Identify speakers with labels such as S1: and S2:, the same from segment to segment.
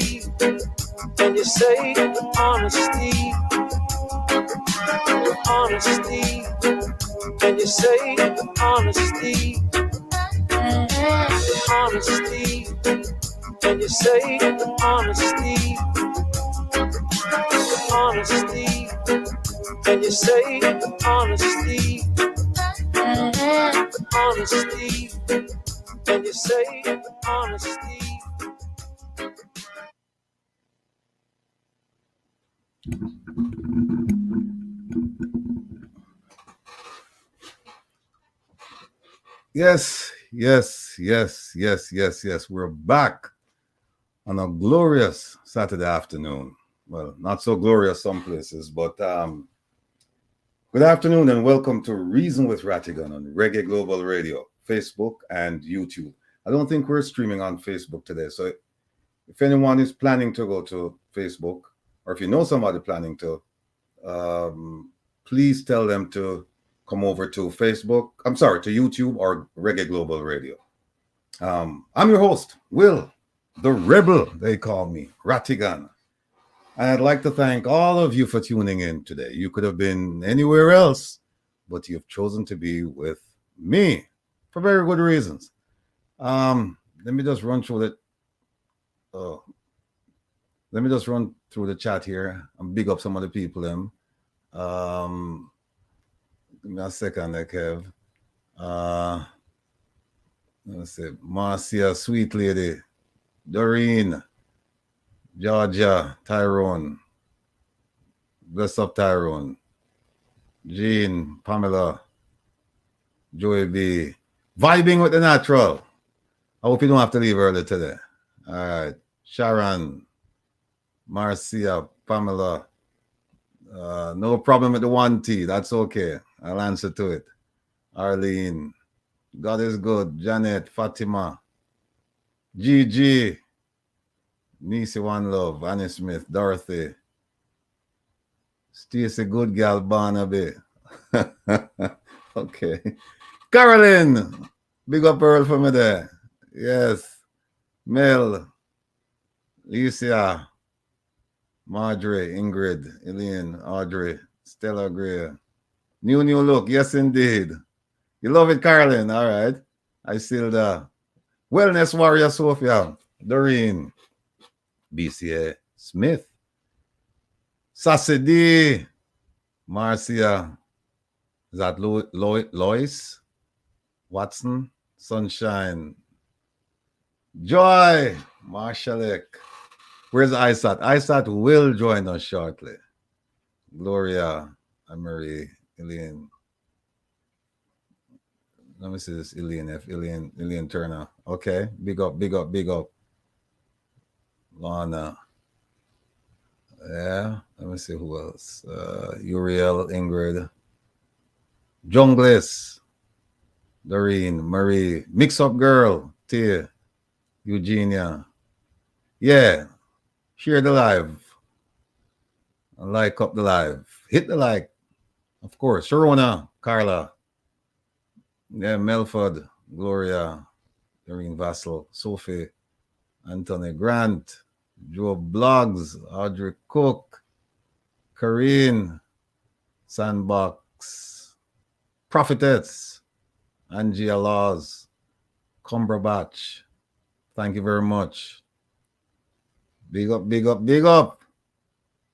S1: honesty. And you say honesty, honesty. And you say honesty, honesty. And you say honesty, honesty. And you say honesty, honesty. And you say honesty.
S2: Yes. We're back on a glorious Saturday afternoon. Well, not so glorious some places, but good afternoon and welcome to Reason with Rattigan on Reggae Global Radio, Facebook and YouTube. I don't think we're streaming on Facebook today, so if anyone is planning to go to Facebook, or if you know somebody planning to, please tell them to come over to Facebook, to YouTube or Reggae Global Radio. I'm your host, Will, the Rebel, they call me, Rattigan. And I'd like to thank all of you for tuning in today. You could have been anywhere else, but you've chosen to be with me for very good reasons. Let me just run through the chat here and big up some of the people. Give me a second there, Kev. Let's see. Marcia, Sweet Lady, Doreen, Georgia, Tyrone. Bless up, Tyrone. Jean, Pamela, Joey B. Vibing with the natural. I hope you don't have to leave early today. All right. Sharon, Marcia, Pamela. No problem with the 1T. That's okay. I'll answer to it. Arlene. God is good. Janet, Fatima. Gigi. Nisi One Love. Annie Smith. Dorothy. Stacey Good Gal Barnaby. Okay. Carolyn. Big up Earl for me there. Yes. Mel. Lucia. Marjorie. Ingrid. Elaine. Audrey. Stella Gray. New look. Yes, indeed. You love it, Carolyn. All right. I still the Wellness Warrior Sophia. Doreen. BCA Smith. Sassy D. Marcia. Is that Lois? Watson. Sunshine. Joy. Marshallek. Where's ISAT? ISAT will join us shortly. Gloria. Marie. Elaine. Let me see this. Elaine Turner. Okay. Big up. Lana. Yeah. Let me see who else. Uriel, Ingrid. Jungles. Doreen, Marie. Mix Up Girl. Tia. Eugenia. Yeah. Share the live. Like up the live. Hit the like. Of course. Sharona. Carla. Yeah, Melford, Gloria, Doreen Vassal, Sophie, Anthony Grant, Joe Blogs, Audrey Cook, Karine, Sandbox, Prophetess, Angia Laws, Cumberbatch. Thank you very much. Big up.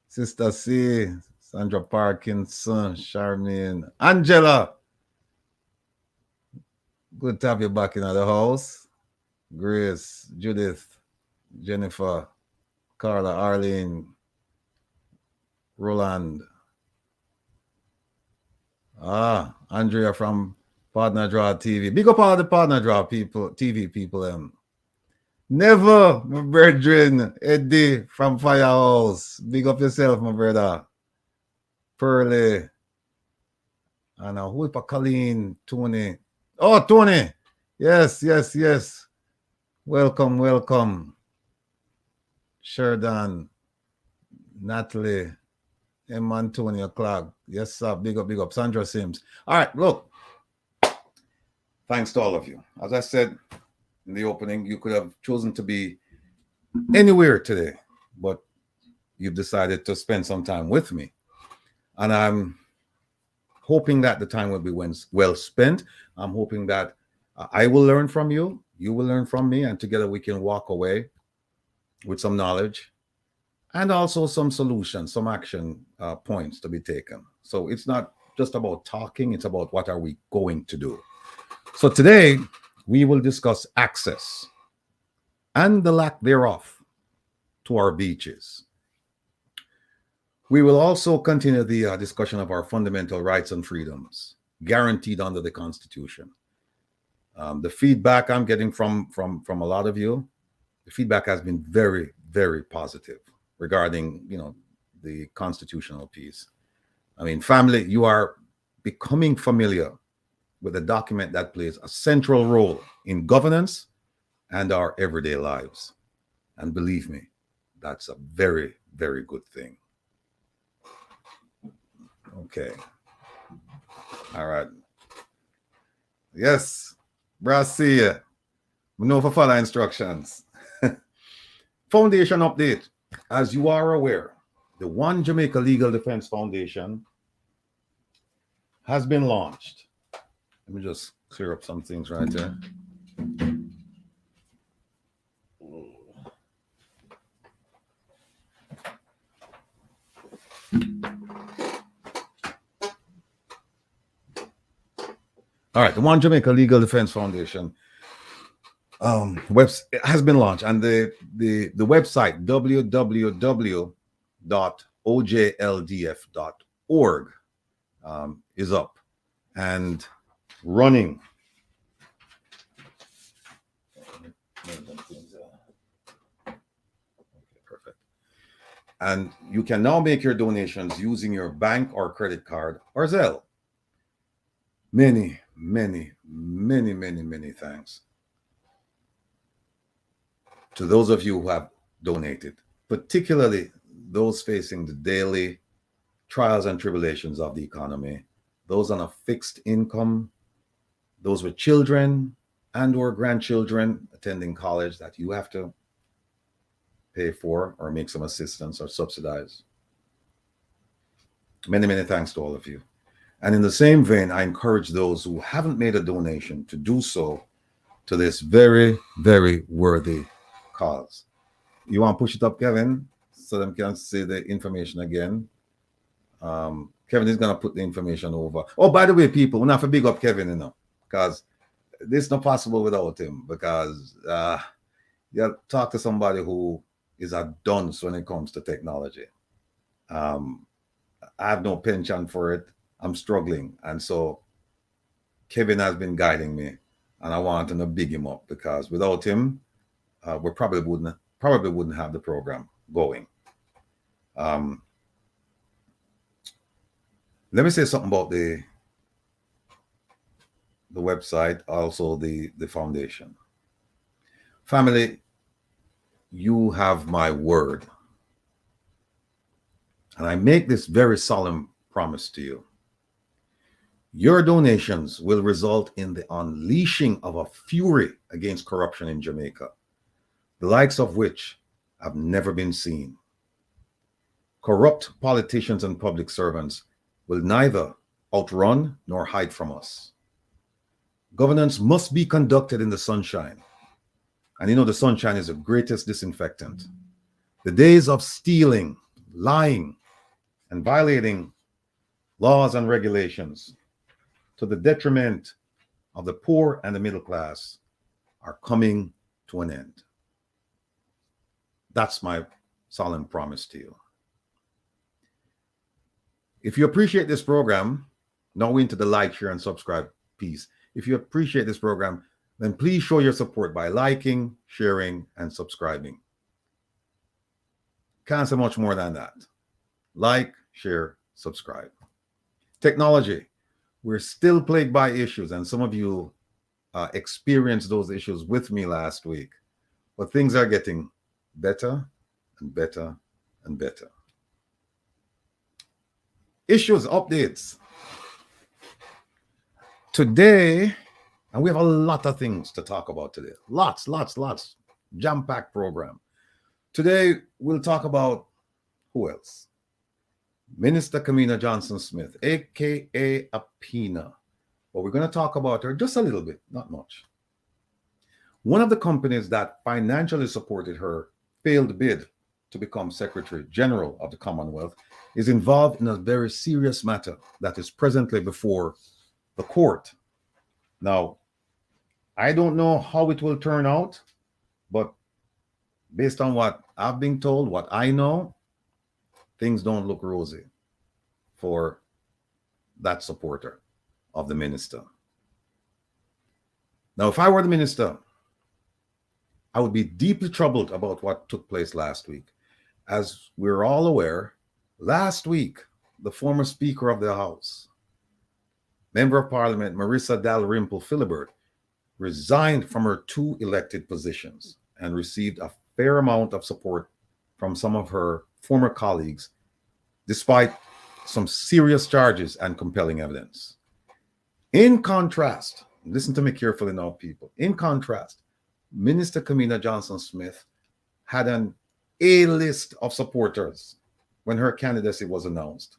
S2: Sister C, Sandra Parkinson, Charmaine, Angela. Good to have you back in the house. Grace, Judith, Jennifer, Carla, Arlene, Roland. Andrea from Partner Draw TV. Big up all the Partner Draw people, TV people. Never, my brethren, Eddie from Firehouse. Big up yourself, my brother. Pearly. And who is Colleen, Tony. Oh, Tony. Yes. Welcome. Sheridan, Natalie, M. Antonio Clark. Yes, sir. Big up. Sandra Sims. All right, look. Thanks to all of you. As I said in the opening, you could have chosen to be anywhere today. but you've decided to spend some time with me. And I'm hoping that the time will be well spent. I'm hoping that I will learn from you, you will learn from me, and together we can walk away with some knowledge and also some solutions, some action points to be taken. So it's not just about talking, it's about what are we going to do. So today we will discuss access and the lack thereof to our beaches. We will also continue the discussion of our fundamental rights and freedoms guaranteed under the Constitution. The feedback I'm getting from a lot of you, the feedback has been very, very positive regarding, the constitutional piece. I mean, family, you are becoming familiar with a document that plays a central role in governance and our everyday lives. And believe me, that's a very, very good thing. Okay. All right. Yes. Brasia. We know for follow instructions. Foundation update. As you are aware, the One Jamaica Legal Defense Foundation has been launched. Let me just clear up some things right there. All right, the One Jamaica Legal Defense Foundation has been launched, and the website www.ojldf.org is up and running. Perfect. And you can now make your donations using your bank or credit card or Zelle. Many, many, many, many, many thanks to those of you who have donated, particularly those facing the daily trials and tribulations of the economy, those on a fixed income, those with children and or grandchildren attending college that you have to pay for or make some assistance or subsidize. Many, many thanks to all of you. And in the same vein, I encourage those who haven't made a donation to do so to this very, very worthy cause. You want to push it up, Kevin, so them can see the information again? Kevin is going to put the information over. Oh, by the way, people, we're not for big up Kevin, because this is not possible without him, because you talk to somebody who is a dunce when it comes to technology. I have no penchant for it. I'm struggling. And so Kevin has been guiding me, and I want to big him up, because without him, we probably wouldn't have the program going. Let me say something about the website, also the foundation. Family, you have my word. And I make this very solemn promise to you. Your donations will result in the unleashing of a fury against corruption in Jamaica, the likes of which have never been seen. Corrupt politicians and public servants will neither outrun nor hide from us. Governance must be conducted in the sunshine. And the sunshine is the greatest disinfectant. The days of stealing, lying, and violating laws and regulations to the detriment of the poor and the middle class are coming to an end. That's my solemn promise to you. If you appreciate this program, now into the like, share, and subscribe piece. If you appreciate this program, then please show your support by liking, sharing, and subscribing. Can't say much more than that. Like, share, subscribe. Technology. We're still plagued by issues, and some of you experienced those issues with me last week. But things are getting better and better and better. Issues, updates. Today, and we have a lot of things to talk about today. Lots. Jam-packed program. Today, we'll talk about who else? Minister Kamina Johnson-Smith, aka Apina. But we're going to talk about her just a little bit, not much. One of the companies that financially supported her failed bid to become Secretary General of the Commonwealth is involved in a very serious matter that is presently before the court. Now, I don't know how it will turn out, but based on what I've been told, what I know, things don't look rosy for that supporter of the minister. Now, if I were the minister, I would be deeply troubled about what took place last week. As we're all aware, last week, the former Speaker of the House, Member of Parliament Marissa Dalrymple Philibert, resigned from her 2 elected positions and received a fair amount of support from some of her former colleagues, despite some serious charges and compelling evidence. In contrast, listen to me carefully now, people. In contrast, Minister Kamina Johnson-Smith had an A-list of supporters when her candidacy was announced.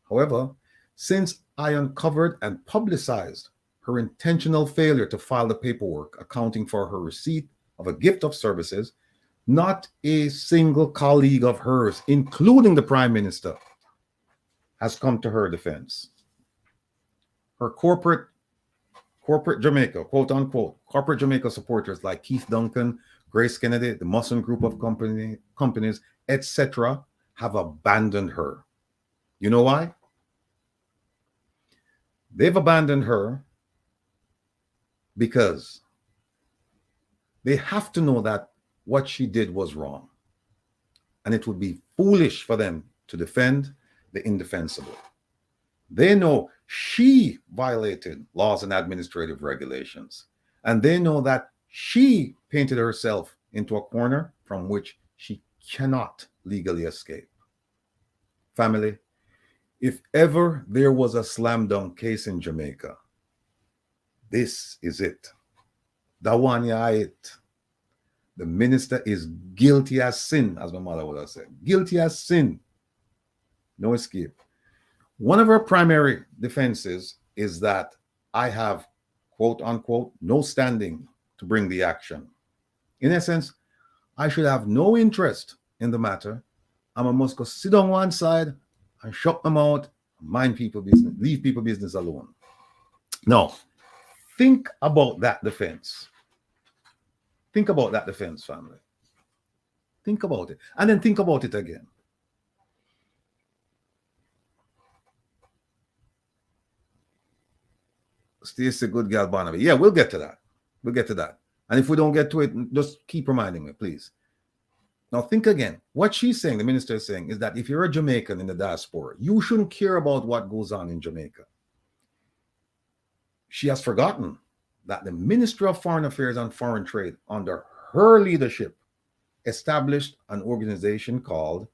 S2: However, since I uncovered and publicized her intentional failure to file the paperwork accounting for her receipt of a gift of services, not a single colleague of hers, including the Prime Minister, has come to her defense. Her corporate Jamaica, quote unquote, corporate Jamaica supporters like Keith Duncan, Grace Kennedy, the Muslim Group of companies, etc., have abandoned her. You know why? They've abandoned her because they have to know that what she did was wrong. And it would be foolish for them to defend the indefensible. They know she violated laws and administrative regulations. And they know that she painted herself into a corner from which she cannot legally escape. Family, if ever there was a slam dunk case in Jamaica, this is it. It. The minister is guilty as sin, as my mother would have said. Guilty as sin. No escape. One of her primary defenses is that I have, quote unquote, no standing to bring the action. In essence, I should have no interest in the matter. I must go sit on one side and shut them out, mind people business, leave people business alone. Now, think about that defense. Think about that defense, family. Think about it. And then think about it again. Stacey, good girl, Barnaby. Yeah, we'll get to that. We'll get to that. And if we don't get to it, just keep reminding me, please. Now, think again. What she's saying, the minister is saying, is that if you're a Jamaican in the diaspora, you shouldn't care about what goes on in Jamaica. She has forgotten that the Ministry of Foreign Affairs and Foreign Trade, under her leadership, established an organization called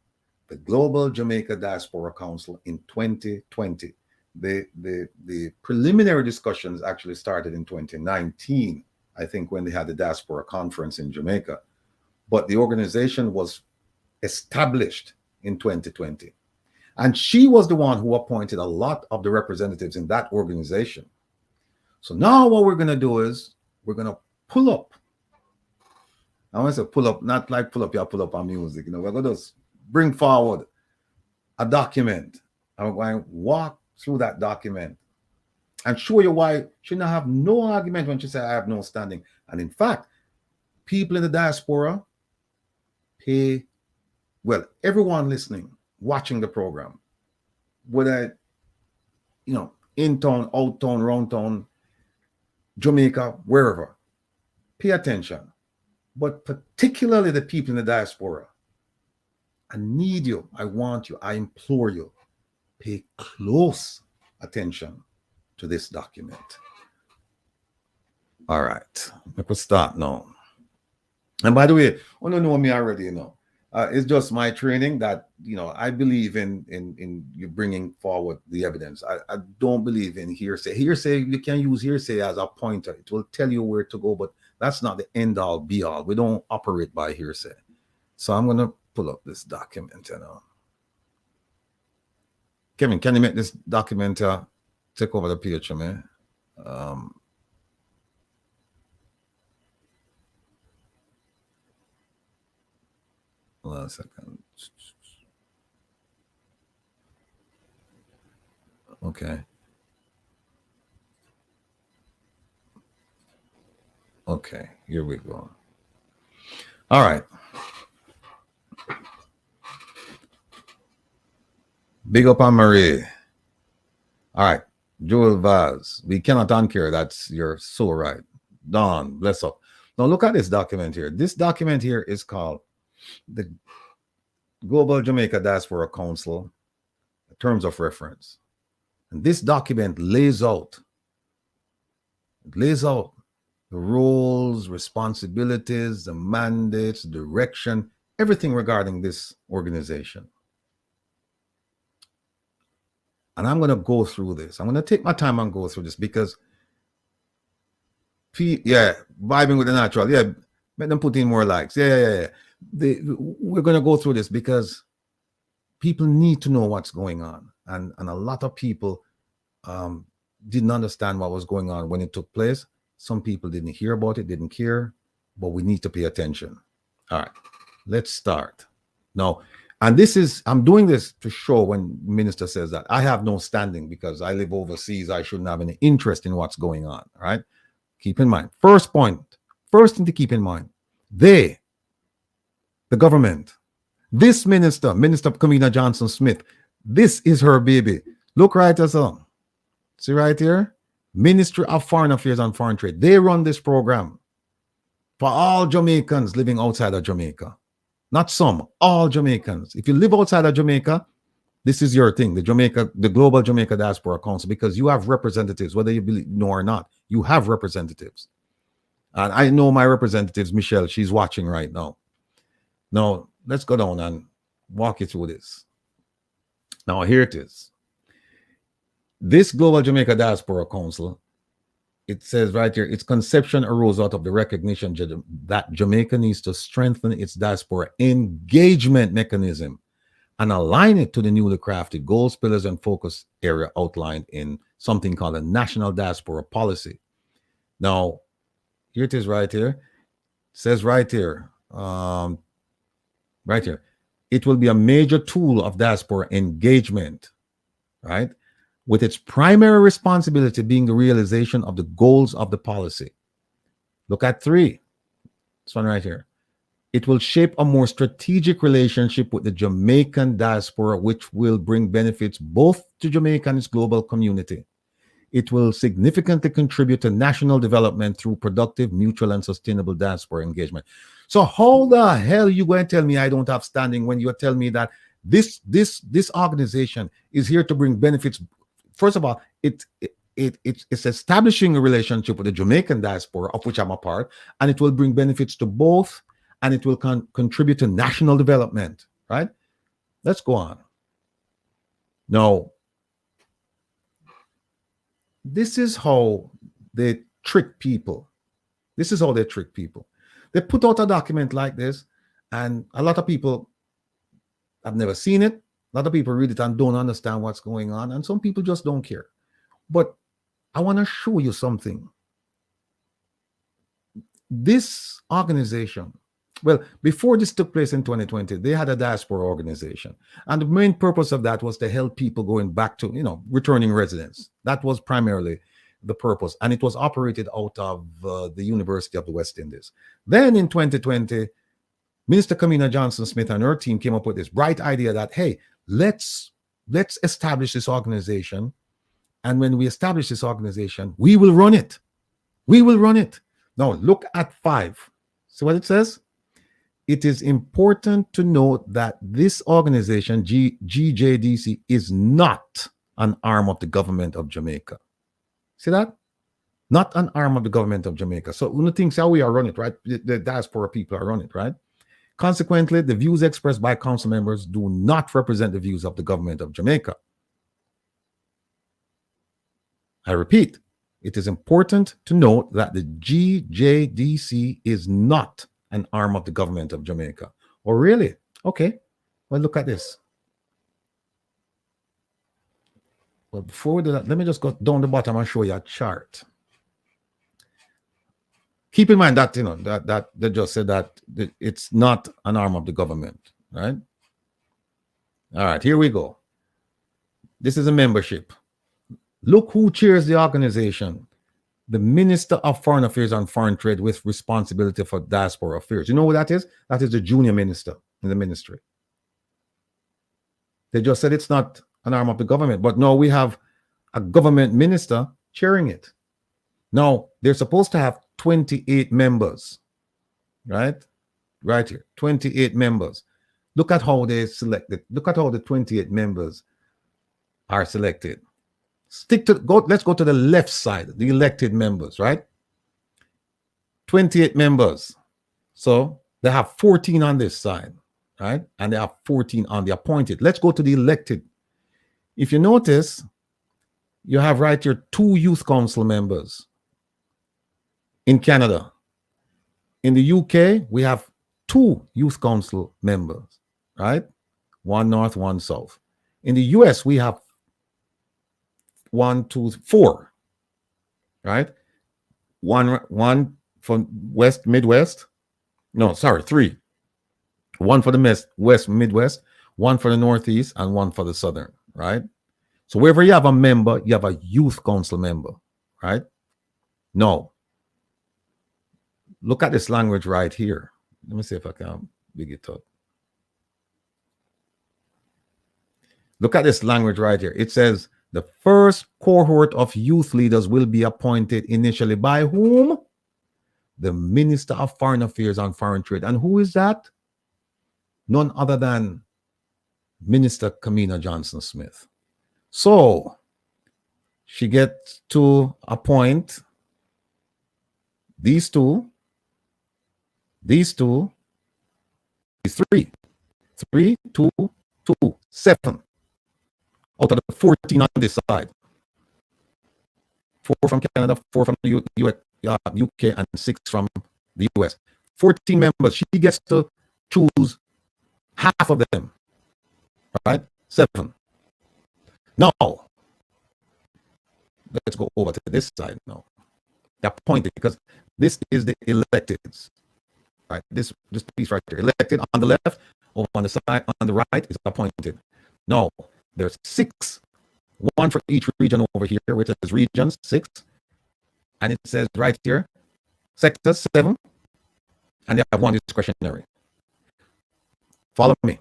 S2: the Global Jamaica Diaspora Council in 2020. The preliminary discussions actually started in 2019, I think, when they had the Diaspora Conference in Jamaica. But the organization was established in 2020. And she was the one who appointed a lot of the representatives in that organization. So now what we're going to do is we're going to pull up. I want to say pull up, not like pull up our music. You know, we're going to bring forward a document. And we're going to walk through that document and show you why she not have no argument when she said I have no standing. And in fact, people in the diaspora pay, well, everyone listening, watching the program, whether, you know, in town, out town, round town, Jamaica, wherever, pay attention. But particularly the people in the diaspora, I need you, I want you, I implore you, pay close attention to this document. All right, we could start now. And by the way, you don't know me already, you know. It's just my training that, you know, I believe in you bringing forward the evidence. I don't believe in hearsay. Hearsay, you can use hearsay as a pointer. It will tell you where to go, but that's not the end all be all. We don't operate by hearsay. So I'm gonna pull up this document, you know. Kevin, can you make this document take over the page for me? One second. Okay. Okay, here we go. All right. Big up on Marie. All right. Joel Vaz. We cannot uncare. You're so right. Don, bless up. Now look at this document here. This document here is called the Global Jamaica Diaspora Council Terms of Reference. And this document lays out the roles, responsibilities, the mandates, direction, everything regarding this organization. And I'm going to go through this. I'm going to take my time and go through this because, vibing with the natural. Yeah, make them put in more likes. Yeah. We're going to go through this because people need to know what's going on. And a lot of people didn't understand what was going on when it took place. Some people didn't hear about it, didn't care, but we need to pay attention. All right, let's start. Now, and I'm doing this to show when the minister says that I have no standing because I live overseas, I shouldn't have any interest in what's going on, all right? Keep in mind, first thing to keep in mind, the government, this Minister Kamina Johnson-Smith, this is her baby. Look right as on. See right here? Ministry of Foreign Affairs and Foreign Trade. They run this program for all Jamaicans living outside of Jamaica. Not some, all Jamaicans. If you live outside of Jamaica, this is your thing, the Global Jamaica Diaspora Council, because you have representatives, whether you know or not, you have representatives. And I know my representatives, Michelle, she's watching right now. Now, let's go down and walk you through this. Now, here it is. This Global Jamaica Diaspora Council, it says right here, its conception arose out of the recognition that Jamaica needs to strengthen its diaspora engagement mechanism and align it to the newly crafted goals, pillars, and focus area outlined in something called a National Diaspora Policy. Now, here it is right here. It says right here, it will be a major tool of diaspora engagement, right? With its primary responsibility being the realization of the goals of the policy. Look at 3. This one right here. It will shape a more strategic relationship with the Jamaican diaspora, which will bring benefits both to Jamaica and its global community. It will significantly contribute to national development through productive, mutual, and sustainable diaspora engagement. So how the hell are you going to tell me I don't have standing when you're telling me that this organization is here to bring benefits? First of all, it's establishing a relationship with the Jamaican diaspora, of which I'm a part, and it will bring benefits to both, and it will contribute to national development, right? Let's go on. Now, this is how they trick people. They put out a document like this, and a lot of people have never seen it. A lot of people read it and don't understand what's going on, and some people just don't care. But I want to show you something. This organization, well, before this took place in 2020, they had a diaspora organization. And the main purpose of that was to help people going back to, returning residents. That was primarily the purpose. And it was operated out of the University of the West Indies. Then in 2020, Minister Kamina Johnson-Smith and her team came up with this bright idea that, hey, let's establish this organization. And when we establish this organization, we will run it. Now, look at 5. See what it says? It is important to note that this organization, GJDC, is not an arm of the government of Jamaica. See that? Not an arm of the government of Jamaica. So one of the things how we are running it, right? The diaspora people are running it, right? Consequently, the views expressed by council members do not represent the views of the government of Jamaica. I repeat, it is important to note that the GJDC is not an arm of the government of Jamaica. Oh, really? Okay. Well, look at this. Well, before we do that, let me just go down the bottom and show you a chart. Keep in mind that, that they just said that it's not an arm of the government, right? All right, here we go. This is a membership. Look who chairs the organization. The Minister of Foreign Affairs and Foreign Trade with responsibility for diaspora affairs. You know what that is? That is the junior minister in the ministry. They just said it's not an arm of the government, but no, we have a government minister chairing it. Now, they're supposed to have 28 members, right? Right here, 28 members. Look at how they selected. Look at how the 28 members are selected. Let's go to the left side, the elected members, right? 28 members. So they have 14 on this side, right? And they have 14 on the appointed. Let's go to the elected. If you notice, you have right here 2 youth council members in Canada. In the UK, we have 2 youth council members, right? 1 north, 1 south. In the US, we have 1, 2, 4, right? One for West, Midwest. No, sorry, 3. 1 for the West, Midwest, 1 for the Northeast, and 1 for the Southern, right? So wherever you have a member, you have a youth council member, right? No. Look at this language right here. Let me see if I can big it up. Look at this language right here. It says the first cohort of youth leaders will be appointed initially by whom? The Minister of Foreign Affairs and Foreign Trade. And who is that? None other than Minister Kamina Johnson-Smith. So she gets to appoint these 3, 3, 2, 2, 7 out of the 14 on this side. 4 from Canada, 4 from the UK, and 6 from the US. 14 members. She gets to choose half of them, right? 7. Now, let's go over to this side now. The appointed, because this is the electeds, right? This piece right here, elected on the left, over on the side, on the right is appointed. No, there's 6, 1 for each region over here, which is regions 6, and it says right here, sectors 7, and they have 1 discretionary. Follow me.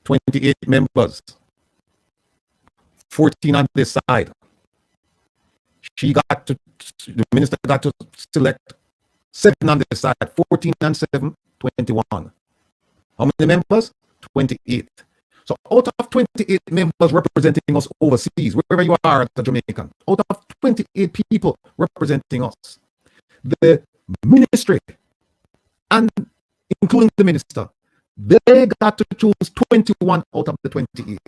S2: 28 members, 14 on this side. The minister got to select 7 on this side, 14 and 7, 21. How many members? 28. So out of 28 members representing us overseas, wherever you are at the Jamaican, out of 28 people representing us, the ministry, and including the minister, they got to choose 21 out of the 28.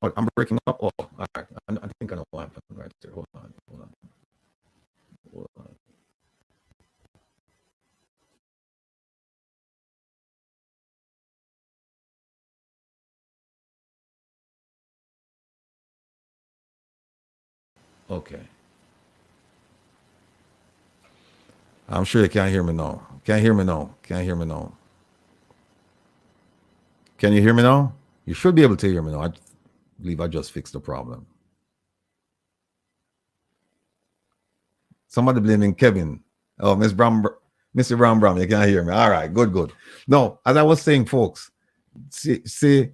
S2: Oh, I'm breaking up. Oh, all right. I think I know what happened right there. Hold on. Okay. I'm sure you can't hear me now. Can you hear me now? You should be able to hear me now. I believe I just fixed the problem. Somebody blaming Kevin. Oh, Mr. Brown, you can't hear me. All right, good. No, as I was saying, folks, the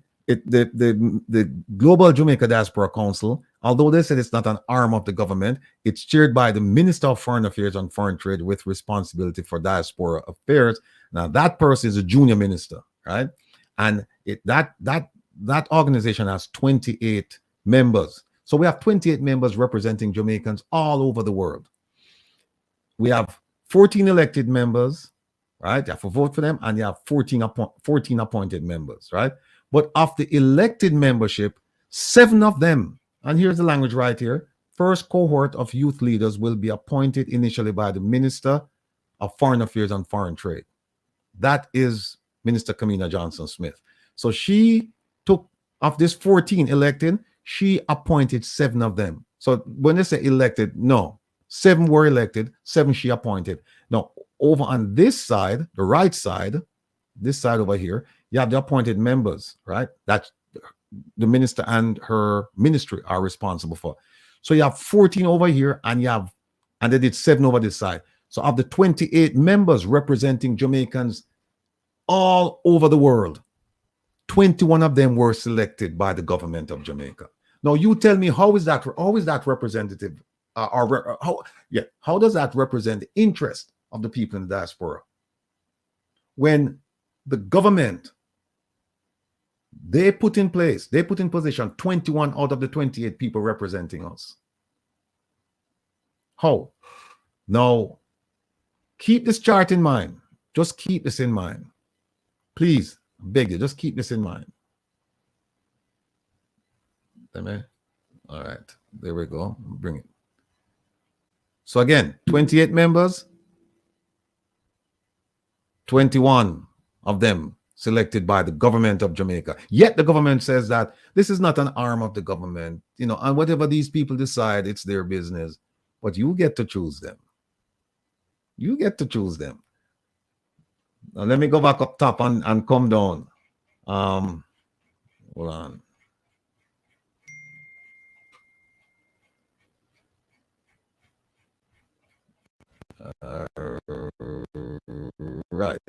S2: Global Jamaica Diaspora Council, although they said it's not an arm of the government, it's chaired by the Minister of Foreign Affairs and Foreign Trade with responsibility for diaspora affairs. Now, that person is a junior minister, right? And that organization has 28 members. So we have 28 members representing Jamaicans all over the world. We have 14 elected members, right? You have to vote for them, and you have 14 appointed members, right? But of the elected membership, 7 of them, and here's the language right here, first cohort of youth leaders will be appointed initially by the Minister of Foreign Affairs and Foreign Trade. That is Minister Kamina Johnson-Smith. So she took, of this 14 elected, she appointed 7 of them. So when they say elected, no, 7 were elected, 7 she appointed. Now, over on this side, the right side, this side over here, you have the appointed members, right? That's the minister and her ministry are responsible for. So you have 14 over here, and they did 7 over this side. So of the 28 members representing Jamaicans all over the world, 21 of them were selected by the government of Jamaica. Now you tell me, how is that representative? How does that represent the interest of the people in the diaspora? When the government, they put in position 21 out of the 28 people representing us. How? Now, keep this chart in mind. Just keep this in mind. Please, I beg you, just keep this in mind. All right, there we go. Bring it. So again, 28 members, 21 of them selected by the government of Jamaica. Yet the government says that this is not an arm of the government, and whatever these people decide, it's their business. But you get to choose them. You get to choose them. Now let me go back up top and come down. Hold on. Right.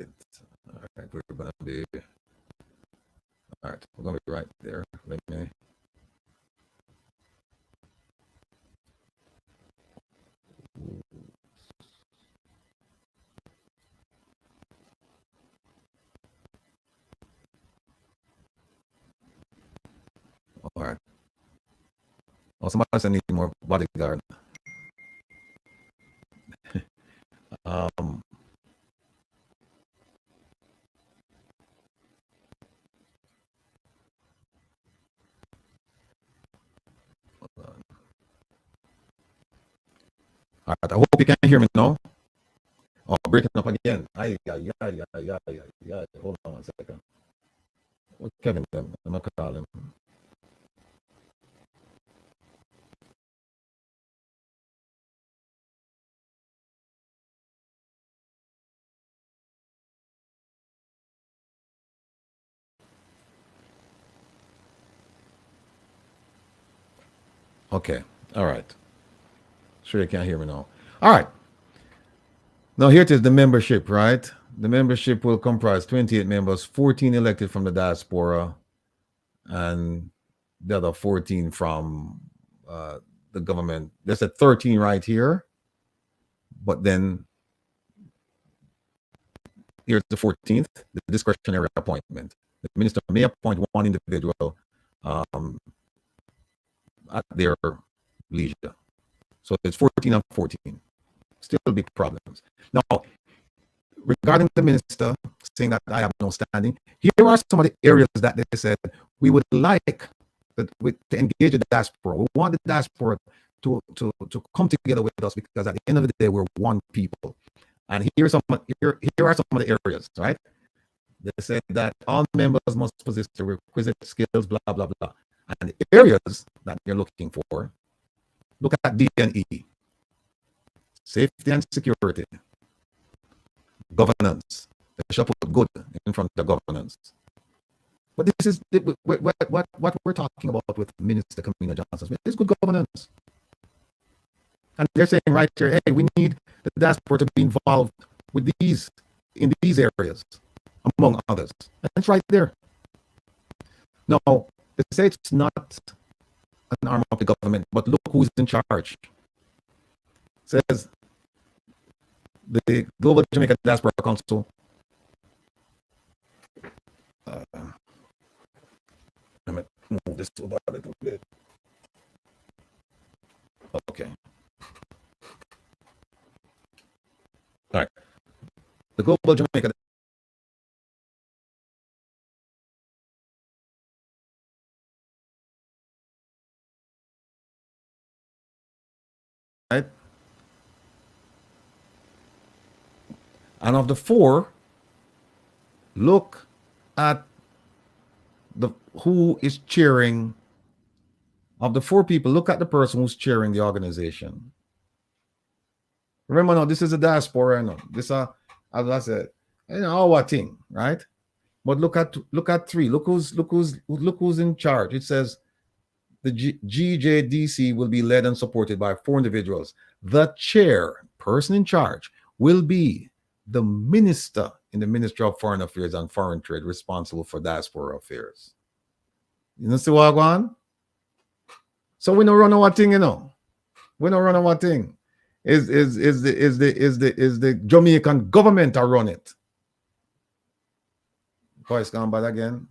S2: All right, we're gonna be. All right, we're gonna be right there. Let me. All right. Oh, somebody said need more bodyguard. All right, I hope you can hear me now. Oh, breaking up again. Hold on 1 second. What Kevin them? I'm gonna call him. Okay. All right. Sure you can't hear me now. All right. Now here it is, the membership, right? The membership will comprise 28 members, 14 elected from the diaspora, and the other 14 from the government. There's a 13 right here, but then here's the 14th, the discretionary appointment. The minister may appoint one individual at their leisure. So it's 14 and 14. Still big problems. Now, regarding the minister saying that I have no standing, here are some of the areas that they said we would like to engage the diaspora. We want the diaspora to come together with us, because at the end of the day, we're one people. And here are some of the areas, right? They said that all members must possess the requisite skills, blah, blah, blah. And the areas that they're looking for, look at D&E. Safety and security. Governance. They should put good in front of governance. But this is what we're talking about with Minister Kamina Johnson. It's good governance. And they're saying right here, hey, we need the diaspora to be involved with in these areas, among others. And it's right there. Now, they say it's not an arm of the government, but look who's in charge. It says the Global Jamaica Diaspora Council. Let me move this over a little bit. Okay. All right. The Global Jamaica. Right. And of the 4, look at who is chairing. Of the 4 people, look at the person who's chairing the organization. Remember, now this is a diaspora. No, this as I said, our thing, right? But look at 3. Look who's in charge. It says the GJDC will be led and supported by 4 individuals. The chair, person in charge, will be the minister in the Ministry of Foreign Affairs and Foreign Trade, responsible for diaspora affairs. You know, see what I go on? So we don't run our thing, We don't run our thing. Is the Jamaican government to run it? Voice gone bad again.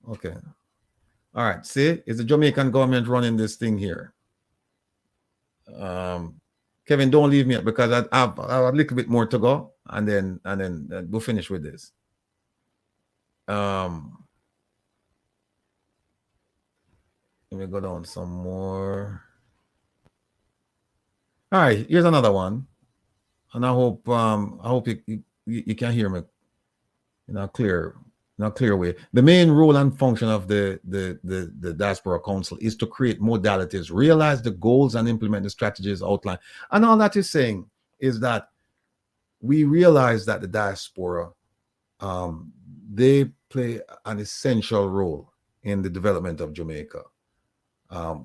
S2: Okay. All right. See, it's the Jamaican government running this thing here. Kevin, don't leave me because I have a little bit more to go, and then we'll finish with this. Let me go down some more. All right, here's another one, and I hope you can hear me in a clear way. The main role and function of the Diaspora Council is to create modalities, realize the goals, and implement the strategies outlined. And all that is saying is that we realize that the diaspora, they play an essential role in the development of Jamaica.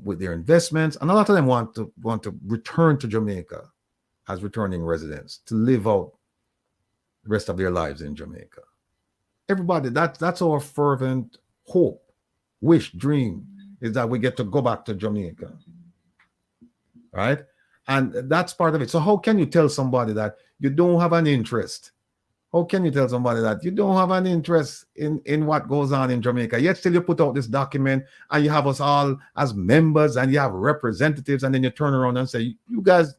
S2: With their investments, and a lot of them want to return to Jamaica as returning residents to live out the rest of their lives in Jamaica. Everybody, that's our fervent hope, wish, dream, is that we get to go back to Jamaica, right? And that's part of it. So how can you tell somebody that you don't have an interest? How can you tell somebody that you don't have an interest in what goes on in Jamaica? Yet still you put out this document and you have us all as members and you have representatives, and then you turn around and say, you guys,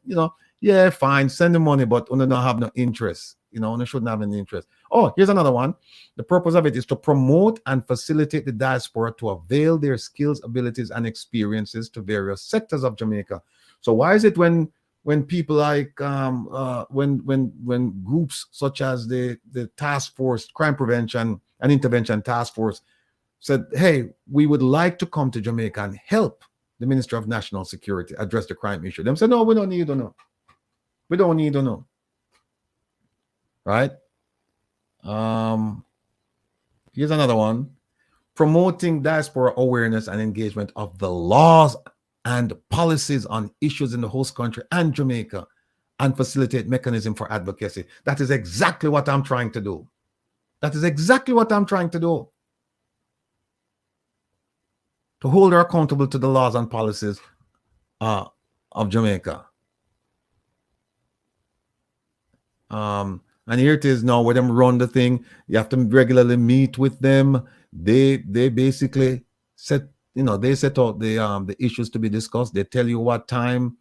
S2: yeah, fine, send the money, but you don't have no interest. You shouldn't have any interest. Oh, here's another one. The purpose of it is to promote and facilitate the diaspora to avail their skills, abilities, and experiences to various sectors of Jamaica. So why is it when people like when groups such as the task force, crime prevention and intervention task force, said, hey, we would like to come to Jamaica and help the Ministry of National Security address the crime issue, them said, no, we don't need to know. We don't need to know. Right? Here's another one. Promoting diaspora awareness and engagement of the laws and policies on issues in the host country and Jamaica, and facilitate mechanism for advocacy. That is exactly what I'm trying to do. That is exactly what I'm trying to do. To hold her accountable to the laws and policies of Jamaica. And here it is now, where them run the thing. You have to regularly meet with them. They basically set out the issues to be discussed. They tell you what time.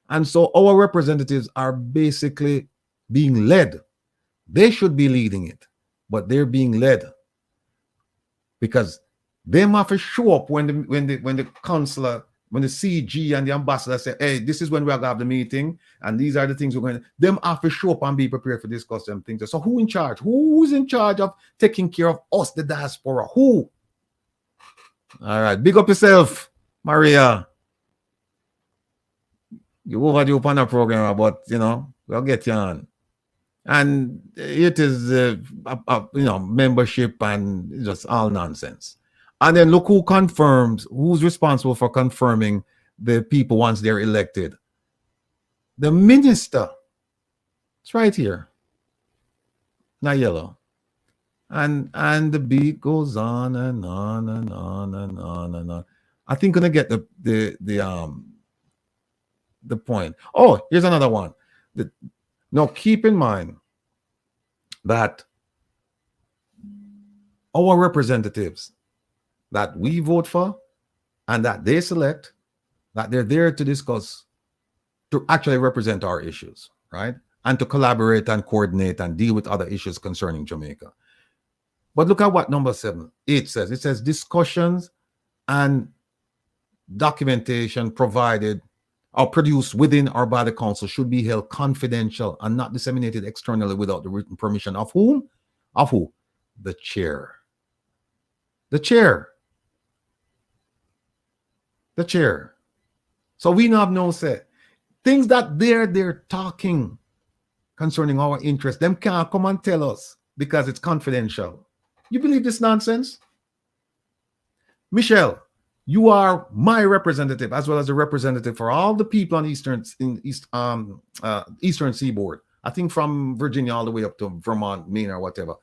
S2: And so our representatives are basically being led. They should be leading it, but they're being led because they have to show up when the consular, when the CG and the ambassador say, hey, this is when we're going to have the meeting and these are the things we're going to, them have to show up and be prepared for discuss them things. So who in charge? Who's in charge of taking care of us, the diaspora? Who? All right, big up yourself, Maria. You overdue upon a program, but we'll get you on. And it is membership and just all nonsense. And then look who confirms, who's responsible for confirming the people once they're elected. The minister. It's right here. Not yellow. And the beat goes on and on and on and on and on. I think I'm gonna get the point. Oh, here's another one. Now keep in mind that our representatives that we vote for and that they select, that they're there to discuss, to actually represent our issues, right? And to collaborate and coordinate and deal with other issues concerning Jamaica. But look at what number 8 says. It says discussions and documentation provided or produced within or by the council should be held confidential and not disseminated externally without the written permission of whom? Of who? The chair. The chair. The chair. So we have no say. Things that they're talking concerning our interests, them can't come and tell us because it's confidential. You believe this nonsense? Michelle, you are my representative as well as a representative for all the people on Eastern Seaboard. I think from Virginia all the way up to Vermont, Maine, or whatever.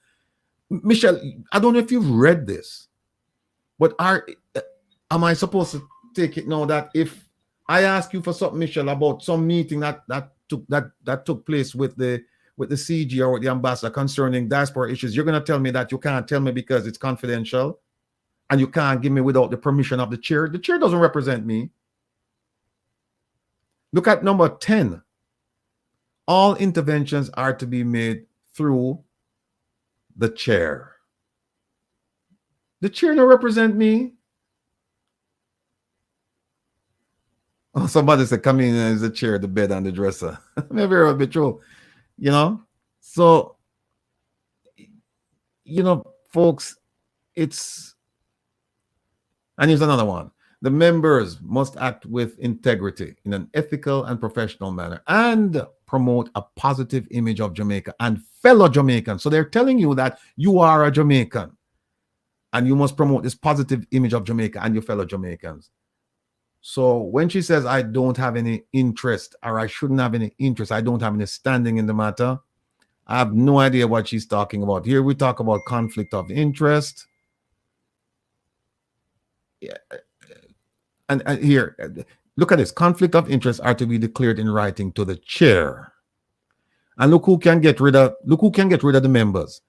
S2: Michelle, I don't know if you've read this, but am I supposed to take it now that if I ask you for something, Michelle, about some meeting that took place with the CG or with the ambassador concerning diaspora issues, you're going to tell me that you can't tell me because it's confidential? And you can't give me without the permission of the chair? The chair doesn't represent me. Look at number 10. All interventions are to be made through the chair. The chair don't represent me. Oh, somebody said Kamina is the chair, the bed, and the dresser. Maybe it would be true. You know? So, you know, folks, it's... And here's another one. The members must act with integrity in an ethical and professional manner and promote a positive image of Jamaica and fellow Jamaicans. So they're telling you that you are a Jamaican and you must promote this positive image of Jamaica and your fellow Jamaicans. So when she says, I don't have any interest, or I shouldn't have any interest, I don't have any standing in the matter, I have no idea what she's talking about. Here we talk about conflict of interest. And here, look at this. Conflict of interest are to be declared in writing to the chair. And look who can get rid of the members.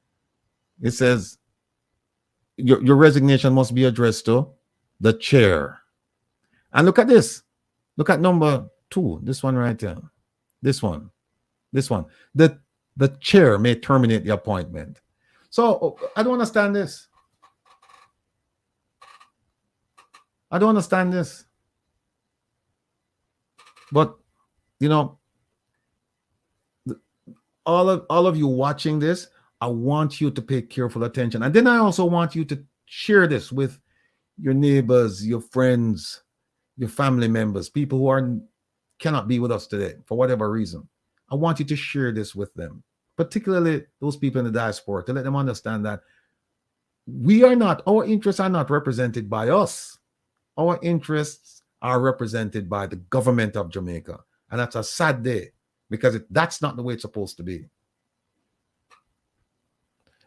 S2: It says your resignation must be addressed to the chair. And look at this. Look at number 2. This one right here. This one. The chair may terminate the appointment. So I don't understand this. I don't understand this. But, you know, all of you watching this, I want you to pay careful attention. And then I also want you to share this with your neighbors, your friends, your family members, people who cannot be with us today for whatever reason. I want you to share this with them, particularly those people in the diaspora, to let them understand that our interests are not represented by us. Our interests are represented by the government of Jamaica. And that's a sad day because that's not the way it's supposed to be.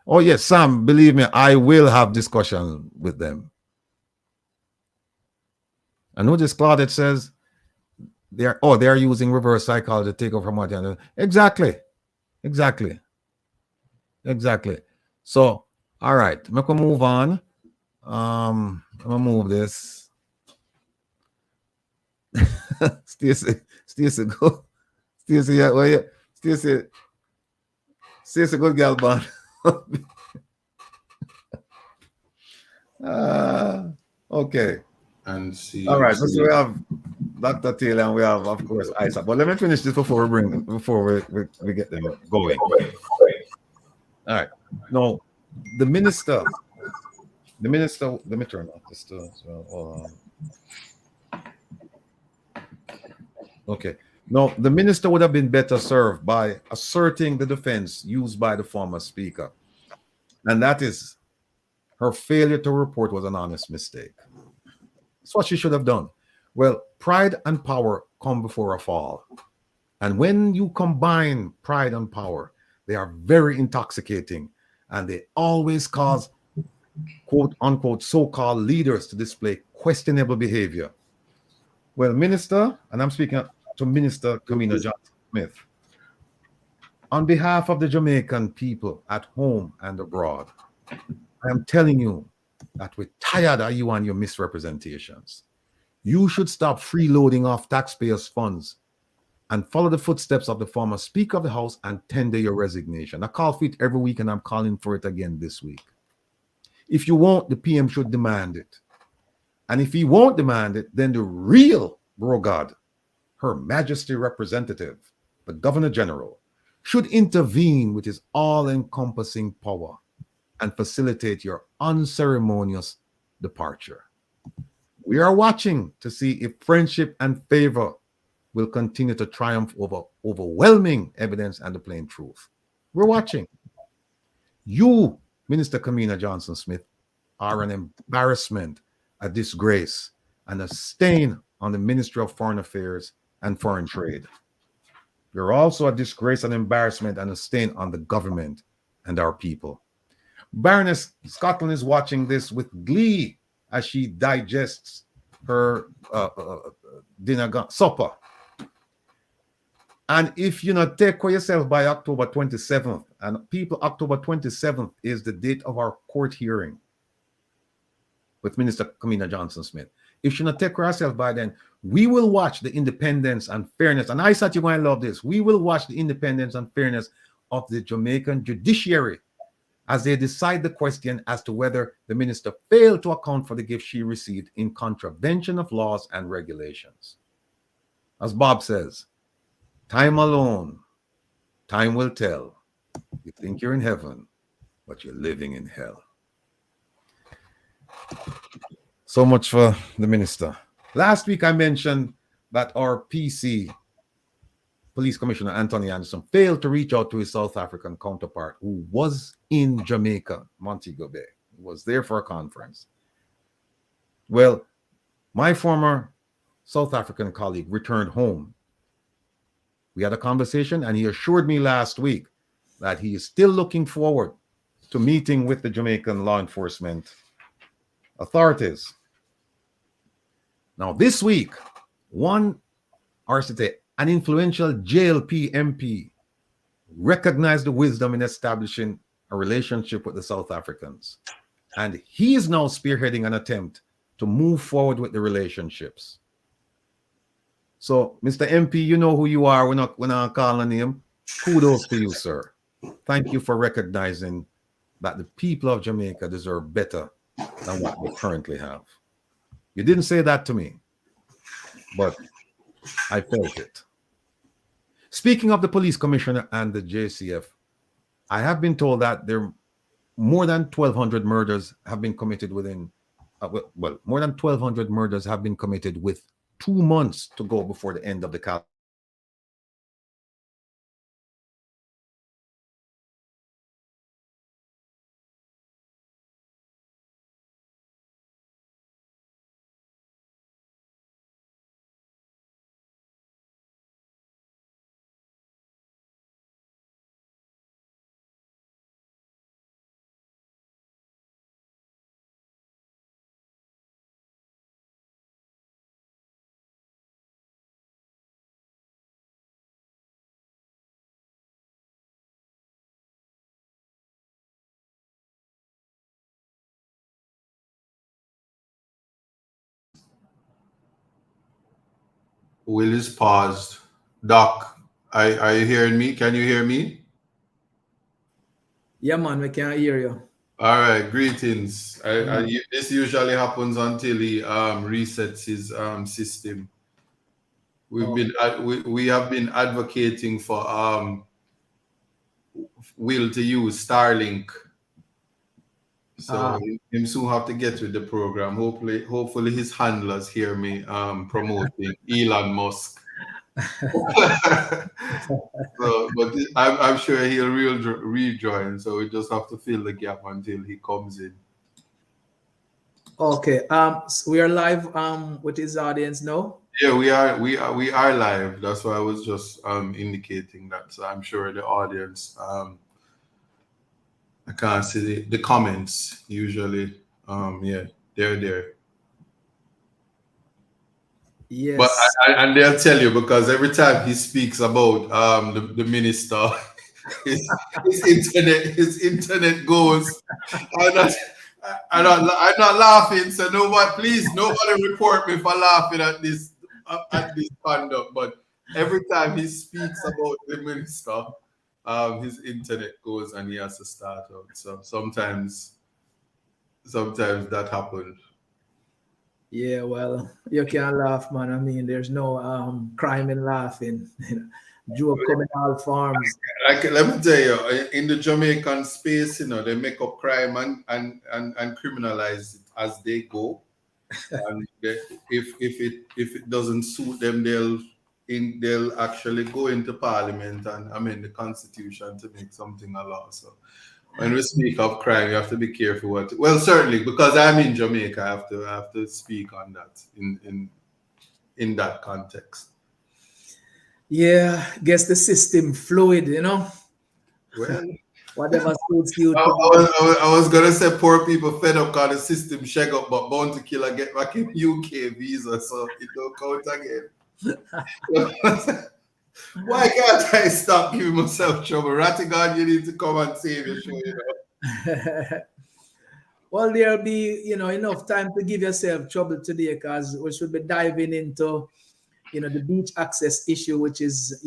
S2: Oh, yes, Sam, believe me, I will have discussion with them. I notice Claudette says they're using reverse psychology to take over from what you're doing. Exactly. So, all right, I'm gonna move on. I'm gonna move this. Stacey, go. Stacey, yeah, well, yeah. Stacey, good girl, man. Okay.
S3: And see.
S2: All right. So we have Dr. Taylor and we have, of course, Isaac. But let me finish this before we get them going. All right. Now, the minister. Let me turn off this too as well. Okay. No, the minister would have been better served by asserting the defense used by the former speaker. And that is her failure to report was an honest mistake. That's what she should have done. Well, pride and power come before a fall. And when you combine pride and power, they are very intoxicating. And they always cause, quote unquote, so-called leaders to display questionable behavior. Well, Minister, and I'm speaking to Minister Kamina Johnson-Smith, on behalf of the Jamaican people at home and abroad, I am telling you that we're tired of you and your misrepresentations. You should stop freeloading off taxpayers' funds and follow the footsteps of the former Speaker of the House and tender your resignation. I call for it every week and I'm calling for it again this week. If you won't, the PM should demand it. And if he won't demand it, then the real bro God Her Majesty Representative, the Governor General, should intervene with his all-encompassing power and facilitate your unceremonious departure. We are watching to see if friendship and favor will continue to triumph over overwhelming evidence and the plain truth. We're watching. You, Minister Kamina Johnson Smith, are an embarrassment, a disgrace, and a stain on the Ministry of Foreign Affairs and Foreign Trade. You're also a disgrace, an embarrassment, and a stain on the government and our people. Baroness Scotland is watching this with glee as she digests her supper. And if you not take care yourself by October 27th, and people, October 27th is the date of our court hearing with Minister Kamina Johnson Smith. If she not take care of herself by then, we will watch the independence and fairness. And I thought you're going to love this. We will watch the independence and fairness of the Jamaican judiciary as they decide the question as to whether the minister failed to account for the gift she received in contravention of laws and regulations. As Bob says, time alone, time will tell. You think you're in heaven, but you're living in hell. So much for the minister. Last week I mentioned that our PC, Police Commissioner Anthony Anderson, failed to reach out to his South African counterpart who was in Jamaica, Montego Bay. He was there for a conference. Well, my former South African colleague returned home. We had a conversation and he assured me last week that he is still looking forward to meeting with the Jamaican law enforcement authorities. Now, this week, an influential JLP MP recognized the wisdom in establishing a relationship with the South Africans. And he is now spearheading an attempt to move forward with the relationships. So, Mr. MP, you know who you are. We're not calling a name. Kudos to you, sir. Thank you for recognizing that the people of Jamaica deserve better than what we currently have. You didn't say that to me, but I felt it. Speaking of the police commissioner and the JCF, I have been told that there more than 1,200 murders have been committed within, more than 1,200 murders have been committed with 2 months to go before the end of the calendar.
S3: Will is paused. Doc, are you hearing me? Can you hear me?
S4: Yeah, man, we can hear you.
S3: All right, greetings. This usually happens until he resets his system. We have been advocating for Will to use Starlink. So him soon have to get with the program. Hopefully his handlers hear me promoting Elon Musk. But I'm sure he'll rejoin. So we just have to fill the gap until he comes in.
S4: Okay. So we are live with his audience now.
S3: Yeah, we are live. That's why I was just indicating that. So I'm sure the audience I can't see the comments usually. Yeah, they're there.
S4: Yes.
S3: But and they'll tell you because every time he speaks about the minister, his internet goes. I'm not laughing. So nobody report me for laughing at this conduct. But every time he speaks about the minister, his internet goes and he has to start out. So sometimes that happens.
S4: Yeah, well, you can't laugh, man. I mean, there's no crime in laughing. Joke coming all forms.
S3: Like, let me tell you, in the Jamaican space, they make up crime and criminalize it as they go. And if it doesn't suit them, they'll actually go into parliament and amend the constitution to make something a law. So when we speak of crime, you have to be careful what. Well, certainly because I'm in Jamaica, I have to speak on that in that context.
S4: Yeah, guess the system fluid,
S3: Well,
S4: whatever suits you.
S3: I was gonna say poor people fed up because the system shake up, but bound to kill and get back in UK visa, so it don't count again. Why can't I stop giving myself trouble? Rattigan, you need to come and save your show,
S4: Well, there'll be, enough time to give yourself trouble today because we should be diving into, the beach access issue, which is,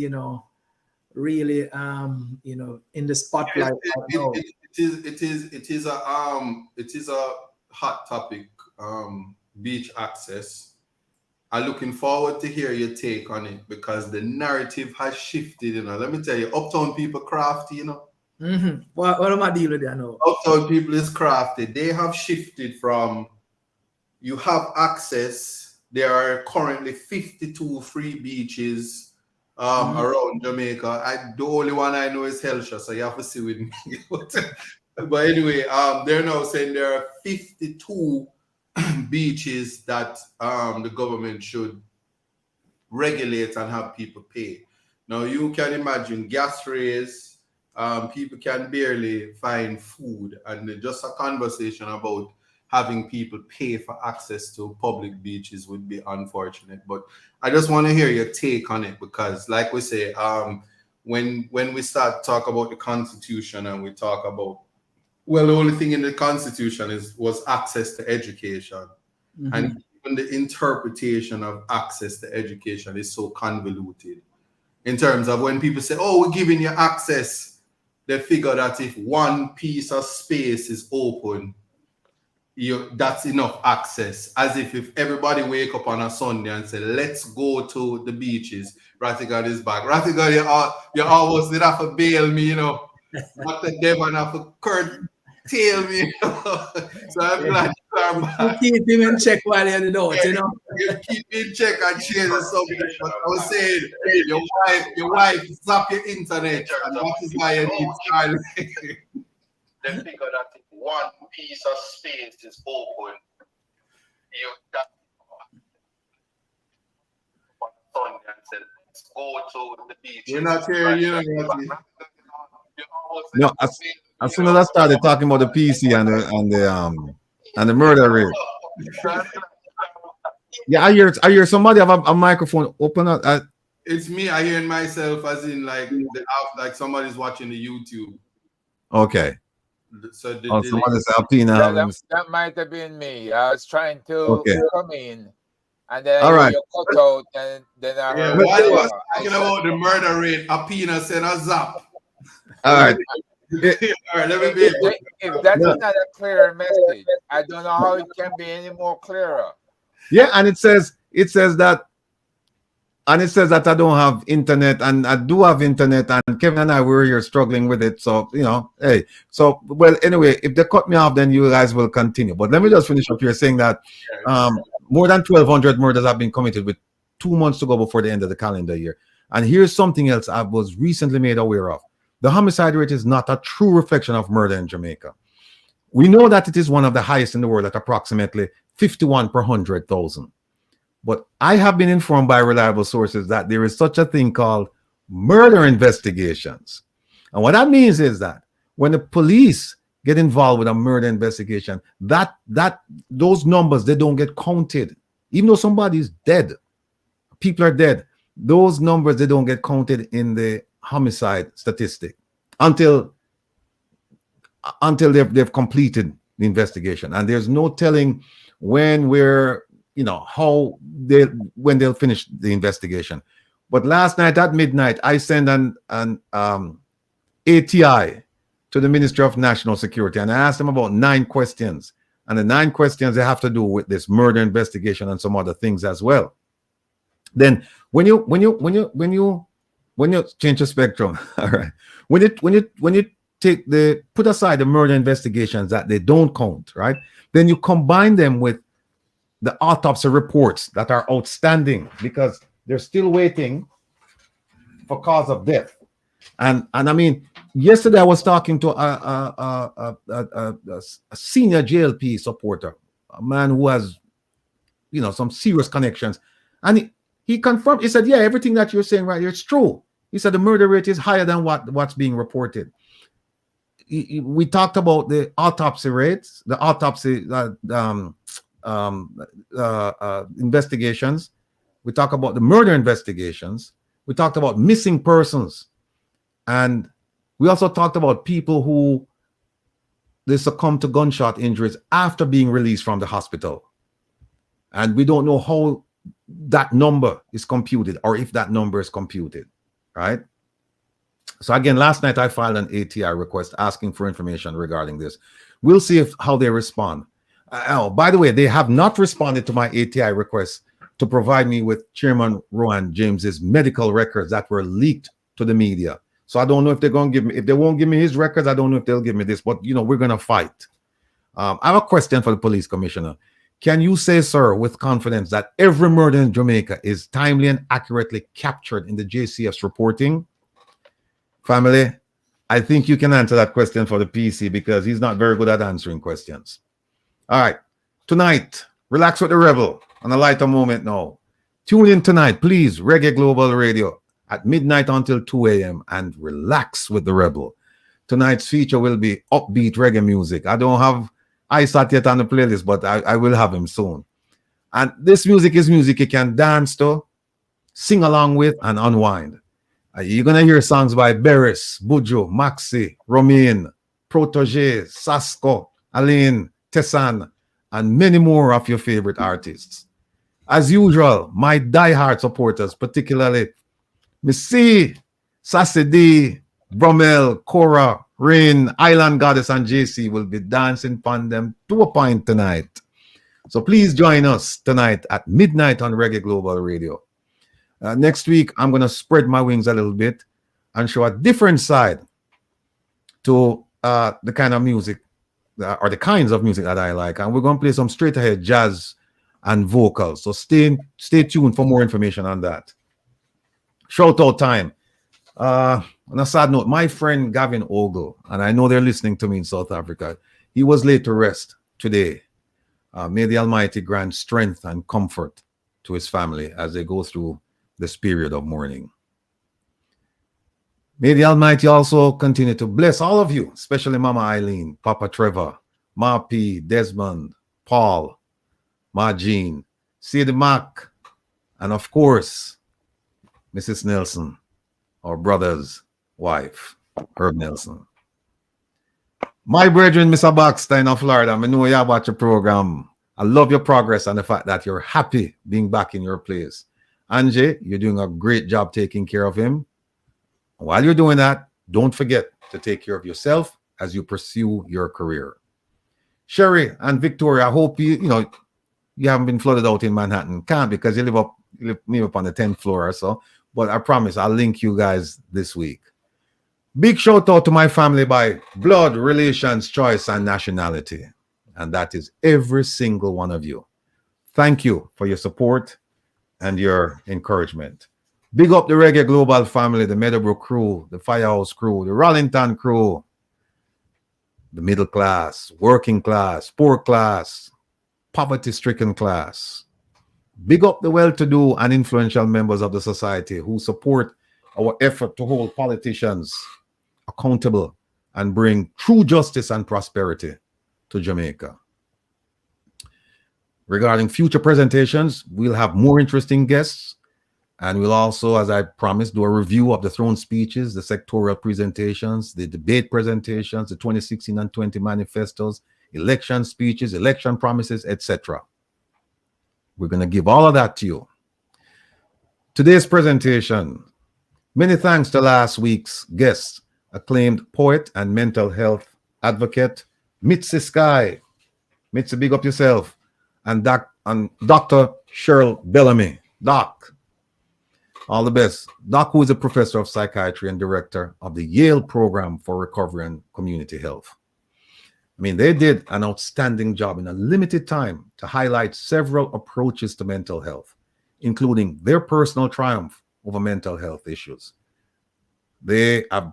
S4: really, in the spotlight.
S3: It is a hot topic, beach access. I'm looking forward to hear your take on it because the narrative has shifted. Let me tell you, uptown people crafty.
S4: Mm-hmm. What am I dealing with there now?
S3: Uptown people is crafty. They have shifted from you have access. There are currently 52 free beaches around Jamaica. The only one I know is Hellshire, so you have to see with me. But anyway, they're now saying there are 52 beaches that the government should regulate and have people pay. Now you can imagine gas raise, people can barely find food, and just a conversation about having people pay for access to public beaches would be unfortunate. But I just want to hear your take on it because, like we say, when we start talk about the Constitution and we talk about, well, the only thing in the Constitution was access to education. Mm-hmm. And even the interpretation of access to education is so convoluted in terms of when people say, oh, we're giving you access, they figure that if one piece of space is open, that's enough access. As if everybody wake up on a Sunday and say, let's go to the beaches, Rattigan is back. Rattigan, you almost did have to bail me, But the Devon have to curtail me. So I'm glad you're back.
S4: You keep him in check while you're in the notes,
S3: You keep me in check and change the subject. But I was saying, your wife zap your internet, and that is why you need silence. They figure that if one piece of space is open, that on Sunday and said, let's go to the beach. We're not hearing you.
S2: No, as soon as I started talking about the PC and the murder rate. Yeah, I hear somebody have a microphone open up.
S3: It's me. I hear myself as in like somebody's watching the YouTube.
S2: Okay.
S3: So
S2: someone is Alpina.
S5: That might have been me. I was trying to come in, and then you cut out, and then I heard.
S3: While I was talking about the murder rate, Alpina sent a zap.
S2: All right.
S3: All right, let me be.
S5: If that's not a clear message, I don't know how it can be any more clearer.
S2: Yeah, and it says that. And it says that I don't have internet, and I do have internet, and Kevin and I were here struggling with it. So, hey. So, well, anyway, if they cut me off, then you guys will continue. But let me just finish up here saying that more than 1,200 murders have been committed with 2 months to go before the end of the calendar year. And here's something else I was recently made aware of. The homicide rate is not a true reflection of murder in Jamaica. We know that it is one of the highest in the world at approximately 51 per 100,000. But I have been informed by reliable sources that there is such a thing called murder investigations. And what that means is that when the police get involved with a murder investigation, those numbers, they don't get counted. Even though somebody's dead, people are dead, those numbers, they don't get counted in the homicide statistic until they've completed the investigation. And there's no telling when when they'll finish the investigation. But last night at midnight, I sent an ATI to the Ministry of National Security, and I asked them about 9 questions. And the 9 questions, they have to do with this murder investigation and some other things as well. Then when you change the spectrum, all right, when you put aside the murder investigations that they don't count, right? Then you combine them with the autopsy reports that are outstanding because they're still waiting for cause of death. And I mean, yesterday I was talking to a senior JLP supporter, a man who has, some serious connections, and he confirmed. He said, "Yeah, everything that you're saying right here, it's true." He said the murder rate is higher than what's being reported. We talked about the autopsy rates, the autopsy investigations. We talked about the murder investigations. We talked about missing persons. And we also talked about people who they succumb to gunshot injuries after being released from the hospital. And we don't know how that number is computed or if that number is computed, right? So again, last night I filed an ATI request asking for information regarding this. We'll see how they respond. By the way, they have not responded to my ATI request to provide me with Chairman Rowan James's medical records that were leaked to the media. So I don't know if they're going to give me, if they won't give me his records, I don't know if they'll give me this, but we're going to fight. I have a question for the police commissioner. Can you say, sir, with confidence that every murder in Jamaica is timely and accurately captured in the JCF's reporting? Family, I think you can answer that question for the PC because he's not very good at answering questions. All right. Tonight, relax with the rebel on a lighter moment now. Tune in tonight, please, Reggae Global Radio at midnight until 2 a.m. and relax with the rebel. Tonight's feature will be upbeat reggae music. I don't have Isat yet on the playlist, but I will have him soon. And this music is music you can dance to, sing along with, and unwind. You're going to hear songs by Beres, Buju, Maxi, Romain, Protege, Sasko, Aline, Tessan, and many more of your favorite artists. As usual, my diehard supporters, particularly Missy, Sassidi, Bromel, Cora, Rain, Island Goddess, and JC will be dancing upon them to a point tonight. So please join us tonight at midnight on Reggae Global Radio. Next week, I'm going to spread my wings a little bit and show a different side to the kind of music or the kinds of music that I like. And we're going to play some straight ahead jazz and vocals. So stay tuned for more information on that. Shout out time. On a sad note, my friend Gavin Ogle, and I know they're listening to me in South Africa, he was laid to rest today. May the Almighty grant strength and comfort to his family as they go through this period of mourning. May the Almighty also continue to bless all of you, especially Mama Eileen, Papa Trevor, Ma P, Desmond, Paul, Ma Jean, Sadie Mac, and of course, Mrs. Nelson, our brother's wife, Herb Nelson. My brethren, Mr. Baxter in Florida, I know you watch your program. I love your progress and the fact that you're happy being back in your place. Angie, you're doing a great job taking care of him. While you're doing that, don't forget to take care of yourself as you pursue your career. Sherry and Victoria, I hope you haven't been flooded out in Manhattan. Can't because you live up on the 10th floor or so. But I promise I'll link you guys this week. Big shout out to my family by blood, relations, choice, and nationality. And that is every single one of you. Thank you for your support and your encouragement. Big up the Reggae Global family, the Meadowbrook crew, the Firehouse crew, the Rollington crew, the middle class, working class, poor class, poverty-stricken class. Big up the well-to-do and influential members of the society who support our effort to hold politicians accountable and bring true justice and prosperity to Jamaica. Regarding future presentations, we'll have more interesting guests, and we'll also, as I promised, do a review of the throne speeches, the sectorial presentations, the debate presentations, the 2016 and 20 manifestos, election speeches, election promises, etc. We're going to give all of that to you. Today's presentation, many thanks to last week's guest, acclaimed poet and mental health advocate, Mitzi Sky. Mitzi, big up yourself. And Dr. Cheryl Bellamy. Doc, all the best. Doc, who is a professor of psychiatry and director of the Yale Program for Recovery and Community Health. I mean, they did an outstanding job in a limited time to highlight several approaches to mental health, including their personal triumph over mental health issues. They have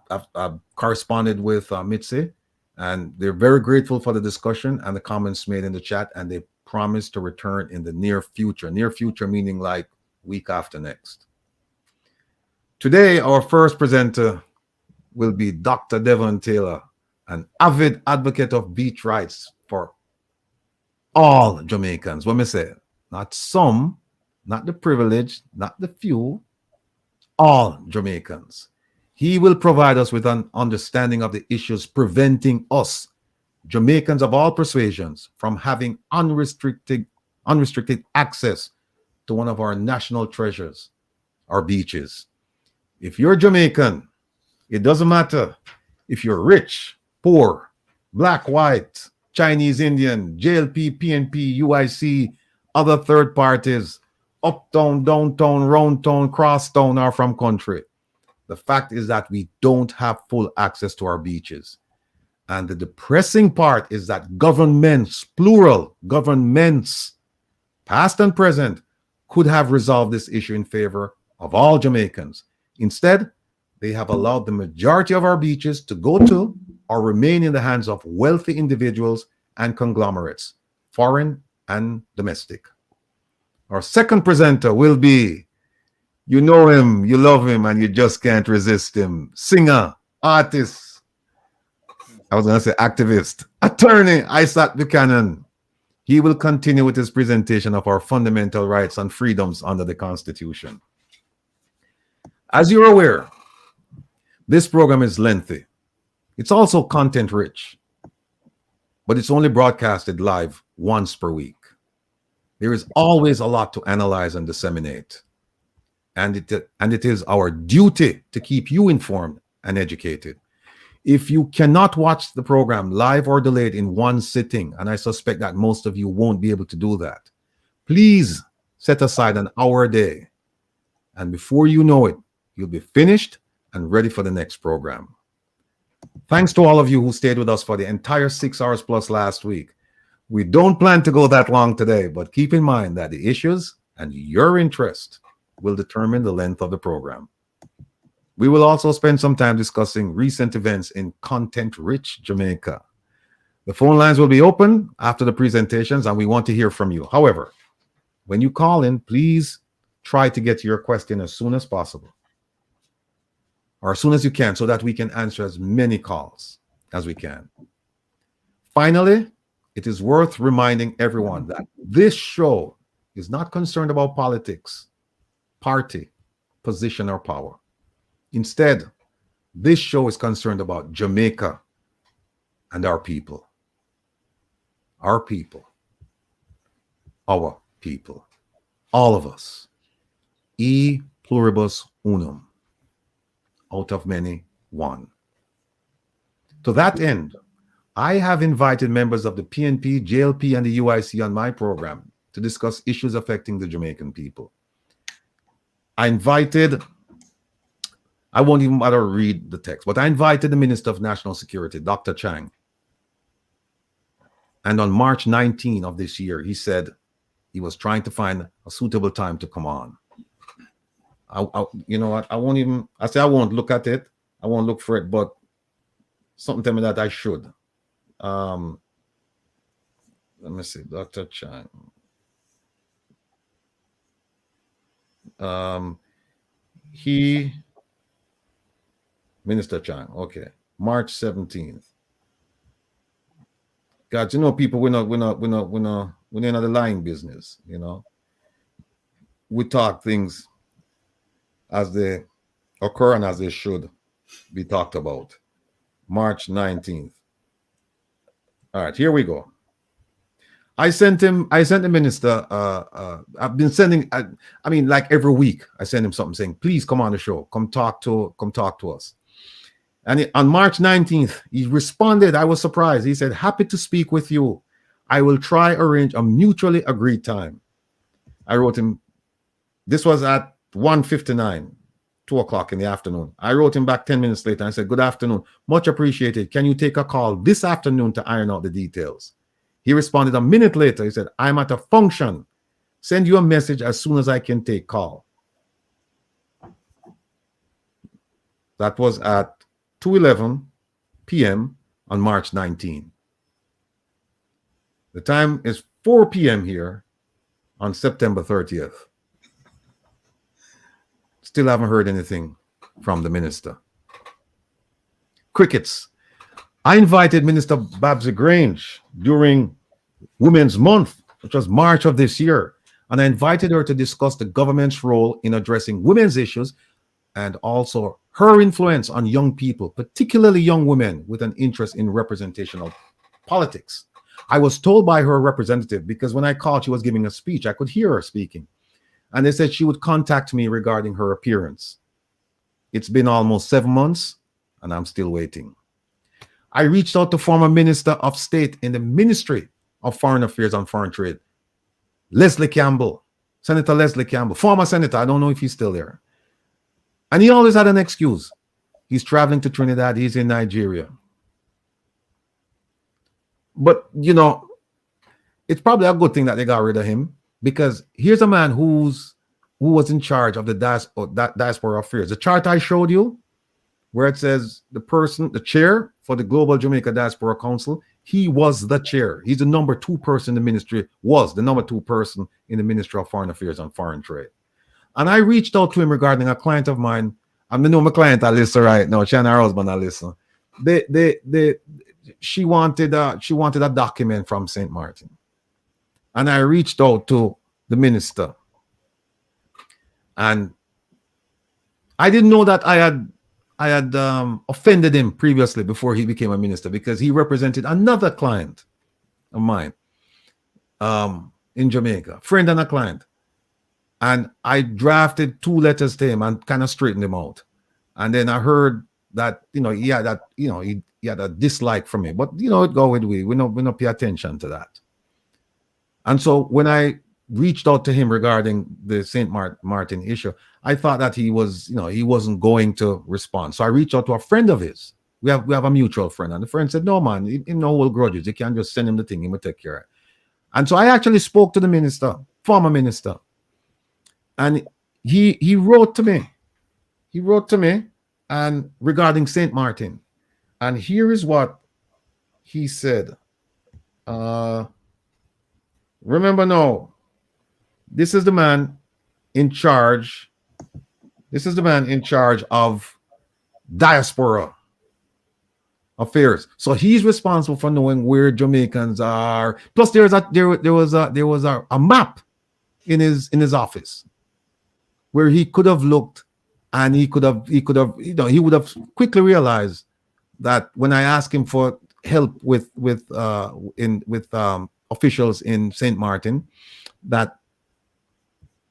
S2: corresponded with Mitzi, and they're very grateful for the discussion and the comments made in the chat, and they promise to return in the near future. Near future meaning like week after next. Today, our first presenter will be Dr. Devon Taylor, an avid advocate of beach rights for all Jamaicans. What me say? Not some, not the privileged, not the few, all Jamaicans. He will provide us with an understanding of the issues preventing us, Jamaicans of all persuasions, from having unrestricted access to one of our national treasures, our beaches. If you're Jamaican, it doesn't matter if you're rich, poor, black, white, Chinese, Indian, JLP, PNP, UIC, other third parties, uptown, downtown, round town, cross town, or from country. The fact is that we don't have full access to our beaches. And the depressing part is that governments, plural, governments, past and present, could have resolved this issue in favor of all Jamaicans. Instead, they have allowed the majority of our beaches to go to or remain in the hands of wealthy individuals and conglomerates, foreign and domestic. Our second presenter will be, you know him, you love him, and you just can't resist him. Singer, artist, I was going to say activist, attorney, Isaac Buchanan. He will continue with his presentation of our fundamental rights and freedoms under the Constitution. As you're aware, this program is lengthy. It's also content rich, but it's only broadcasted live once per week. There is always a lot to analyze and disseminate. And it is our duty to keep you informed and educated. If you cannot watch the program live or delayed in one sitting, and I suspect that most of you won't be able to do that, please set aside an hour a day. And before you know it, you'll be finished and ready for the next program. Thanks to all of you who stayed with us for the entire 6 hours plus last week. We don't plan to go that long today, but keep in mind that the issues and your interest will determine the length of the program. We will also spend some time discussing recent events in content-rich Jamaica. The phone lines will be open after the presentations, and we want to hear from you. However, when you call in, please try to get your question as soon as possible, or as soon as you can, so that we can answer as many calls as we can. Finally, it is worth reminding everyone that this show is not concerned about politics, party, position, or power. Instead, this show is concerned about Jamaica and our people. Our people. Our people. All of us. E pluribus unum. Out of many, one. To that end, I have invited members of the PNP, JLP, and the UIC on my program to discuss issues affecting the Jamaican people. I won't even bother to read the text, but I invited the Minister of National Security, Dr. Chang. And on March 19 of this year, he said he was trying to find a suitable time to come on. You know what? I won't look at it. I won't look for it, but something tell me that I should. Let me see, Dr. Chang. Minister Chang, okay. March 17th. God, you know, people, we're not in the lying business, you know. We talk things as they occur and as they should be talked about. March 19th. All right, here we go. I sent the minister, I've been sending, I mean, like every week, I send him something saying, please come on the show, come talk to us. And on March 19th, he responded. I was surprised. He said, happy to speak with you. I will try arrange a mutually agreed time. I wrote him, this was at 1:59, 2 o'clock in the afternoon. I wrote him back 10 minutes later and I said, good afternoon, much appreciated. Can you take a call this afternoon to iron out the details? He responded a minute later. He said, I'm at a function. Send you a message as soon as I can take call. That was at 2:11 p.m. on March 19. The time is 4 p.m. here on September 30th. Still haven't heard anything from the minister. Crickets. I invited Minister Babsy Grange during Women's Month, which was March of this year, and I invited her to discuss the government's role in addressing women's issues and also her influence on young people, particularly young women with an interest in representational politics. I was told by her representative, because when I called, she was giving a speech. I could hear her speaking. And they said she would contact me regarding her appearance. It's been almost 7 months, and I'm still waiting. I reached out to former Minister of State in the Ministry of Foreign Affairs and Foreign Trade, Leslie Campbell, Senator Leslie Campbell, former senator. I don't know if he's still there. And he always had an excuse. He's traveling to Trinidad. He's in Nigeria. But, you know, it's probably a good thing that they got rid of him, because here's a man who was in charge of the diaspora affairs. The chart I showed you, where it says the chair for the Global Jamaica Diaspora Council, he was the chair. He's the number 2 person in the ministry, was the number 2 person in the Ministry of Foreign Affairs and Foreign Trade. And I reached out to him regarding a client of mine. I know my client I listen right now. She and her husband I listen. She wanted a document from St. Martin. And I reached out to the minister. And I didn't know that I had offended him previously before he became a minister, because he represented another client of mine in Jamaica, friend and a client. And I drafted 2 letters to him and kind of straightened him out. And then I heard that, he had a dislike for me. But, it go with we don't pay attention to that. And so when I reached out to him regarding the St. Martin issue, I thought that he wasn't going to respond. So I reached out to a friend of his. We have a mutual friend. And the friend said, no, man, he no hold grudges. You can't just send him the thing. He will take care of it. And so I actually spoke to the minister, former minister. And he wrote to me. He wrote to me and regarding St. Martin. And here is what he said. Remember now, this is the man in charge. This is the man in charge of diaspora affairs. So he's responsible for knowing where Jamaicans are. Plus, there was a map in his office where he could have looked, and he would have quickly realized that when I asked him for help with officials in St. Martin, that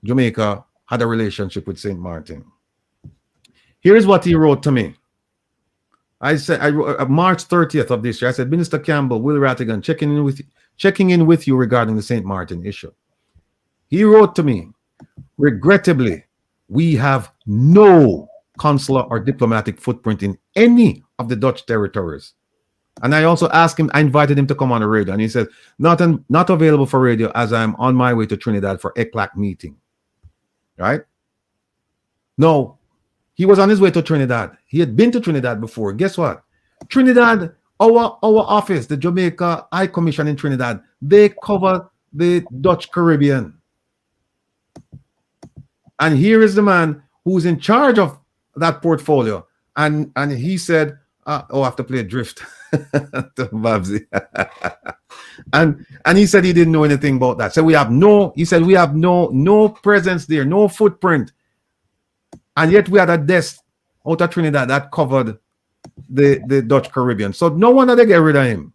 S2: Jamaica had a relationship with St. Martin. Here's what he wrote to me. I wrote March 30th of this year. I said, Minister Campbell, Will Rattigan, checking in with you regarding the St. Martin issue. He wrote to me, regrettably, we have no consular or diplomatic footprint in any of the Dutch territories. And I also asked him, I invited him to come on the radio, and he said, not available for radio as I'm on my way to Trinidad for ECLAC meeting. Right? No, he was on his way to Trinidad. He had been to Trinidad before. Guess what? Trinidad, our office, the Jamaica High Commission in Trinidad, they cover the Dutch Caribbean. And here is the man who's in charge of that portfolio. And he said, I have to play drift to Babsy. and he said he didn't know anything about that. So we have no presence there, no footprint. And yet we had a desk out of Trinidad that covered the Dutch Caribbean. So no wonder they get rid of him.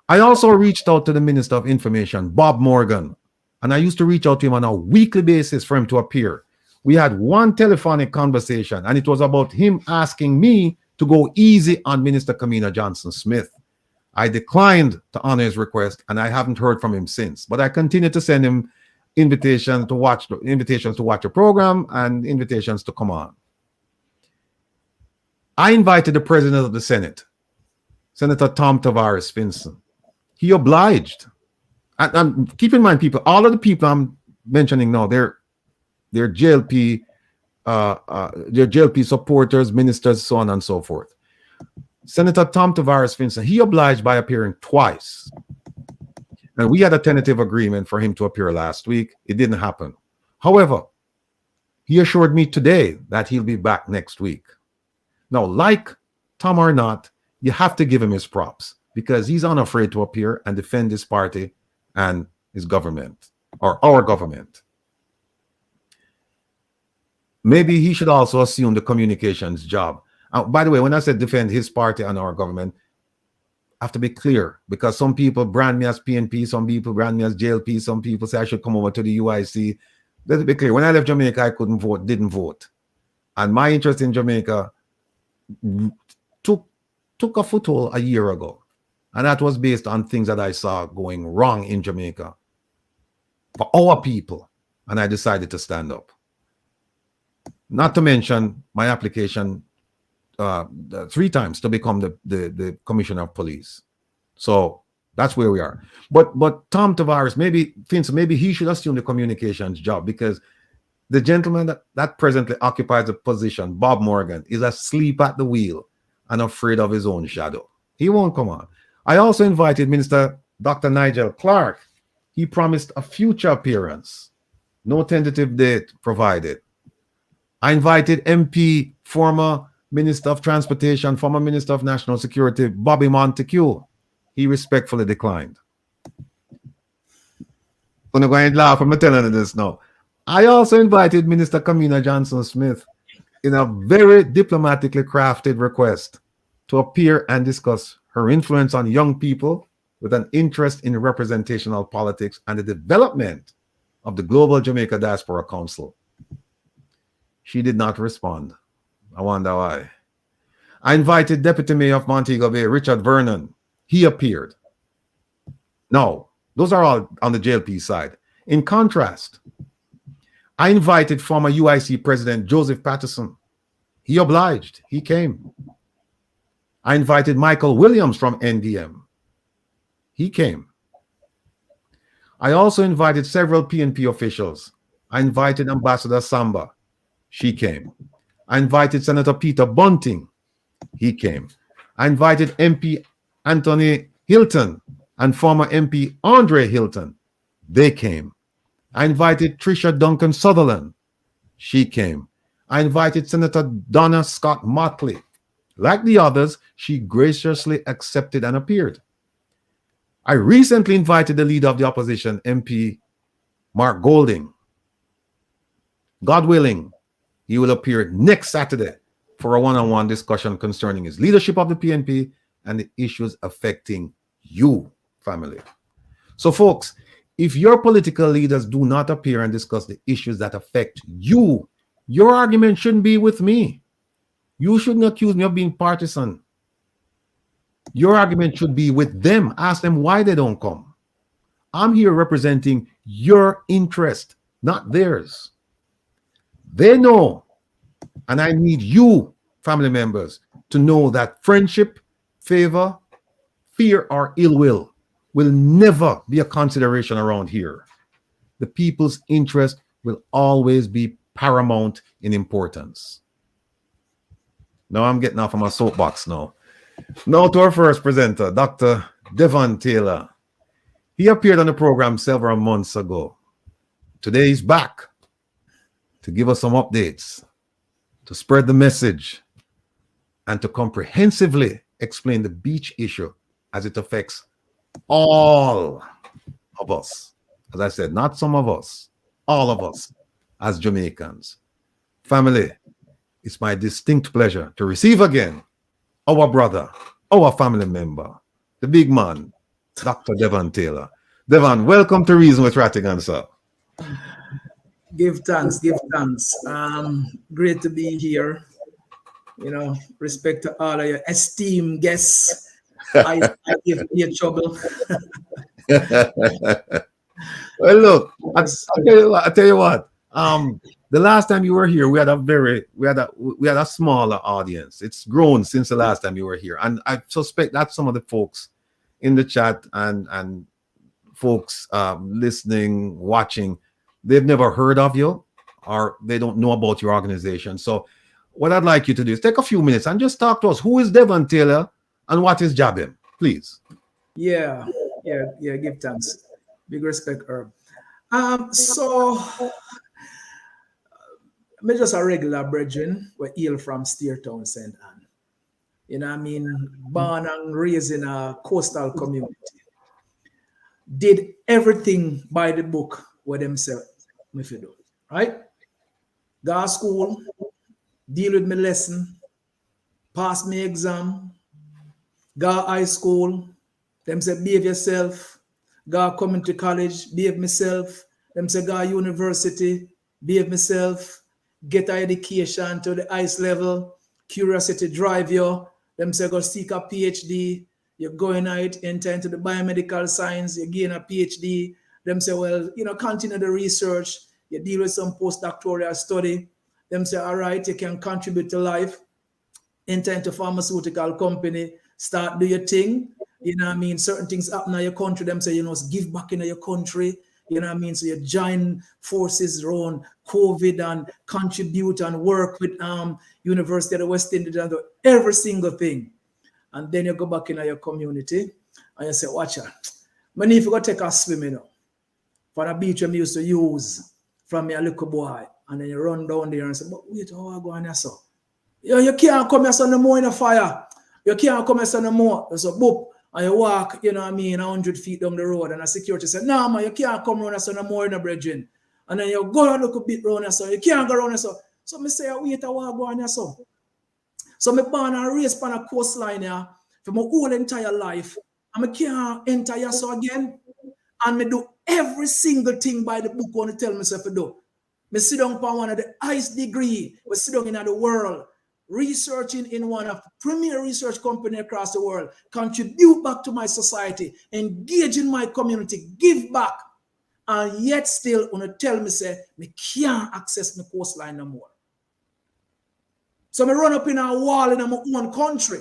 S2: I also reached out to the Minister of Information, Bob Morgan. And I used to reach out to him on a weekly basis for him to appear. We had one telephonic conversation, and it was about him asking me to go easy on Minister Kamina Johnson Smith. I declined to honor his request, and I haven't heard from him since. But I continue to send him invitations to watch the program and invitations to come on. I invited the president of the Senate, Senator Tom Tavares Finson. He obliged. And keep in mind, people, all of the people I'm mentioning now, they're JLP, they're JLP supporters, ministers, so on and so forth. Senator Tom Tavares Finson, he obliged by appearing twice. And we had a tentative agreement for him to appear last week. It didn't happen. However, he assured me today that he'll be back next week. Now, like Tom or not, you have to give him his props because he's unafraid to appear and defend his party and his government, or our government. Maybe he should also assume the communications job. By the way, when I said defend his party and our government, I have to be clear because some people brand me as PNP, some people brand me as JLP, some people say I should come over to the UIC. Let's be clear. When I left Jamaica, I couldn't vote, didn't vote. And my interest in Jamaica took a foothold a year ago. And that was based on things that I saw going wrong in Jamaica for our people. And I decided to stand up. Not to mention my application 3 times to become the commissioner of police. So that's where we are. But Tom Tavares, maybe he should assume the communications job because the gentleman that presently occupies the position, Bob Morgan, is asleep at the wheel and afraid of his own shadow. He won't come on. I also invited Minister Dr. Nigel Clark. He promised a future appearance. No tentative date provided. I invited MP, former Minister of Transportation, former Minister of National Security, Bobby Montague. He respectfully declined. I'm going to laugh. I'm telling you this now. I also invited Minister Kamina Johnson-Smith in a very diplomatically crafted request to appear and discuss her influence on young people with an interest in representational politics and the development of the Global Jamaica Diaspora Council. She did not respond. I wonder why. I invited Deputy Mayor of Montego Bay, Richard Vernon. He appeared. No, those are all on the JLP side. In contrast, I invited former UIC President Joseph Patterson. He obliged. He came. I invited Michael Williams from NDM. He came. I also invited several PNP officials. I invited Ambassador Samba. She came. I invited Senator Peter Bunting. He came. I invited MP Anthony Hilton and former MP Andre Hilton. They came. I invited Tricia Duncan Sutherland. She came. I invited Senator Donna Scott Motley. Like the others, she graciously accepted and appeared. I recently invited the leader of the opposition, MP Mark Golding. God willing, he will appear next Saturday for a one-on-one discussion concerning his leadership of the PNP and the issues affecting you, family. So, folks, if your political leaders do not appear and discuss the issues that affect you, your argument shouldn't be with me. You shouldn't accuse me of being partisan. Your argument should be with them. Ask them why they don't come. I'm here representing your interest, not theirs. They know, and I need you, family members, to know that friendship, favor, fear, or ill will never be a consideration around here. The people's interest will always be paramount in importance. Now I'm getting off of my soapbox now. Now to our first presenter, Dr. Devon Taylor. He appeared on the program several months ago. Today he's back to give us some updates, to spread the message, and to comprehensively explain the beach issue as it affects all of us. As I said, not some of us, all of us as Jamaicans. Family, it's my distinct pleasure to receive again our brother, our family member, the big man, Dr. Devon Taylor. Devon, welcome to Reason with Rattigan, sir.
S4: Give thanks, give thanks. Great to be here. You know, respect to all of your esteemed guests I give you trouble.
S2: Well, look, I tell you what. The last time you were here, we had a smaller audience. It's grown since the last time you were here, and I suspect that some of the folks in the chat and folks listening, watching, they've never heard of you, or they don't know about your organization. So, what I'd like you to do is take a few minutes and just talk to us. Who is Devon Taylor, and what is Jabim, please?
S4: Yeah. Give thanks. Big respect, Herb. So I'm just a regular brethren. We hail from Steertown, St. Anne. You know what I mean? Born and raised in a coastal community. Did everything by the book what them say me fi do. Right? Go to school, deal with my lesson, pass me exam, go to high school, them say behave yourself, go to community college, behave myself, them say go to university, behave myself, get an education to the highest level, curiosity drive you, them say go seek a PhD, you're going out, enter into the biomedical science, you gain a PhD, them say, well, continue the research, you deal with some postdoctoral study, them say, all right, you can contribute to life, enter into pharmaceutical company, start do your thing, certain things happen in your country, them say, give back in your country, so you join forces around COVID and contribute and work with University of the West Indies and do every single thing. And then you go back in your community and you say, watch out. Man, if you go take a swim, for the beach I used to use from a little boy, and then you run down there and say, but wait, how I go on here, so? You can't come here no more in the fire. You can't come here no more. So, boop. And you walk, 100 feet down the road, and a security said, no, man, you can't come around here no more in the bridging. And then you go and look a bit around here, so you can't go around here, so. So I say, wait, I want to go on here, so. So I born and raised on a coastline here for my whole entire life. And I can't enter here so again. And I do every single thing by the book when I tell myself to do. I sit down for one of the highest degree. We sit down in the world, researching in one of the premier research companies across the world, contribute back to my society, engage in my community, give back. And yet still, when I tell me, say, I can't access my coastline no more. So I run up in a wall in my own country.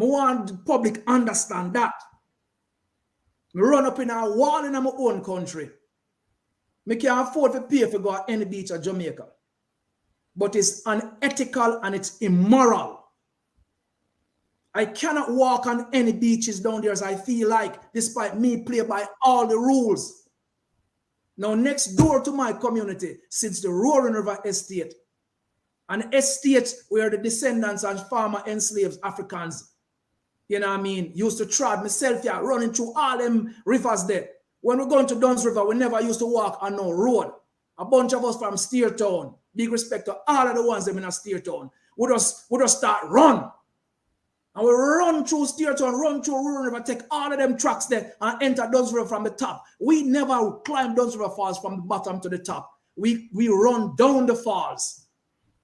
S4: I want the public understand that. I run up in a wall in my own country. I can't afford to pay for go to any beach at Jamaica. But it's unethical and it's immoral. I cannot walk on any beaches down there as I feel like, despite me play by all the rules. Now, next door to my community sits the Roaring River Estate. An estate where the descendants and farmer enslaved Africans, used to trod myself here, running through all them rivers there. When we're going to Duns River, we never used to walk on no road. A bunch of us from Steertown, big respect to all of the ones that in a Steertown, we just start run. And we run through Steertown, run through Rural River, take all of them tracks there and enter Duns River from the top. We never climb Duns River Falls from the bottom to the top. We run down the falls.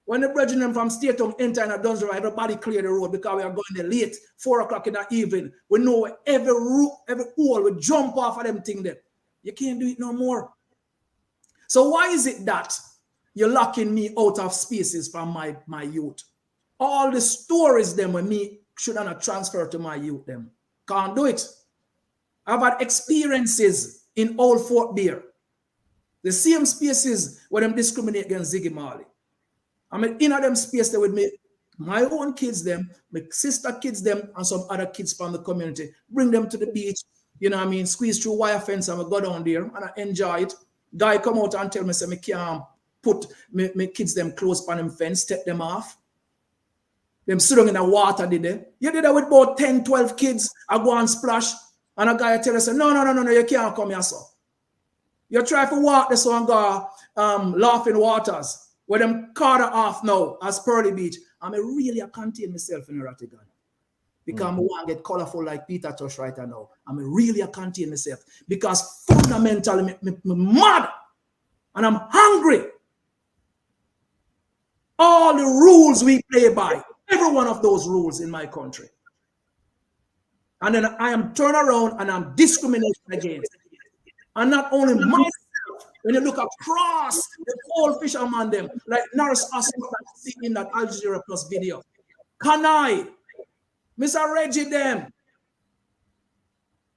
S4: When the brethren from Steertown enter in a Duns River, everybody clear the road because we are going there late, 4 o'clock in the evening. We know every hole, we jump off of them thing there. You can't do it no more. So why is it that you're locking me out of spaces from my youth? All the stories them with me should not transfer to my youth them. Can't do it. I've had experiences in Old Fort Bear. The same spaces where them discriminate against Ziggy Marley. I'm in them space there with me, my own kids them, my sister kids them, and some other kids from the community. Bring them to the beach, squeeze through wire fence and we go down there and I enjoy it. Guy come out and tell me, say, me can't put my kids them close on them fence, take them off. Them sit down in the water, did they? You did that with about 10, 12 kids. I go and splash. And a guy tell us, no, you can't come here, so. You try to walk this one, go Laughing Waters, where them quarter off now as Pearly Beach. I really contain myself in Rattigan. Because I want to get colorful like Peter Tosh right now. I really contain myself. Because fundamentally, I'm mad. And I'm hungry. All the rules we play by, every one of those rules in my country, And then I am turned around and I'm discriminated against. And not only myself, when you look across the whole fisherman them, like Norris Osman in that Al Jazeera Plus video. Can I, Mr. Reggie them,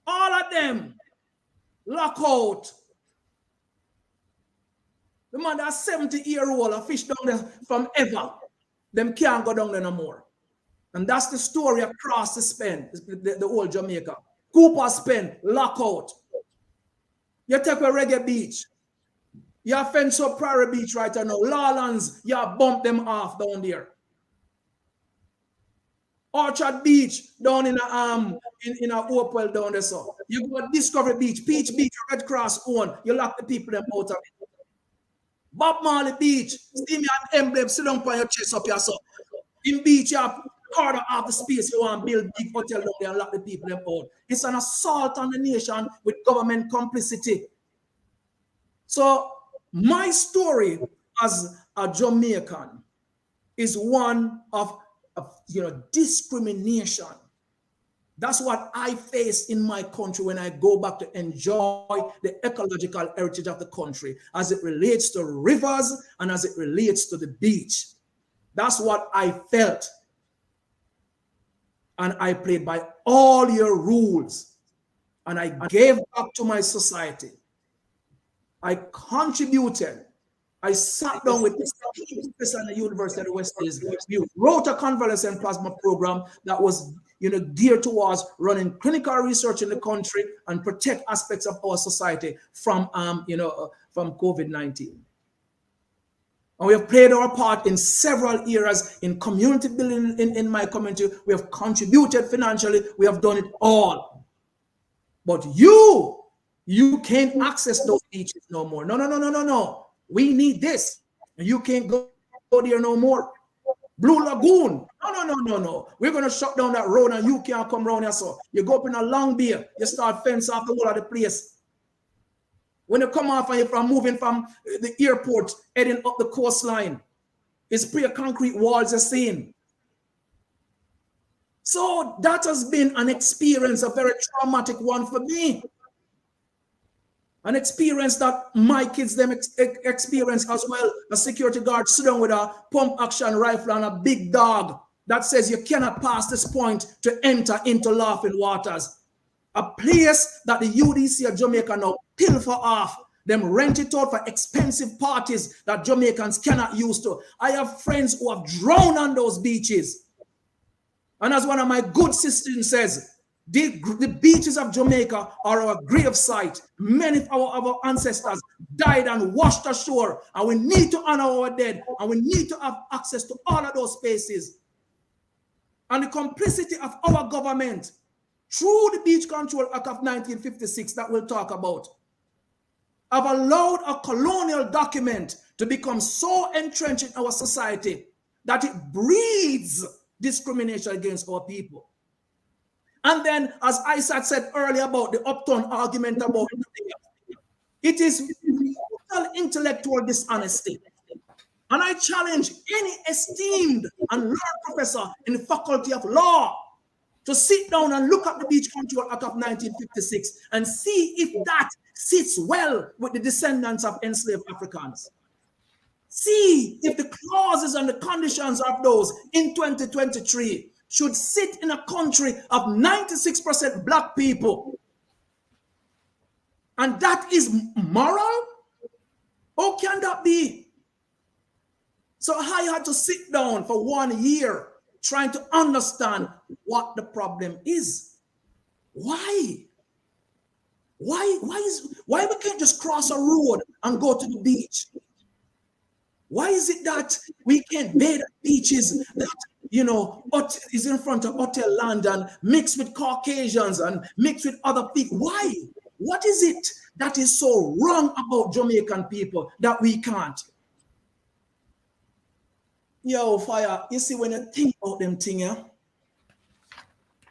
S4: all of them, lock out. The man that's 70-year-old, a fish down there from ever, them can't go down there no more. And that's the story across the span, the whole Jamaica. Cooper Spen, lockout. You take a Reggae Beach. You fence up Prairie Beach right now. Lawlands, you bump them off down there. Orchard Beach down in a Hopewell down there. So you go Discovery Beach, Peach Beach, Red Cross own. You lock the people them out of it. Bob Marley Beach, see me an emblem, sit down on your chest up here. So in beach, you have quarter of the space you want to build big hotel down there and lock the people them out. It's an assault on the nation with government complicity. So my story as a Jamaican is one of discrimination. That's what I face in my country when I go back to enjoy the ecological heritage of the country as it relates to rivers and as it relates to the beach. That's what I felt. And I played by all your rules. And I gave back to my society. I contributed. I sat down with this professor at the University of the West Indies. We wrote a convalescent plasma program that was geared towards running clinical research in the country and protect aspects of our society from COVID-19. And we have played our part in several areas in community building in my community. We have contributed financially. We have done it all. But you can't access those beaches no more. No. We need this. And you can't go there no more. Blue Lagoon. No. We're going to shut down that road and you can't come around here. So you go up in a Long Bay, you start fence off the whole of the place. When you come off and you're moving from the airport, heading up the coastline, it's pre-concrete walls you're seeing. So that has been an experience, a very traumatic one for me. An experience that my kids them experience as well. A security guard sit down with a pump action rifle and a big dog that says you cannot pass this point to enter into Laughing Waters. A place that the UDC of Jamaica now pilfer off. Them rent it out for expensive parties that Jamaicans cannot use to. I have friends who have drowned on those beaches. And as one of my good sisters says, the beaches of Jamaica are our grave site. Many of our ancestors died and washed ashore. And we need to honor our dead. And we need to have access to all of those spaces. And the complicity of our government through the Beach Control Act of 1956 that we'll talk about, have allowed a colonial document to become so entrenched in our society that it breeds discrimination against our people. And then, as Isaac said earlier about the upturn argument about it is total intellectual dishonesty. And I challenge any esteemed and learned professor in the Faculty of Law to sit down and look at the Beach Control Act of 1956 and see if that sits well with the descendants of enslaved Africans. See if the clauses and the conditions of those in 2023 should sit in a country of 96% black people. And that is moral? How can that be? So I had to sit down for 1 year trying to understand what the problem is. Why? Why we can't just cross a road and go to the beach? Why is it that we can't bathe at beaches that, is in front of Hotel London, mixed with Caucasians and mixed with other people? Why? What is it that is so wrong about Jamaican people that we can't? Yo, Fire, you see, when you think about them things,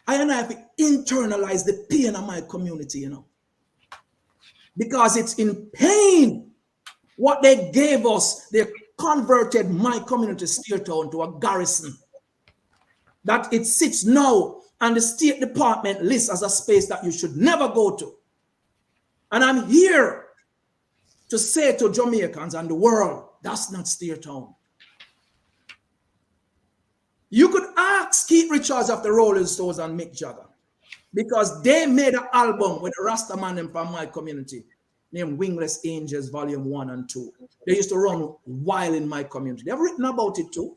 S4: I have to internalize the pain of my community, because it's in pain. What they gave us, they converted my community Steertown to a garrison. That it sits now and the State Department lists as a space that you should never go to. And I'm here to say to Jamaicans and the world, that's not Steertown. You could ask Keith Richards of the Rolling Stones and Mick Jagger, because they made an album with a Rasta man from my community named Wingless Angels Volume 1 and 2. They used to run wild in my community. They've written about it too.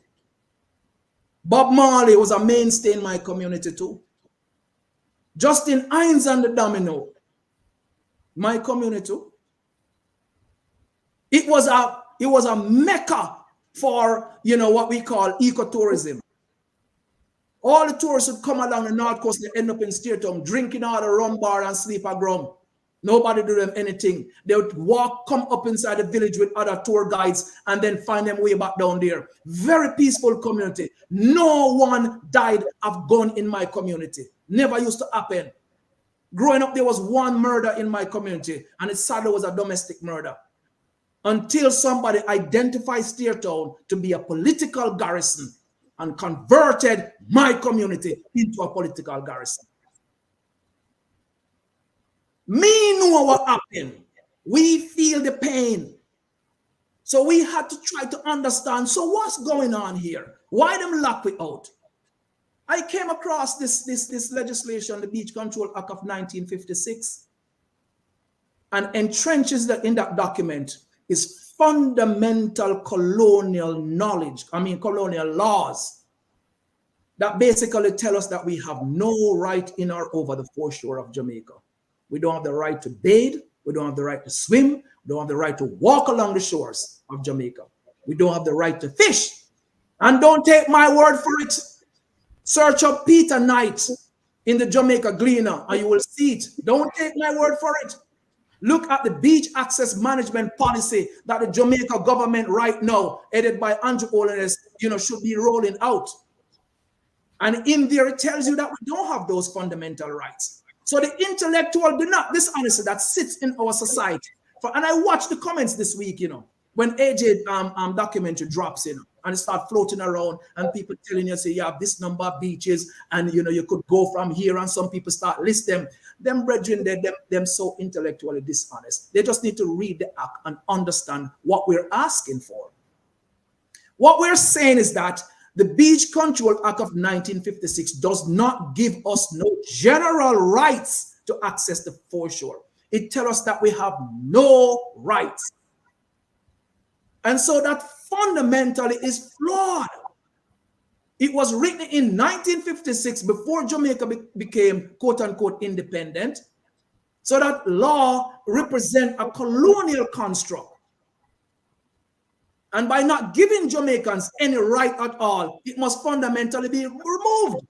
S4: Bob Marley was a mainstay in my community too. Justin Hines and the Domino, my community too. It was a mecca for, you know, what we call ecotourism. All the tourists would come along the North Coast, they end up in Steertown, drinking all the rum bar and sleep at grum. Nobody do them anything. They would come up inside the village with other tour guides and then find them way back down there. Very peaceful community. No one died of gun in my community. Never used to happen. Growing up, there was one murder in my community, and it sadly was a domestic murder. Until somebody identified Steertown to be a political garrison and converted my community into a political garrison. Me know what happened. We feel the pain. So we had to try to understand, so what's going on here? Why them lock we out? I came across this legislation, the Beach Control Act of 1956, and entrenches that in that document is fundamental colonial knowledge, colonial laws that basically tell us that we have no right in or over the foreshore of Jamaica. We don't have the right to bathe. We don't have the right to swim. We don't have the right to walk along the shores of Jamaica. We don't have the right to fish. And don't take my word for it. Search up Peter Knight in the Jamaica Gleaner and you will see it. Don't take my word for it. Look at the beach access management policy that the Jamaica government right now, headed by Andrew Holness, should be rolling out. And in there, it tells you that we don't have those fundamental rights. So the intellectual dishonesty that sits in our society. And I watched the comments this week, when AJ documentary drops, and it start floating around and people telling you, say, you have this number of beaches and, you could go from here, and some people start list them. Them brethren, them so intellectually dishonest. They just need to read the act and understand what we're asking for. What we're saying is that the Beach Control Act of 1956 does not give us no general rights to access the foreshore. It tells us that we have no rights. And so that fundamentally is flawed. It was written in 1956 before Jamaica became quote-unquote independent. So that law represents a colonial construct. And by not giving Jamaicans any right at all, it must fundamentally be removed.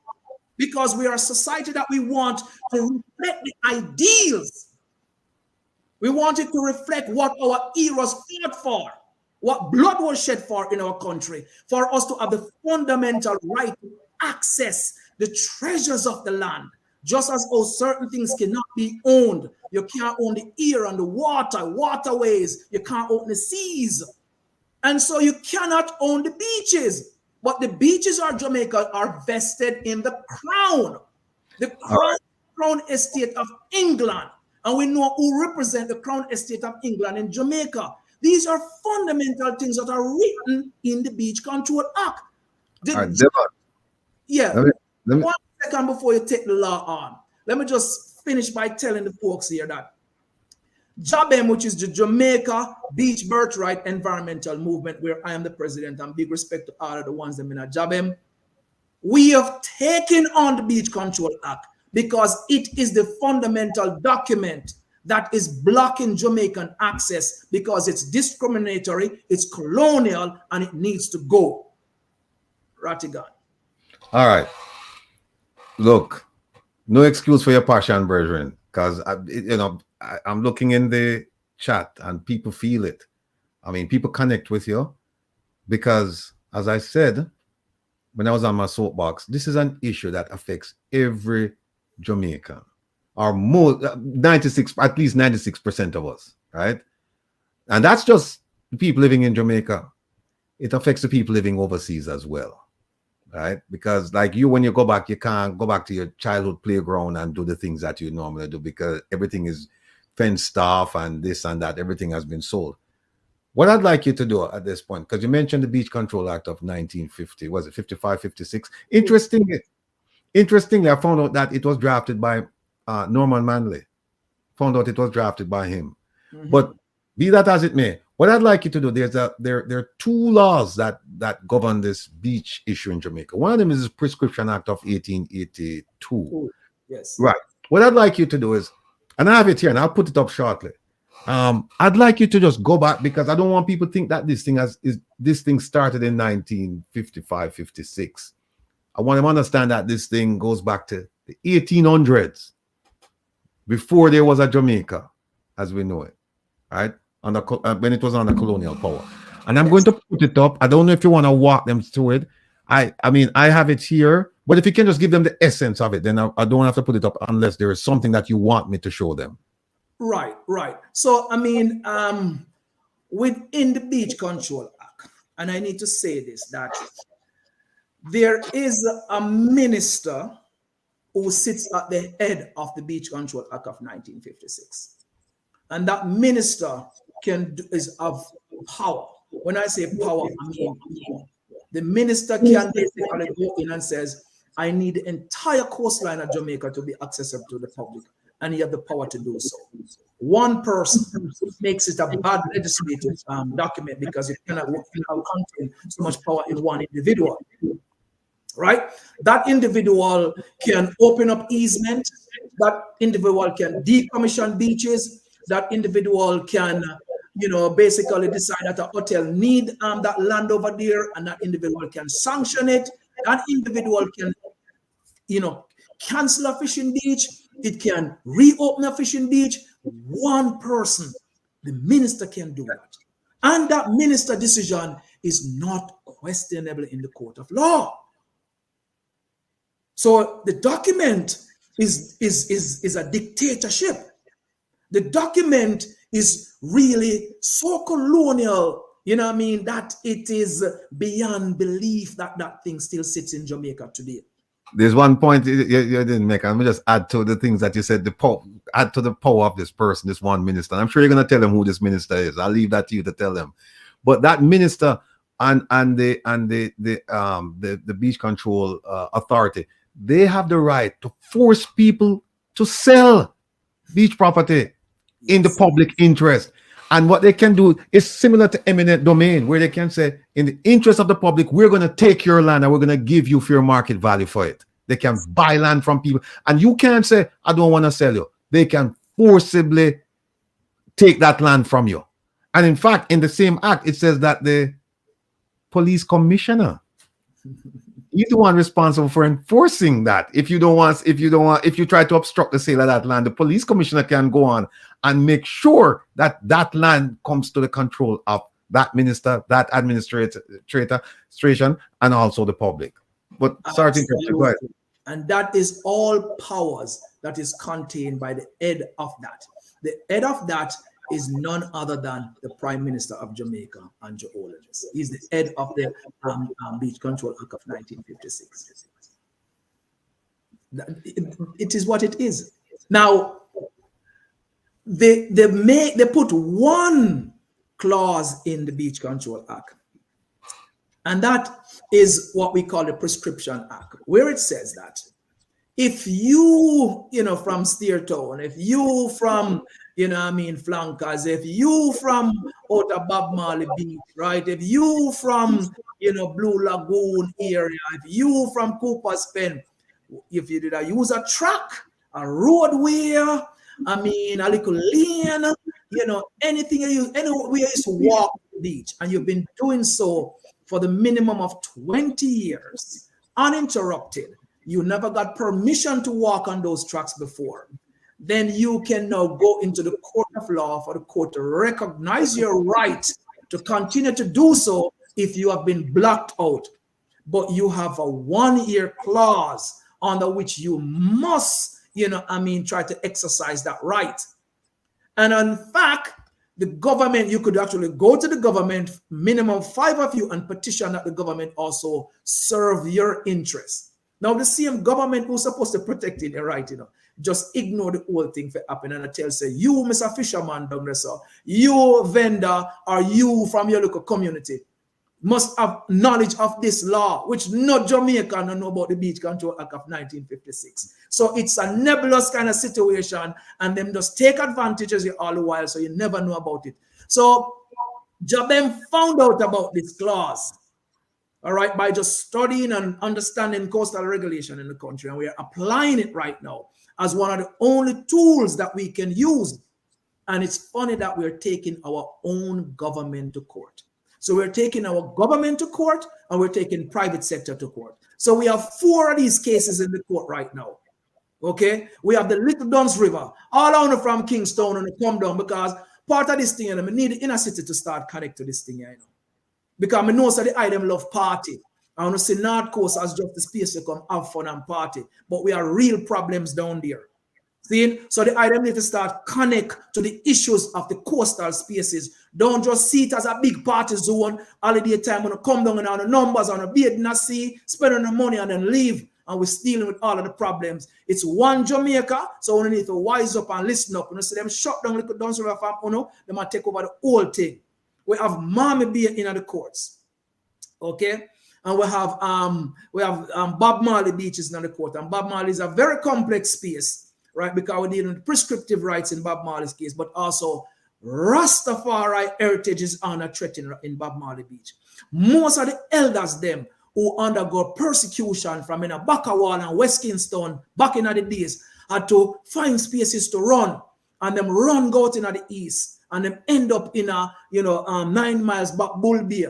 S4: Because we are a society that we want to reflect the ideals. We want it to reflect what our heroes fought for, what blood was shed for in our country, for us to have the fundamental right to access the treasures of the land. Just as how certain things cannot be owned. You can't own the air and the waterways. You can't own the seas. And so you cannot own the beaches. But the beaches of Jamaica are vested in the crown. The crown estate of England. And we know who represent the crown estate of England in Jamaica. These are fundamental things that are written in the Beach Control Act. One second before you take the law on. Let me just finish by telling the folks here that JABEM, which is the Jamaica Beach Birthright Environmental Movement, where I am the president, and big respect to all of the ones that in a JABEM, we have taken on the Beach Control Act because it is the fundamental document that is blocking Jamaican access because it's discriminatory, it's colonial, and it needs to go. Rattigan.
S2: All right. Look, no excuse for your passion, brethren, because I'm looking in the chat and people feel it. I mean, people connect with you because, as I said, when I was on my soapbox, this is an issue that affects every Jamaican, or more, 96, at least 96% of us, right? And that's just the people living in Jamaica. It affects the people living overseas as well, right? Because like you, when you go back, you can't go back to your childhood playground and do the things that you normally do because everything is fenced off and this and that. Everything has been sold. What I'd like you to do at this point, because you mentioned the Beach Control Act of 1950, was it 55, 56? Interestingly, I found out that it was drafted by Norman Manley. Found out it was drafted by him. But be that as it may, what I'd like you to do, there are two laws that govern this beach issue in Jamaica. One of them is the Prescription Act of 1882.
S4: Yes.
S2: Right. What I'd like you to do is, and I have it here, and I'll put it up shortly. I'd like you to just go back because I don't want people to think that this thing started in 1955, 56. I want them to understand that this thing goes back to the 1800s, before there was a Jamaica, as we know it, right? When it was under colonial power. And I'm going to put it up. I don't know if you want to walk them through it. I mean, I have it here, but if you can just give them the essence of it, then I don't have to put it up unless there is something that you want me to show them.
S4: Right. So, I mean, within the Beach Control Act, and I need to say this, that there is a minister who sits at the head of the Beach Control Act of 1956. And that minister is of power. When I say power, I mean the minister can basically go in and says, I need the entire coastline of Jamaica to be accessible to the public, and you have the power to do so. One person makes it a bad legislative document because it cannot contain so much power in one individual. Right? That individual can open up easement. That individual can decommission beaches. That individual can, basically decide that a hotel need that land over there, and that individual can sanction it. That individual can, cancel a fishing beach. It can reopen a fishing beach. One person, the minister, can do that. And that minister decision is not questionable in the court of law. So the document is a dictatorship. The document is really so colonial, that it is beyond belief that that thing still sits in Jamaica today.
S2: There's one point you didn't make. I'm going to just add to the things that you said, add to the power of this person, this one minister. I'm sure you're going to tell them who this minister is. I'll leave that to you to tell them. But that minister and the Beach Control Authority, they have the right to force people to sell beach property in the public interest. And what they can do is similar to eminent domain, where they can say, in the interest of the public, we're going to take your land and we're going to give you fair market value for it. They can buy land from people. And you can't say, I don't want to sell you. They can forcibly take that land from you. And in fact, in the same act, it says that the police commissioner, he's the one responsible for enforcing that. If you try to obstruct the sale of that land, the police commissioner can go on and make sure that that land comes to the control of that minister, that administration, and also the public. But sorry to interrupt you, go ahead.
S4: And that is all powers that is contained by the head of that. The head of that is none other than the Prime Minister of Jamaica, Andrew Holness. He's the head of the Beach Control Act of 1956. It is what it is. Now, they put one clause in the Beach Control Act, and that is what we call the Prescription Act, where it says that if you, from Steertown, if you from, Flankers, if you from out of Bob Marley Beach, right? If you from, Blue Lagoon area, if you from Cooper's Pen, if you did use a track, a roadway, a little lane, anything you use, anywhere you used to walk the beach, and you've been doing so for the minimum of 20 years, uninterrupted, you never got permission to walk on those tracks before, then you can now go into the court of law for the court to recognize your right to continue to do so if you have been blocked out. But you have a 1-year clause under which you must, try to exercise that right. And in fact, the government, you could actually go to the government, minimum 5 of you, and petition that the government also serve your interests. Now, the same government who's supposed to protect it, right, just ignore the whole thing for happening and tell, say, you, Mr. Fisherman down there, sir, you vendor, or you from your local community must have knowledge of this law, which no Jamaican don't know about the Beach Control Act of 1956. So it's a nebulous kind of situation, and them just take advantage of you all the while, so you never know about it. So Jabem found out about this clause, all right, by just studying and understanding coastal regulation in the country, and we are applying it right now as one of the only tools that we can use. And it's funny that we're taking our own government to court. So we're taking our government to court, and we're taking private sector to court. So we have 4 of these cases in the court right now. Okay, we have the Little Duns River, all on from Kingston, and come down, because part of this thing, I need the inner city to start connect to this thing, because I know that the item love party. I want to see North Coast as just the space to come have fun and party, but we have real problems down there. See? So the item need to start connect to the issues of the coastal spaces. Don't just see it as a big party zone. Holiday time when you come down and on the numbers on a bed in the sea, spending the money and then leave. And we're dealing with all of the problems. It's one Jamaica, so we need to wise up and listen up. You know, see them shut down Little Duns River farm, they might take over the whole thing. We have Mommy Beer in the courts. Okay? And we have Bob Marley beaches in the court. And Bob Marley is a very complex space, right? Because we're dealing with prescriptive rights in Bob Marley's case, but also Rastafari heritage is under threat in Bob Marley Beach. Most of the elders them who undergo persecution from in a Bakawal and West Kingston back in the days had to find spaces to run, and them run go out in the east, and them end up in a 9 miles back Bull Bay,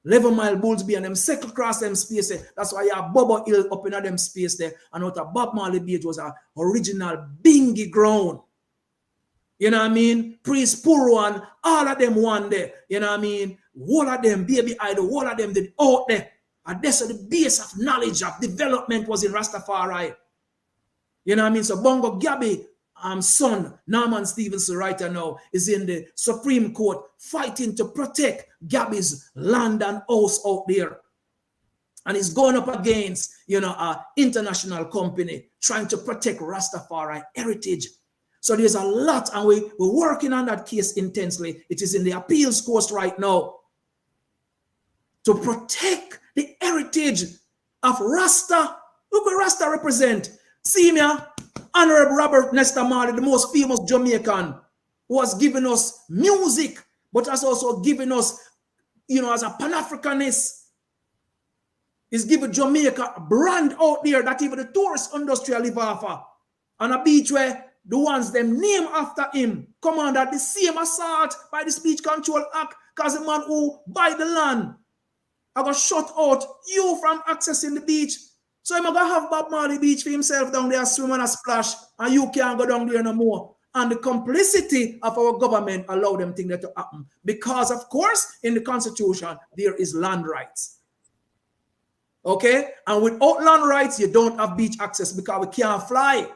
S4: 11 mile Bulls Bay, and them circle across them space there. That's why you have Bobo Hill up in them space there, and out of Bob Marley Beach was a original bingy ground. You know what I mean? Priest Purwan, all of them one there. You know what I mean? All of them, Baby Idol, all of them did out there. And that's the base of knowledge of development was in Rastafari. You know what I mean? So Bongo Gabby, son, Norman Stevenson right now, is in the Supreme Court fighting to protect Gabby's land and house out there. And he's going up against, an international company trying to protect Rastafari heritage. So there's a lot, and we're working on that case intensely. It is in the appeals course right now to protect the heritage of Rasta. Look what Rasta represent. See me, Honorable Robert Nesta Marley, the most famous Jamaican, who has given us music, but has also given us, as a Pan-Africanist, he's given Jamaica a brand out there that even the tourist industry live off of. On a beach where the ones them name after him come under the same assault by the Speech Control Act, because the man who buy the land I got shut out you from accessing the beach. So I'm gonna have Bob Marley Beach for himself down there, swim and a splash, and you can't go down there no more. And the complicity of our government allow them things that to happen. Because, of course, in the Constitution, there is land rights. Okay? And without land rights, you don't have beach access because we can't fly.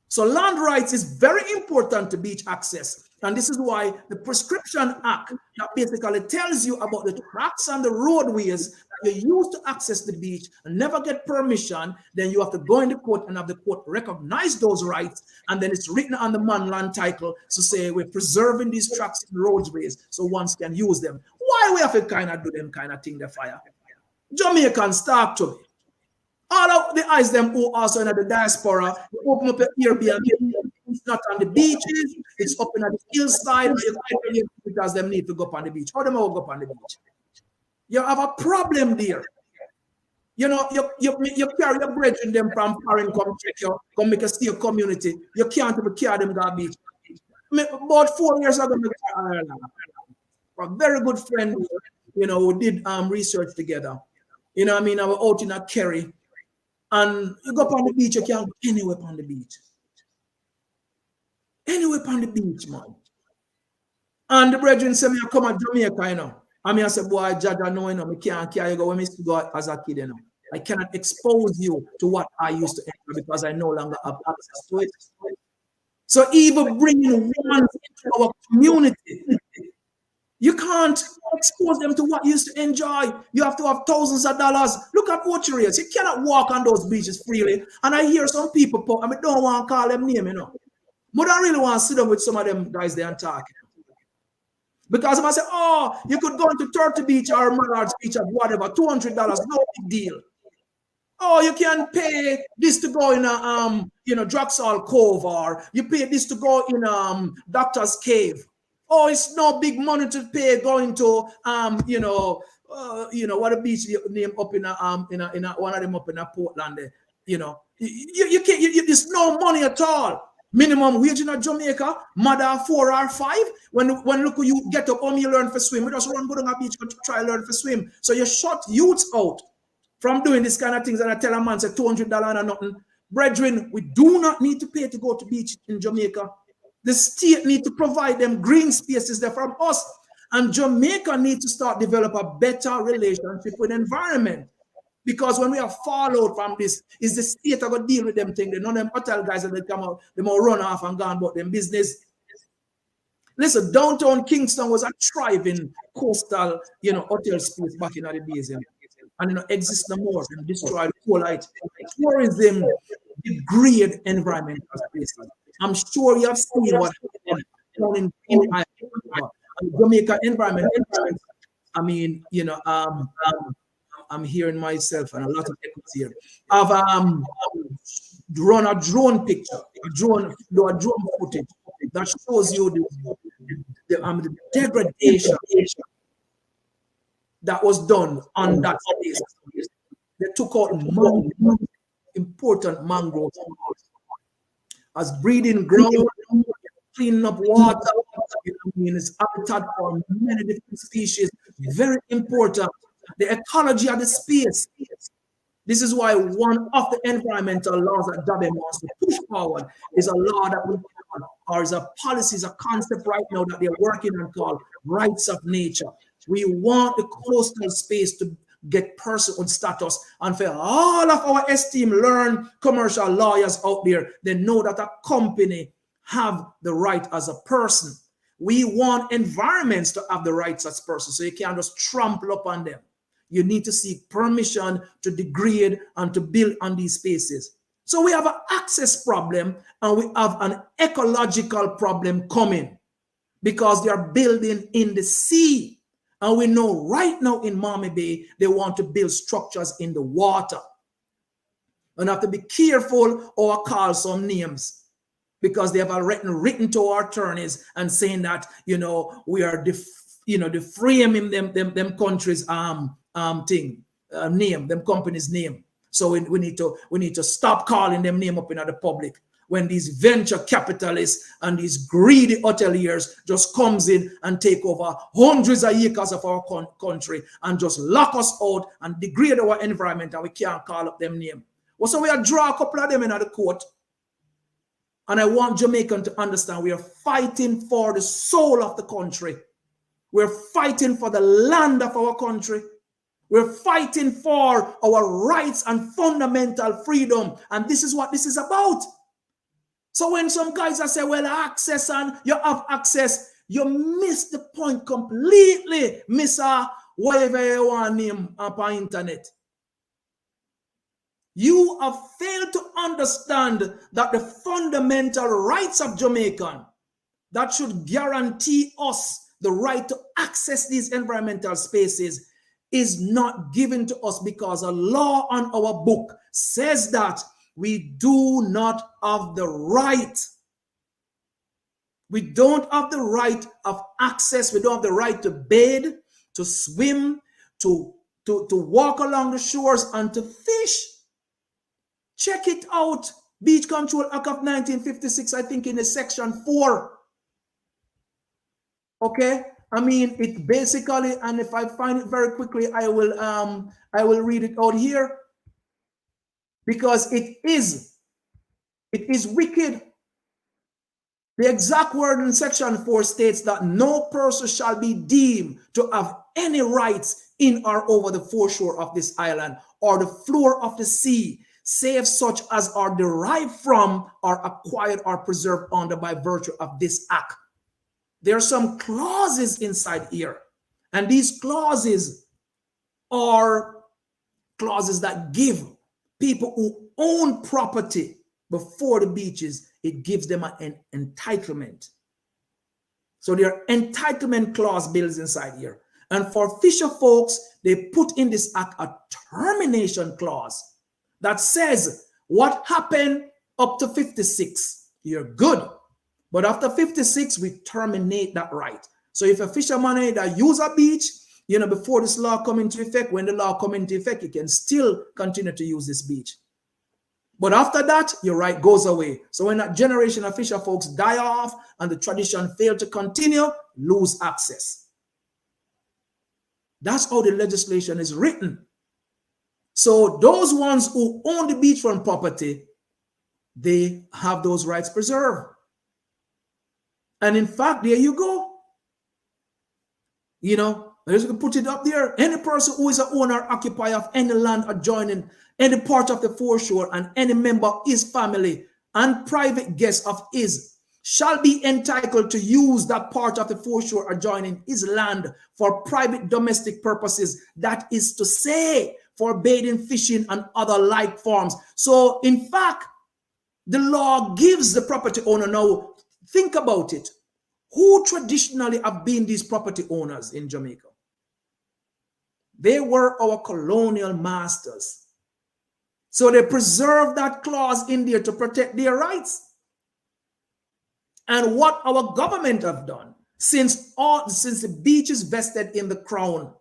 S4: So land rights is very important to beach access. And this is why the Prescription Act that basically tells you about the tracks and the roadways that you use to access the beach and never get permission, then you have to go in the court and have the court recognize those rights. And then it's written on the man land title to say we're preserving these tracks and roadways so one can use them. Why we have to kind of do them kind of thing, the fire? Jamaicans talk to me. All of the eyes them who also in the diaspora, you open up your Airbnb. It's not on the beaches, it's up in the hillside, because them need to go up on the beach. How them all go up on the beach? You have a problem there. You know, you carry your brethren them from foreign, come check you, come make a steel community. You can't even carry them to the beach. About 4 years ago, a very good friend, we did research together. You know what I mean? I was out in a Kerry. And you go up on the beach, you can't go anywhere on the beach. Anywhere on the beach, man. And the brethren say me, I come to Jamaica, I mean, I said, boy, Judge, I know, I can't carry you go when I used to go as a kid, I cannot expose you to what I used to enter because I no longer have access to it. So even bringing ones into our community, you can't expose them to what you used to enjoy. You have to have thousands of dollars. Look at Ocho-Rios. You cannot walk on those beaches freely. And I hear some people, I don't want to call them name, you know. But I really want to sit down with some of them guys there and talk. Because if I say, oh, you could go into Turtle Beach or Mallard's Beach or whatever, $200, no big deal. Oh, you can pay this to go in a Draxall Cove, or you pay this to go in Doctor's Cave. Oh, it's no big money to pay going to what a beach name up in one of them up in Portland there. You can't. There's no money at all. Minimum wage in Jamaica, mother 4 or 5. When look you get up, you learn to swim. We just run go to a beach to try learn to swim. So you shut youths out from doing this kind of things, and I tell a man say $200 and nothing. Brethren, we do not need to pay to go to beach in Jamaica. The state need to provide them green spaces there from us. And Jamaica needs to start develop a better relationship with the environment. Because when we have fallout from this, is the state that going to deal with them things. None of them hotel guys that they come out, they more run off and gone about them business. Listen, downtown Kingston was a thriving coastal, hotel space back in the days. And exists no more and destroy the whole light. Tourism degrade environmental spaces. I'm sure you have seen what happened in Jamaica environment. I mean, I'm hearing myself and a lot of echoes here. I've drawn a drone picture, a drone footage that shows you the degradation that was done on that space. They took out important mangroves as breeding ground, cleaning up water. It's habitat for many different species. Very important. The ecology of the space. This is why one of the environmental laws that Devon wants to push forward is a law that will, or is a policy, is a concept right now that they're working on called rights of nature. We want the coastal space to get personhood status, and for all of our esteemed, learned commercial lawyers out there, they know that a company have the right as a person. We want environments to have the rights as persons, so you can't just trample upon them. You need to seek permission to degrade and to build on these spaces. So we have an access problem and we have an ecological problem coming because they are building in the sea. And we know right now in Miami Bay, they want to build structures in the water. And have to be careful or call some names because they have already written to our attorneys and saying that, we are deframing them countries' name, them companies' name. So we need to stop calling them name up in the public when these venture capitalists and these greedy hoteliers just comes in and take over hundreds of acres of our country and just lock us out and degrade our environment, and we can't call up them name. Well, so we are draw a couple of them in the court. And I want Jamaican to understand we are fighting for the soul of the country. We're fighting for the land of our country. We're fighting for our rights and fundamental freedom. And this is what this is about. So when some guys are saying, well, access and you have access, you miss the point completely, Mr. Whatever you want name on internet. You have failed to understand that the fundamental rights of Jamaican that should guarantee us the right to access these environmental spaces is not given to us because a law on our book says that we do not have the right. We don't have the right of access. We don't have the right to bathe, to swim, to walk along the shores and to fish. Check it out. Beach Control Act of 1956, I think in the section 4. Okay? I mean, it basically, and if I find it very quickly, I will read it out here. Because it is wicked. The exact word in section 4 states that no person shall be deemed to have any rights in or over the foreshore of this island or the floor of the sea, save such as are derived from, or acquired, or preserved under by virtue of this act. There are some clauses inside here, and these clauses are clauses that give people who own property before the beaches, it gives them an entitlement. So there are entitlement clause bills inside here. And for fisher folks, they put in this act a termination clause that says what happened up to 56, you're good. But after 56, we terminate that right. So if a fisherman either use a beach, before this law come into effect, when the law come into effect, you can still continue to use this beach. But after that, your right goes away. So when that generation of fisher folks die off and the tradition fail to continue, lose access. That's how the legislation is written. So those ones who own the beachfront property, they have those rights preserved. And in fact, there you go. Let's put it up there. Any person who is an owner or occupier of any land adjoining any part of the foreshore, and any member of his family and private guest of his shall be entitled to use that part of the foreshore adjoining his land for private domestic purposes. That is to say, for bathing, fishing, and other like forms. So, in fact, the law gives the property owner. Now, think about it. Who traditionally have been these property owners in Jamaica? They were our colonial masters. So they preserved that clause in there to protect their rights. And what our government have done, since the beach is vested in the crown,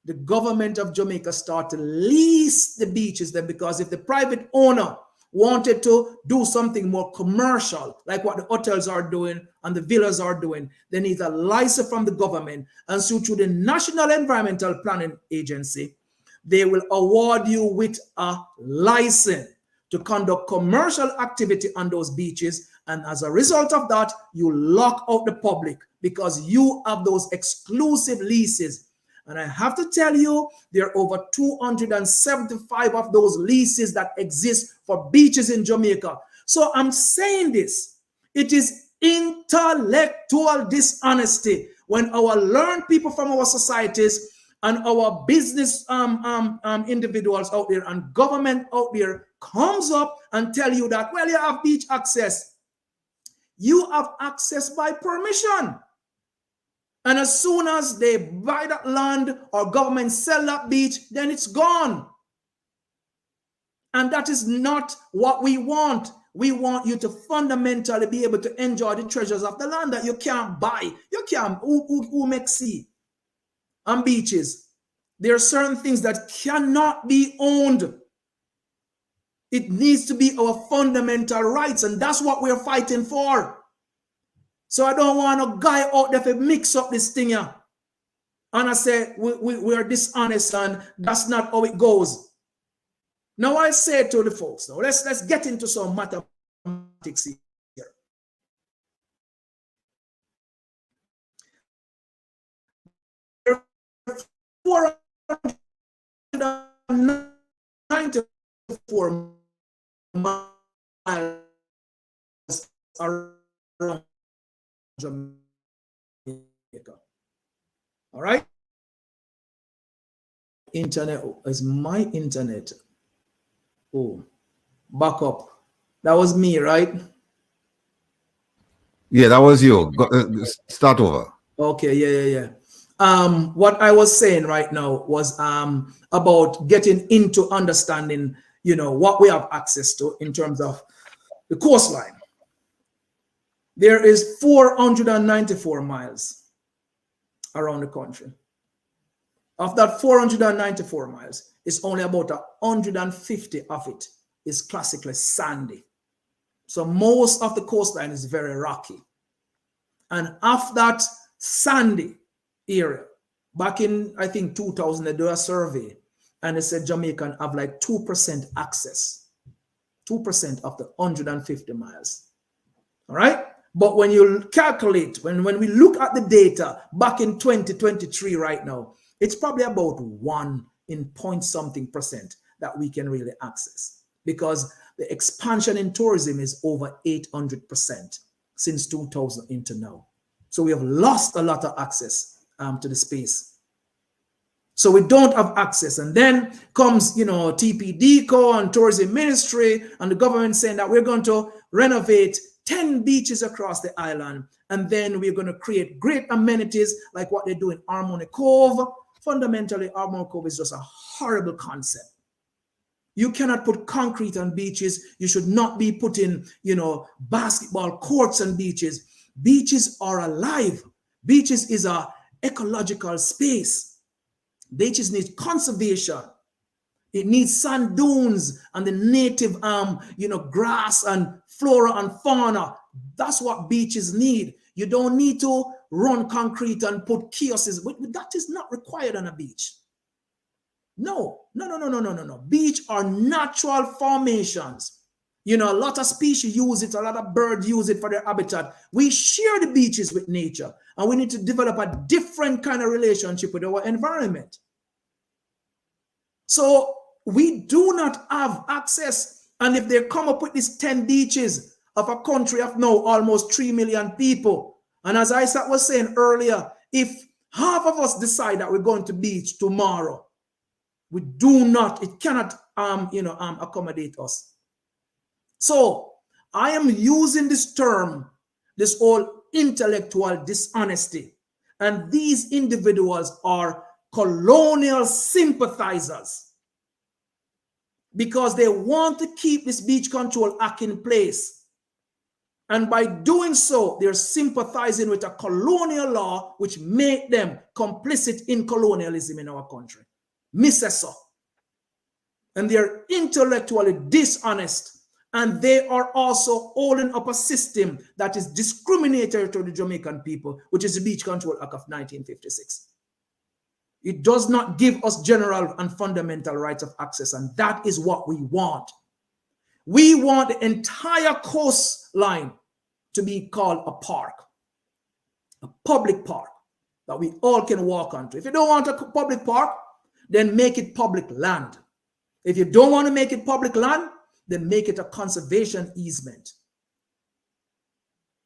S4: the government of Jamaica started to lease the beaches there, because if the private owner wanted to do something more commercial, like what the hotels are doing and the villas are doing, they need a license from the government. And so through the National Environmental Planning Agency, they will award you with a license to conduct commercial activity on those beaches. And as a result of that, you lock out the public because you have those exclusive leases. And I have to tell you, there are over 275 of those leases that exist for beaches in Jamaica. So I'm saying this. It is intellectual dishonesty when our learned people from our societies and our business individuals out there and government out there comes up and tell you that, well, you have beach access. You have access by permission. And as soon as they buy that land or government sell that beach, then it's gone. And that is not what we want. We want you to fundamentally be able to enjoy the treasures of the land that you can't buy. You can't. Who makes sea and beaches? There are certain things that cannot be owned. It needs to be our fundamental rights, and that's what we're fighting for. So I don't want a guy out there to mix up this thing here. And I say we are dishonest, and that's not how it goes. Now I say to the folks, now let's get into some mathematics here. There are 494 miles around Jamaica. All right. Internet is my internet. Oh, back up. That was me, right?
S2: Yeah, that was you. Start over.
S4: Okay, yeah. What I was saying right now was about getting into understanding, what we have access to in terms of the coastline. There is 494 miles around the country. Of that 494 miles, it's only about 150 of it is classically sandy. So most of the coastline is very rocky. And of that sandy area, back in, I think, 2000, they do a survey, and they said Jamaican have like 2% access. 2% of the 150 miles. All right? But when you calculate, when we look at the data back in 2023 right now, it's probably about 1 in point something percent that we can really access, because the expansion in tourism is over 800% since 2000 into now. So we have lost a lot of access to the space. So we don't have access. And then comes, TPDCO and Tourism Ministry and the government saying that we're going to renovate 10 beaches across the island. And then we're going to create great amenities like what they do in Harmony Cove. Fundamentally, Harmony Cove is just a horrible concept. You cannot put concrete on beaches. You should not be putting, basketball courts on beaches. Beaches are alive. Beaches is a ecological space. Beaches need conservation. It needs sand dunes and the native, grass and flora and fauna. That's what beaches need. You don't need to run concrete and put kiosks. That is not required on a beach. No. Beach are natural formations. A lot of species use it. A lot of birds use it for their habitat. We share the beaches with nature, and we need to develop a different kind of relationship with our environment. So we do not have access. And if they come up with these 10 beaches of a country of now almost 3 million people, and as Isaac was saying earlier, if half of us decide that we're going to beach tomorrow, it cannot accommodate us. So I am using this term, this whole intellectual dishonesty. And these individuals are colonial sympathizers because they want to keep this Beach Control Act in place. And by doing so, they're sympathizing with a colonial law which made them complicit in colonialism in our country. Misseso. And they're intellectually dishonest. And they are also holding up a system that is discriminatory to the Jamaican people, which is the Beach Control Act of 1956. It does not give us general and fundamental rights of access, and that is what we want. We want the entire coastline to be called a park, a public park that we all can walk onto. If you don't want a public park, then make it public land. If you don't want to make it public land, then make it a conservation easement.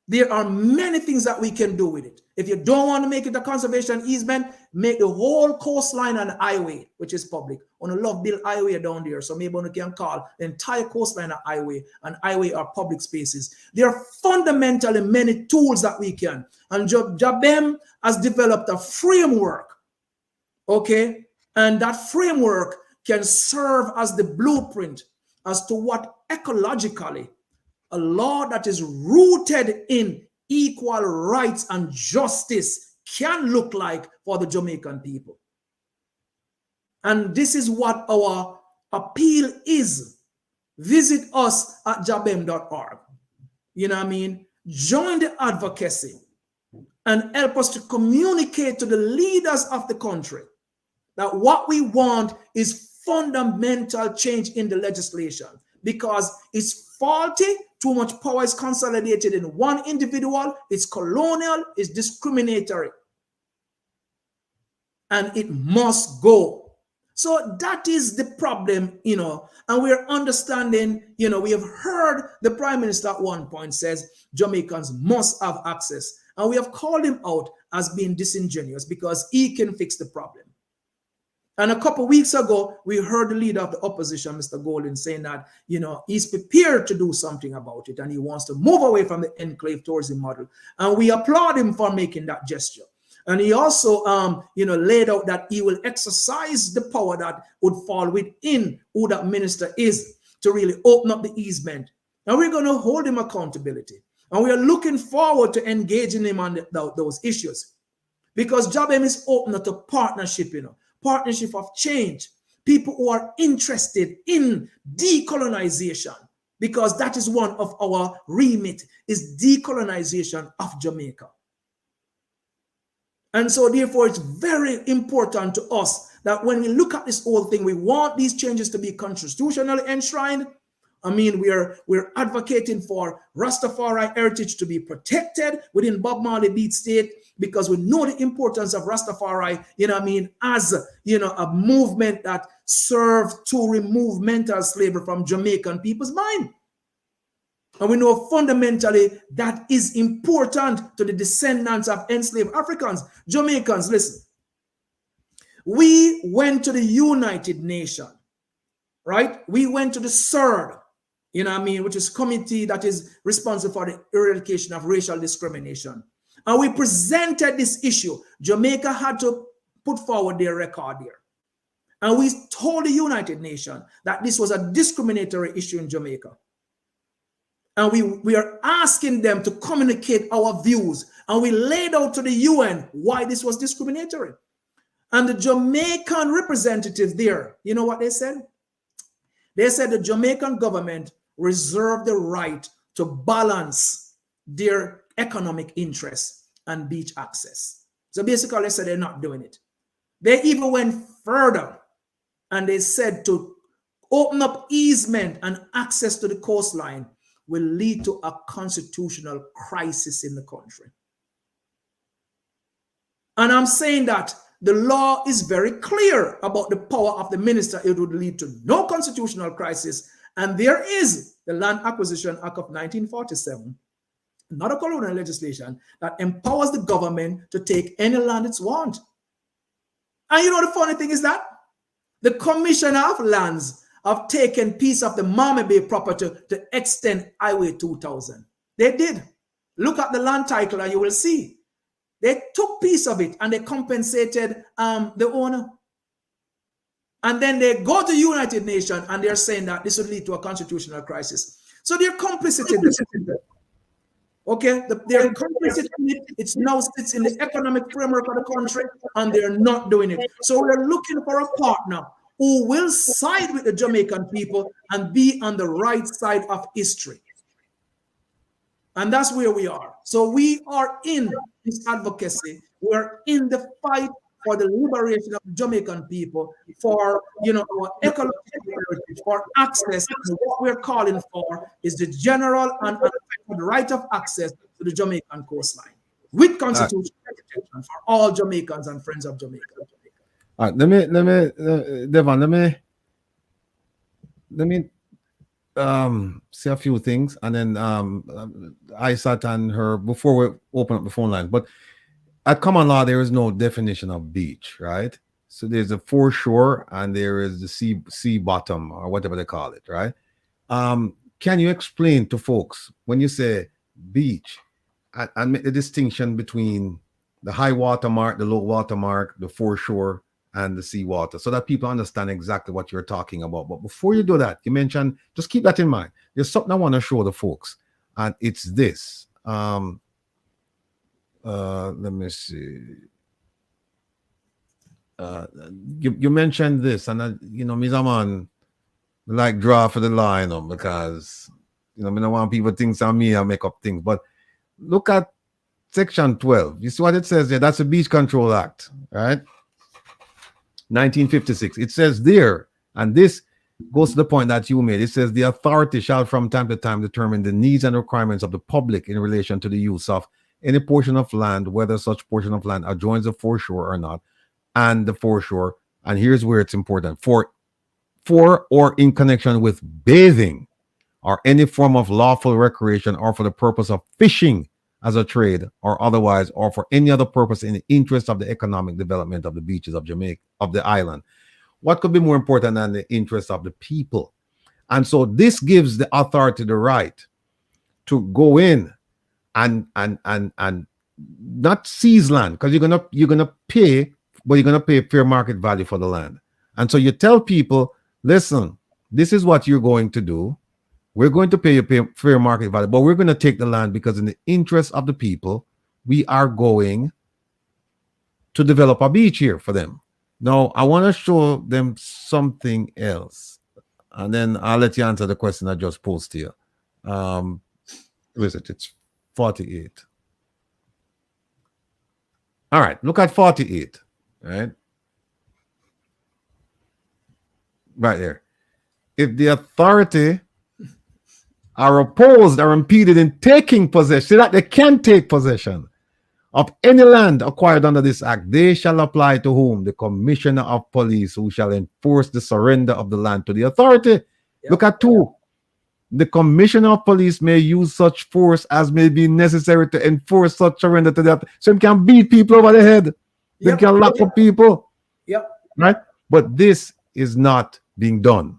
S4: There are many things that we can do with it. If you don't want to make it a conservation easement, make the whole coastline an highway, which is public. On a Love Bill highway down there, so maybe we can call the entire coastline a highway, and highway are public spaces. There are fundamentally many tools that we can. And Jabem has developed a framework, okay? And that framework can serve as the blueprint as to what ecologically a law that is rooted in equal rights and justice can look like for the Jamaican people. And this is what our appeal is. Visit us at jabem.org. You know what I mean? Join the advocacy and help us to communicate to the leaders of the country that what we want is fundamental change in the legislation, because it's faulty. Too much power is consolidated in one individual. It's colonial. It's discriminatory. And it must go. So that is the problem, and we're understanding, we have heard the Prime Minister at one point says Jamaicans must have access. And we have called him out as being disingenuous because he can fix the problem. And a couple of weeks ago, we heard the leader of the opposition, Mr. Golden, saying that, he's prepared to do something about it and he wants to move away from the enclave tourism model. And we applaud him for making that gesture. And he also, laid out that he will exercise the power that would fall within who that minister is to really open up the easement. And we're going to hold him accountability. And we are looking forward to engaging him on those issues. Because Jabem is open to partnership, partnership of change, people who are interested in decolonization, because that is one of our remit, is decolonization of Jamaica. And so therefore it's very important to us that when we look at this whole thing, we want these changes to be constitutionally enshrined, I mean, we're advocating for Rastafari heritage to be protected within Bob Marley Beat State, because we know the importance of Rastafari, as, a movement that served to remove mental slavery from Jamaican people's mind. And we know fundamentally that is important to the descendants of enslaved Africans. Jamaicans, listen. We went to the United Nations, right? We went to the CERD, which is committee that is responsible for the eradication of racial discrimination. And we presented this issue. Jamaica had to put forward their record here. And we told the United Nations that this was a discriminatory issue in Jamaica. And we are asking them to communicate our views. And we laid out to the UN why this was discriminatory. And the Jamaican representative there, you know what they said? They said the Jamaican government reserved the right to balance their economic interests and beach access. So basically, they said they're not doing it. They even went further and they said to open up easement and access to the coastline will lead to a constitutional crisis in the country. And I'm saying that the law is very clear about the power of the minister. It would lead to no constitutional crisis. And there is the Land Acquisition Act of 1947, not a colonial legislation, that empowers the government to take any land it's want. And you know the funny thing is that the Commissioner of Lands have taken piece of the Mama Bay property to extend Highway 2000. They did. Look at the land title and you will see. They took piece of it and they compensated the owner. And then they go to United Nations and they're saying that this would lead to a constitutional crisis. So they're complicit in this. Okay, they're complicit in it. It now sits in the economic framework of the country and they're not doing it. So we're looking for a partner who will side with the Jamaican people and be on the right side of history. And that's where we are. So we are in this advocacy. We're in the fight for the liberation of the Jamaican people, for our ecological heritage, for access. And what we're calling for is the general and unaffected right of access to the Jamaican coastline, with constitutional protection for all Jamaicans and friends of Jamaica.
S2: All right, let me, Devon, let me say a few things, and then I sat on her before we open up the phone line. But at common law, there is no definition of beach, right? So there's a foreshore and there is the sea bottom, or whatever they call it, right? Can you explain to folks when you say beach and make the distinction between the high water mark, the low water mark, the foreshore, and the seawater, so that people understand exactly what you're talking about? But before you do that, you mentioned, just keep that in mind. There's something I want to show the folks, and it's this. Let me see. You mentioned this, and me man like draw for the line on, because me don't want people think on me and make up things. But look at section 12. You see what it says there? That's a Beach Control Act, right? 1956. It says there, and this goes to the point that you made. It says the authority shall from time to time determine the needs and requirements of the public in relation to the use of any portion of land, whether such portion of land adjoins the foreshore or not, and the foreshore. And here's where it's important: for or in connection with bathing or any form of lawful recreation, or for the purpose of fishing as a trade or otherwise, or for any other purpose in the interest of the economic development of the beaches of Jamaica, of the island. What could be more important than the interest of the people? And so this gives the authority the right to go in and not seize land, because you're gonna pay, but you're gonna pay fair market value for the land. And so you tell people, listen, this is what you're going to do. We're going to pay you fair market value, but we're going to take the land because in the interest of the people, we are going to develop a beach here for them. Now, I want to show them something else, and then I'll let you answer the question I just posed to you. What is it? It's 48. All right, look at 48, right? Right there. If the authority are opposed or impeded in taking possession, that they can take possession of any land acquired under this act, they shall apply to whom? The commissioner of police, who shall enforce the surrender of the land to the authority. Yep. Look at 2. The commissioner of police may use such force as may be necessary to enforce such surrender to that. So he can beat people over the head. They can lock up people.
S4: Yep.
S2: Right? But this is not being done.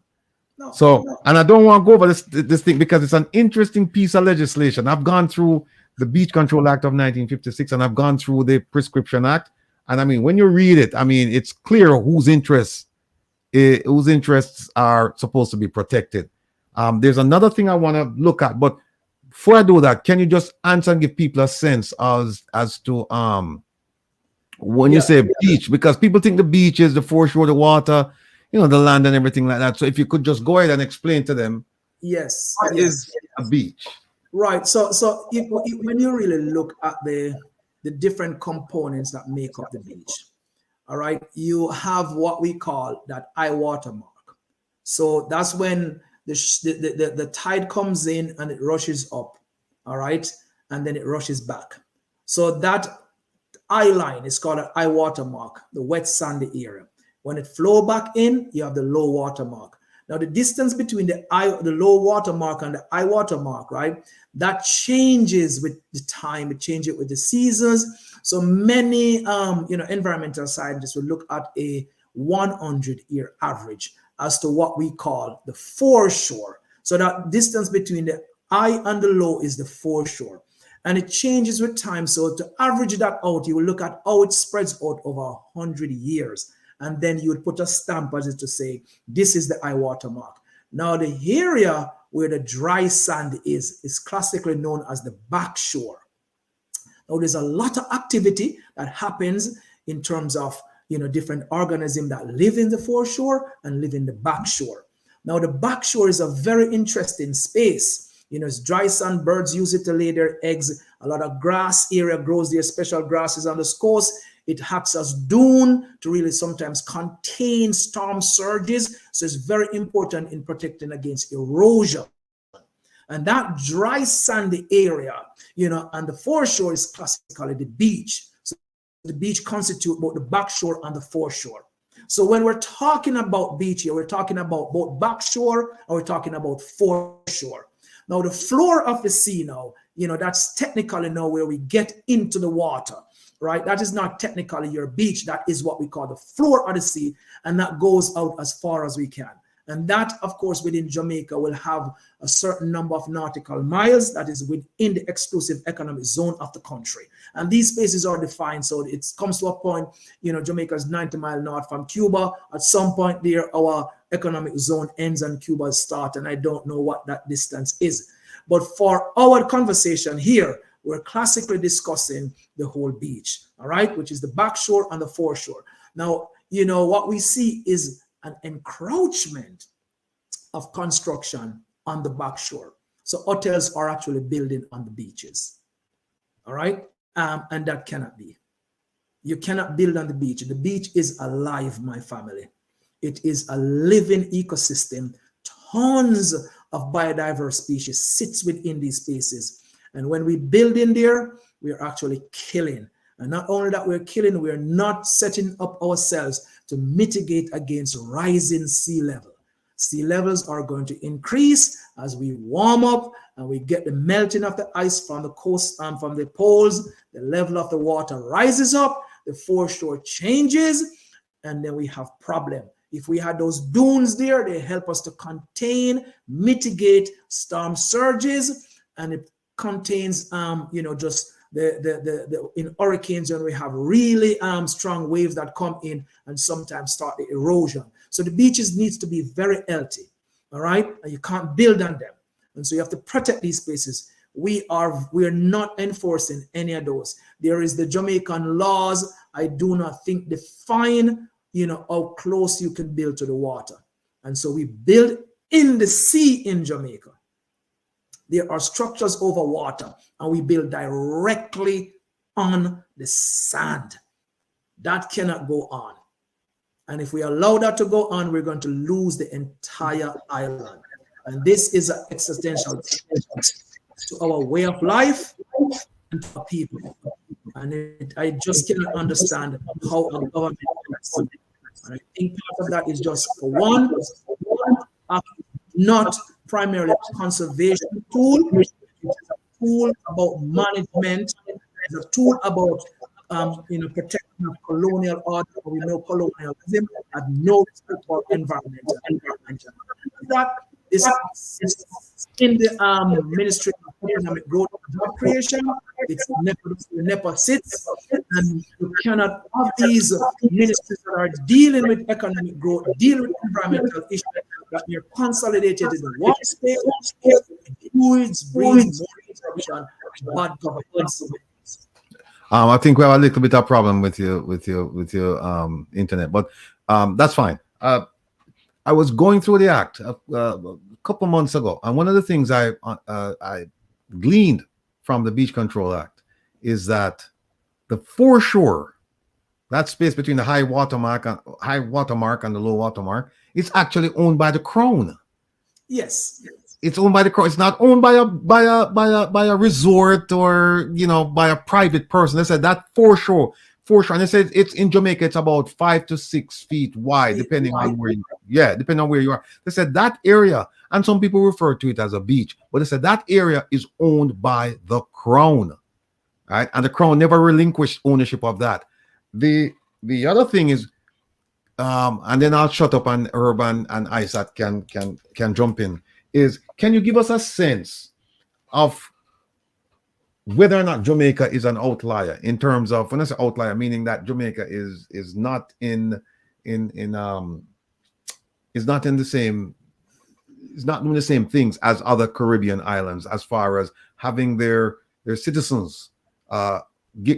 S2: No, so, and I don't want to go over this thing because it's an interesting piece of legislation. I've gone through the Beach Control Act of 1956 and I've gone through the Prescription Act. And I mean, when you read it, I mean, it's clear whose interests are supposed to be protected. There's another thing I want to look at, but before I do that, can you just answer and give people a sense as to when you say beach, because people think the beach is the foreshore, the water, you know, the land and everything like that. So if you could just go ahead and explain to them, what is a beach?
S4: Right. So when you really look at the different components that make up the beach, all right, you have what we call that high water mark. So that's when the tide comes in and it rushes up, all right, and then it rushes back. So that eye line is called a high water mark, the wet sandy area. When it flow back in, you have the low water mark. Now the distance between the low water mark and the high water mark, right, that changes with the time, it changes with the seasons. So many environmental scientists will look at a 100-year average as to what we call the foreshore. So that distance between the high and the low is the foreshore. And it changes with time. So to average that out, you will look at how it spreads out over 100 years. And then you would put a stamp as it to say, this is the high water mark. Now the area where the dry sand is classically known as the backshore. Now there's a lot of activity that happens in terms of different organisms that live in the foreshore and live in the backshore. Now the backshore is a very interesting space. It's dry sand, birds use it to lay their eggs. A lot of grass area grows there, special grasses on the coast. It acts as dune to really sometimes contain storm surges. So it's very important in protecting against erosion. And that dry sandy area, and the foreshore is classically the beach. So the beach constitutes both the backshore and the foreshore. So when we're talking about beach here, we're talking about both backshore and we're talking about foreshore. Now the floor of the sea now, that's technically now where we get into the water, right? That is not technically your beach. That is what we call the floor of the sea. And that goes out as far as we can. And that, of course, within Jamaica will have a certain number of nautical miles that is within the exclusive economic zone of the country. And these spaces are defined. So it comes to a point, Jamaica is 90 miles north from Cuba. At some point there, our economic zone ends and Cuba starts. And I don't know what that distance is. But for our conversation here, we're classically discussing the whole beach, all right, which is the backshore and the foreshore. Now, what we see is an encroachment of construction on the backshore. So hotels are actually building on the beaches, all right? And that cannot be. You cannot build on the beach. The beach is alive, my family. It is a living ecosystem. Tons of biodiverse species sits within these spaces. And when we build in there, we are actually killing. And not only that we're killing, we're not setting up ourselves to mitigate against rising sea level. Sea levels are going to increase as we warm up and we get the melting of the ice from the coast and from the poles. The level of the water rises up, the foreshore changes, and then we have problem. If we had those dunes there, they help us to contain, mitigate storm surges, and it contains, just in hurricanes when we have really strong waves that come in and sometimes start the erosion. So the beaches needs to be very healthy, all right? And you can't build on them. And so you have to protect these spaces. We are not enforcing any of those. There is the Jamaican laws. I do not think define, how close you can build to the water. And so we build in the sea in Jamaica. There are structures over water, and we build directly on the sand. That cannot go on. And if we allow that to go on, we're going to lose the entire island. And this is an existential to our way of life and to our people. And I just cannot understand how a government acts. And I think part of that is just, for one, not primarily a conservation tool. It's a tool about management. It's a tool about protection of colonial order. We know colonialism had no respect for environment. That is in the Ministry of Economic Growth and Job Creation. It's never sits, and you cannot have these ministries that are dealing with economic growth, dealing with environmental issues, that you're consolidated in one space. It breeds more corruption, bad governance.
S2: I think we have a little bit of problem with your internet, but that's fine. I was going through the act a couple months ago, and one of the things I gleaned from the Beach Control Act is that the foreshore, that space between the high water mark and the low water mark, is actually owned by the Crown.
S4: Yes.
S2: It's owned by the Crown. It's not owned by a resort or by a private person. They said that foreshore, and they said it's in Jamaica. It's about 5 to 6 feet wide, depending on where you are. They said that area, and some people refer to it as a beach, but they said that area is owned by the Crown, right? And the Crown never relinquished ownership of that. The other thing is, and then I'll shut up, and Urban and Isaac can jump in. Is, can you give us a sense of whether or not Jamaica is an outlier in terms of, when I say outlier, meaning that Jamaica is not in the same, is not doing the same things as other Caribbean islands as far as having their citizens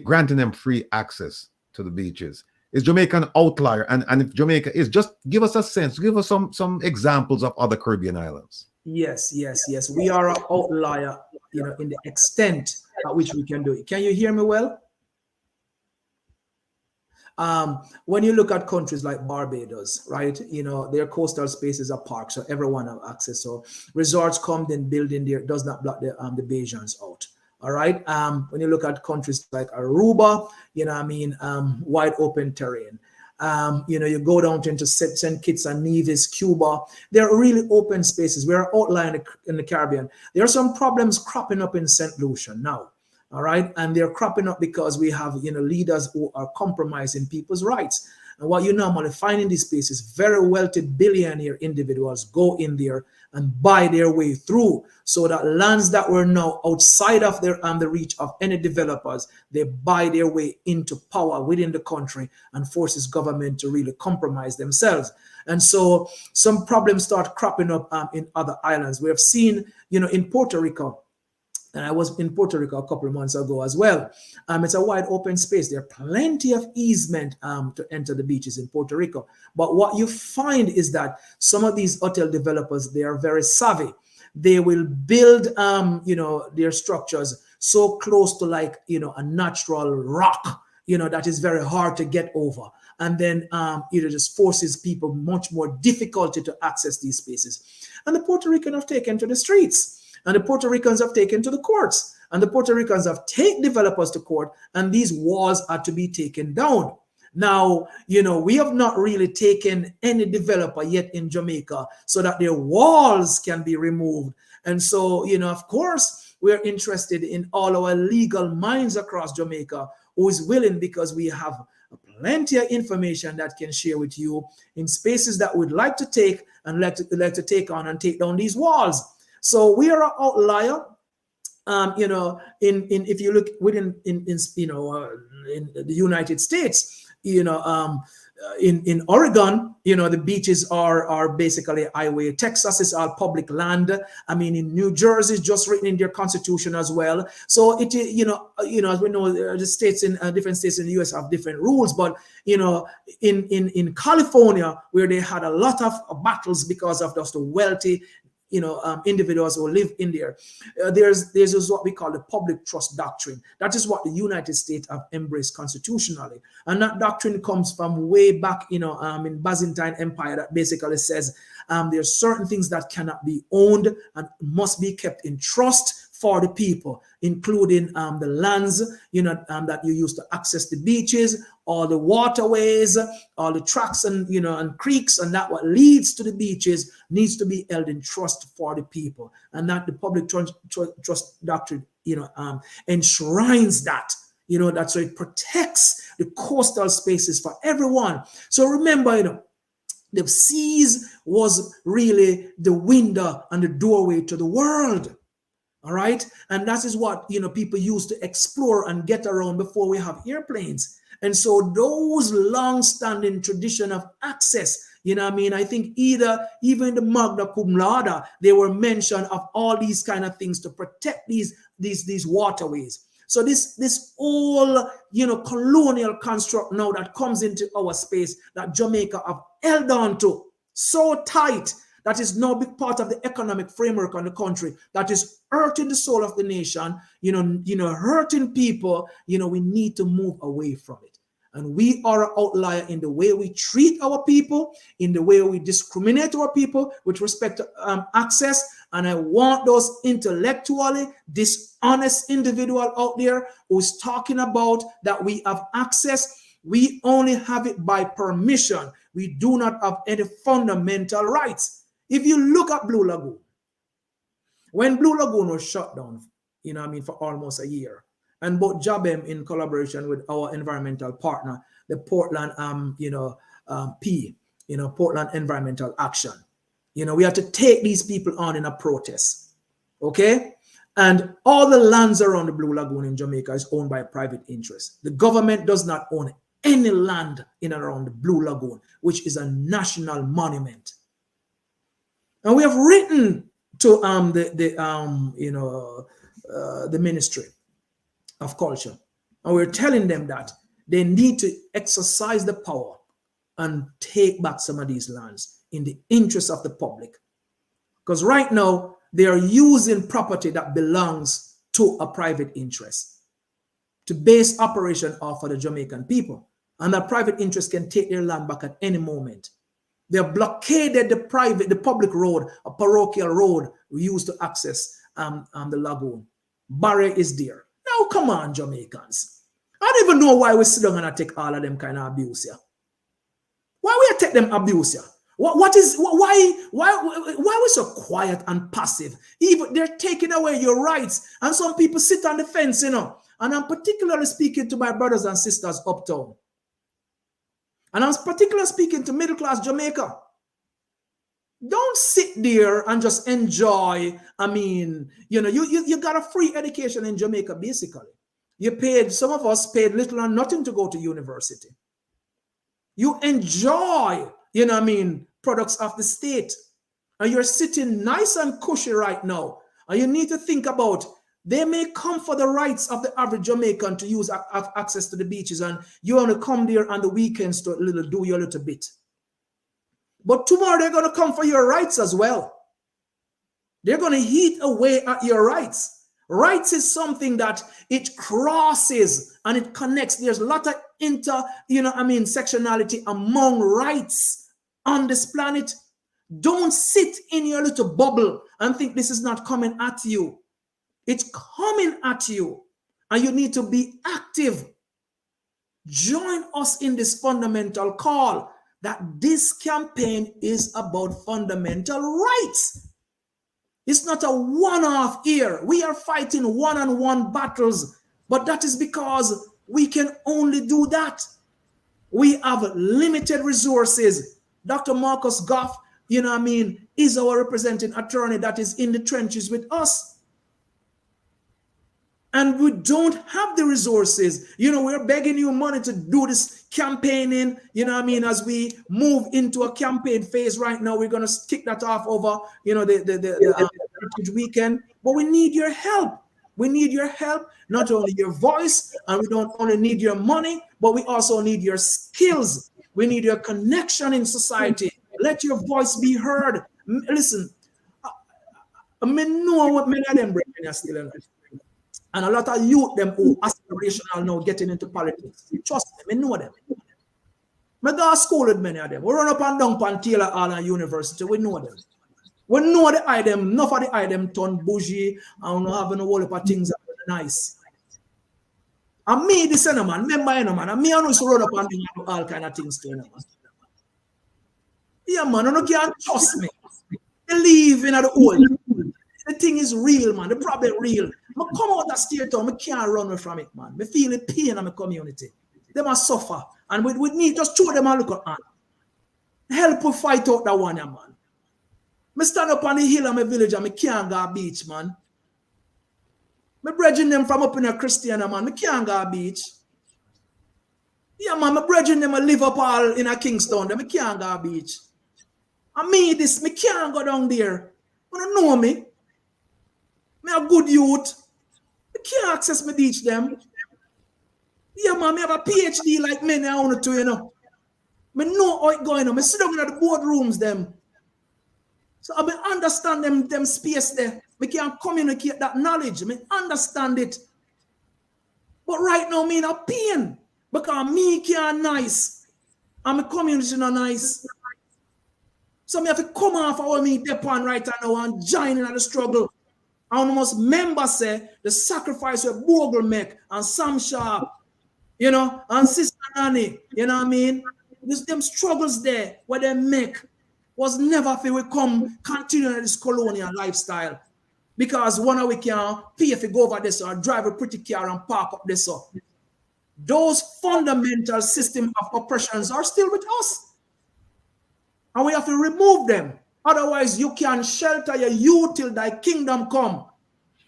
S2: granting them free access to the beaches. Is Jamaica an outlier? And if Jamaica is, just give us a sense, give us some examples of other Caribbean islands.
S4: Yes. We are an outlier, in the extent at which we can do it. Can you hear me well? When you look at countries like Barbados, right, their coastal spaces are parks, so everyone have access. So resorts come, then building there does not block the Bajans out. All right. When you look at countries like Aruba, wide open terrain. You go down into St. Kitts and Nevis, Cuba. They're really open spaces. We're outlying in the Caribbean. There are some problems cropping up in St. Lucia now. All right. And they're cropping up because we have, leaders who are compromising people's rights. And what you normally find in these spaces, very wealthy billionaire individuals go in there and buy their way through, so that lands that were now outside of the reach of any developers, they buy their way into power within the country and forces government to really compromise themselves. And so some problems start cropping up in other islands. We have seen, in Puerto Rico, and I was in Puerto Rico a couple of months ago as well. It's a wide open space. There are plenty of easement to enter the beaches in Puerto Rico. But what you find is that some of these hotel developers, they are very savvy. They will build, their structures so close to a natural rock, that is very hard to get over. And then it just forces people much more difficulty to access these spaces. And the Puerto Ricans have taken to the streets. And the Puerto Ricans have taken to the courts, and the Puerto Ricans have taken developers to court, and these walls are to be taken down. Now, we have not really taken any developer yet in Jamaica so that their walls can be removed. And so, of course, we're interested in all our legal minds across Jamaica who is willing, because we have plenty of information that can share with you in spaces that we'd like to take and like to take on and take down these walls. So we are an outlier, if you look within in the United States, in Oregon, the beaches are basically highway. Texas is all public land. In New Jersey, just written in their constitution as well. So it, as we know, the states in different states in the U.S. have different rules. But in California, where they had a lot of battles because of just the wealthy individuals who live in there. There's what we call the public trust doctrine. That is what the United States have embraced constitutionally, and that doctrine comes from way back, in Byzantine Empire. That basically says there are certain things that cannot be owned and must be kept in trust for the people, including the lands, that you use to access the beaches, all the waterways, all the tracks and creeks, and that what leads to the beaches needs to be held in trust for the people, and that the public trust doctrine, enshrines that. That so it protects the coastal spaces for everyone. So remember, the seas was really the window and the doorway to the world. All right. And that is what, people used to explore and get around before we have airplanes. And so those long-standing tradition of access, I think even the Magna Cum Laude, they were mentioned of all these kind of things to protect these waterways. So this whole, colonial construct now that comes into our space that Jamaica have held on to so tight, that is now big part of the economic framework on the country, that is hurting the soul of the nation, hurting people. We need to move away from it. And we are an outlier in the way we treat our people, in the way we discriminate our people with respect to access. And I want those intellectually dishonest individuals out there who's talking about that we have access. We only have it by permission. We do not have any fundamental rights. If you look at Blue Lagoon, when Blue Lagoon was shut down, for almost a year, and both Jabem in collaboration with our environmental partner, the Portland, Portland Environmental Action, we have to take these people on in a protest, okay? And all the lands around the Blue Lagoon in Jamaica is owned by a private interest. The government does not own any land in and around the Blue Lagoon, which is a national monument. And we have written to the Ministry of Culture, and we're telling them that they need to exercise the power and take back some of these lands in the interest of the public. Because right now, they are using property that belongs to a private interest to base operation off of the Jamaican people. And that private interest can take their land back at any moment. They have blockaded the public road, a parochial road we use to access the lagoon. Barrier is there. Now, come on, Jamaicans. I don't even know why we sit down and take all of them kind of abuse here. Why we take them abuse here? Why we so quiet and passive? Even they're taking away your rights, and some people sit on the fence, And I'm particularly speaking to my brothers and sisters uptown. And I'm particularly speaking to middle-class Jamaica. Don't sit there and just enjoy. You got a free education in Jamaica, basically. Some of us paid little or nothing to go to university. You enjoy, products of the state. And you're sitting nice and cushy right now. And you need to think about, they may come for the rights of the average Jamaican to use access to the beaches, and you want to come there on the weekends to do your little bit. But tomorrow they're going to come for your rights as well. They're going to heat away at your rights. Rights is something that it crosses and it connects. There's a lot of sectionality among rights on this planet. Don't sit in your little bubble and think this is not coming at you. It's coming at you, and you need to be active. Join us in this fundamental call that this campaign is about fundamental rights. It's not a one-off here. We are fighting one-on-one battles, but that is because we can only do that. We have limited resources. Dr. Marcus Goff, is our representing attorney that is in the trenches with us. And we don't have the resources. We're begging you money to do this campaigning, as we move into a campaign phase right now. We're going to kick that off over, the weekend. But we need your help. We need your help, not only your voice, and we don't only need your money, but we also need your skills. We need your connection in society. Let your voice be heard. Listen, I mean, know what many of them brethren are still in. And a lot of youth them who aspirational now getting into politics. Trust me, I know them. I go to school with many of them. We run up and down on Taylor Hall and University. We know them. We know the item, enough of the item turn bougie and we having a whole heap of things that are nice. And me, the same man, remember, you know, man, and me, I know to run up and do all kind of things to you, man. Yeah, man, you can't trust me. Believe in the old. The thing is real, man. The problem real. I come out of state town, I can't run away from it, man. I feel the pain in my community. They must suffer. And with me, just show them a look at hand. Help us fight out that one, man. I stand up on the hill of my village and I can't go to beach, man. My brethren them from up in a Christian, man. I can't go to beach. Yeah, man, my brethren them live up all in a Kingston. Them I can't go to beach. And me, this, me can't go down there. You don't know me. Me a good youth. I can't access my beach them. Yeah, man, me have a PhD like many I want to, you know. Me know how it going on. Me sit down in the boardrooms them. So I understand them space there. We can communicate that knowledge. I understand it. But right now, me in a pain. Because me can't nice. And my community not nice. So me have to come off all me depend right now and join in the struggle. And most members say the sacrifice that Bogle make and Sam Sharp, you know, and Sister Nanny, you know what I mean? There's them struggles there where they make was never for we come continue this colonial lifestyle. Because one of we can pay if we go over this or drive a pretty car and park up this up. Those fundamental system of oppressions are still with us. And we have to remove them. Otherwise, you can shelter your youth till thy kingdom come.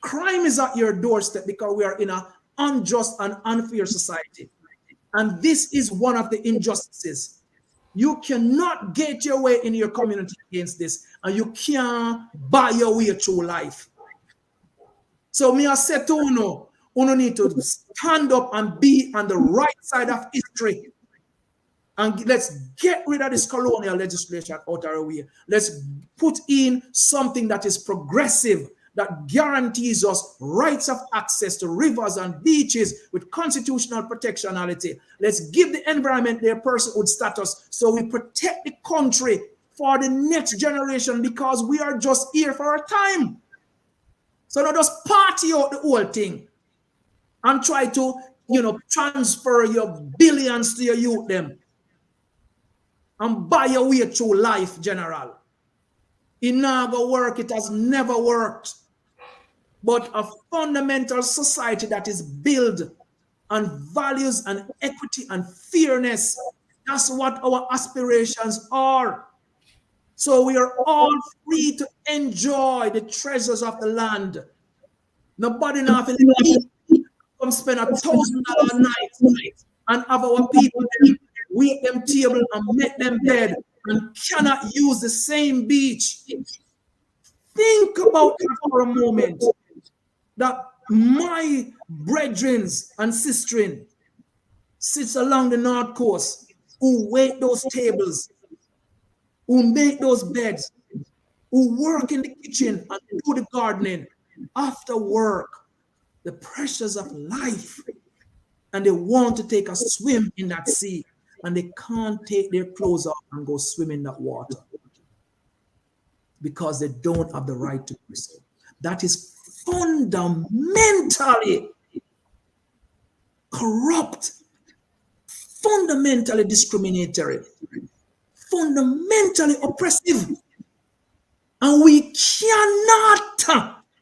S4: Crime is at your doorstep because we are in an unjust and unfair society. And this is one of the injustices. You cannot get your way in your community against this, and you can't buy your way through life. So me I say to Uno need to stand up and be on the right side of history. And let's get rid of this colonial legislation out of our way. Let's put in something that is progressive, that guarantees us rights of access to rivers and beaches with constitutional protectionality. Let's give the environment their personhood status so we protect the country for the next generation because we are just here for a time. So not just party out the whole thing and try to, transfer your billions to your youth them and buy your way through life, General. It never work. It has never worked. But a fundamental society that is built on values and equity and fairness, that's what our aspirations are. So we are all free to enjoy the treasures of the land. Nobody now come spend $1,000 a night and have our people wait them table and make them bed and cannot use the same beach. Think about it for a moment. That my brethren and sistren sits along the North Coast who wait those tables, who make those beds, who work in the kitchen and do the gardening after work, the pressures of life, and they want to take a swim in that sea and they can't take their clothes off and go swim in that water because they don't have the right to do so. That is fundamentally corrupt, fundamentally discriminatory, fundamentally oppressive. And we cannot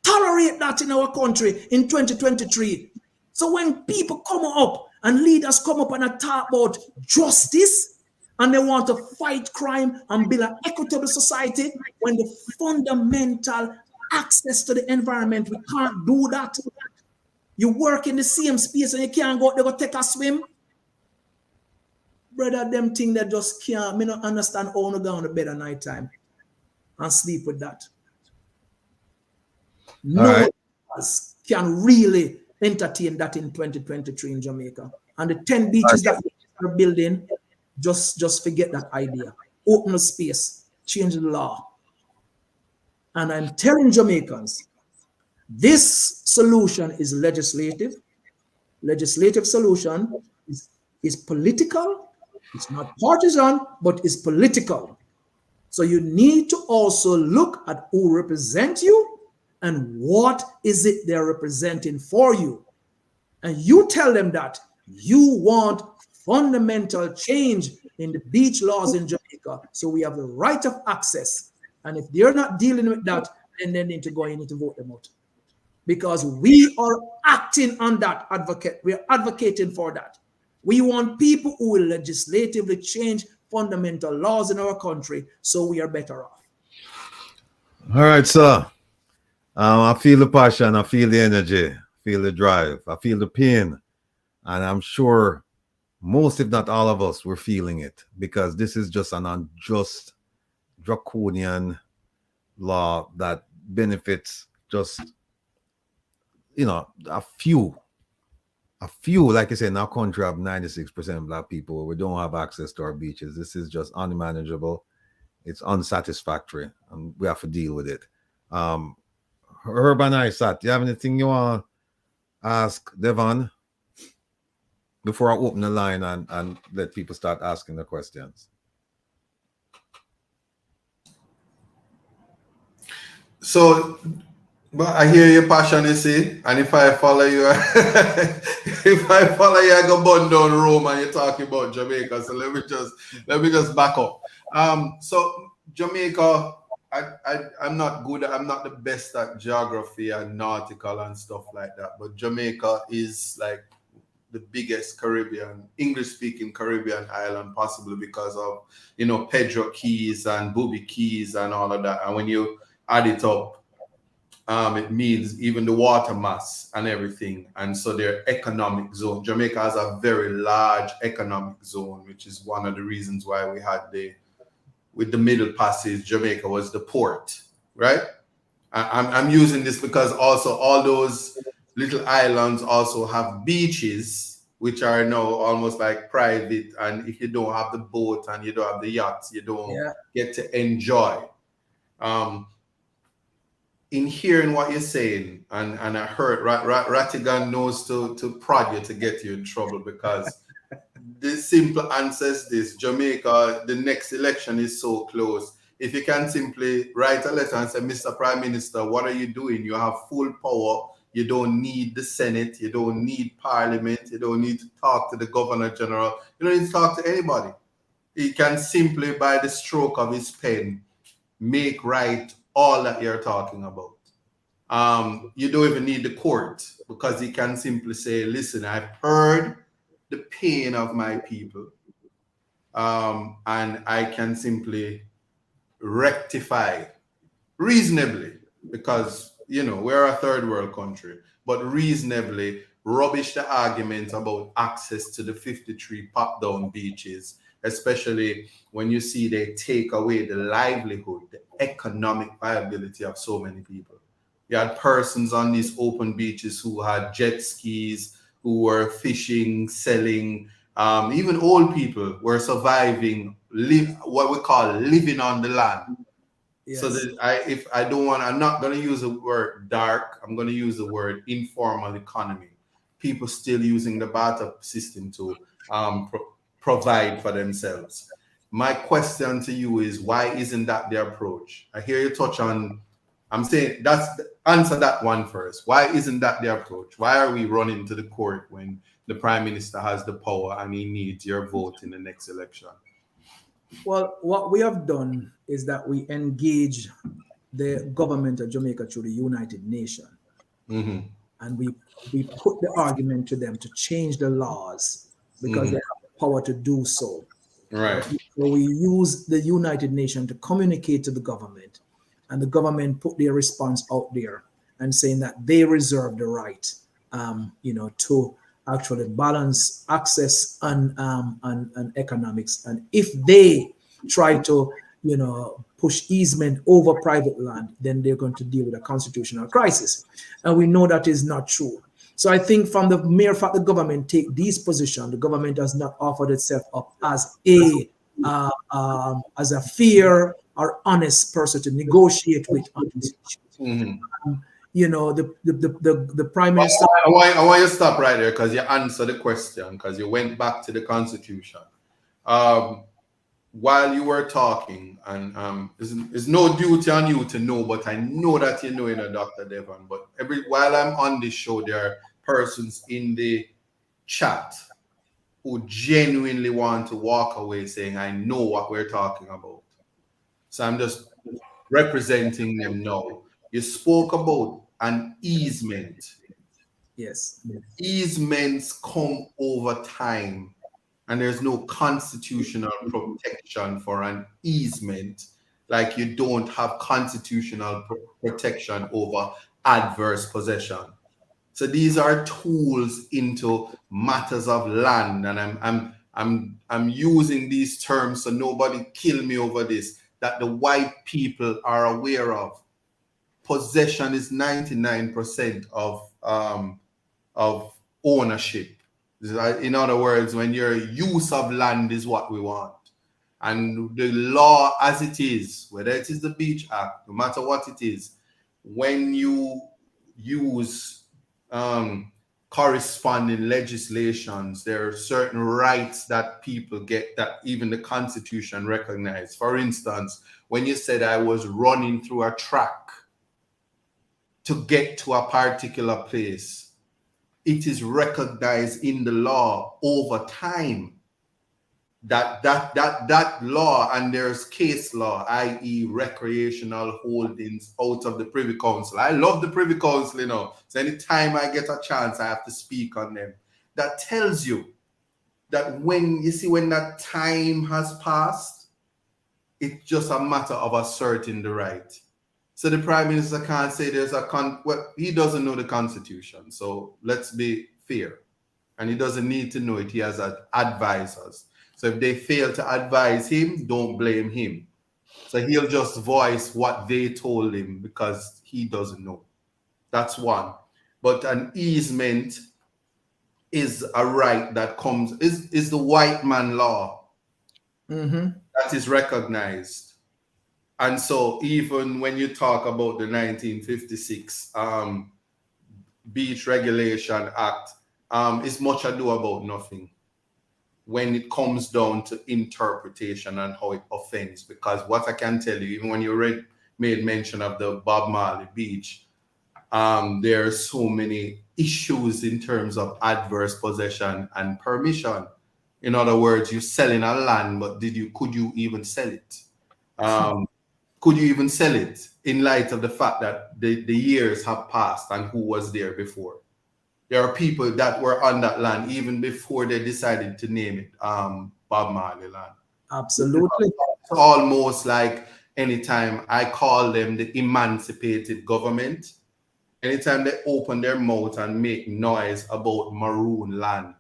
S4: tolerate that in our country in 2023. So when people come up and leaders come up and talk about justice and they want to fight crime and build an equitable society, when the fundamental access to the environment, we can't do that. You work in the same space and you can't go out there go take a swim. Brother, them thing that just can't, me not understand how to go on the bed at night time and sleep with that. No one else can really entertain that in 2023 in Jamaica. And the 10 beaches that we are building, just forget that idea. Open the space, change the law. And I'm telling Jamaicans, this solution is legislative. Legislative solution is political. It's not partisan, but it's political. So you need to also look at who represents you and what is it they're representing for you. And you tell them that you want fundamental change in the beach laws in Jamaica. So we have the right of access. And if they're not dealing with that, then they need to go in and vote them out. Because we are acting on that advocate. We are advocating for that. We want people who will legislatively change fundamental laws in our country so we are better off.
S2: All right, sir. I feel the passion. I feel the energy. I feel the drive. I feel the pain. And I'm sure most, if not all of us, we're feeling it because this is just an unjust, draconian law that benefits just, a few, like I said, in our country of 96% Black people, we don't have access to our beaches. This is just unmanageable. It's unsatisfactory, and we have to deal with it. Herb and Isat, do you have anything you want to ask Devon before I open the line and let people start asking the questions?
S3: So, but I hear your passion, you see, and if I follow you, I go burn down Rome, and you're talking about Jamaica. So let me just back up. So Jamaica, I'm not good. I'm not the best at geography and nautical and stuff like that. But Jamaica is like the biggest English-speaking Caribbean island, possibly because of Pedro Keys and Booby Keys and all of that. And when you add it up, it means even the water mass and everything. And so their economic zone, Jamaica has a very large economic zone, which is one of the reasons why we had with the Middle Passage, Jamaica was the port, right? I'm using this because also all those little islands also have beaches, which are now almost like private. And if you don't have the boat and you don't have the yachts, you don't get to enjoy. In hearing what you're saying, and I heard Rattigan knows to prod you to get you in trouble because the simple answer is this: Jamaica, the next election is so close. If you can simply write a letter and say, Mr. Prime Minister, what are you doing? You have full power. You don't need the Senate. You don't need Parliament. You don't need to talk to the Governor General. You don't need to talk to anybody. He can simply, by the stroke of his pen, make right all that you're talking about. You don't even need the court because he can simply say, listen, I've heard the pain of my people, and I can simply rectify reasonably because, we're a third world country, but reasonably rubbish the argument about access to the 53 pop-down beaches, especially when you see they take away the livelihood, the economic viability of so many people. You had persons on these open beaches who had jet skis, who were fishing, selling. Even old people were surviving, what we call living on the land. Yes. So that I'm not going to use the word dark. I'm going to use the word informal economy. People still using the barter system to provide for themselves. My question to you is, why isn't that the approach? I hear you touch on, I'm saying answer that one first. Why isn't that the approach? Why are we running to the court when the Prime Minister has the power and he needs your vote in the next election?
S4: Well, what we have done is that we engage the government of Jamaica through the United Nations. Mm-hmm. And we put the argument to them to change the laws because they have the power to do so.
S3: Right.
S4: So we use the United Nations to communicate to the government, and the government put their response out there and saying that they reserve the right, to actually balance access and economics. And if they try to, push easement over private land, then they're going to deal with a constitutional crisis. And we know that is not true. So I think from the mere fact the government take these positions, the government has not offered itself up as a fair or honest person to negotiate with on these issues.
S3: Mm-hmm.
S4: You know, the Prime Minister.
S3: I want you to stop right there because you answered the question, because you went back to the Constitution. While you were talking, and it's no duty on you to know, but I know that you know, Dr. Devon. But while I'm on this show, there are persons in the chat who genuinely want to walk away saying, I know what we're talking about. So I'm just representing them now. You spoke about an easement.
S4: Yes.
S3: Easements come over time, and there's no constitutional protection for an easement, like you don't have constitutional protection over adverse possession. So these are tools into matters of land, and I'm using these terms so nobody kill me over this, that the white people are aware of. Possession is 99% of ownership. In other words, when your use of land is what we want. And the law as it is, whether it is the Beach Act, no matter what it is, when you use corresponding legislations, there are certain rights that people get that even the Constitution recognizes. For instance, when you said I was running through a track to get to a particular place, it is recognized in the law over time that law, and there's case law, i.e. recreational holdings out of the Privy Council. I love the Privy Council, you know. So anytime I get a chance, I have to speak on them. That tells you that when that time has passed, it's just a matter of asserting the right. So the Prime Minister can't say there's well, he doesn't know the Constitution. So let's be fair. And he doesn't need to know it. He has advisors. So if they fail to advise him, don't blame him. So he'll just voice what they told him because he doesn't know. That's one. But an easement is a right that comes, is the white man law that is recognized. And so even when you talk about the 1956 Beach Regulation Act, it's much ado about nothing when it comes down to interpretation and how it offends. Because what I can tell you, even when you made mention of the Bob Marley Beach, there are so many issues in terms of adverse possession and permission. In other words, you're selling a land, but could you even sell it? Could you even sell it in light of the fact that the years have passed and who was there before? There are people that were on that land even before they decided to name it Bob Marley land.
S4: Absolutely.
S3: It's almost like anytime I call them the emancipated government, anytime they open their mouth and make noise about maroon land,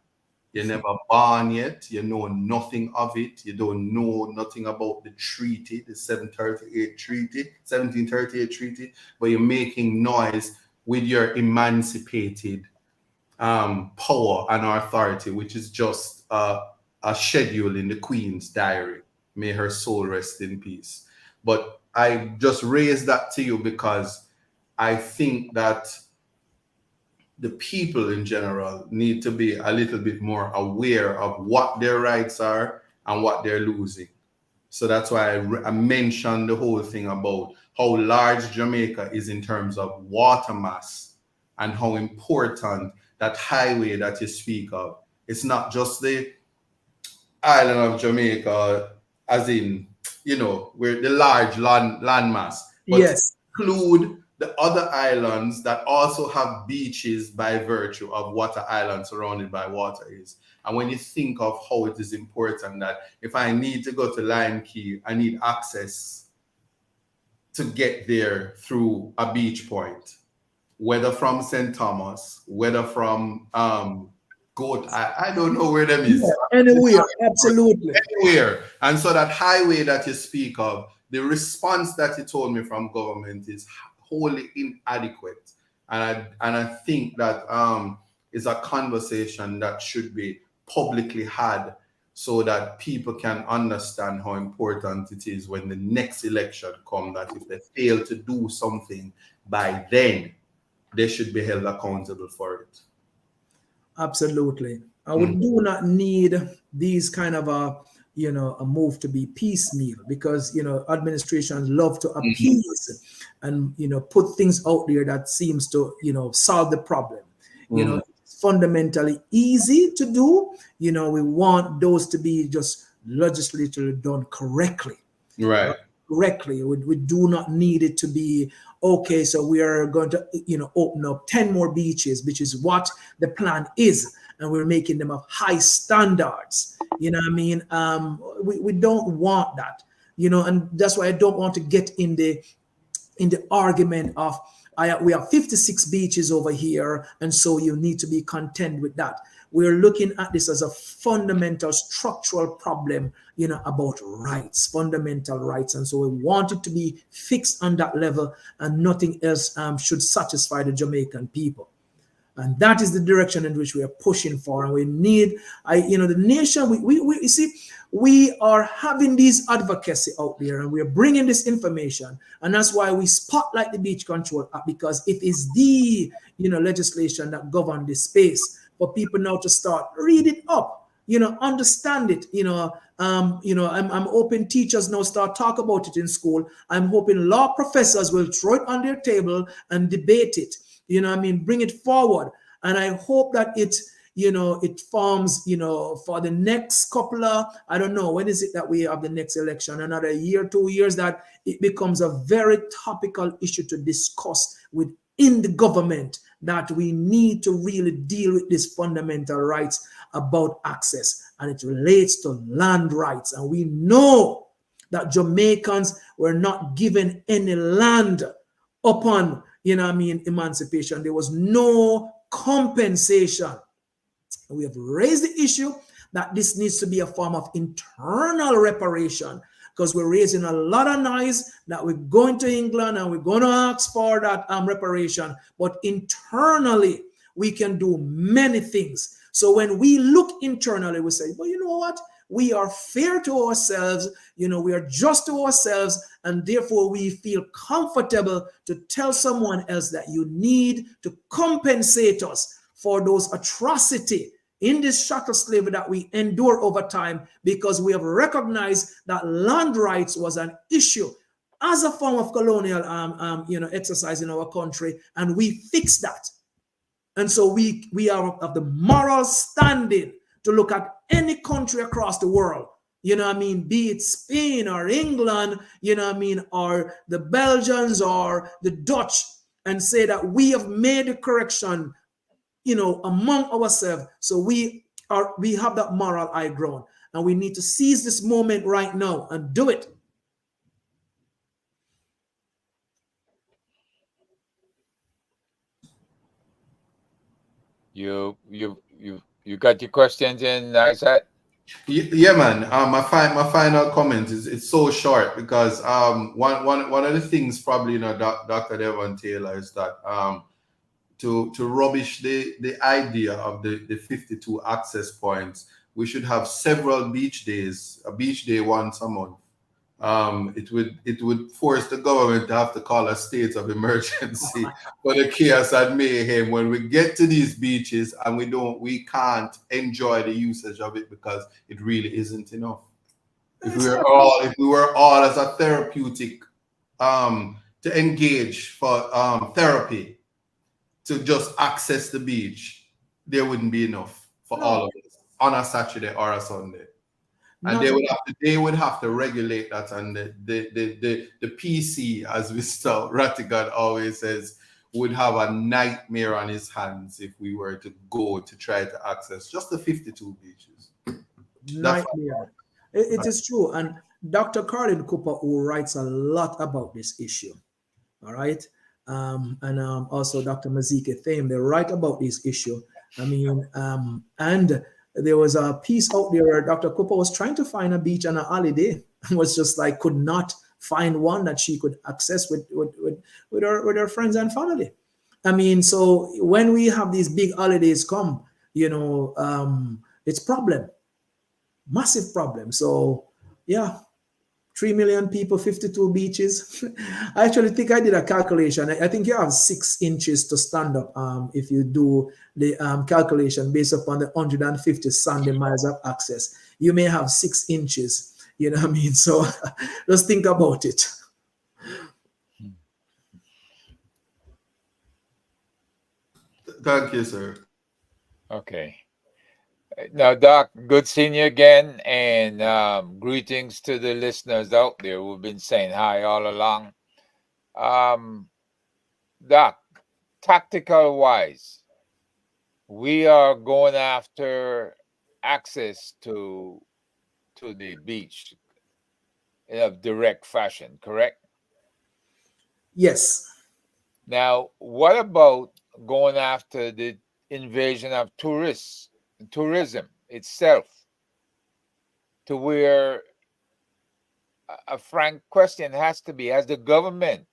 S3: you're never born yet, you know nothing of it, you don't know nothing about the treaty, the 1738 treaty, but you're making noise with your emancipated power and authority, which is just a schedule in the Queen's diary. May her soul rest in peace. But I just raised that to you because I think that the people in general need to be a little bit more aware of what their rights are and what they're losing. So that's why I mentioned the whole thing about how large Jamaica is in terms of water mass and how important that highway that you speak of. It's not just the island of Jamaica, as in, you know, where the large land mass, but
S4: yes,
S3: include the other islands that also have beaches by virtue of what an island surrounded by water is. And when you think of how it is important that if I need to go to Lion Key, I need access to get there through a beach point, whether from St. Thomas, whether from Goat, I don't know where them is.
S4: Yeah, anywhere, absolutely.
S3: Anywhere. And so that highway that you speak of, the response that you told me from government is wholly inadequate. And I think that is a conversation that should be publicly had so that people can understand how important it is when the next election comes, that if they fail to do something by then, they should be held accountable for it.
S4: Absolutely. We do not need these kind of a move to be piecemeal, because administrations love to appease and put things out there that seems to solve the problem. It's fundamentally easy to do. We want those to be just legislatively done correctly.
S3: Right.
S4: Correctly. We do not need it to be okay, so we are going to open up 10 more beaches, which is what the plan is, and we're making them of high standards. You know what I mean? We don't want that, and that's why I don't want to get in the argument of we have 56 beaches over here, and so you need to be content with that. We're looking at this as a fundamental structural problem, about rights, fundamental rights. And so we want it to be fixed on that level, and nothing else should satisfy the Jamaican people. And that is the direction in which we are pushing for. And we need, the nation, you see, we are having these advocacy out there, and we are bringing this information. And that's why we spotlight the Beach Control Act, because it is the, legislation that governs this space. For people now to start read it up, understand it. I'm hoping teachers now start talk about it in school. I'm hoping law professors will throw it on their table and debate it. Bring it forward. And I hope that it forms, for the next couple of, I don't know, when is it that we have the next election? Another year, 2 years, that it becomes a very topical issue to discuss within the government, that we need to really deal with these fundamental rights about access. And it relates to land rights. And we know that Jamaicans were not given any land upon, emancipation. There was no compensation. We have raised the issue that this needs to be a form of internal reparation, because we're raising a lot of noise that we're going to England and we're going to ask for that reparation. But internally, we can do many things. So when we look internally, we say, well, you know what? We are fair to ourselves, we are just to ourselves, and therefore we feel comfortable to tell someone else that you need to compensate us for those atrocities in this chattel slavery that we endure over time, because we have recognized that land rights was an issue as a form of colonial exercise in our country, and we fixed that. And so we are of the moral standing to look at any country across the world, be it Spain or England, or the Belgians or the Dutch, and say that we have made a correction, among ourselves. So we have that moral high ground, and we need to seize this moment right now and do it.
S5: You got your questions in, Isaac?
S3: Yeah, man. My final comment is, it's so short, because one of the things probably Dr. Devon Taylor is that to rubbish the idea of the 52 access points, we should have several beach days, a beach day once a month. It would force the government to have to call a state of emergency for the chaos and mayhem when we get to these beaches, and we can't enjoy the usage of it because it really isn't enough. If we were all as a therapeutic to engage for therapy, to just access the beach, there wouldn't be enough for all of us on a Saturday or a Sunday. And they would have to regulate that, and the PC, as Mr. Rattigan always says, would have a nightmare on his hands if we were to go to try to access just the 52 beaches.
S4: Nightmare. It is true. And Dr. Colin Cooper, who writes a lot about this issue, all right, and also Dr. Mazike Thame, they write about this issue. And there was a piece out there where Dr. Cooper was trying to find a beach on a holiday, and was just like, could not find one that she could access with her friends and family. So when we have these big holidays come, it's problem. Massive problem. So yeah, 3 million people, 52 beaches. I actually think I did a calculation. I think you have 6 inches to stand up if you do the calculation based upon the 150 sandy miles of access. You may have 6 inches, you know what I mean? So just think about it.
S3: Thank you, sir.
S5: Okay. Now, Doc, good seeing you again, and greetings to the listeners out there who've been saying hi all along. Doc, tactical wise, we are going after access to the beach in a direct fashion, correct?
S4: Yes.
S5: Now, what about going after the invasion of tourism itself, to where a frank question has to be, has the government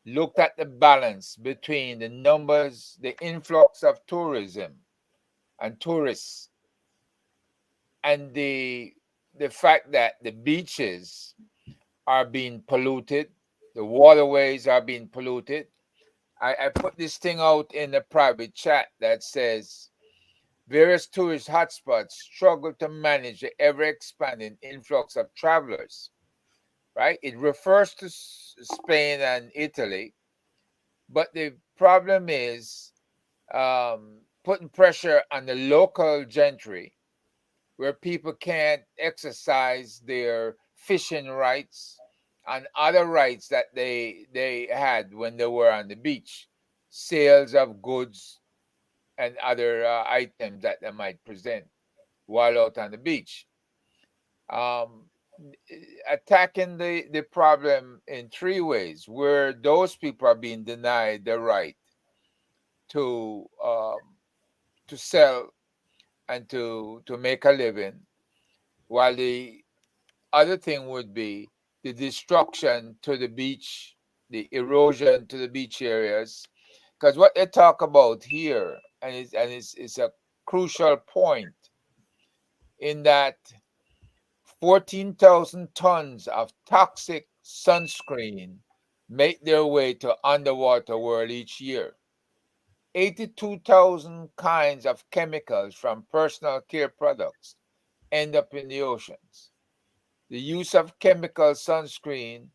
S5: looked at the balance between the numbers, the influx of tourism and tourists, and the fact that the beaches are being polluted, the waterways are being polluted? I put this thing out in the private chat that says various tourist hotspots struggle to manage the ever-expanding influx of travelers, right? It refers to Spain and Italy, but the problem is putting pressure on the local gentry, where people can't exercise their fishing rights and other rights that they had when they were on the beach, sales of goods and other items that they might present while out on the beach. Attacking the problem in 3 ways, where those people are being denied the right to sell and to make a living, while the other thing would be the destruction to the beach, the erosion to the beach areas. Because what they talk about here, and it's a crucial point, in that 14,000 tons of toxic sunscreen make their way to underwater world each year. 82,000 kinds of chemicals from personal care products end up in the oceans. The use of chemical sunscreen,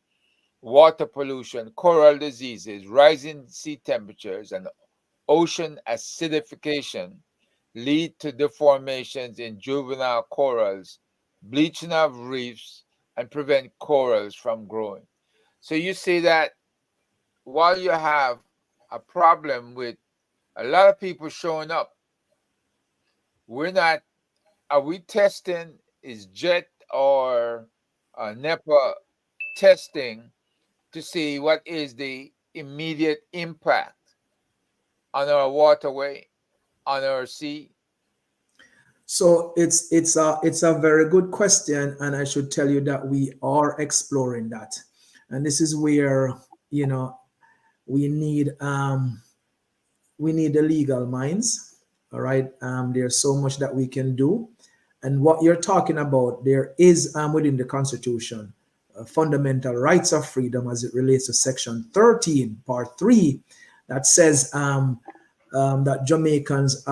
S5: water pollution, coral diseases, rising sea temperatures, and ocean acidification lead to deformations in juvenile corals, bleaching of reefs, and prevent corals from growing. So you see that while you have a problem with a lot of people showing up, are we testing, is JET or NEPA testing to see what is the immediate impact on our waterway, on our sea?
S4: So it's a very good question, and I should tell you that we are exploring that, and this is where we need the legal minds. All right, there's so much that we can do, and what you're talking about, there is within the Constitution fundamental rights of freedom as it relates to Section 13, Part 3, that says that Jamaicans,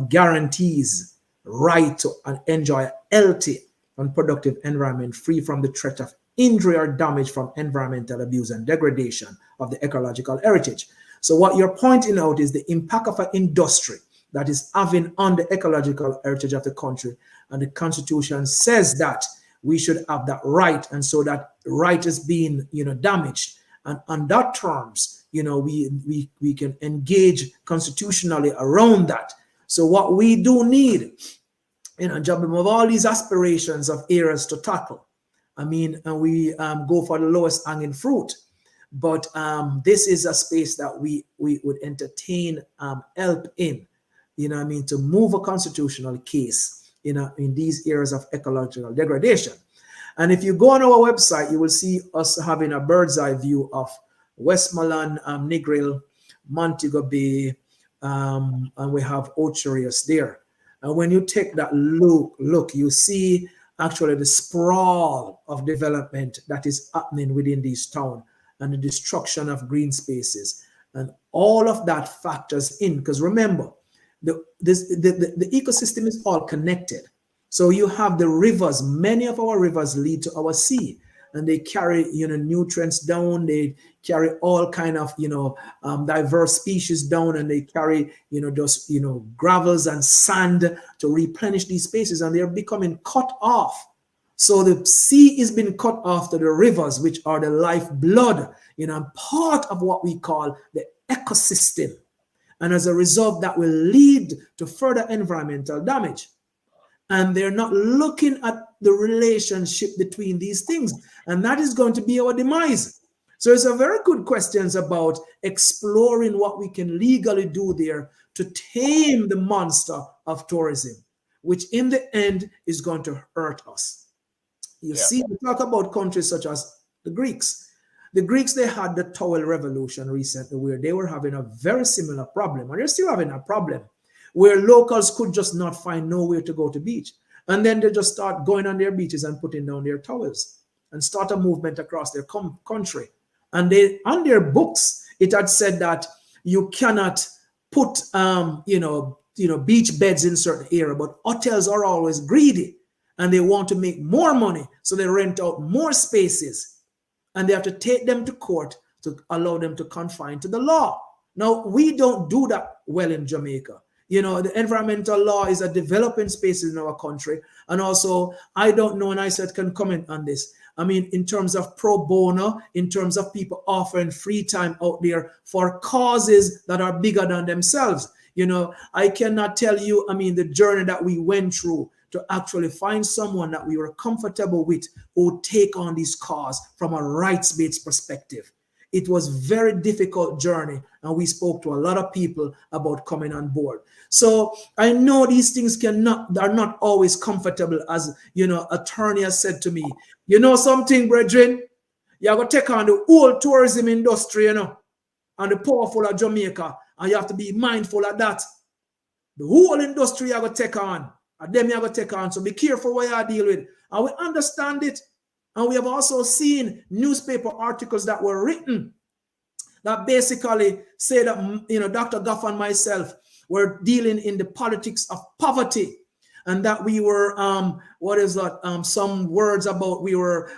S4: guarantees right to enjoy a healthy and productive environment free from the threat of injury or damage from environmental abuse and degradation of the ecological heritage. So what you're pointing out is the impact of an industry that is having on the ecological heritage of the country. And the Constitution says that we should have that right. And so that right is being, damaged. And on that terms, we can engage constitutionally around that. So what we do need, jumping of all these aspirations of areas to tackle, and we go for the lowest hanging fruit. But this is a space that we would entertain help in, to move a constitutional case, in these areas of ecological degradation. And if you go on our website, you will see us having a bird's eye view of Westmoreland, Negril, Montego Bay, and we have Ocherius there. And when you take that look, you see actually the sprawl of development that is happening within these towns and the destruction of green spaces. And all of that factors in, because remember, the ecosystem is all connected. So you have the rivers, many of our rivers lead to our sea, and they carry, nutrients down, they carry all kind of, diverse species down, and they carry, those, gravels and sand to replenish these spaces, and they're becoming cut off. So the sea is being cut off to the rivers, which are the lifeblood, part of what we call the ecosystem. And as a result, that will lead to further environmental damage. And they're not looking at the relationship between these things. And that is going to be our demise. So it's a very good questions about exploring what we can legally do there to tame the monster of tourism, which in the end is going to hurt us. You see, we talk about countries such as the Greeks. The Greeks, they had the towel revolution recently where they were having a very similar problem, and they're still having a problem, where locals could just not find nowhere to go to beach. And then they just start going on their beaches and putting down their towels and start a movement across their country. And they, on their books, it had said that you cannot put, beach beds in certain area, but hotels are always greedy and they want to make more money. So they rent out more spaces and they have to take them to court to allow them to confine to the law. Now, we don't do that well in Jamaica. The environmental law is a developing space in our country. And also, I don't know, and I said can comment on this. I mean, in terms of pro bono, in terms of people offering free time out there for causes that are bigger than themselves. I cannot tell you, the journey that we went through to actually find someone that we were comfortable with who would take on this cause from a rights-based perspective. It was a very difficult journey, and we spoke to a lot of people about coming on board. So I know these things are not always comfortable, as attorney has said to me. Something, brethren, you're going to take on the whole tourism industry, and the powerful of Jamaica, and you have to be mindful of that. The whole industry you're going to take on, and them you're going to take on. So be careful what you deal with. And we understand it. And we have also seen newspaper articles that were written that basically say that, Dr. Goff and myself were dealing in the politics of poverty, and that we were, some words about we were,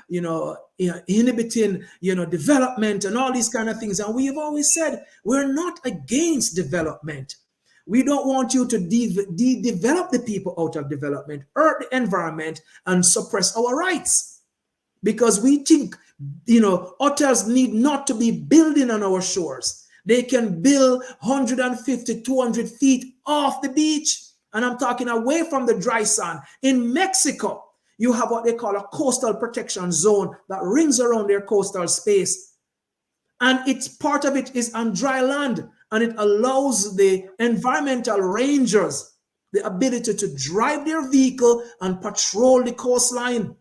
S4: inhibiting, development and all these kind of things. And we have always said we're not against development. We don't want you to develop the people out of development, hurt the environment, and suppress our rights. Because we think, hotels need not to be building on our shores. They can build 150, 200 feet off the beach. And I'm talking away from the dry sand. In Mexico, you have what they call a coastal protection zone that rings around their coastal space. And it's part of it is on dry land. And it allows the environmental rangers the ability to drive their vehicle and patrol the coastline.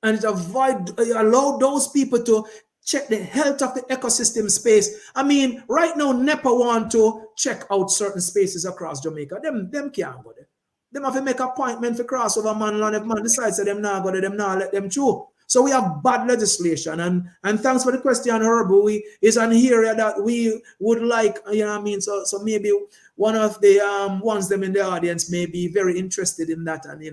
S4: And it allow those people to check the health of the ecosystem space. Right now, NEPA want to check out certain spaces across Jamaica. Them can't go there. Them have to make appointment for crossover man land. If man decides that them not go there, them not let them through. So we have bad legislation. And thanks for the question, Herb. Is an area that we would like, so maybe one of the ones them in the audience may be very interested in that and,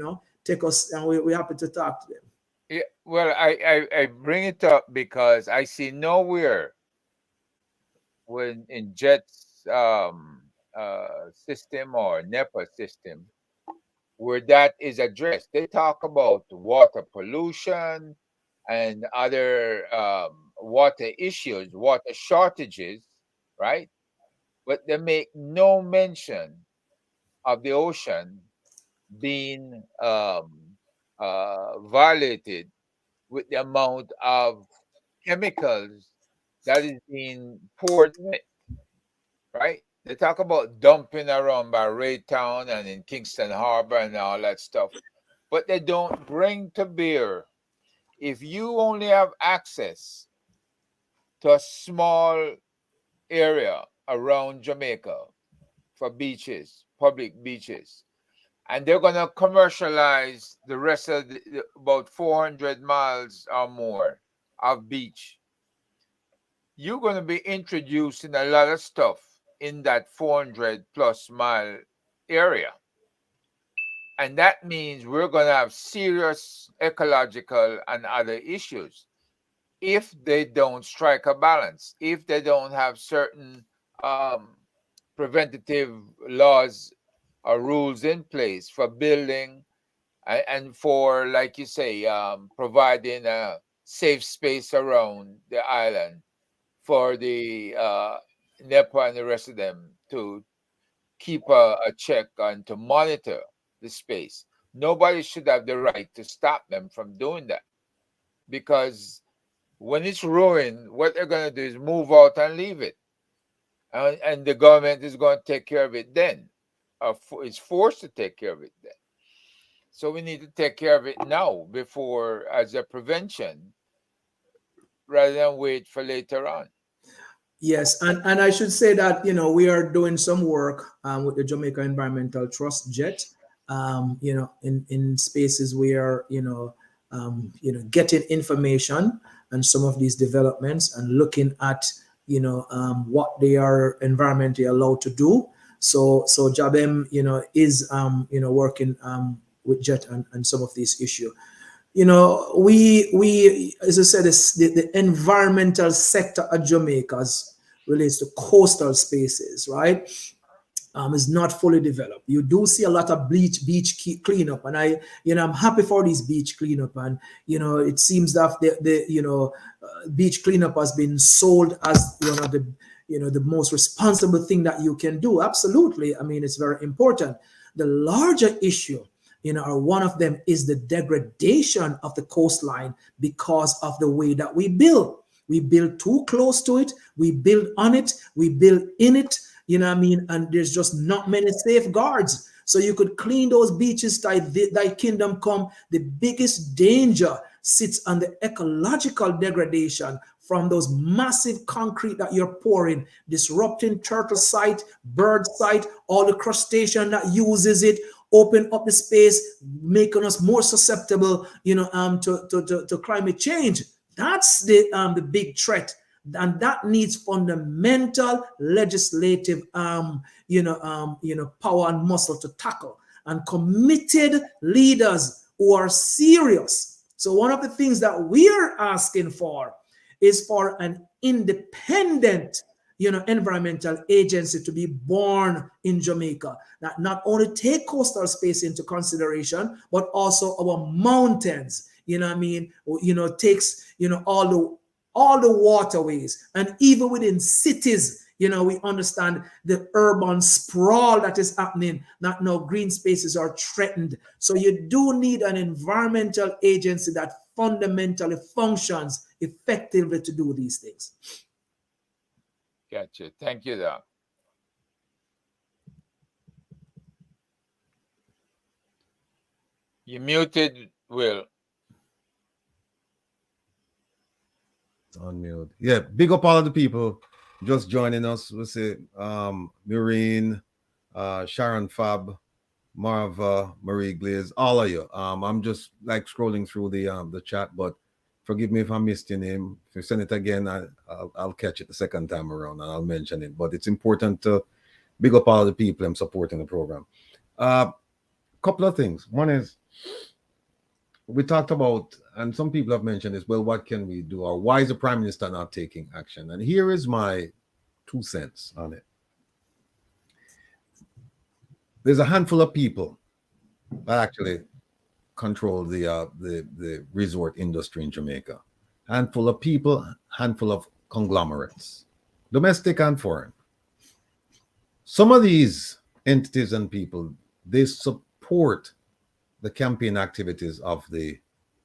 S4: take us, and we're happy to talk to them.
S5: Yeah, well, I bring it up because I see nowhere when in JET's system or NEPA system where that is addressed. They talk about water pollution and other water issues, water shortages, right? But they make no mention of the ocean being violated with the amount of chemicals that is being poured in it, right? They talk about dumping around by Raytown and in Kingston Harbor and all that stuff, but they don't bring to bear. If you only have access to a small area around Jamaica for beaches, public beaches, and they're going to commercialize the rest of about 400 miles or more of beach. You're going to be introducing a lot of stuff in that 400 plus mile area. And that means we're going to have serious ecological and other issues if they don't strike a balance, if they don't have certain preventative laws or rules in place for building and for, like you say, providing a safe space around the island for the NEPA and the rest of them to keep a check and to monitor the space. Nobody should have the right to stop them from doing that, because when it's ruined, what they're going to do is move out and leave it. And the government is going to take care of it then, or is forced to take care of it then. So we need to take care of it now, before, as a prevention, rather than wait for later on.
S4: Yes, and I should say that, you know, we are doing some work with the Jamaica Environmental Trust, JET, you know, in spaces where, you know, getting information on some of these developments and looking at, you know, what they are environmentally allowed to do. So Jabem, you know, is you know, working with JET and some of these issues. You know, we as I said, the environmental sector of Jamaica relates to coastal spaces, right? Is not fully developed. You do see a lot of beach cleanup, and I'm happy for these beach cleanup, and you know, it seems that the beach cleanup has been sold as one of the, you know, the most responsible thing that you can do. Absolutely, I mean, it's very important. The larger issue, you know, or one of them, is the degradation of the coastline because of the way that we build. We build too close to it. We build on it. We build in it. You know what I mean? And there's just not many safeguards. So you could clean those beaches, thy kingdom come. The biggest danger sits on the ecological degradation from those massive concrete that you're pouring, disrupting turtle site, bird site, all the crustacean that uses it, open up the space, making us more susceptible, you know, to climate change. That's the big threat, and that needs fundamental legislative, power and muscle to tackle, and committed leaders who are serious. So one of the things that we are asking for is for an independent, you know, environmental agency to be born in Jamaica, that not only take coastal space into consideration, but also our mountains, you know what I mean? You know, takes, you know, all the waterways, and even within cities, you know, we understand the urban sprawl that is happening, that now green spaces are threatened. So you do need an environmental agency that fundamentally functions effectively to do these things.
S5: Gotcha. Thank you, Doc. You muted, Will.
S2: It's on mute. Yeah, big up all of the people just joining us. We'll say Maureen, Sharon Fab, Marva, Marie Glaze, all of you. I'm just like scrolling through the chat, but forgive me if I missed your name. If you send it again, I'll catch it the second time around and I'll mention it. But it's important to big up all the people and supporting the program. Couple of things. One is, we talked about, and some people have mentioned this, well, what can we do? Or why is the Prime Minister not taking action? And here is my 2 cents on it. There's a handful of people that actually control the resort industry in Jamaica. Handful of people, handful of conglomerates, domestic and foreign. Some of these entities and people, they support the campaign activities of the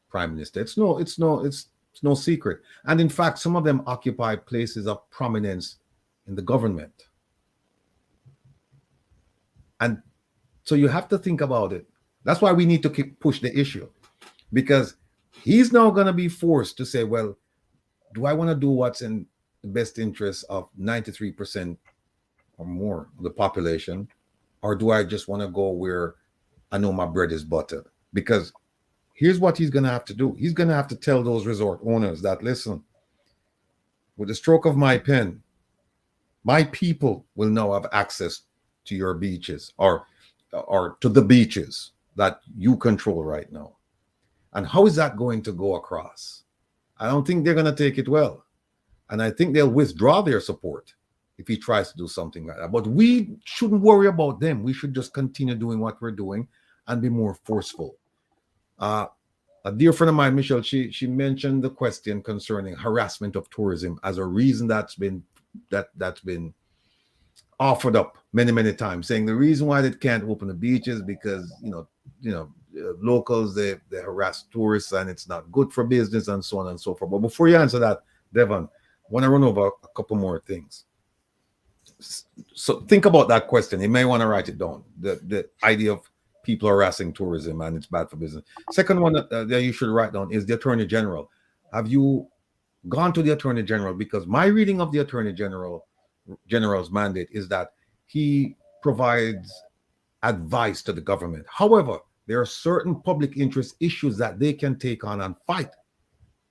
S2: Prime Minister. It's no secret. And in fact, some of them occupy places of prominence in the government. And so you have to think about it. That's why we need to push the issue, because he's now going to be forced to say, well, do I want to do what's in the best interest of 93% or more of the population, or do I just want to go where I know my bread is buttered. Because here's what he's going to have to do. He's going to have to tell those resort owners that, listen, with the stroke of my pen, my people will now have access to your beaches or to the beaches that you control right now. And how is that going to go across? I don't think they're going to take it well. And I think they'll withdraw their support if he tries to do something like that. But we shouldn't worry about them. We should just continue doing what we're doing and be more forceful. A dear friend of mine, Michelle, she mentioned the question concerning harassment of tourism as a reason that's been offered up many times, saying the reason why they can't open the beaches because locals they harass tourists and it's not good for business and so on and so forth. But before you answer that, Devon, I want to run over a couple more things. So think about that question. You may want to write it down. The idea of people harassing tourism and it's bad for business. Second one that you should write down is the Attorney General. Have you gone to the Attorney General? Because my reading of the Attorney General's mandate is that he provides advice to the government. However, there are certain public interest issues that they can take on and fight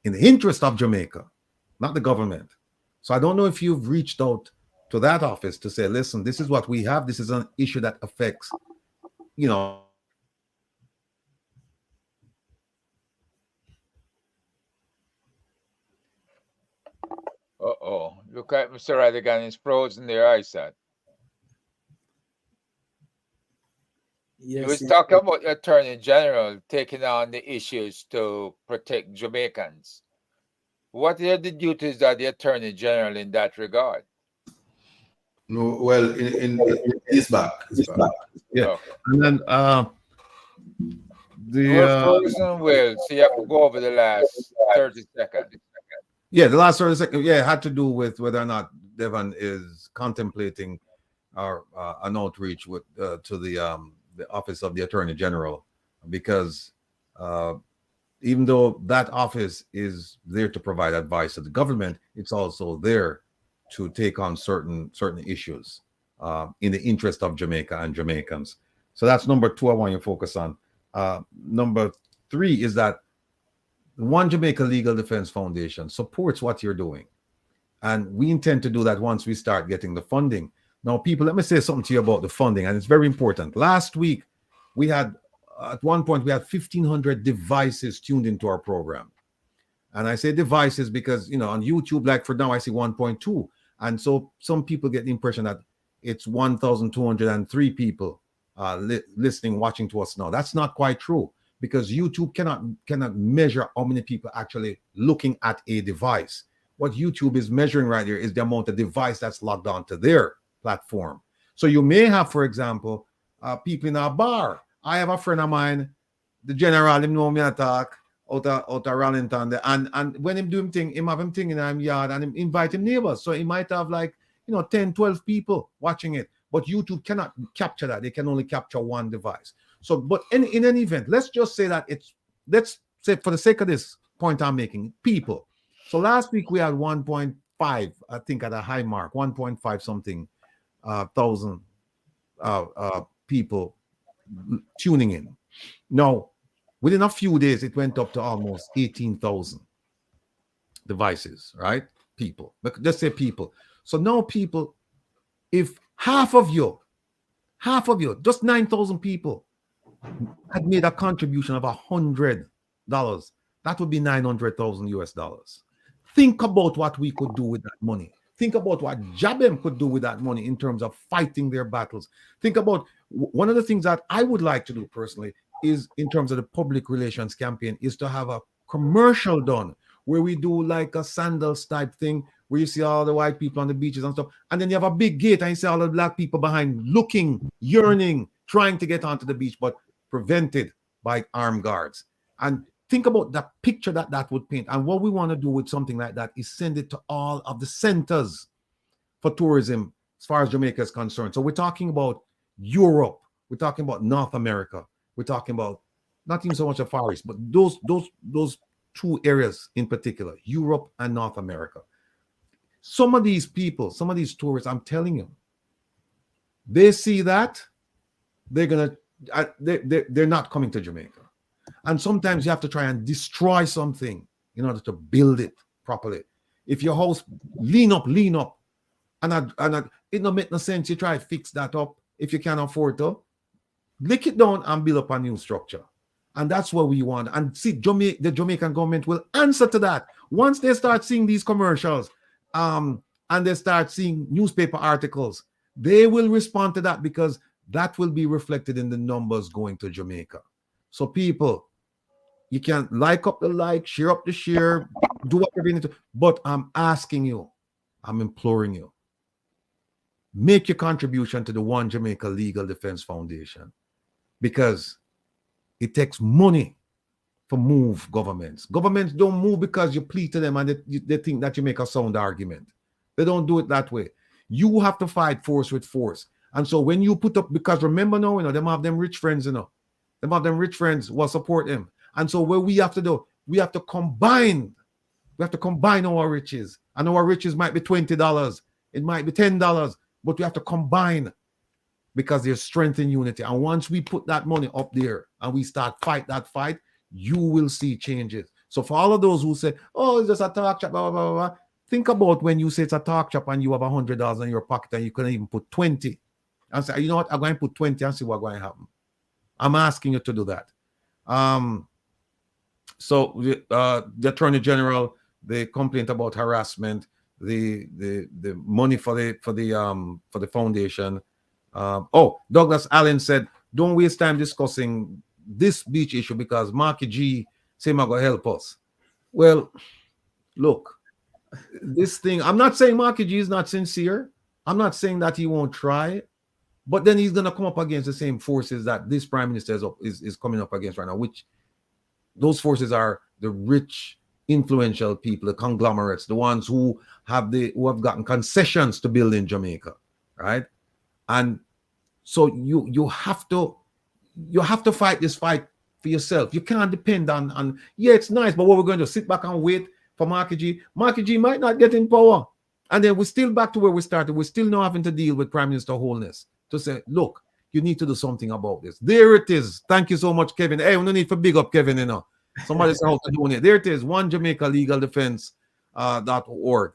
S2: in the interest of Jamaica, not the government. So I don't know if you've reached out to that office to say, listen, this is what we have. This is an issue that affects,
S5: Look at Mr. Rattigan, he's frozen there, eyesight.
S4: Yes,
S5: He was talking about the Attorney General taking on the issues to protect Jamaicans. What are the duties of the Attorney General in that regard?
S3: No, well, he's back.
S2: Yeah.
S5: Okay.
S2: And then
S5: We're frozen, Will, so you have to go over the last 30 seconds.
S2: Yeah, the last 30 seconds. Yeah, it had to do with whether or not Devon is contemplating an outreach with to the office of the Attorney General, because even though that office is there to provide advice to the government, it's also there to take on certain issues in the interest of Jamaica and Jamaicans. So that's number 2 I want you to focus on. Number 3 is that the One Jamaica Legal Defense Foundation supports what you're doing. And we intend to do that once we start getting the funding. Now, people, let me say something to you about the funding, and it's very important. Last week, at one point, we had 1,500 devices tuned into our program. And I say devices because, on YouTube, like for now, I see 1.2. And so some people get the impression that it's 1,203 people listening, watching to us now. That's not quite true, because YouTube cannot measure how many people actually looking at a device. What YouTube is measuring right here is the amount of device that's logged onto their platform. So you may have, for example, people in a bar. I have a friend of mine, the general, him know me attack out of Rallington, and when him do him thing, him have him thing in him yard and him invite him neighbors. So he might have 10, 12 people watching it. But YouTube cannot capture that. They can only capture one device. So, but in any event, let's just say that let's say for the sake of this point I'm making, people. So last week we had 1.5, I think at a high mark, 1.5 something thousand people tuning in. Now, within a few days, it went up to almost 18,000 devices, right? People, but just say people. So now people, if half of you, just 9,000 people had made a contribution of $100, that would be 900,000 US dollars. Think about what we could do with that money. Think about what Jabem could do with that money in terms of fighting their battles. Think about one of the things that I would like to do personally is, in terms of the public relations campaign, is to have a commercial done where we do like a sandals type thing where you see all the white people on the beaches and stuff, and then you have a big gate and you see all the black people behind looking, yearning, trying to get onto the beach, but prevented by armed guards. And think about the picture that would paint. And what we want to do with something like that is send it to all of the centers for tourism as far as Jamaica is concerned. So we're talking about Europe, we're talking about North America, we're talking about not even so much of Far East, but those 2 areas in particular, Europe and North America. Some of these people, some of these tourists, I'm telling you, they see that, they're going to they're not coming to Jamaica. And sometimes you have to try and destroy something in order to build it properly. If your house lean up, and it don't make no sense. You try to fix that up if you can afford to. Lick it down and build up a new structure. And that's what we want. And see, the Jamaican government will answer to that. Once they start seeing these commercials, and they start seeing newspaper articles, they will respond to that, because that will be reflected in the numbers going to Jamaica. So people, you can like up the like, share up the share, do whatever you need to. But I'm asking you, I'm imploring you, make your contribution to the One Jamaica Legal Defense Foundation, because it takes money to move governments. Governments don't move because you plead to them and they think that you make a sound argument. They don't do it that way. You have to fight force with force. And so when you put up, because remember now, them have them rich friends, them have them rich friends who will support them. And so what we have to do, we have to combine. We have to combine our riches. And our riches might be $20. It might be $10, but we have to combine, because there's strength in unity. And once we put that money up there and we start fight that fight, you will see changes. So for all of those who say, oh, it's just a talk shop, blah, blah, blah, blah, think about when you say it's a talk shop and you have $100 in your pocket and you couldn't even put 20. And say, you know what, I'm going to put 20 and see what's going to happen. I'm asking you to do that. So the Attorney General, the complaint about harassment, the money for the foundation. Douglas Allen said, don't waste time discussing this beach issue because Marky G say I'm gonna help us. Well, look, this thing, I'm not saying Marky G is not sincere. I'm not saying that he won't try, but then he's gonna come up against the same forces that this Prime Minister is coming up against right now, which those forces are the rich, influential people, the conglomerates, the ones who have gotten concessions to build in Jamaica, right? And so you have to fight this fight for yourself. You can't depend on yeah, it's nice, but what we're going to sit back and wait for Marky G. Marky G might not get in power, and then we're still back to where we started. We're still now having to deal with Prime Minister Holness to say, look, you need to do something about this. There it is. Thank you so much, Kevin. Hey, we don't need to big up Kevin, you know. Somebody said how to do it. There it is. One Jamaica Legal Defense .org.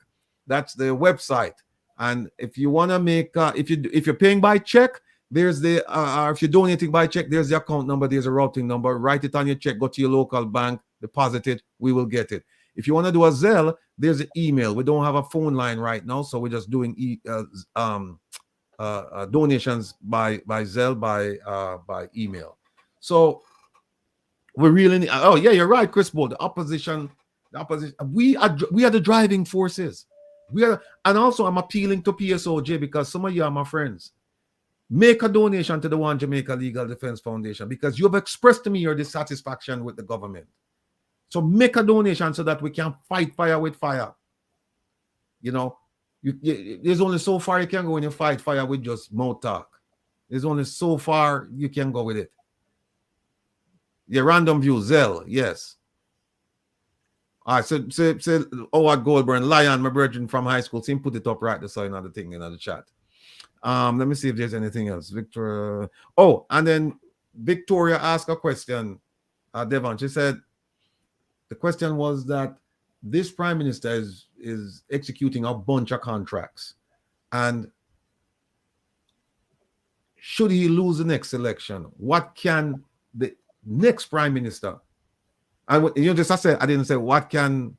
S2: That's the website. And if you want to make, if you're paying by check, there's the, if you're donating by check, there's the account number, there's a routing number. Write it on your check, go to your local bank, deposit it, we will get it. If you want to do a Zelle, there's an email. We don't have a phone line right now, so we're just doing donations by Zelle, by email. So we really need, oh yeah, you're right, Chris Bull. The opposition, we are the driving forces. And also I'm appealing to PSOJ because some of you are my friends. Make a donation to the One Jamaica Legal Defense Foundation because you have expressed to me your dissatisfaction with the government. So make a donation so that we can fight fire with fire. You know, there's only so far you can go when you fight fire with just mouth talk. There's only so far you can go with it. Yeah, random view, Zell, yes. All right, so Howard Goldburn, Lion, my brethren from high school, see put it up right the side of the thing in the chat. Let me see if there's anything else. Victoria. Oh, and then Victoria asked a question, Devon. She said, the question was that this Prime Minister is executing a bunch of contracts. And should he lose the next election, what can the next Prime Minister, and you know, I didn't say what can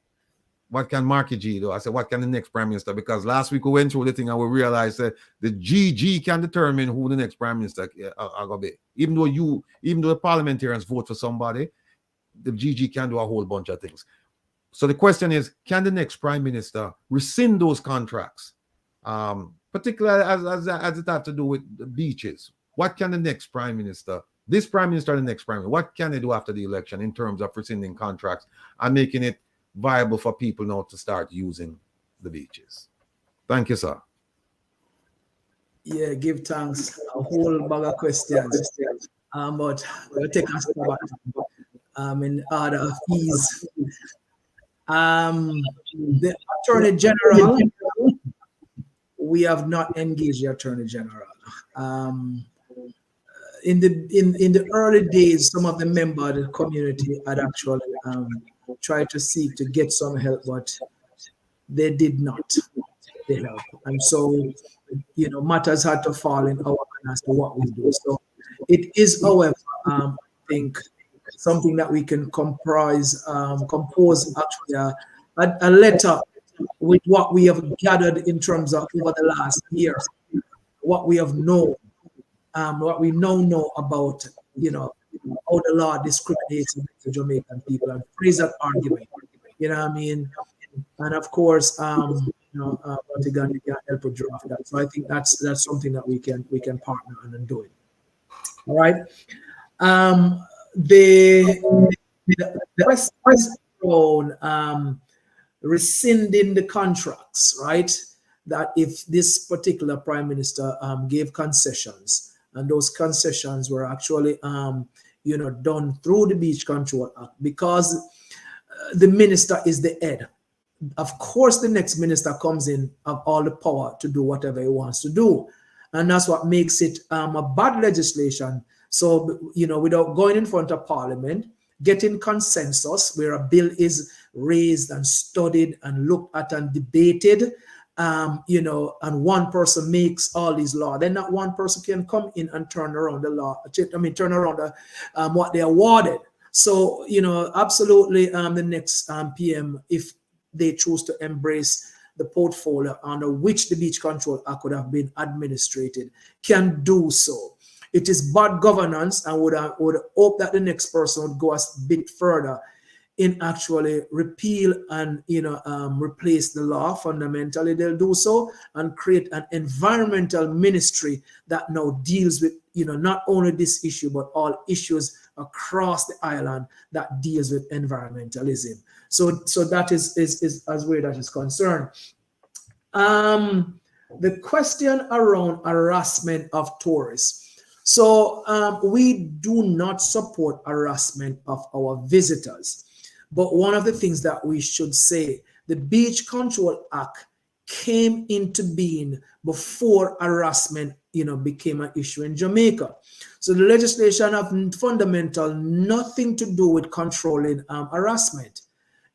S2: Marky G do. I said what can the next Prime Minister, because last week we went through the thing and we realized that the GG can determine who the next Prime Minister are gonna be. Even though the parliamentarians vote for somebody, the GG can do a whole bunch of things. So the question is, can the next Prime Minister rescind those contracts? Particularly as it has to do with the beaches. What can the next Prime Minister, this Prime Minister and the next Prime Minister, what can they do after the election in terms of rescinding contracts and making it viable for people now to start using the beaches? Thank you, sir.
S4: Yeah, give thanks. A whole bag of questions. But we'll take a step back in order of ease. The Attorney General, we have not engaged the Attorney General. in the early days, some of the members of the community had actually tried to seek to get some help, but they did not get the help. And so, matters had to fall in our hands as to what we do. So it is, however, I think something that we can compose actually a letter with what we have gathered in terms of over the last year, what we have known, what we now know about, how the law discriminates against the Jamaican people, and phrase that argument. You know what I mean? And of course, Rattigan can help to draft that. So I think that's something that we can partner on and do it. All right. The question around rescinding the contracts, right? That if this particular prime minister gave concessions, and those concessions were actually done through the Beach Control Act, because the minister is the head. Of course, the next minister comes in of all the power to do whatever he wants to do, and that's what makes it a bad legislation. So without going in front of Parliament, getting consensus where a bill is raised and studied and looked at and debated, and one person makes all these laws, then not one person can come in and turn around the law. Turn around what they awarded. So absolutely, the next PM, if they choose to embrace the portfolio under which the Beach Control Act would have been administrated, can do so. It is bad governance, and would hope that the next person would go a bit further in actually repeal and replace the law. Fundamentally, they'll do so and create an environmental ministry that now deals with not only this issue but all issues across the island that deals with environmentalism. So that is as where that is concerned. The question around harassment of tourists. So we do not support harassment of our visitors. But one of the things that we should say, the Beach Control Act came into being before harassment, became an issue in Jamaica. So the legislation have fundamental nothing to do with controlling harassment.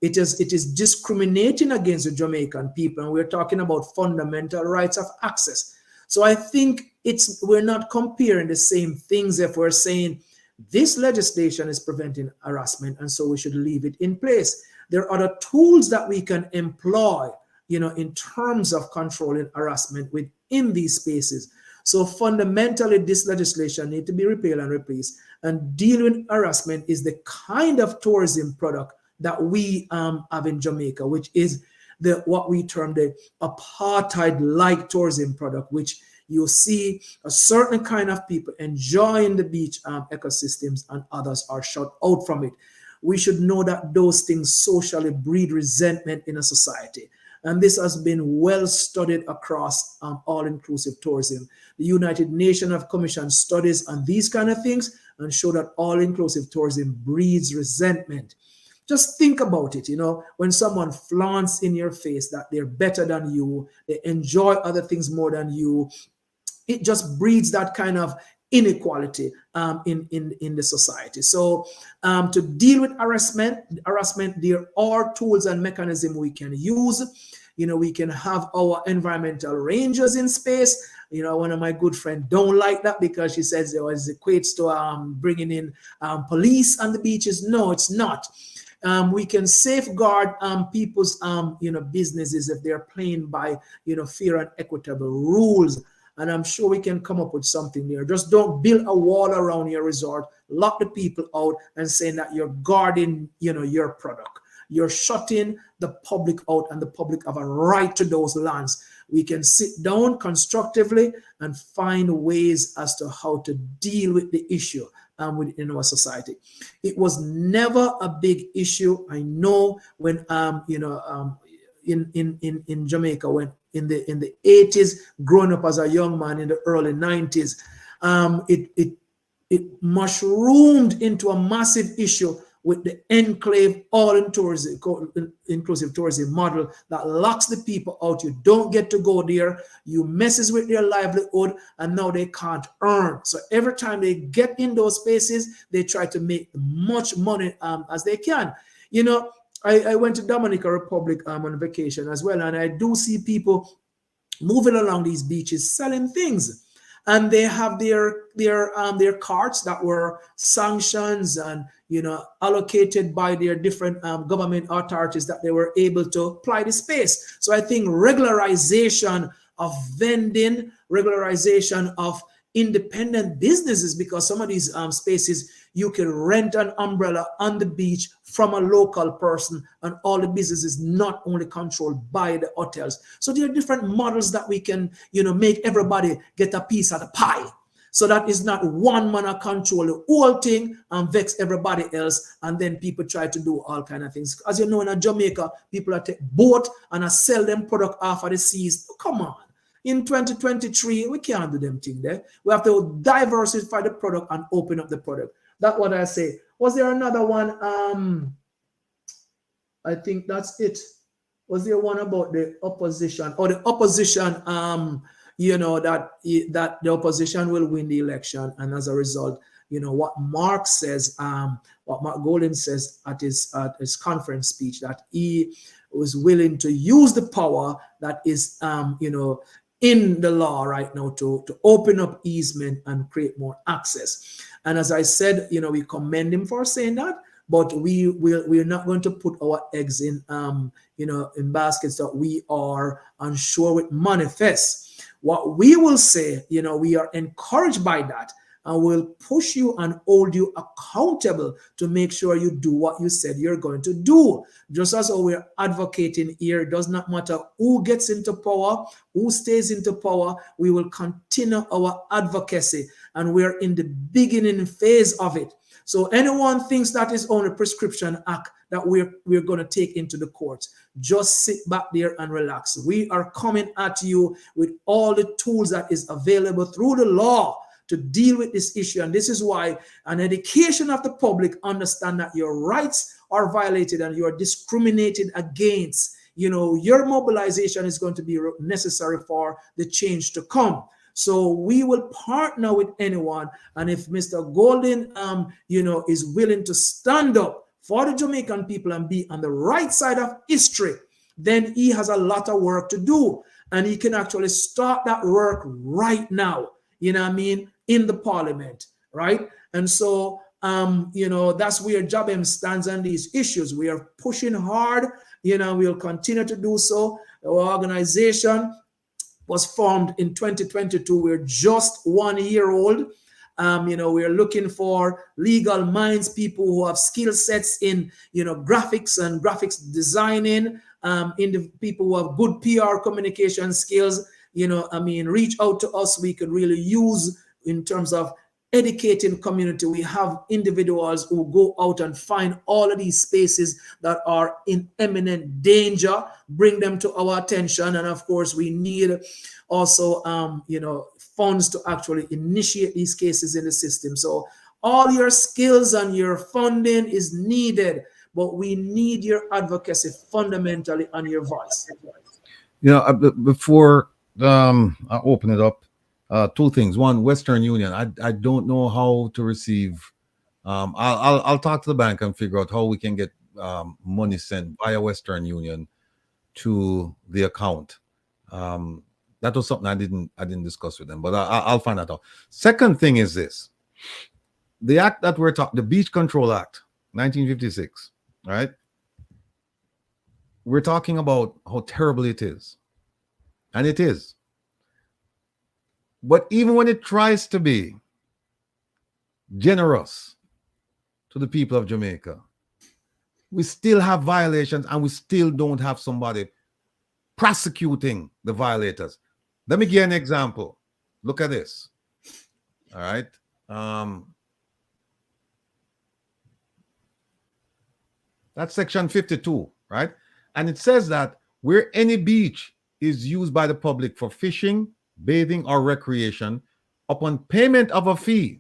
S4: It is discriminating against the Jamaican people, and we're talking about fundamental rights of access. So I think we're not comparing the same things if we're saying this legislation is preventing harassment, and so we should leave it in place. There are other tools that we can employ, in terms of controlling harassment within these spaces. So fundamentally, this legislation needs to be repealed and replaced. And dealing with harassment is the kind of tourism product that we have in Jamaica, which is what we term the apartheid-like tourism product, which you see a certain kind of people enjoying the beach ecosystems and others are shut out from it. We should know that those things socially breed resentment in a society. And this has been well studied across all-inclusive tourism. The United Nations have commissioned studies on these kind of things and show that all-inclusive tourism breeds resentment. Just think about it, when someone flaunts in your face that they're better than you, they enjoy other things more than you, it just breeds that kind of inequality in the society. So to deal with harassment, there are tools and mechanisms we can use. We can have our environmental rangers in space. One of my good friends don't like that because she says it equates to bringing in police on the beaches. No, it's not. We can safeguard people's businesses if they're playing by fair and equitable rules. And I'm sure we can come up with something there. Just don't build a wall around your resort, lock the people out, and saying that you're guarding your product. You're shutting the public out, and the public have a right to those lands. We can sit down constructively and find ways as to how to deal with the issue within our society. It was never a big issue. I know when in Jamaica, when in the 80s, growing up as a young man in the early 90s, it mushroomed into a massive issue with the enclave all-inclusive tourism model that locks the people out. You don't get to go there. You messes with their livelihood, and now they can't earn. So every time they get in those spaces, they try to make much money as they can. You know, I went to Dominican Republic on vacation as well, and I do see people moving along these beaches selling things. And they have their carts that were sanctions and, you know, allocated by their different government authorities that they were able to apply the space. So I think regularization of vending, regularization of independent businesses, because some of these spaces you can rent an umbrella on the beach from a local person, and all the business is not only controlled by the hotels. So there are different models that we can, you know, make everybody get a piece of the pie. So that is not one man control the whole thing and vex everybody else, and then people try to do all kind of things. As you know, in Jamaica, people are take boat and sell them product off of the seas. Come on. In 2023, we can't do them thing there. We have to diversify the product and open up the product. That's what I say. Was there another one? I think that's it. Was there one about the opposition? Or the opposition, you know, that the opposition will win the election. And as a result, you know, what Mark says, what Mark Golden says at his conference speech, that he was willing to use the power that is, you know, in the law right now to open up easement and create more access. And as I said, you know, we commend him for saying that, but we're not going to put our eggs in, you know, in baskets that we are unsure with manifest. What we will say, you know, we are encouraged by that, and we'll push you and hold you accountable to make sure you do what you said you're going to do. Just as we're advocating here, it does not matter who gets into power, who stays into power, we will continue our advocacy, and we're in the beginning phase of it. So anyone thinks that is only prescription act that we're going to take into the courts, just sit back there and relax. We are coming at you with all the tools that is available through the law to deal with this issue. And this is why an education of the public understand that your rights are violated and you are discriminated against. You know, your mobilization is going to be necessary for the change to come. So we will partner with anyone. And if Mr. Golden, you know, is willing to stand up for the Jamaican people and be on the right side of history, then he has a lot of work to do. And he can actually start that work right now, you know what I mean, in the parliament, right? And so, you know, that's where Jabem stands on these issues. We are pushing hard, you know, we'll continue to do so. Our organization was formed in 2022. We're just 1 year old. You know, we're looking for legal minds, people who have skill sets in, you know, graphics and graphics designing, in the people who have good PR communication skills. You know, I mean, reach out to us. We could really use in terms of educating community. We have individuals who go out and find all of these spaces that are in imminent danger, bring them to our attention. And of course, we need also, you know, funds to actually initiate these cases in the system. So all your skills and your funding is needed, but we need your advocacy fundamentally and your voice.
S2: You know, before I open it up, two things. One, Western Union. I don't know how to receive. I'll talk to the bank and figure out how we can get money sent via Western Union to the account. That was something I didn't discuss with them, but I'll find that out. Second thing is this: the act that we're talking, the Beach Control Act, 1956, right? We're talking about how terrible it is, and it is. But even when it tries to be generous to the people of Jamaica, we still have violations, and we still don't have somebody prosecuting the violators. Let me give you an example. Look at this. All right. That's section 52, right? And it says that where any beach is used by the public for fishing, bathing, or recreation, upon payment of a fee,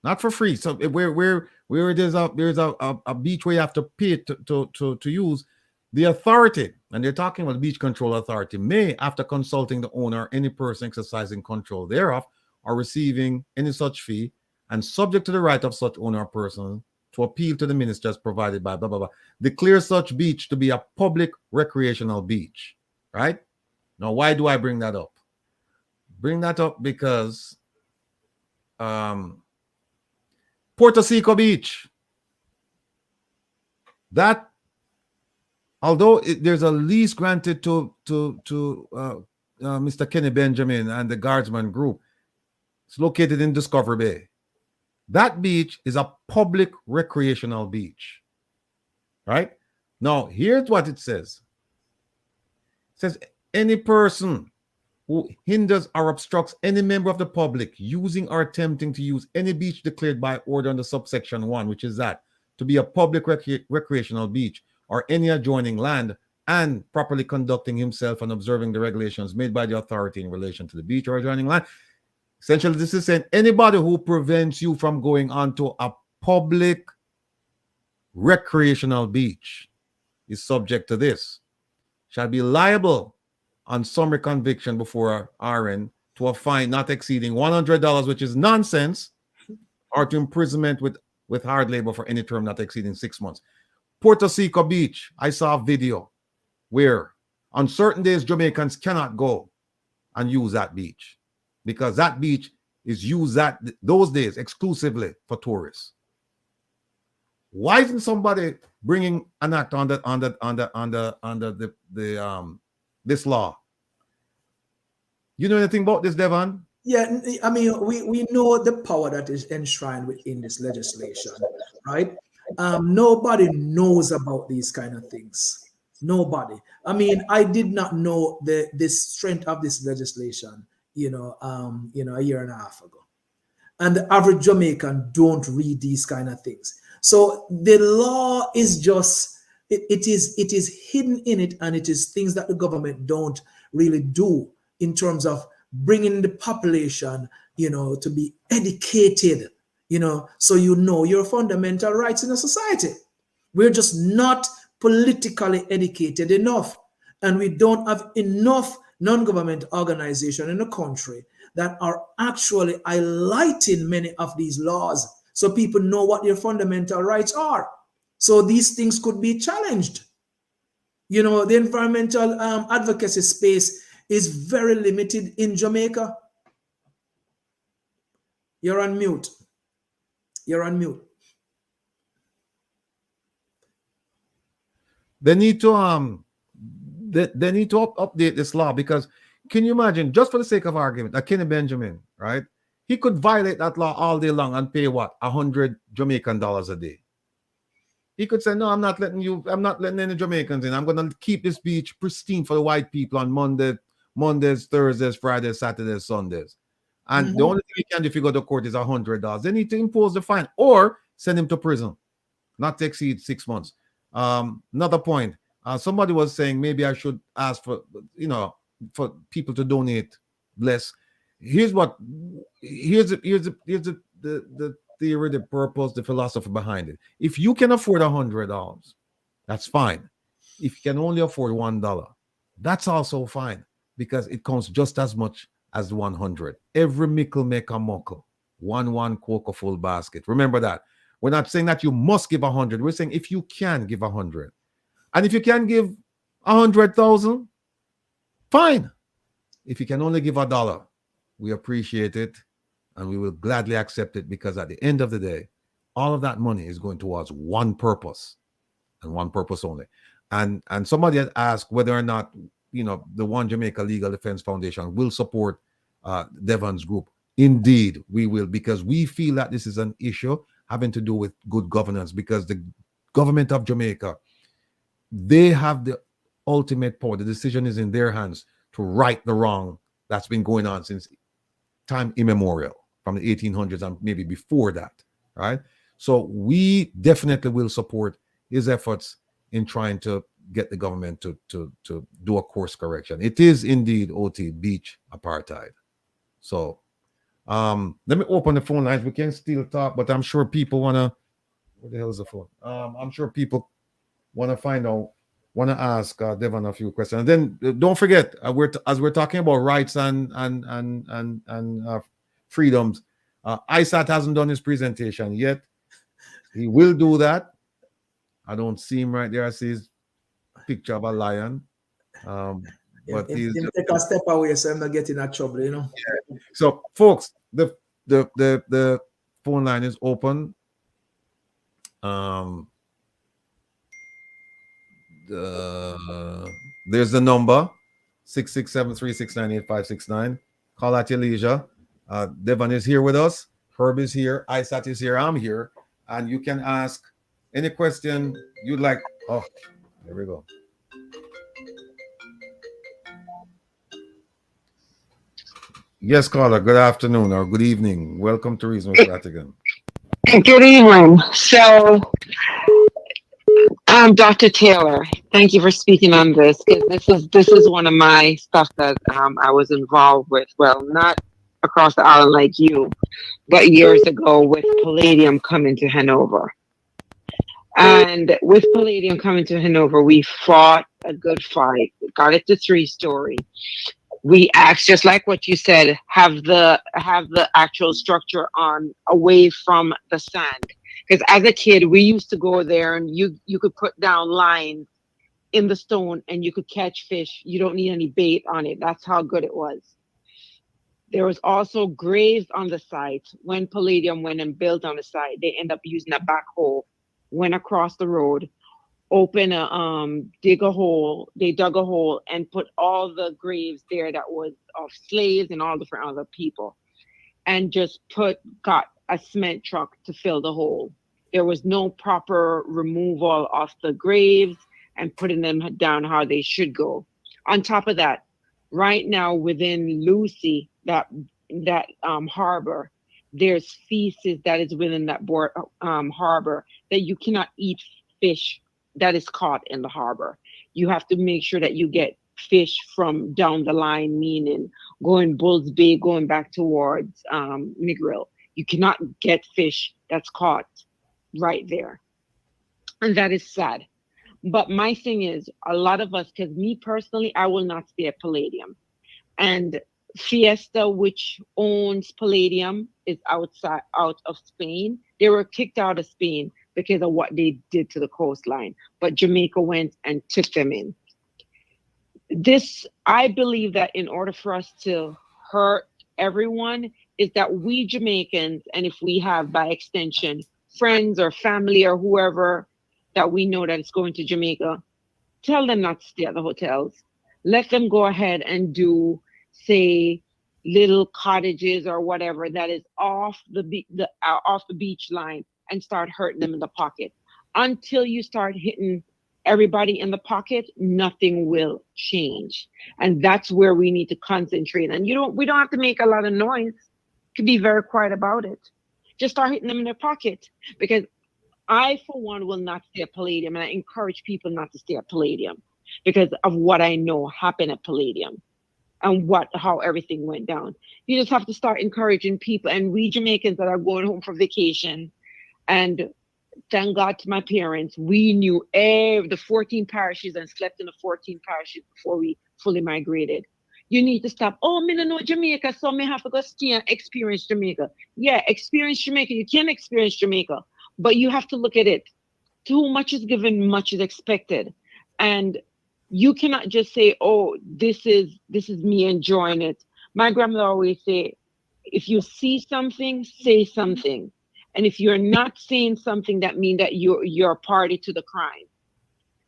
S2: not for free. So where there's a beach where you have to pay to use, the authority, and they're talking about the Beach Control Authority, may, after consulting the owner, any person exercising control thereof, or receiving any such fee, and subject to the right of such owner or person to appeal to the ministers provided by blah blah blah, declare such beach to be a public recreational beach. Right? Now, why do I bring that up? Bring that up because Puerto Rico Beach, that, although there's a lease granted to Mr. Kenny Benjamin and the Guardsman Group, it's located in Discovery Bay. That beach is a public recreational beach. Right? Now, here's what it says. It says, any person who hinders or obstructs any member of the public using or attempting to use any beach declared by order under subsection 1, which is that, to be a public recreational beach, or any adjoining land, and properly conducting himself and observing the regulations made by the authority in relation to the beach or adjoining land. Essentially, this is saying anybody who prevents you from going onto a public recreational beach is subject to this, shall be liable on summary conviction before RN to a fine not exceeding $100, which is nonsense, or to imprisonment with hard labor for any term not exceeding 6 months. Puerto Rico Beach, I saw a video where on certain days Jamaicans cannot go and use that beach because that beach is used those days exclusively for tourists. Why isn't somebody bringing an act under this law? You know anything about this, Devon?
S4: Yeah, I mean, we know the power that is enshrined within this legislation, right? Nobody knows about these kind of things. Nobody. I mean, I did not know the strength of this legislation, a year and a half ago. And the average Jamaican don't read these kind of things. So the law is just, it is hidden in it, and it is things that the government don't really do in terms of bringing the population, to be educated, so your fundamental rights in a society. We're just not politically educated enough, and we don't have enough non-government organizations in the country that are actually highlighting many of these laws so people know what their fundamental rights are. So these things could be challenged. The environmental advocacy space is very limited in Jamaica. You're on mute. You're on mute.
S2: They need to update this law, because can you imagine, just for the sake of argument, that Kenny Benjamin, right? He could violate that law all day long and pay what, $100 Jamaican a day. He could say, no, I'm not letting any Jamaicans in. I'm going to keep this beach pristine for the white people on Mondays, Thursdays, Fridays, Saturdays, Sundays. And the only thing he can do if you go to court is $100. They need to impose the fine or send him to prison, not to exceed 6 months. Another point, somebody was saying maybe I should ask for people to donate less. Here's the theory, the purpose, the philosophy behind it. If you can afford $100, that's fine. If you can only afford $1, that's also fine, because it counts just as much as 100. Every mickle make a muckle. One cocoa full basket. Remember that. We're not saying that you must give 100. We're saying if you can give 100, and if you can give 100,000, fine. If you can only give $1, we appreciate it, and we will gladly accept it, because at the end of the day, all of that money is going towards one purpose, and one purpose only. And somebody had asked whether or not the One Jamaica Legal Defense Foundation will support Devon's group. Indeed, we will, because we feel that this is an issue having to do with good governance, because the government of Jamaica, they have the ultimate power. The decision is in their hands to right the wrong that's been going on since time immemorial, from the 1800s and maybe before that, right? So we definitely will support his efforts in trying to get the government to do a course correction. It is indeed, OT, beach apartheid. So Let me open the phone lines. We can still talk, but I'm sure people wanna. Where the hell is the phone? I'm sure people wanna find out, wanna ask Devon a few questions. And then don't forget, as we're talking about rights and freedoms. ISAT hasn't done his presentation yet. He will do that. I don't see him right there. I see his picture of a lion. But he's
S4: Him take a step away so I'm not getting in trouble, you know.
S2: so, folks. The phone line is open. There's the number 667-369-8569. Call at your leisure. Devon is here with us. Herb is here. ISAT is here. I'm here, and you can ask any question you'd like. Oh, there we go. Yes, caller. Good afternoon or good evening. Welcome to Reason with Rattigan.
S6: Good evening. So, Dr. Taylor, thank you for speaking on this, because this is one of my stuff that I was involved with. Well, not across the island like you, but years ago with palladium coming to Hanover. And with palladium coming to Hanover, we fought a good fight. Got it to 3-story. We asked, just like what you said, have the actual structure on away from the sand. Because as a kid, we used to go there and you could put down lines in the stone and you could catch fish. You don't need any bait on it. That's how good it was. There was also graves on the site. When palladium went and built on the site, they end up using a backhoe, went across the road, open a dig a hole. They dug a hole and put all the graves there that was of slaves and all different other people, and just got a cement truck to fill the hole. There was no proper removal of the graves and putting them down how they should go. On top of that, right now within Lucy, that harbor, there's feces that is within that harbor that you cannot eat fish that is caught in the harbor. You have to make sure that you get fish from down the line, meaning going Bulls Bay, going back towards Negril. You cannot get fish that's caught right there. And that is sad. But my thing is, a lot of us, because me personally, I will not stay at Palladium. And Fiesta, which owns Palladium, is out of Spain. They were kicked out of Spain because of what they did to the coastline. But Jamaica went and took them in. I believe that in order for us to hurt everyone, is that we Jamaicans, and if we have by extension friends or family or whoever that we know that is going to Jamaica, tell them not to stay at the hotels. Let them go ahead and do, say, little cottages or whatever that is off the beach line, and start hurting them in the pocket. Until you start hitting everybody in the pocket, nothing will change. And that's where we need to concentrate. And we don't have to make a lot of noise. Could be very quiet about it. Just start hitting them in their pocket. Because I, for one, will not stay at Palladium, and I encourage people not to stay at Palladium because of what I know happened at Palladium and how everything went down. You just have to start encouraging people. And we Jamaicans that are going home for vacation, and thank God to my parents, we knew the 14 parishes and slept in the 14 parishes before we fully migrated. You need to stop. Oh, me don't know Jamaica, so me have to go ski and experience Jamaica. Yeah, experience Jamaica. You can experience Jamaica, but you have to look at it. Too much is given, much is expected. And you cannot just say, oh, this is me enjoying it. My grandmother always say, if you see something, say something. And if you're not saying something, that means that you're a party to the crime.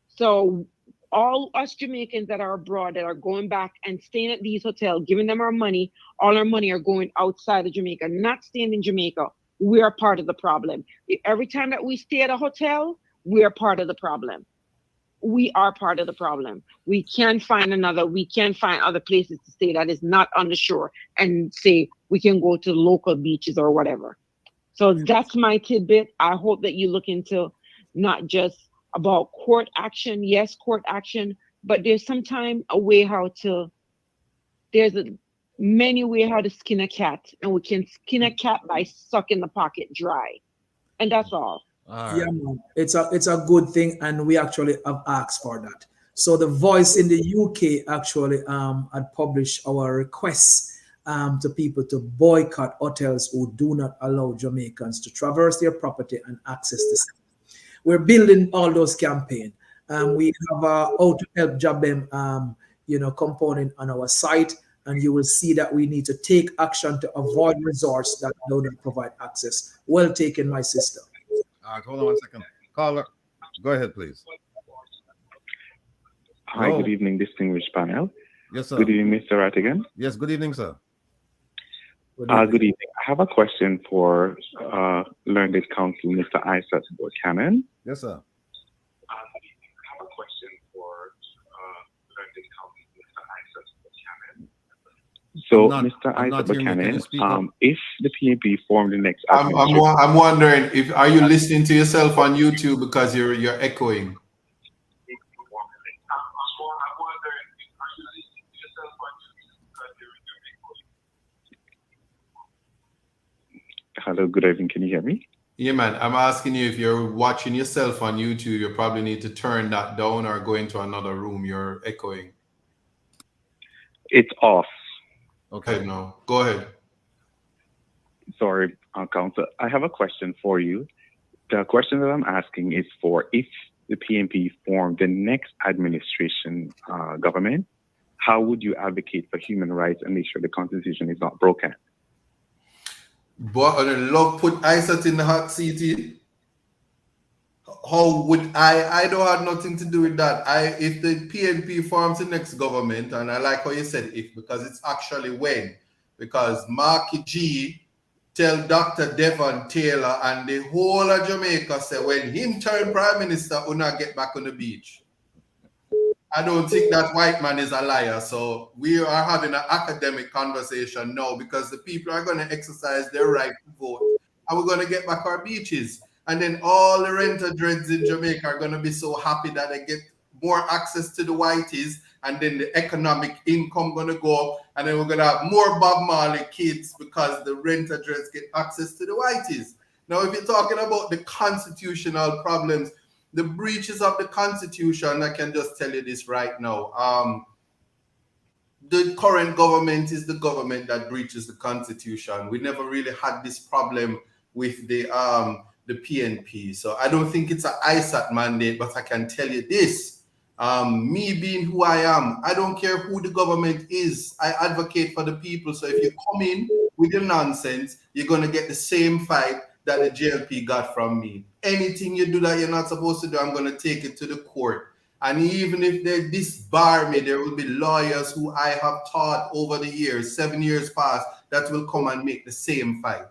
S6: So all us Jamaicans that are abroad, that are going back and staying at these hotels, giving them our money, all our money are going outside of Jamaica, not staying in Jamaica. We are part of the problem. Every time that we stay at a hotel, we are part of the problem. We are part of the problem. We can find other places to stay that is not on the shore, and say we can go to local beaches or whatever. So that's my tidbit. I hope that you look into not just about court action. Yes, court action, but there's sometimes a way how to, many way how to skin a cat, and we can skin a cat by sucking the pocket dry, and that's all.
S2: All
S4: Yeah,
S2: right.
S4: man. It's a good thing, and we actually have asked for that. So the Voice in the UK actually had published our requests to people to boycott hotels who do not allow Jamaicans to traverse their property and access the city. We're building all those campaigns. We have how to help Jabem, component on our site, and you will see that we need to take action to avoid resorts that do not provide access. Well taken, my sister.
S2: All right, hold on one second. Caller, go ahead, please.
S7: Hi,
S2: Hello.
S7: good evening, distinguished panel.
S2: Yes, sir.
S7: Good evening, Mr. Rattigan.
S2: Yes, good evening, sir.
S4: Good
S7: Good evening. I have a question for Learned Counsel, Mr. Isaac Buchanan.
S2: Yes, sir.
S7: I have a question for Learned Counsel, Mr. Isaac Buchanan. So, Mr.
S2: I'm not
S7: Isaac
S2: hearing you. Can you
S7: Buchanan,
S2: speak up?
S7: if the PNP form the next
S3: I'm
S7: administration,
S3: I'm wondering if are you listening to yourself on YouTube because you're echoing.
S7: Hello, good evening. Can you hear me?
S3: Yeah, man. I'm asking you if you're watching yourself on YouTube, you probably need to turn that down or go into another room. You're echoing.
S7: It's off.
S3: Okay, no. Go ahead.
S7: Sorry, Counsel. I have a question for you. The question that I'm asking is for if the PNP form the next administration government, how would you advocate for human rights and make sure the Constitution is not broken?
S3: But I love put Isaac in the hot seat. How would I don't have nothing to do with that. If the PNP forms the next government, and I like how you said if, because it's actually when. Because Marky G tell Dr. Devon Taylor and the whole of Jamaica say when him turn prime minister, una get back on the beach. I don't think that white man is a liar. So we are having an academic conversation now because the people are going to exercise their right to vote. And we're going to get back our beaches. And then all the renter dreads in Jamaica are going to be so happy that they get more access to the whiteys. And then the economic income going to go up. And then we're going to have more Bob Marley kids because the renter dreads get access to the whiteys. Now, if you're talking about the constitutional problems, the breaches of the Constitution, I can just tell you this right now. The current government is the government that breaches the Constitution. We never really had this problem with the PNP. So I don't think it's an ISAT mandate, but I can tell you this. Me being who I am, I don't care who the government is. I advocate for the people. So if you come in with your nonsense, you're going to get the same fight that the JLP got from me. Anything you do that you're not supposed to do, I'm going to take it to the court. And even if they disbar me, there will be lawyers who I have taught over the years, 7 years past, that will come and make the same fight.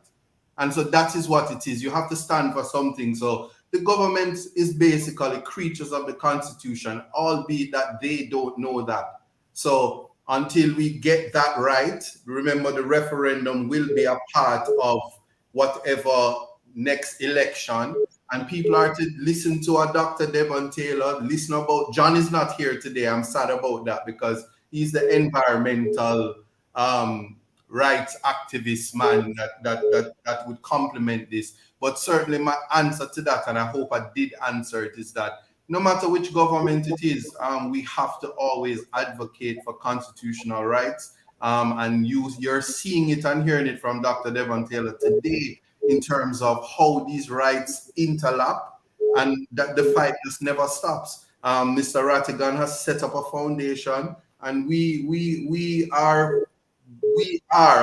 S3: And so that is what it is. You have to stand for something. So the government is basically creatures of the Constitution, albeit that they don't know that. So until we get that right, remember the referendum will be a part of whatever next election, and people are to listen to a Dr. Devon Taylor, listen about, John is not here today, I'm sad about that because he's the environmental rights activist man that would complement this. But certainly my answer to that, and I hope I did answer it, is that no matter which government it is, we have to always advocate for constitutional rights. And you're seeing it and hearing it from Dr. Devon Taylor today in terms of how these rights interlap and that the fight just never stops. Mr. Rattigan has set up a foundation, and we are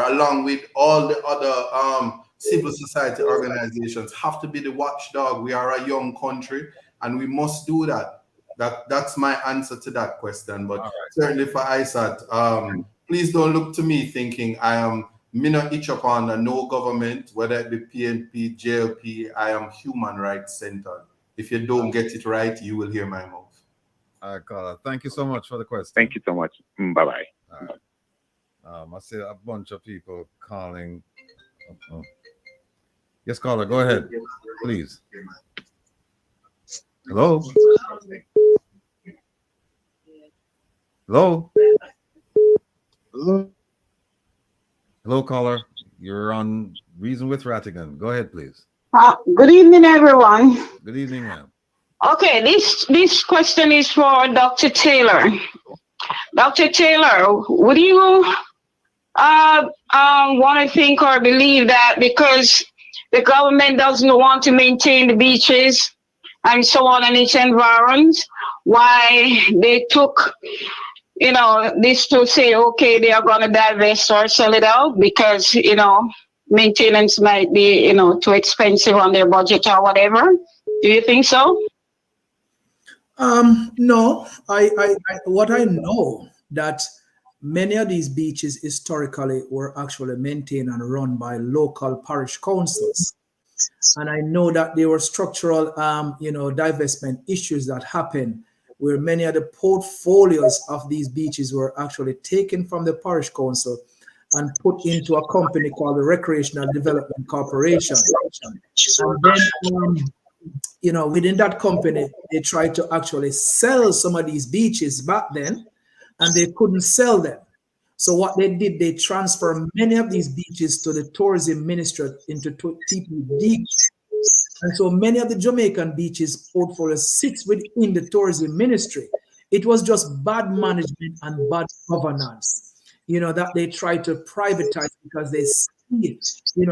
S3: along with all the other civil society organizations have to be the watchdog. We are a young country, and we must do that. That's my answer to that question. But certainly for ISAT, please don't look to me thinking I am not itch upon a no government, whether it be PNP, JLP. I am human rights centered. If you don't get it right, you will hear my mouth.
S2: All right, caller. Thank you so much for the question.
S7: Thank you so much. Bye-bye.
S2: All right. I see a bunch of people calling. Yes, caller, go ahead, please. Hello? Hello?
S8: Hello?
S2: Hello, caller. You're on Reason with Rattigan. Go ahead, please.
S8: Good evening, everyone.
S2: Good evening, ma'am.
S8: Okay, this question is for Dr. Taylor. Dr. Taylor, would you want to think or believe that because the government doesn't want to maintain the beaches and so on and its environs, why they took, this to say, okay, they are going to divest or sell it out because, maintenance might be, too expensive on their budget or whatever? Do you think so?
S4: No, what I know that many of these beaches historically were actually maintained and run by local parish councils. And I know that there were structural, divestment issues that happened where many of the portfolios of these beaches were actually taken from the parish council and put into a company called the Recreational Development Corporation. And then, within that company, they tried to actually sell some of these beaches back then, and they couldn't sell them. So what they did, they transferred many of these beaches to the tourism ministry into TPD. And so many of the Jamaican beaches portfolio sits within the tourism ministry. It was just bad management and bad governance, that they tried to privatize because they see,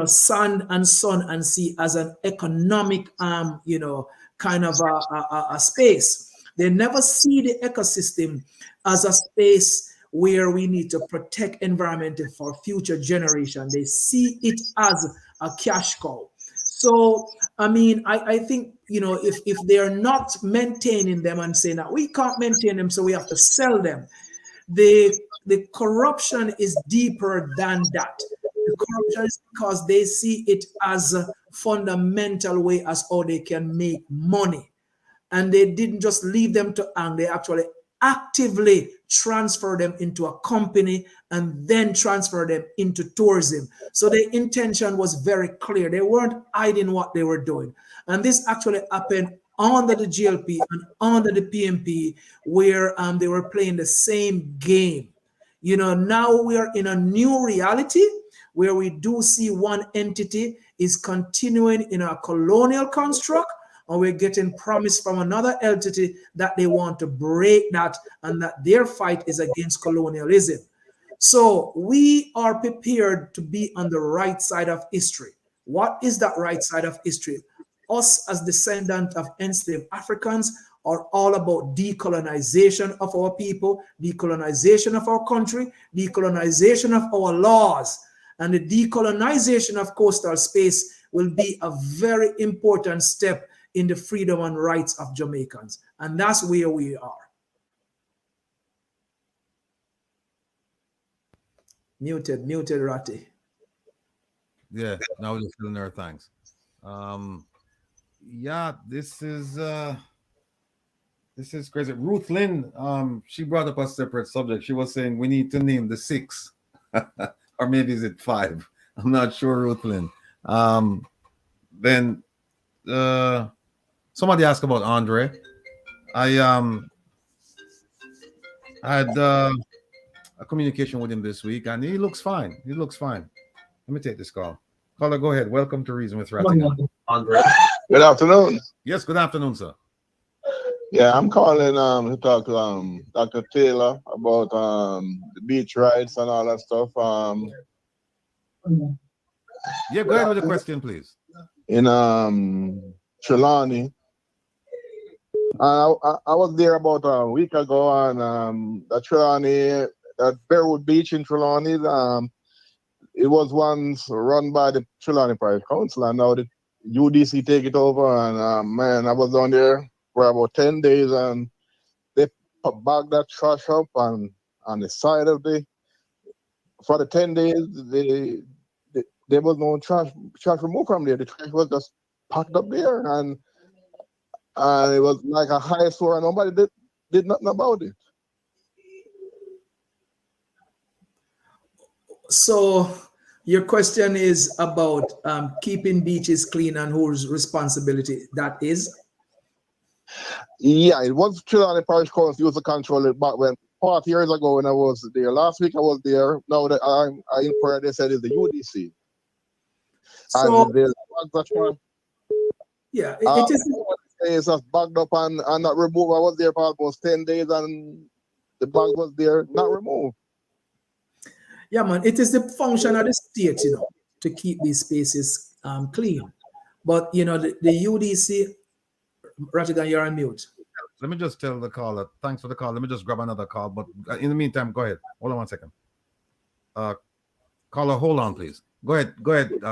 S4: sand and sun and sea as an economic, kind of a space. They never see the ecosystem as a space where we need to protect environment for future generation. They see it as a cash cow. So, I think, if they're not maintaining them and saying that we can't maintain them, so we have to sell them, the corruption is deeper than that. The corruption is because they see it as a fundamental way as how they can make money. And they didn't just leave them to hang, they actually actively transfer them into a company and then transfer them into tourism. So the intention was very clear. They weren't hiding what they were doing. And this actually happened under the GLP and under the PMP where they were playing the same game. Now we are in a new reality where we do see one entity is continuing in a colonial construct, and we're getting promise from another entity that they want to break that and that their fight is against colonialism. So we are prepared to be on the right side of history. What is that right side of history? Us as descendants of enslaved Africans are all about decolonization of our people, decolonization of our country, decolonization of our laws. And the decolonization of coastal space will be a very important step in the freedom and rights of Jamaicans. And that's where we are. Muted, Ratty.
S2: Yeah, now we're just feeling there. Thanks. Yeah, this is crazy. Ruth Lynn, she brought up a separate subject. She was saying we need to name the 6, or maybe is it 5? I'm not sure, Ruth Lynn. Then somebody asked about Andre. I had a communication with him this week, and he looks fine. Let me take this call. Caller, go ahead. Welcome to Reason with Rattigan.
S9: Andre. Good afternoon.
S2: Yes, good afternoon, sir.
S9: Yeah, I'm calling to talk to Dr. Taylor about the beach rides and all that stuff.
S2: Yeah, go ahead with the question, please.
S9: In Trelawney. I was there about a week ago, and the Trelawney, that Bearwood Beach in Trelawney, it was once run by the Trelawney Parish Council, and now the UDC take it over. And man, I was down there for about 10 days, and they bagged that trash up on the side of for the 10 days, there was no trash removed from there. The trash was just packed up there, and it was like a high store, and nobody did nothing about it.
S4: So your question is about keeping beaches clean and whose responsibility that is?
S9: Yeah, it was Trelawney Parish Council used to control it back when 40 years ago when I was there. Last week I was there. Now that I inquired, they said it's the UDC.
S4: So
S9: And there's bags of
S4: yeah, it is.
S9: it's just bagged up and not removed. I was there for almost 10 days and the bag was there, not removed.
S4: Yeah, man, it is the function of the state, to keep these spaces clean. But the UDC, Rattigan, you're on mute.
S2: Let me just tell the caller, thanks for the call. Let me just grab another call. But in the meantime, go ahead. Hold on 1 second. Caller, hold on, please. Go ahead,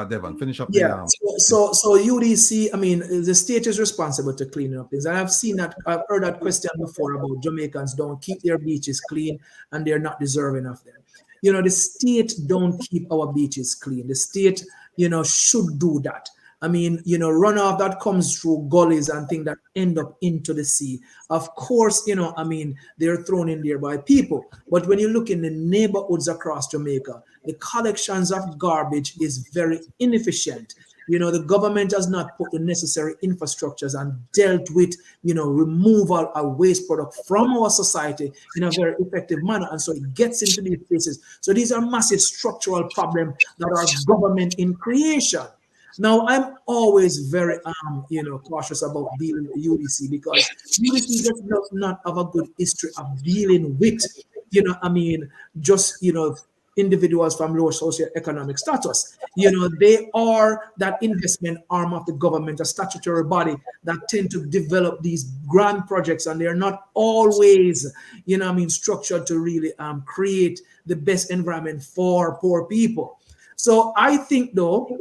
S2: Devon. Finish up.
S4: Yeah. So UDC, I mean, the state is responsible to clean up things. And I've heard that question before about Jamaicans don't keep their beaches clean and they're not deserving of them. The state don't keep our beaches clean. The state, should do that. I mean, runoff that comes through gullies and things that end up into the sea. Of course, they're thrown in there by people. But when you look in the neighborhoods across Jamaica, the collections of garbage is very inefficient. The government has not put the necessary infrastructures and dealt with, removal of waste product from our society in a very effective manner. And so it gets into these places. So these are massive structural problems that are government in creation. Now, I'm always very, cautious about dealing with UDC because UDC does not have a good history of dealing with, individuals from lower socioeconomic status. They are that investment arm of the government, a statutory body that tend to develop these grand projects, and they're not always, structured to really create the best environment for poor people. So I think, though,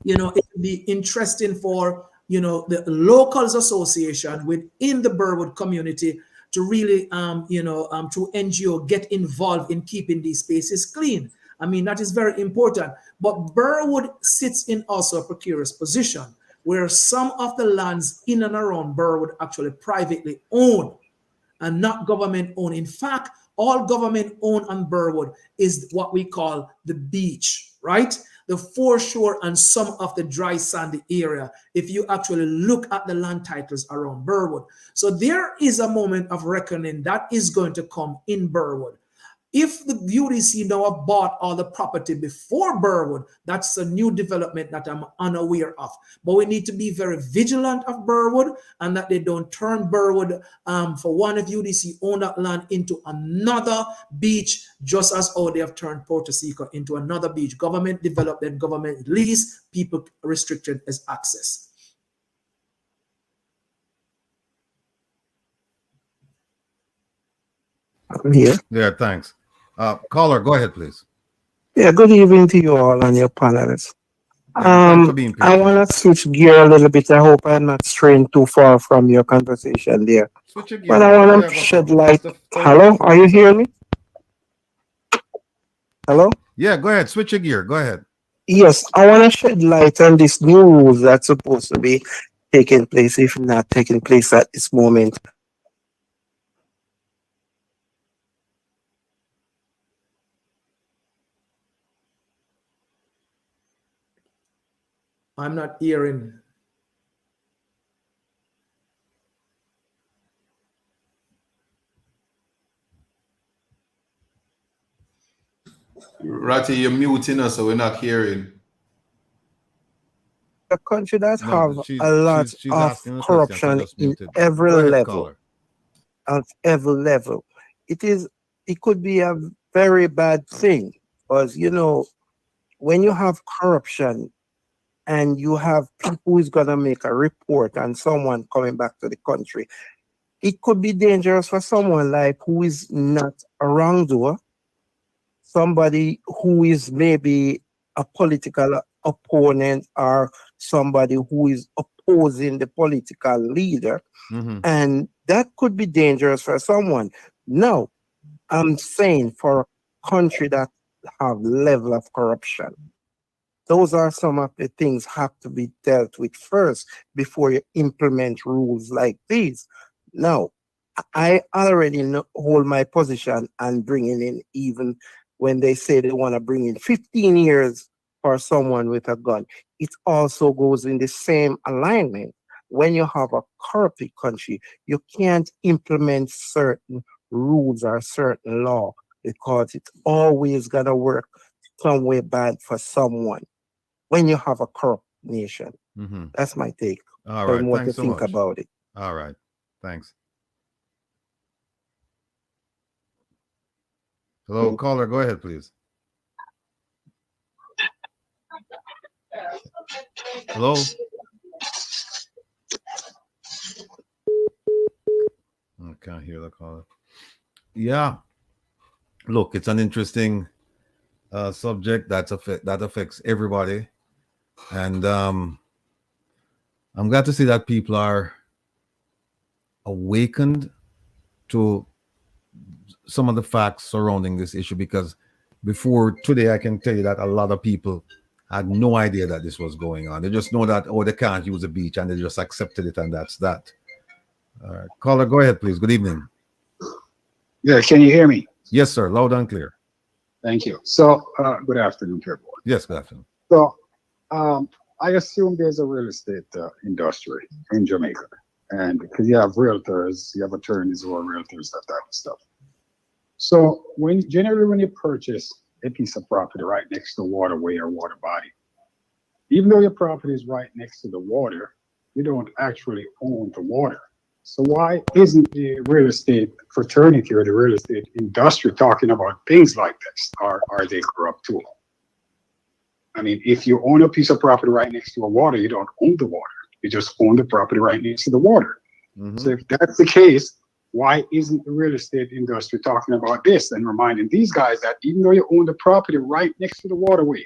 S4: it would be interesting for, the locals association within the Burwood community to really, through NGO, get involved in keeping these spaces clean. I mean, that is very important. But Burwood sits in also a precarious position where some of the lands in and around Burwood actually privately owned and not government owned. In fact, all government owned on Burwood is what we call the beach, right? The foreshore and some of the dry sandy area, if you actually look at the land titles around Burwood. So there is a moment of reckoning that is going to come in Burwood. If the UDC now have bought all the property before Burwood, that's a new development that I'm unaware of. But we need to be very vigilant of Burwood and that they don't turn Burwood, for one, if UDC own that land, into another beach, just as how they have turned Port Seco into another beach. Government developed, then government lease, people restricted as access.
S10: Here.
S2: Yeah, thanks. Caller, go ahead, please.
S10: Yeah, good evening to you all and your panelists.
S2: Thanks for being patient.
S10: I want to switch gear a little bit. I hope I'm not straying too far from your conversation there.
S2: Switch your gear.
S10: But I want to shed light. Hello, are you hearing me? Hello?
S2: Yeah, go ahead. Switch your gear. Go ahead.
S10: Yes, I want to shed light on this new rules that's supposed to be taking place, if not taking place at this moment.
S4: I'm not hearing.
S3: Ratty, you're muting us, so we're not hearing.
S10: A country that have a lot of corruption in every level. At every level. It could be a very bad thing because, when you have corruption and you have people who's going to make a report and someone coming back to the country, it could be dangerous for someone like who is not a wrongdoer, somebody who is maybe a political opponent or somebody who is opposing the political leader.
S2: Mm-hmm.
S10: And that could be dangerous for someone. Now, I'm saying for a country that have level of corruption, those are some of the things have to be dealt with first before you implement rules like these. Now, I already hold my position and bringing in, even when they say they want to bring in 15 years for someone with a gun, it also goes in the same alignment. When you have a corrupt country, you can't implement certain rules or certain law, because it's always gonna work some way bad for someone when you have a corrupt nation. That's my take.
S2: All right,
S10: what
S2: thanks
S10: to
S2: so
S10: think
S2: much.
S10: about it.
S2: All right, thanks. Hello, caller, go ahead, please. Hello? I can't hear the caller. Yeah. Look, it's an interesting subject that affects everybody. And I'm glad to see that people are awakened to some of the facts surrounding this issue, because before today, I can tell you that a lot of people had no idea that this was going on. They just know that, oh, they can't use a beach, and they just accepted it, and that's that. All right. Caller, go ahead, please. Good evening.
S11: Yeah, can you hear me?
S2: Yes, sir. Loud and clear.
S11: Thank you. So, good afternoon to everyone.
S2: Yes, good afternoon.
S11: So, I assume there's a real estate industry in Jamaica, and because you have realtors, you have attorneys who are realtors, that type of stuff. So, generally when you purchase a piece of property right next to a waterway or water body, even though your property is right next to the water, you don't actually own the water. So why isn't the real estate fraternity or the real estate industry talking about things like this? Are they corrupt too? I mean, if you own a piece of property right next to a water, you don't own the water. You just own the property right next to the water. So if that's the case, why isn't the real estate industry talking about this and reminding these guys that even though you own the property right next to the waterway,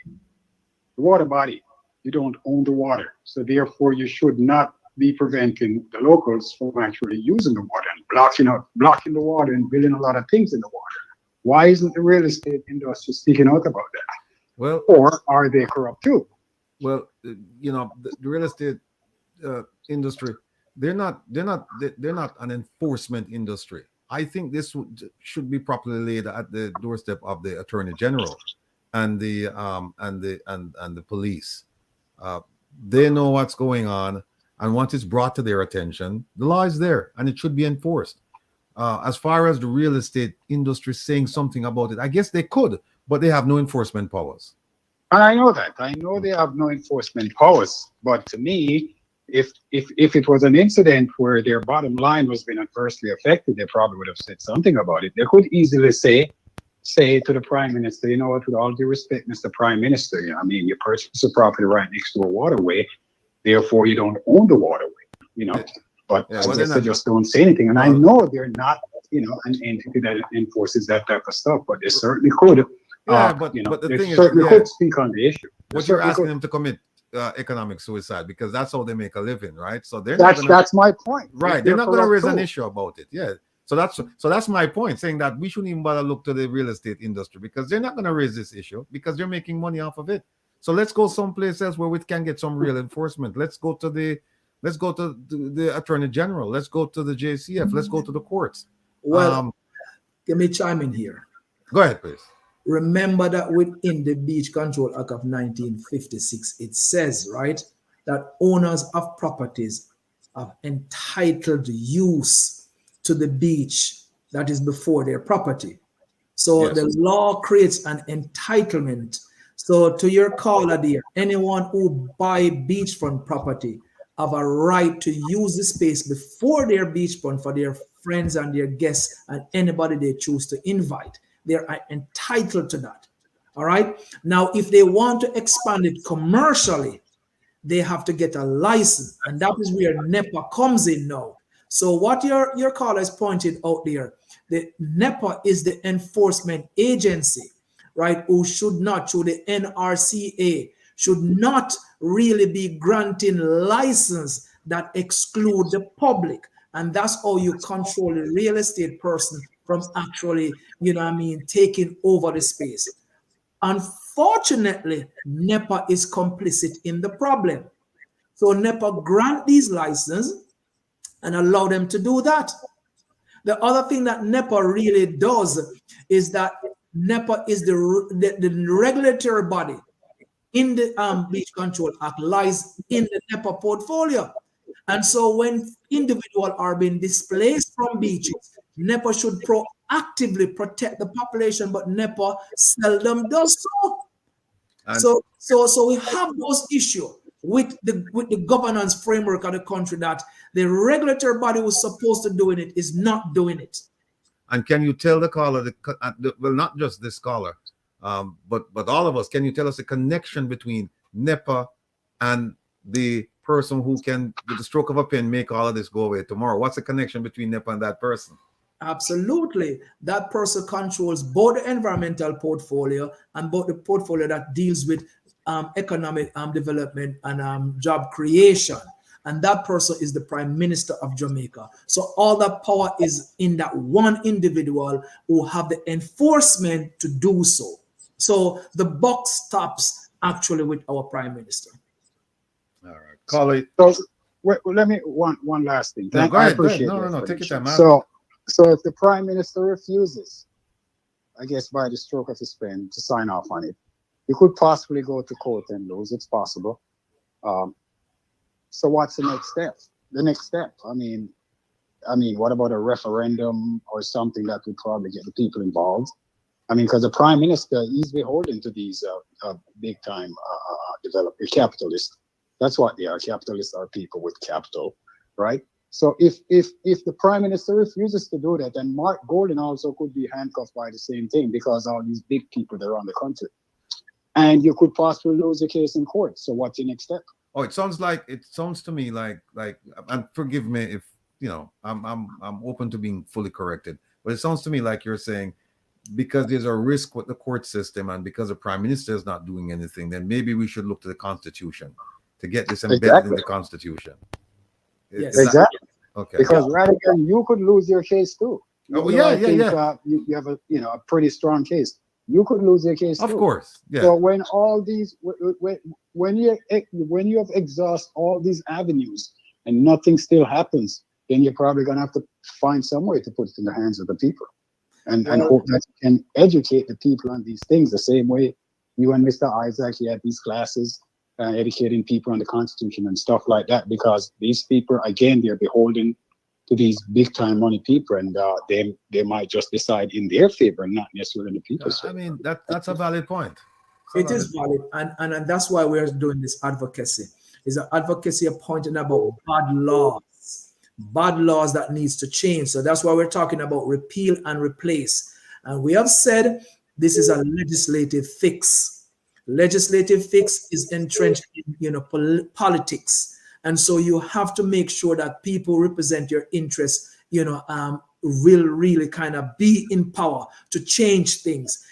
S11: the water body, you don't own the water. So therefore, you should not be preventing the locals from actually using the water and blocking the water and building a lot of things in the water. Why isn't the real estate industry speaking out about that?
S2: Well,
S11: or are they corrupt too?
S2: Well, you know, the real estate industry, they're not an enforcement industry. I think this should be properly laid at the doorstep of the Attorney General and the police. They know what's going on, and once it's brought to their attention, the law is there and it should be enforced. As far as the real estate industry saying something about it, I guess they could, but they have no enforcement powers.
S11: And I know that. I know they have no enforcement powers. But to me, if it was an incident where their bottom line was being adversely affected, they probably would have said something about it. They could easily say to the Prime Minister, you know what, with all due respect, Mr. Prime Minister, you know, I mean, you purchased a property right next to a waterway, therefore you don't own the waterway, you know. But they just don't say anything. And I know they're not, you know, an entity that enforces that type of stuff, but they certainly could.
S2: But the thing is,
S11: could speak on the issue.
S2: What you're asking them to commit economic suicide, because that's how they make a living, right? So
S11: that's my point.
S2: Right, they're not going to raise an issue about it. Yeah. So that's my point, saying that we shouldn't even bother look to the real estate industry, because they're not going to raise this issue because they're making money off of it. So let's go someplace else where we can get some real enforcement. Let's go to the Attorney General. Let's go to the JCF. Let's go to the courts.
S4: Well, let me chime in here.
S2: Go ahead, please.
S4: Remember that within the Beach Control Act of 1956, it says, right, that owners of properties are entitled use to the beach that is before their property. So the law creates an entitlement. So to your caller there, anyone who buy beachfront property have a right to use the space before their beachfront for their friends and their guests and anybody they choose to invite. They're entitled to that. All right. Now, if they want to expand it commercially, they have to get a license. And that is where NEPA comes in now. So what your caller is pointed out there, the NEPA is the enforcement agency, right? Who should not, through the NRCA, should not really be granting license that exclude the public. And that's how you control the real estate person from actually, you know what I mean, taking over the space. Unfortunately, NEPA is complicit in the problem. So NEPA grant these licenses and allow them to do that. The other thing that NEPA really does is that NEPA is the regulatory body in the Beach Control Act lies in the NEPA portfolio. And so when individuals are being displaced from beaches, NEPA should actively protect the population, but NEPA seldom does so.
S2: And
S4: So we have those issues with the governance framework of the country that the regulatory body was supposed to doing it is not doing it.
S2: And can you tell the caller, well, not just this caller, but all of us, can you tell us the connection between NEPA and the person who can, with the stroke of a pen, make all of this go away tomorrow? What's the connection between NEPA and that person?
S4: Absolutely. That person controls both the environmental portfolio and both the portfolio that deals with economic development and job creation. And that person is the Prime Minister of Jamaica. So all that power is in that one individual who have the enforcement to do so. So the buck stops actually with our Prime Minister.
S2: All right. Call it.
S11: So let me one last thing.
S2: No, go
S11: I
S2: ahead.
S11: appreciate
S2: No, take your time.
S11: So if the Prime Minister refuses, I guess by the stroke of his pen, to sign off on it, you could possibly go to court and lose. It's possible. So what's the next step? The next step, I mean, what about a referendum or something that would probably get the people involved? I mean, because the Prime Minister is beholden to these big time developers, capitalists. That's what they are. Capitalists are people with capital, right? So if the Prime Minister refuses to do that, then Mark Gordon also could be handcuffed by the same thing, because all these big people that are on the country, and you could possibly lose the case in court. So what's the next step?
S2: Oh, it sounds to me like, and forgive me if I'm open to being fully corrected, but it sounds to me like you're saying, because there's a risk with the court system and because the Prime Minister is not doing anything, then maybe we should look to the Constitution to get this embedded in the Constitution.
S4: Yes,
S11: exactly.
S2: Okay.
S11: Because Rattigan, you could lose your case too.
S2: Oh yeah.
S11: You have a pretty strong case. You could lose your case
S2: of
S11: too.
S2: course. Yeah.
S11: So when all these, when you have exhausted all these avenues and nothing still happens, then you're probably gonna have to find some way to put it in the hands of the people, and hope that you can educate the people on these things the same way you and Mr. Isaac had these classes. Educating people on the Constitution and stuff like that, because these people, again, they're beholden to these big time money people, and they might just decide in their favor and not necessarily in the people's favor.
S2: I mean, that's a valid point.
S4: It is valid, and that's why we're doing this advocacy. Is an advocacy pointing about bad laws that needs to change. So that's why we're talking about repeal and replace. And we have said this is a legislative fix. Legislative fix is entrenched in politics, and so you have to make sure that people represent your interests, will really kind of be in power to change things.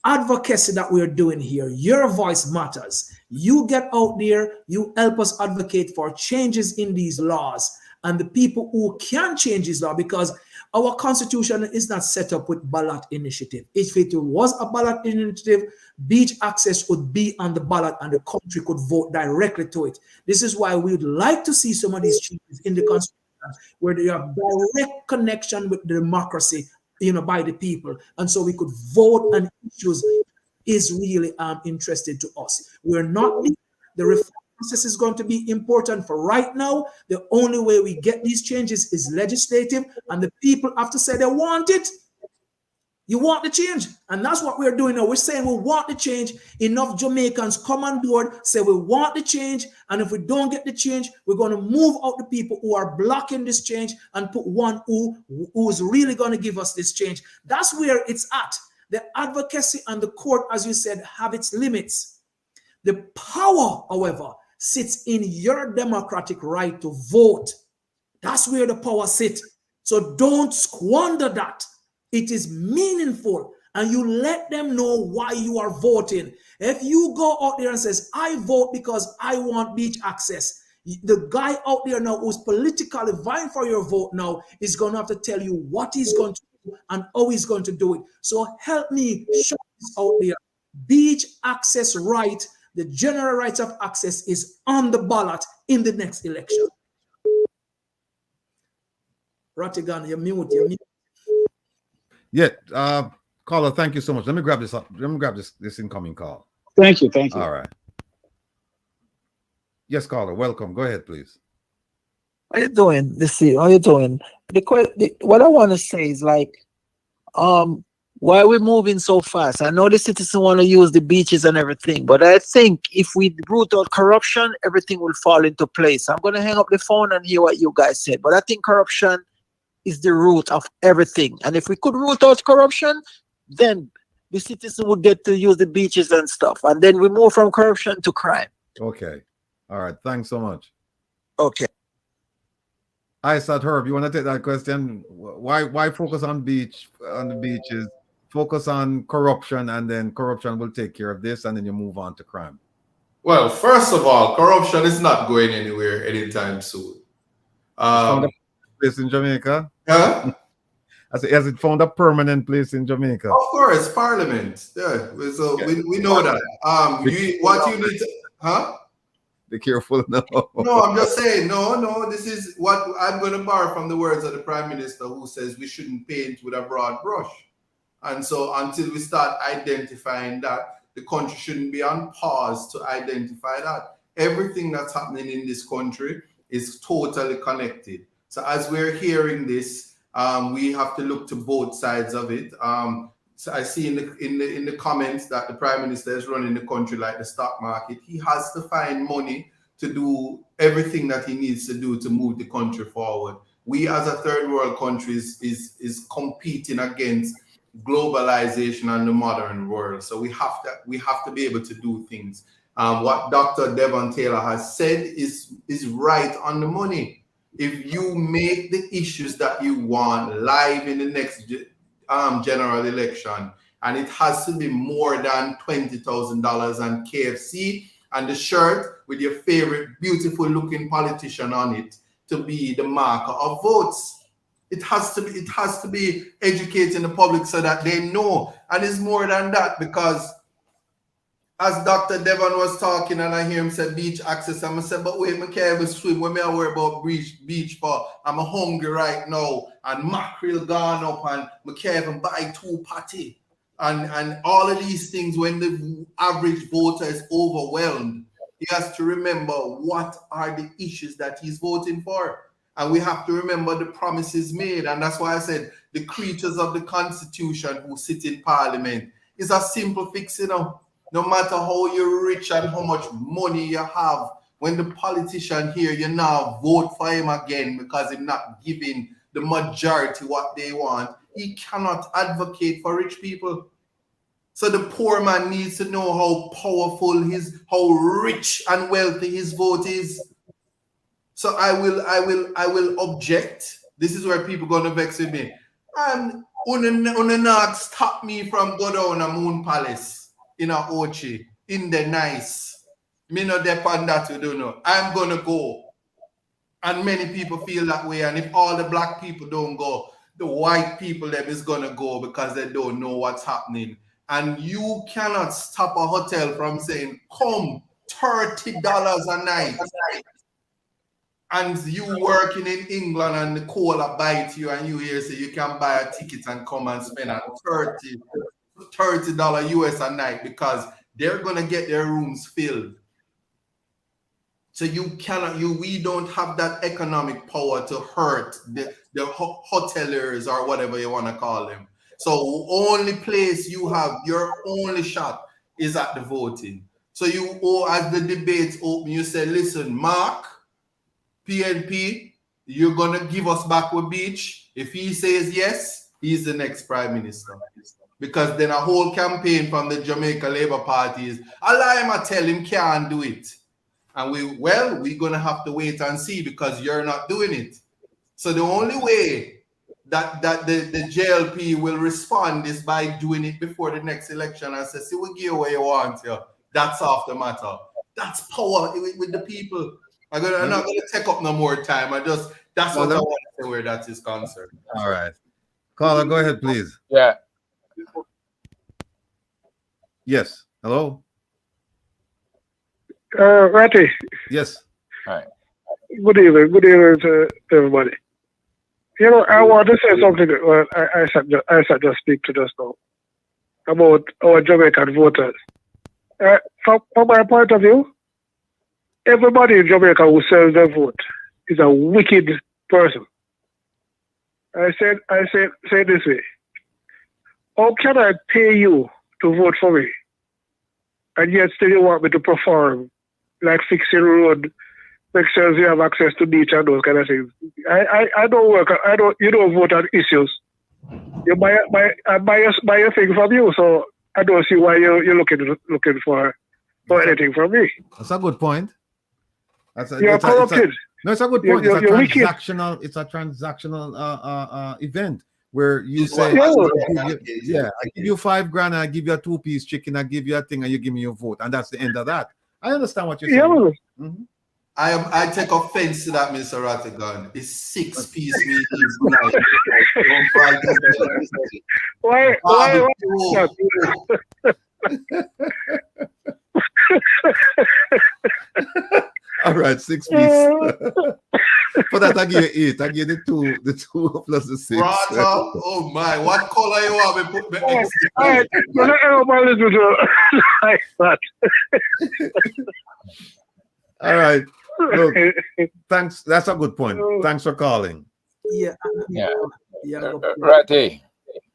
S4: Advocacy that we're doing here, your voice matters. You get out there, you help us advocate for changes in these laws, and the people who can change these laws, because our Constitution is not set up with ballot initiative. If it was a ballot initiative, beach access would be on the ballot and the country could vote directly to it. This is why we would like to see some of these changes in the Constitution where they have direct connection with democracy, by the people. And so we could vote on issues is really interested to us. We're not, the reform process is going to be important for right now. The only way we get these changes is legislative, and the people have to say they want it. You want the change, and that's what we're doing now. We're saying we want the change. Enough Jamaicans come on board, say we want the change, and if we don't get the change, we're going to move out the people who are blocking this change and put one who's really going to give us this change. That's where it's at. The advocacy and the court, as you said, have its limits. The power, however, sits in your democratic right to vote. That's where the power sits. So don't squander that. It is meaningful, and you let them know why you are voting. If you go out there and says, I vote because I want beach access, the guy out there now who's politically vying for your vote now is going to have to tell you what he's going to do and how he's going to do it. So help me show this out there. Beach access right, the general right of access, is on the ballot in the next election. Rattigan, you're mute.
S2: Yeah, caller, thank you so much. Let me grab this up. Let me grab this incoming call.
S11: Thank you.
S2: All right. Yes, caller, welcome. Go ahead, please.
S10: How you doing? How you doing? What I want to say is, like,
S12: why we're moving so fast? I know the citizens want to use the beaches and everything, but I think if we root out corruption, everything will fall into place. I'm going to hang up the phone and hear what you guys said, but I think corruption is the root of everything. And if we could root out corruption, then the citizen would get to use the beaches and stuff. And then we move from corruption to crime.
S2: Okay. All right. Thanks so much.
S12: Okay.
S2: I said, Herb, you want to take that question? Why focus on the beaches? Focus on corruption, and then corruption will take care of this, and then you move on to crime.
S3: Well, first of all, corruption is not going anywhere anytime soon.
S2: Found a place in Jamaica?
S3: Huh?
S2: I said, has it found a permanent place in Jamaica?
S3: Of course, Parliament. Yeah, so we know that. What you need to, huh?
S2: Be careful now.
S3: No, I'm just saying, no, this is what I'm going to borrow from the words of the Prime Minister, who says we shouldn't paint with a broad brush. And so until we start identifying that, the country shouldn't be on pause to identify that. Everything that's happening in this country is totally connected. So as we're hearing this, we have to look to both sides of it. So I see in the comments that the Prime Minister is running the country like the stock market. He has to find money to do everything that he needs to do to move the country forward. We as a third world country is competing against globalization and the modern world. So we have to be able to do things. What Dr. Devon Taylor has said is right on the money. If you make the issues that you want live in the next general election, and it has to be more than $20,000 and KFC and the shirt with your favorite beautiful looking politician on it to be the marker of votes. It has to be educating the public so that they know. And it's more than that, because as Dr. Devon was talking and I hear him say beach access, I'm going to say, but wait, I can't even swim. When I worry about beach for, I'm hungry right now, and mackerel gone up, and I can't even buy 2 patty. And all of these things, when the average voter is overwhelmed, he has to remember what are the issues that he's voting for. And we have to remember the promises made. And that's why I said the creatures of the Constitution who sit in Parliament is a simple fix, No matter how you're rich and how much money you have, when the politician here, you now vote for him again because he's not giving the majority what they want, he cannot advocate for rich people. So the poor man needs to know how powerful how rich and wealthy his vote is. So I will object. This is where people gonna vex with me. And una not stop me from go down a Moon Palace in a Ochi in the nice. Me no depend that you don't know. I'm gonna go. And many people feel that way. And if all the black people don't go, the white people them is gonna go because they don't know what's happening. And you cannot stop a hotel from saying, come $30 a night. And you working in England and the cola bite you and you here say you can buy a ticket and come and spend a $30 US a night because they're gonna get their rooms filled. So we don't have that economic power to hurt the hoteliers or whatever you want to call them. So only place you have your only shot is at the voting. So as the debates open, you say, listen, Mark, PNP, you're going to give us back with beach. If he says yes, he's the next prime minister. Because then a whole campaign from the Jamaica Labour Party is, I tell him can't do it. And we're going to have to wait and see because you're not doing it. So the only way that the JLP will respond is by doing it before the next election and say, see, we give you what you want here. That's off the matter. That's power with the people. I'm not going to take up no more time. That's what I want to say where that is concerned.
S2: All right. Caller, go ahead, please.
S5: Yeah.
S2: Yes. Hello?
S13: Ratty.
S2: Yes.
S5: All right.
S13: Good evening. Good evening to everybody. I want to say something. Well, I should just speak to just now about our Jamaican voters. From my point of view, everybody in Jamaica who sells their vote is a wicked person. I say this way. how can I pay you to vote for me? And yet still you want me to perform, like fixing road, make sure you have access to beach and those kind of things. I don't work, you don't vote on issues. You buy a thing from you, so I don't see why you're looking for anything from me.
S2: That's a good point.
S13: You're corrupted.
S2: It's a good point.
S13: You're
S2: transactional. It's a transactional event where you say, I give you $5,000, I give you a 2-piece chicken, I give you a thing, and you give me your vote, and that's the end of that. I understand what you're saying. Mm-hmm.
S3: I take offense to that, Mr. Rattigan. It's 6-piece meetings.
S13: Why?
S2: All right, 6 piece. For that, I give you 8. I give you the two plus the 6.
S3: Brother, oh my, what color you want me put me X?
S13: All right, like that.
S2: All right. Look, thanks. That's a good point. Thanks for calling.
S4: Yeah.
S5: Ratty.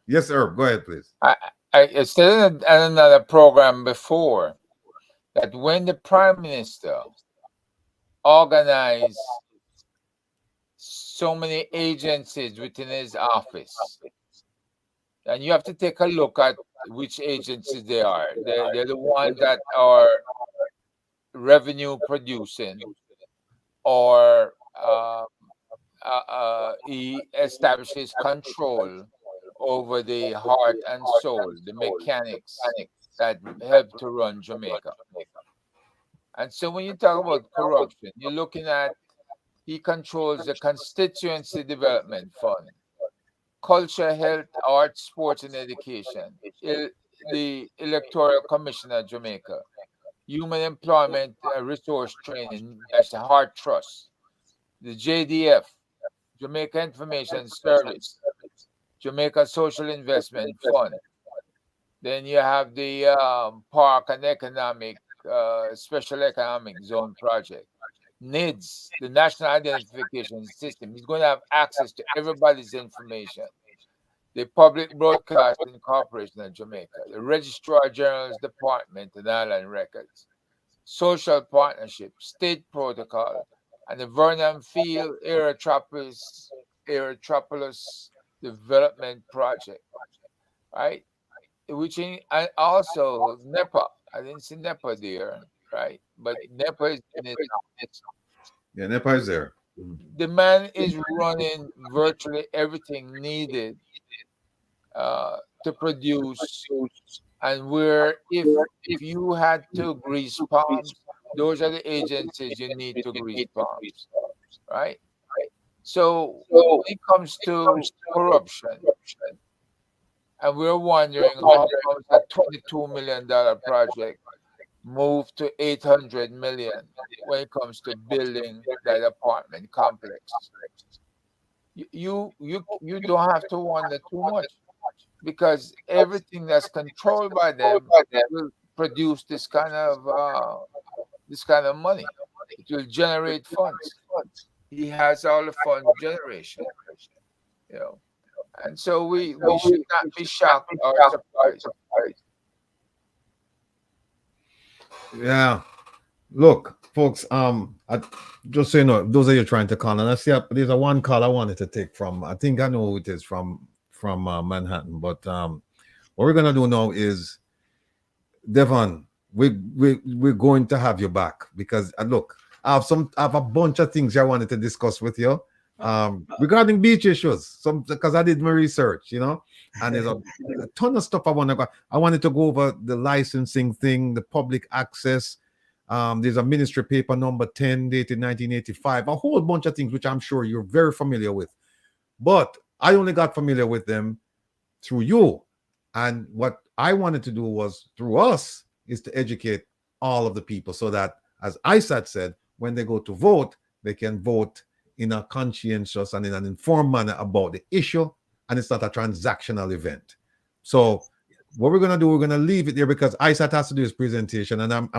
S2: Yes, sir. Go ahead, please.
S5: I said in another program before that when the Prime Minister organized so many agencies within his office, and you have to take a look at which agencies they are. They're the ones that are revenue producing, or he establishes control over the heart and soul, the mechanics that help to run Jamaica. And so when you talk about corruption, you're looking at, he controls the Constituency Development Fund, Culture, Health, Arts, Sports and Education, the Electoral Commission of Jamaica, Human Employment Resource Training, that's the Heart Trust, the JDF, Jamaica Information Service, Jamaica Social Investment Fund. Then you have the Park and Economic Special Economic Zone Project. NIDS, the National Identification System. He's going to have access to everybody's information. The Public Broadcasting Corporation of Jamaica, the Registrar General's Department and Island Records, Social Partnership, State Protocol, and the Vernon Field Aerotropolis Development Project, right? Which and also NEPA. I didn't see NEPA there, right? But NEPA is in it.
S2: Yeah, NEPA is there.
S5: The man is running virtually everything needed to produce, and where if you had to grease palms, those are the agencies you need to grease palms, right? So when it comes to corruption, and we're wondering how comes a $22 million project moved to 800 million when it comes to building that apartment complex. You don't have to wonder too much, because everything that's controlled by them will produce this kind of money. It will generate funds. He has all the fund generation, you know, and so we should not be shocked or surprised.
S2: Yeah. Look, folks, just so you know, those are you trying to call, and I see there's a one call I wanted to take from, I think I know who it is, from Manhattan, but what we're gonna do now is, Devon, we're going to have you back, because look, I have a bunch of things I wanted to discuss with you regarding beach issues, because I did my research, you know, and there's a ton of stuff I wanted to go over: the licensing thing, the public access. There's a ministry paper number 10 dated 1985, a whole bunch of things which I'm sure you're very familiar with, but I only got familiar with them through you. And what I wanted to do was, through us, is to educate all of the people, so that, as ISAT said, when they go to vote, they can vote in a conscientious and in an informed manner about the issue, and it's not a transactional event. So what we're going to do, we're going to leave it there, because ISAT has to do his presentation, and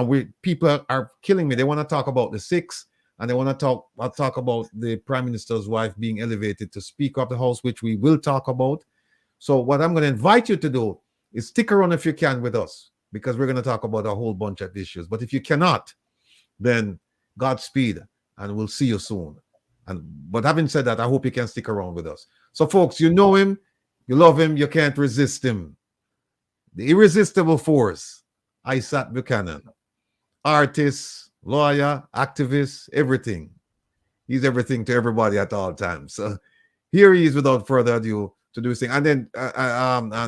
S2: people are killing me. They want to talk about the 6, and they want to talk about the Prime Minister's wife being elevated to Speaker of the House, which we will talk about. So what I'm going to invite you to do is stick around if you can with us, because we're going to talk about a whole bunch of issues. But if you cannot, then Godspeed, and we'll see you soon. But having said that, I hope you can stick around with us. So folks, you know him, you love him, you can't resist him. The irresistible force, Isaac Buchanan. Artist, lawyer, activist, everything. He's everything to everybody at all times. So here he is, without further ado, to do this thing. And then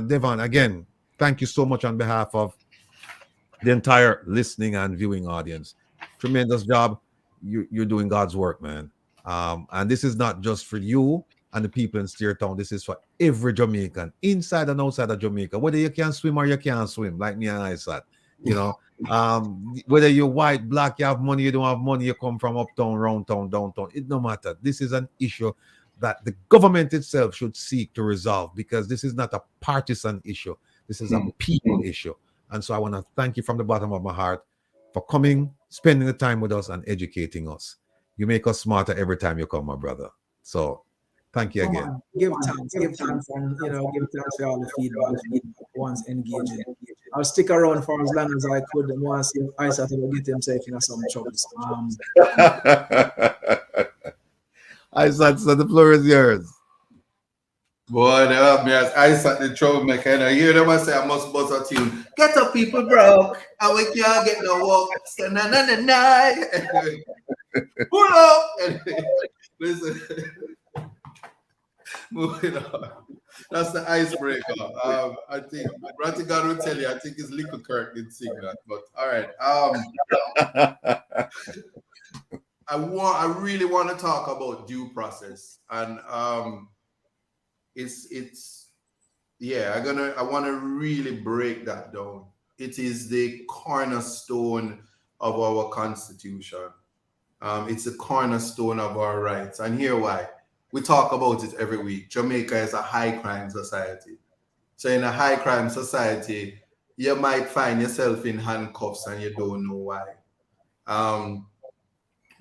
S2: Devon, again, thank you so much on behalf of the entire listening and viewing audience. Tremendous job. You're doing God's work, man. And this is not just for you and the people in Steertown. This is for every Jamaican, inside and outside of Jamaica. Whether you can swim or you can't swim, like me and I said, you know. Whether you're white, black, you have money, you don't have money, you come from uptown, round town, downtown, it no matter. This is an issue that the government itself should seek to resolve, because this is not a partisan issue. This is a people issue. And so I want to thank you from the bottom of my heart for coming, spending the time with us, and educating us. You make us smarter every time you come, my brother. So thank you again.
S4: Give thanks, and give thanks for all the feedback once engaging. I'll stick around for as long as I could, and once I started to get himself in some trouble.
S2: Isaac, so the floor is yours.
S3: Boy, I sat the troublemaker, and I hear them and say, I must buzz a tune. Get up, people broke, and we can't get no walk. Pull up. Listen, moving on. That's the icebreaker. I think Rattigan will tell you, I think it's Little Kirk did sing that. But all right. I really want to talk about due process, and I want to really break that down. It is the cornerstone of our Constitution. It's the cornerstone of our rights, and here why. We talk about it every week. Jamaica is a high crime society. So in a high crime society, you might find yourself in handcuffs and you don't know why.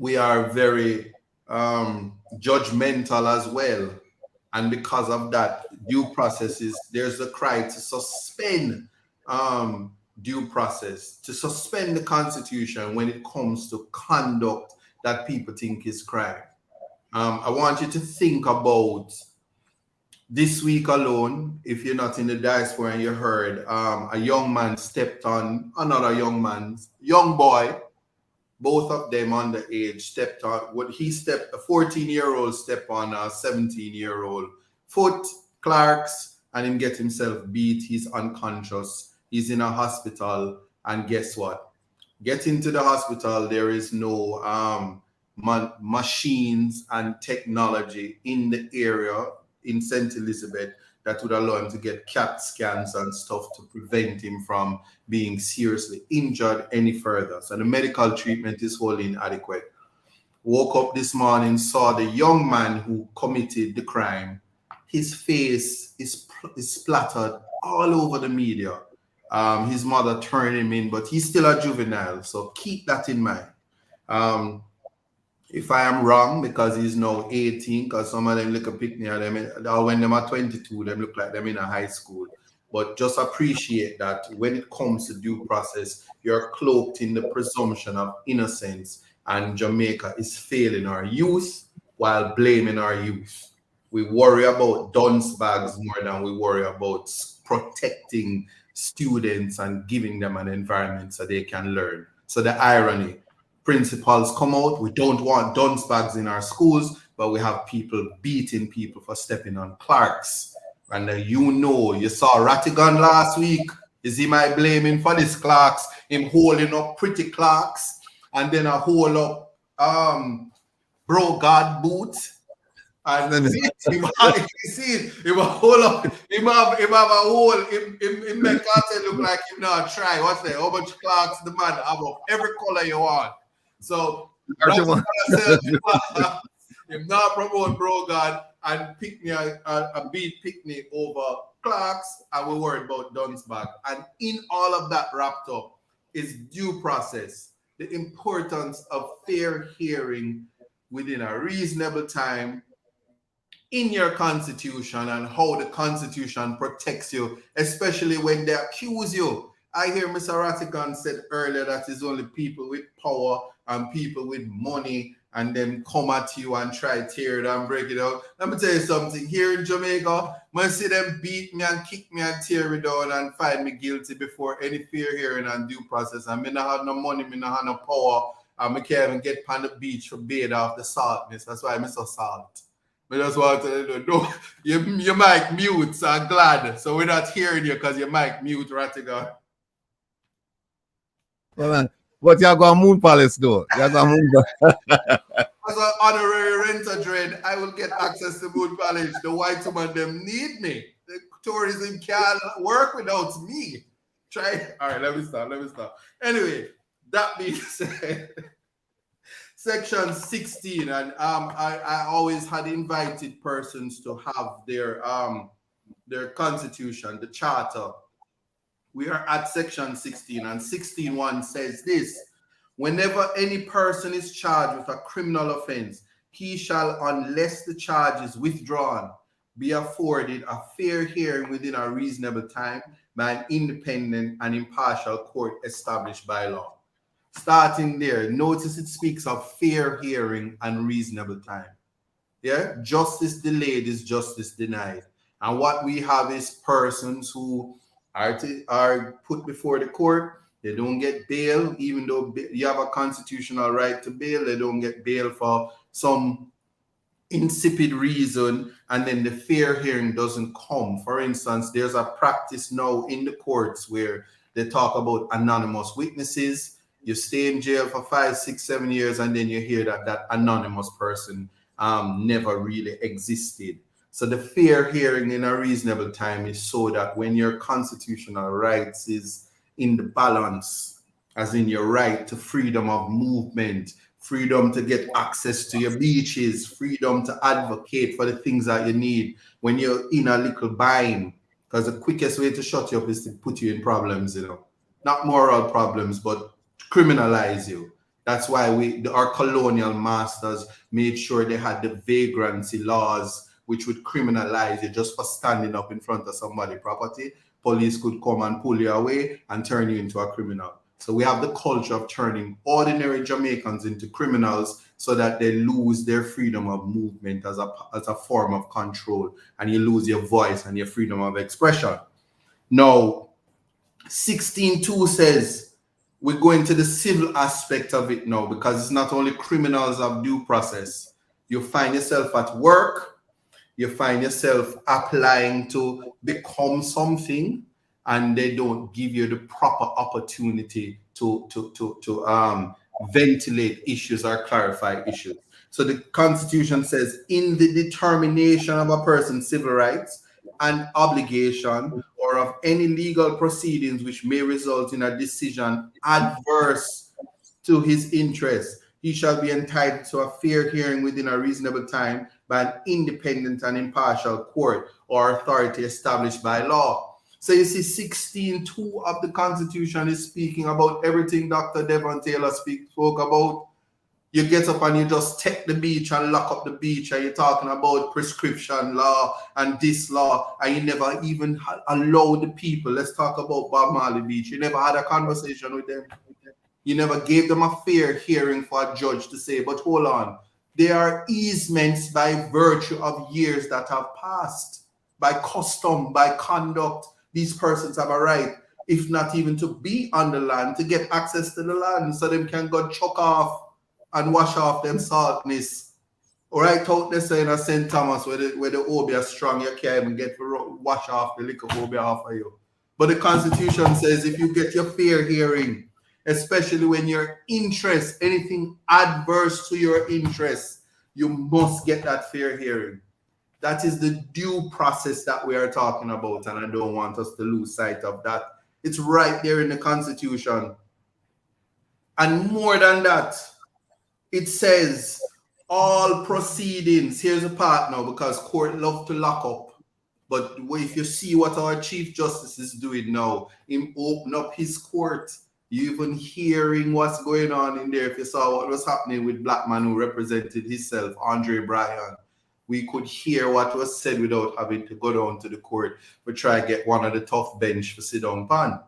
S3: We are very judgmental as well. And because of that, due processes, there's a cry to suspend due process, to suspend the Constitution when it comes to conduct that people think is crime. I want you to think about this week alone. If you're not in the diaspora and you heard a young man stepped on another young boy, both of them underage, stepped on a 14-year-old stepped on a 17-year-old foot, Clark's, and him get himself beat. He's unconscious. He's in a hospital, and guess what? Getting to the hospital, there is no machines and technology in the area in St. Elizabeth that would allow him to get CAT scans and stuff to prevent him from being seriously injured any further. So the medical treatment is wholly inadequate. Woke up this morning, saw the young man who committed the crime. His face is splattered all over the media. His mother turned him in, but he's still a juvenile, so keep that in mind. If I am wrong, because he's now 18, because some of them look a picnic at them, when them are 22, them look like them in a high school. But just appreciate that when it comes to due process, you're cloaked in the presumption of innocence, and Jamaica is failing our youth while blaming our youth. We worry about dunce bags more than we worry about protecting students and giving them an environment so they can learn. So the irony, principals come out, we don't want dunce bags in our schools, but we have people beating people for stepping on Clark's. And you saw Rattigan last week. Is he my blaming for this Clark's? Him holding up pretty Clark's, and then I hold up bro God boots. And then him have a hole, him make it look like him not try. What's that? How much Clark's the man have of every color you want. So him not promote bro God and pick me a beat picnic over Clark's, and we worried about Dunsback. And in all of that wrapped up is due process, the importance of fair hearing within a reasonable time, in your constitution and how the constitution protects you, especially when they accuse you. I hear Mr. Rattigan said earlier that it's only people with power and people with money and then come at you and try to tear it and break it out. Let me tell you something. Here in Jamaica, when I see them beat me and kick me and tear me down and find me guilty before any fair hearing and due process, and me not have no money, me not have no power, and me can't even get on the beach for bathe off the saltness. That's why I'm so salt. But that's what I know. You mic mute, so I'm glad. So we're not hearing you because you mic mute, Rattigan.
S2: Well, man, but you're going to Moon Palace, though. You're going to Moon
S3: As an honorary renter dread, I will get access to Moon Palace. The white woman, them need me. The tourism can't work without me. Try. All right, let me stop. Anyway, that being said, Section 16, and I always had invited persons to have their constitution, the charter. We are at Section 16, and 16.1 says this: whenever any person is charged with a criminal offense, he shall, unless the charge is withdrawn, be afforded a fair hearing within a reasonable time by an independent and impartial court established by law. Starting there, notice it speaks of fair hearing and reasonable time. Yeah, justice delayed is justice denied. And what we have is persons who are put before the court. They don't get bail, even though you have a constitutional right to bail. They don't get bail for some insipid reason, and then the fair hearing doesn't come. For instance, there's a practice now in the courts where they talk about anonymous witnesses. You stay in jail for 5, 6, 7 years, and then you hear that that anonymous person never really existed. So the fair hearing in a reasonable time is so that when your constitutional rights is in the balance, as in your right to freedom of movement, freedom to get access to your beaches, freedom to advocate for the things that you need when you're in a little bind, because the quickest way to shut you up is to put you in problems, you know, not moral problems, but criminalize you. That's why our colonial masters made sure they had the vagrancy laws, which would criminalize you just for standing up in front of somebody's property. Police could come and pull you away and turn you into a criminal. So we have the culture of turning ordinary Jamaicans into criminals so that they lose their freedom of movement as a form of control, and you lose your voice and your freedom of expression. Now, 16.2 says we're going to the civil aspect of it now, because it's not only criminals of due process. You find yourself at work, you find yourself applying to become something, and they don't give you the proper opportunity to ventilate issues or clarify issues. So the Constitution says, in the determination of a person's civil rights and obligation, or of any legal proceedings which may result in a decision adverse to his interests, he shall be entitled to a fair hearing within a reasonable time by an independent and impartial court or authority established by law. So you see, 16.2 of the Constitution is speaking about everything Dr. Devon Taylor spoke about. You get up and you just take the beach and lock up the beach, and you're talking about prescription law and this law, and you never even allow the people. Let's talk about Bob Marley Beach. You never had a conversation with them. You never gave them a fair hearing for a judge to say, but hold on, there are easements by virtue of years that have passed, by custom, by conduct. These persons have a right, if not even to be on the land, to get access to the land so they can go chuck off and wash off them saltness. All right, out there saying at St. Thomas where the obeah is strong, you can't even get to wash off the liquor obeah off of you. But the Constitution says if you get your fair hearing, especially when your interest, anything adverse to your interest, you must get that fair hearing. That is the due process that we are talking about, and I don't want us to lose sight of that. It's right there in the Constitution. And more than that, it says all proceedings, here's a part now, because court love to lock up. But if you see what our Chief Justice is doing now, him open up his court, you even hearing what's going on in there. If you saw what was happening with black man who represented himself, Andre Bryan, we could hear what was said without having to go down to the court to try to get one of the tough bench for sit down pan.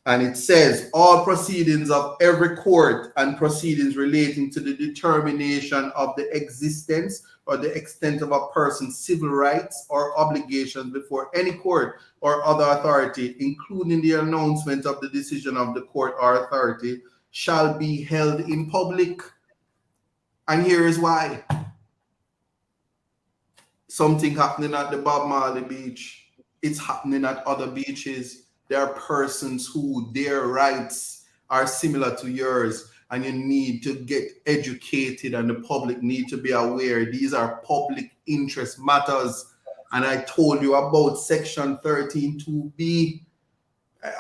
S3: And it says, all proceedings of every court and proceedings relating to the determination of the existence or the extent of a person's civil rights or obligations before any court or other authority, including the announcement of the decision of the court or authority, shall be held in public. And here is why. Something happening at the Bob Marley beach. It's happening at other beaches. There are persons who their rights are similar to yours, and you need to get educated, and the public need to be aware. These are public interest matters. And I told you about Section 13(2)(b)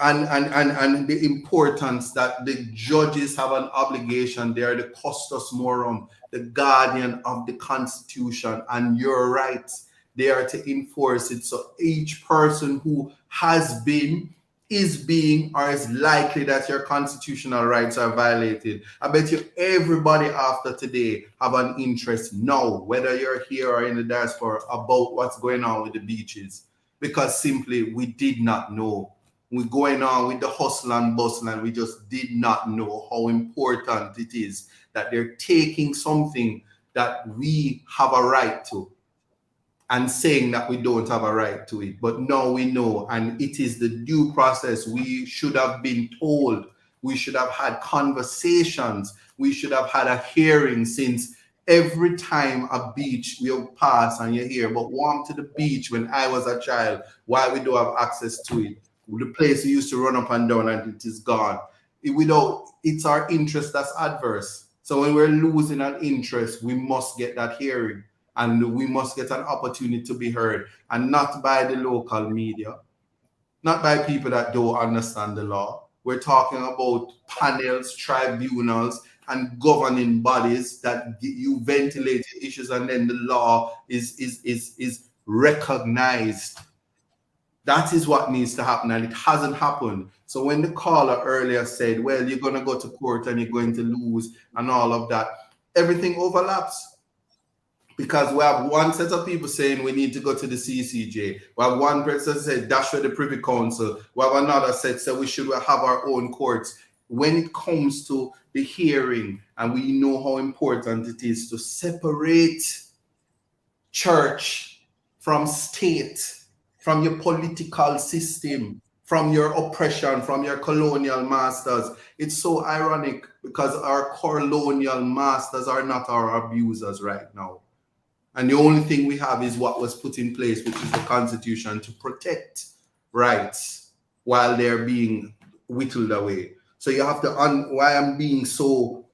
S3: and the importance that the judges have an obligation. They are the custos morum, the guardian of the Constitution and your rights. They are to enforce it. So each person who has been, is being, or is likely that your constitutional rights are violated, I bet you everybody after today have an interest now, whether you're here or in the diaspora, about what's going on with the beaches, because simply we did not know. We're going on with the hustle and bustle, and we just did not know how important it is that they're taking something that we have a right to and saying that we don't have a right to it. But now we know, and it is the due process. We should have been told. We should have had conversations. We should have had a hearing, since every time a beach will pass and you hear, but walk to the beach when I was a child, why we don't have access to it? The place we used to run up and down, and it is gone. It's our interest that's adverse. So when we're losing an interest, we must get that hearing, and we must get an opportunity to be heard, and not by the local media, not by people that don't understand the law. We're talking about panels, tribunals, and governing bodies that you ventilate issues, and then the law is recognized. That is what needs to happen, and it hasn't happened. So when the caller earlier said, well, you're going to go to court and you're going to lose and all of that, everything overlaps. Because we have one set of people saying we need to go to the CCJ. We have one person saying that's for the Privy Council. We have another set saying we should have our own courts. When it comes to the hearing, and we know how important it is to separate church from state, from your political system, from your oppression, from your colonial masters. It's so ironic, because our colonial masters are not our abusers right now. And the only thing we have is what was put in place, which is the Constitution, to protect rights while they're being whittled away. So you have to, why I'm being so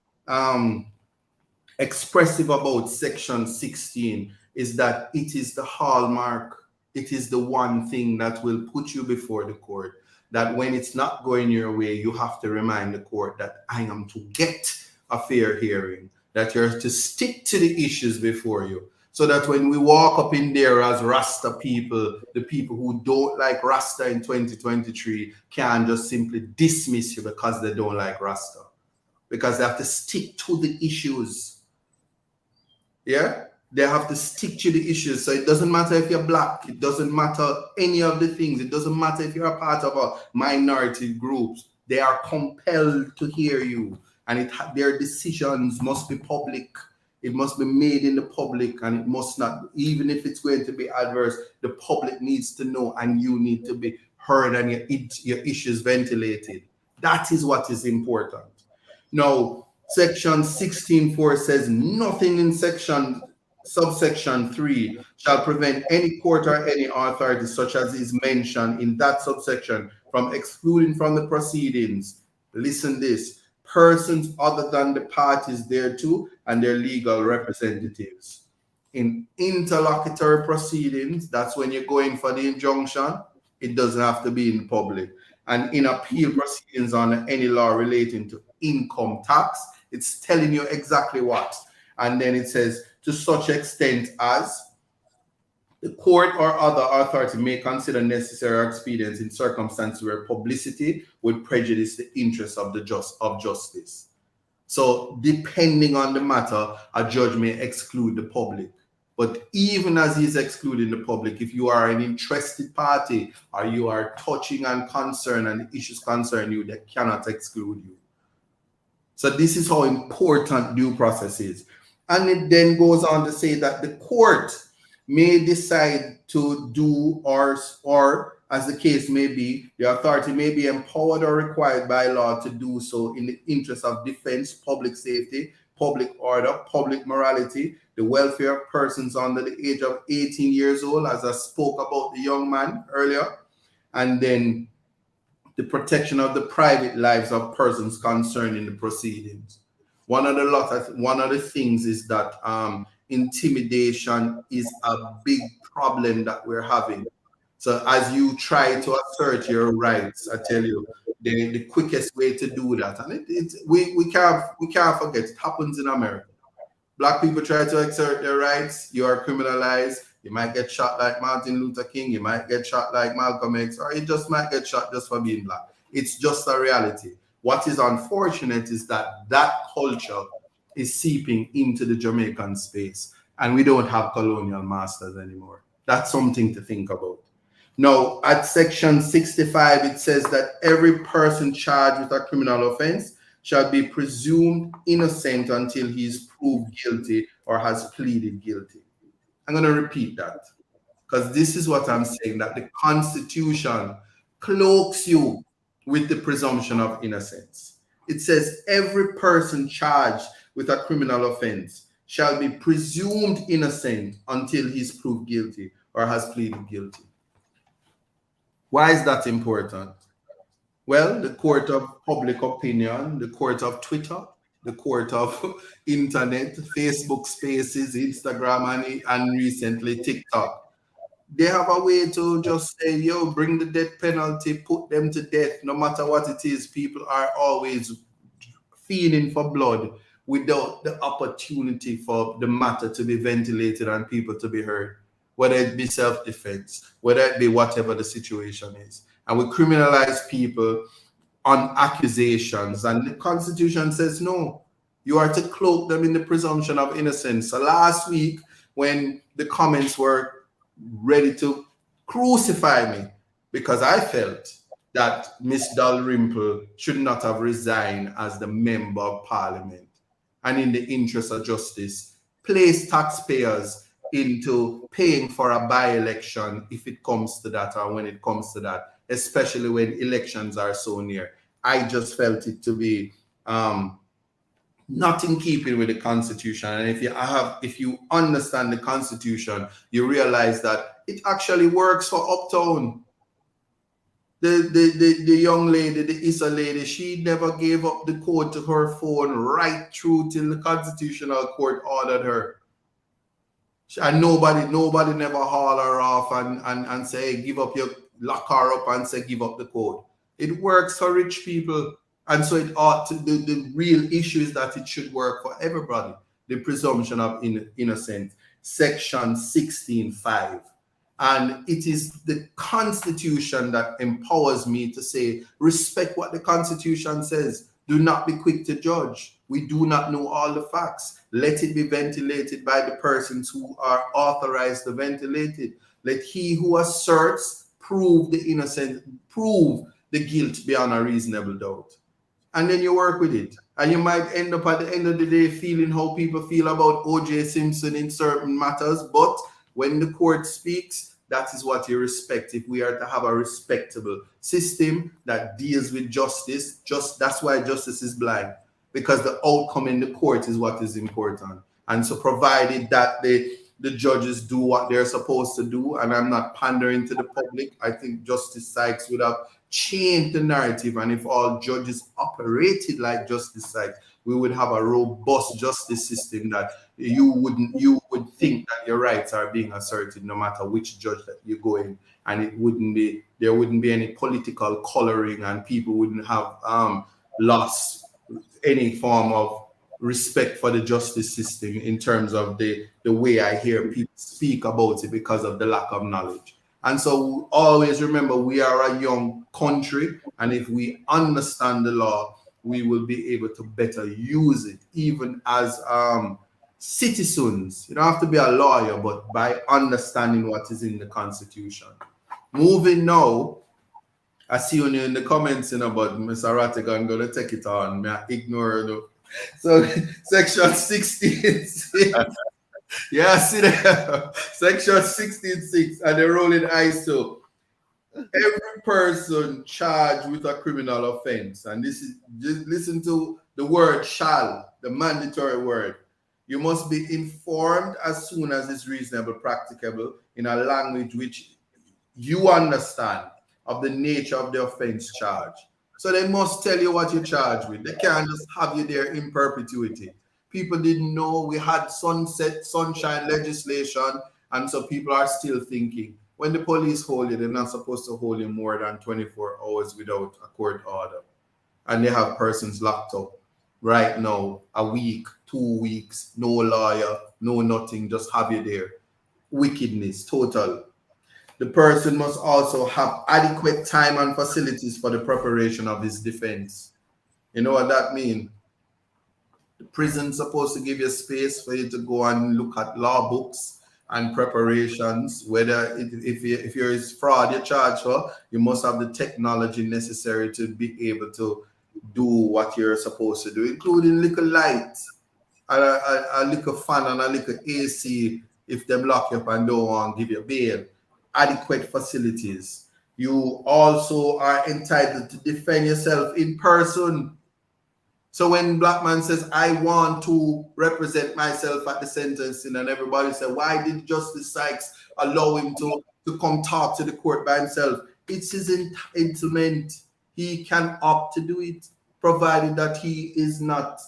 S3: expressive about Section 16 is that it is the hallmark. It is the one thing that will put you before the court, that when it's not going your way, you have to remind the court that I am to get a fair hearing, that you're to stick to the issues before you, so that when we walk up in there as Rasta people, the people who don't like Rasta in 2023 can just simply dismiss you because they don't like Rasta, because they have to stick to the issues. Yeah? They have to stick to the issues. So it doesn't matter if you're black. It doesn't matter any of the things. It doesn't matter if you're a part of a minority groups. They are compelled to hear you. And their decisions must be public. It must be made in the public, and it must not, even if it's going to be adverse, the public needs to know, and you need to be heard, and your issues ventilated. That is what is important. Now, Section 16.4 says nothing in subsection 3 shall prevent any court or any authority, such as is mentioned in that subsection, from excluding from the proceedings, listen this, persons other than the parties thereto and their legal representatives. In interlocutory proceedings, that's when you're going for the injunction, it doesn't have to be in public. And in appeal proceedings on any law relating to income tax, it's telling you exactly what. And then it says, to such extent as the court or other authority may consider necessary or expedient in circumstances where publicity would prejudice the interests of justice. So depending on the matter, a judge may exclude the public. But even as he's excluding the public, if you are an interested party or you are touching and concerned and the issues concern you, they cannot exclude you. So this is how important due process is. And it then goes on to say that the court may decide to do or as the case may be, the authority may be empowered or required by law to do so in the interest of defense, public safety, public order, public morality, the welfare of persons under the age of 18 years old, as I spoke about the young man earlier, and then the protection of the private lives of persons concerned in the proceedings. One of the things is that intimidation is a big problem that we're having. So as you try to assert your rights, I tell you, the quickest way to do that, and we can't forget, it happens in America. Black people try to exert their rights, you are criminalized, you might get shot like Martin Luther King, you might get shot like Malcolm X, or you just might get shot just for being black. It's just a reality. What is unfortunate is that that culture is seeping into the Jamaican space, and we don't have colonial masters anymore. That's something to think about. Now, at section 65, it says that every person charged with a criminal offense shall be presumed innocent until he is proved guilty or has pleaded guilty. I'm going to repeat that because this is what I'm saying, that the Constitution cloaks you with the presumption of innocence. It says every person charged with a criminal offense shall be presumed innocent until he is proved guilty or has pleaded guilty. Why is that important? Well, the court of public opinion, the court of Twitter, the court of internet, Facebook Spaces, Instagram, and recently TikTok, they have a way to just say, yo, bring the death penalty, put them to death, no matter what it is. People are always feeling for blood without the opportunity for the matter to be ventilated and people to be heard, whether it be self-defense, whether it be whatever the situation is. And we criminalize people on accusations, and the Constitution says no, you are to cloak them in the presumption of innocence. So last week, when the comments were ready to crucify me because I felt that Miss Dalrymple should not have resigned as the member of parliament, and in the interest of justice, place taxpayers into paying for a by-election if it comes to that, or when it comes to that, especially when elections are so near. I just felt it to be not in keeping with the Constitution. And if you understand the Constitution, you realize that it actually works for Uptown. The young lady, the Issa lady, she never gave up the code to her phone right through till the Constitutional Court ordered her. And nobody never haul her off and say, hey, give up your, lock her up and say, give up the code. It works for rich people. And so it ought to, the real issue is that it should work for everybody. The presumption of innocence, section 16(5). And it is the Constitution that empowers me to say, respect what the Constitution says. Do not be quick to judge. We do not know all the facts. Let it be ventilated by the persons who are authorized to ventilate it. Let he who asserts prove the innocent, prove the guilt beyond a reasonable doubt. And then you work with it. And you might end up at the end of the day feeling how people feel about O.J. Simpson in certain matters. But when the court speaks, that is what you respect. If we are to have a respectable system that deals with justice, that's why justice is blind, because the outcome in the court is what is important. And so provided that the judges do what they're supposed to do, and I'm not pandering to the public, I think Justice Sykes would have changed the narrative. And if all judges operated like Justice Sykes, we would have a robust justice system that you would think that your rights are being asserted no matter which judge that you go in, and there wouldn't be any political coloring, and people wouldn't have lost any form of respect for the justice system in terms of the way I hear people speak about it because of the lack of knowledge. And so always remember, we are a young country, and if we understand the law, we will be able to better use it, even as citizens. You don't have to be a lawyer, but by understanding what is in the Constitution. Moving now, I see you in the comments, but Mr. Rattigan going to take it on. I ignore it. So, section 16.6. Yeah, see there. Section 16.6, and the rolling eyes too. Every person charged with a criminal offense, and this is, just listen to the word shall, the mandatory word. You must be informed as soon as it's reasonable, practicable, in a language which you understand, of the nature of the offense charge. So they must tell you what you're charged with. They can't just have you there in perpetuity. People didn't know we had sunshine legislation, and so people are still thinking, when the police hold you, they're not supposed to hold you more than 24 hours without a court order. And they have persons locked up right now, a week, 2 weeks, no lawyer, no nothing, just have you there. Wickedness, total. The person must also have adequate time and facilities for the preparation of his defense. You know what that means? The prison's supposed to give you space for you to go and look at law books and preparations. Whether if you're fraud you're charged for, you must have the technology necessary to be able to do what you're supposed to do, including little lights, a little fan and a little AC if them lock you up and don't want to give you bail. Adequate facilities. You also are entitled to defend yourself in person. So when black man says, I want to represent myself at the sentencing, and everybody said, why did Justice Sykes allow him to come talk to the court by himself? It's his entitlement. He can opt to do it, provided that he is not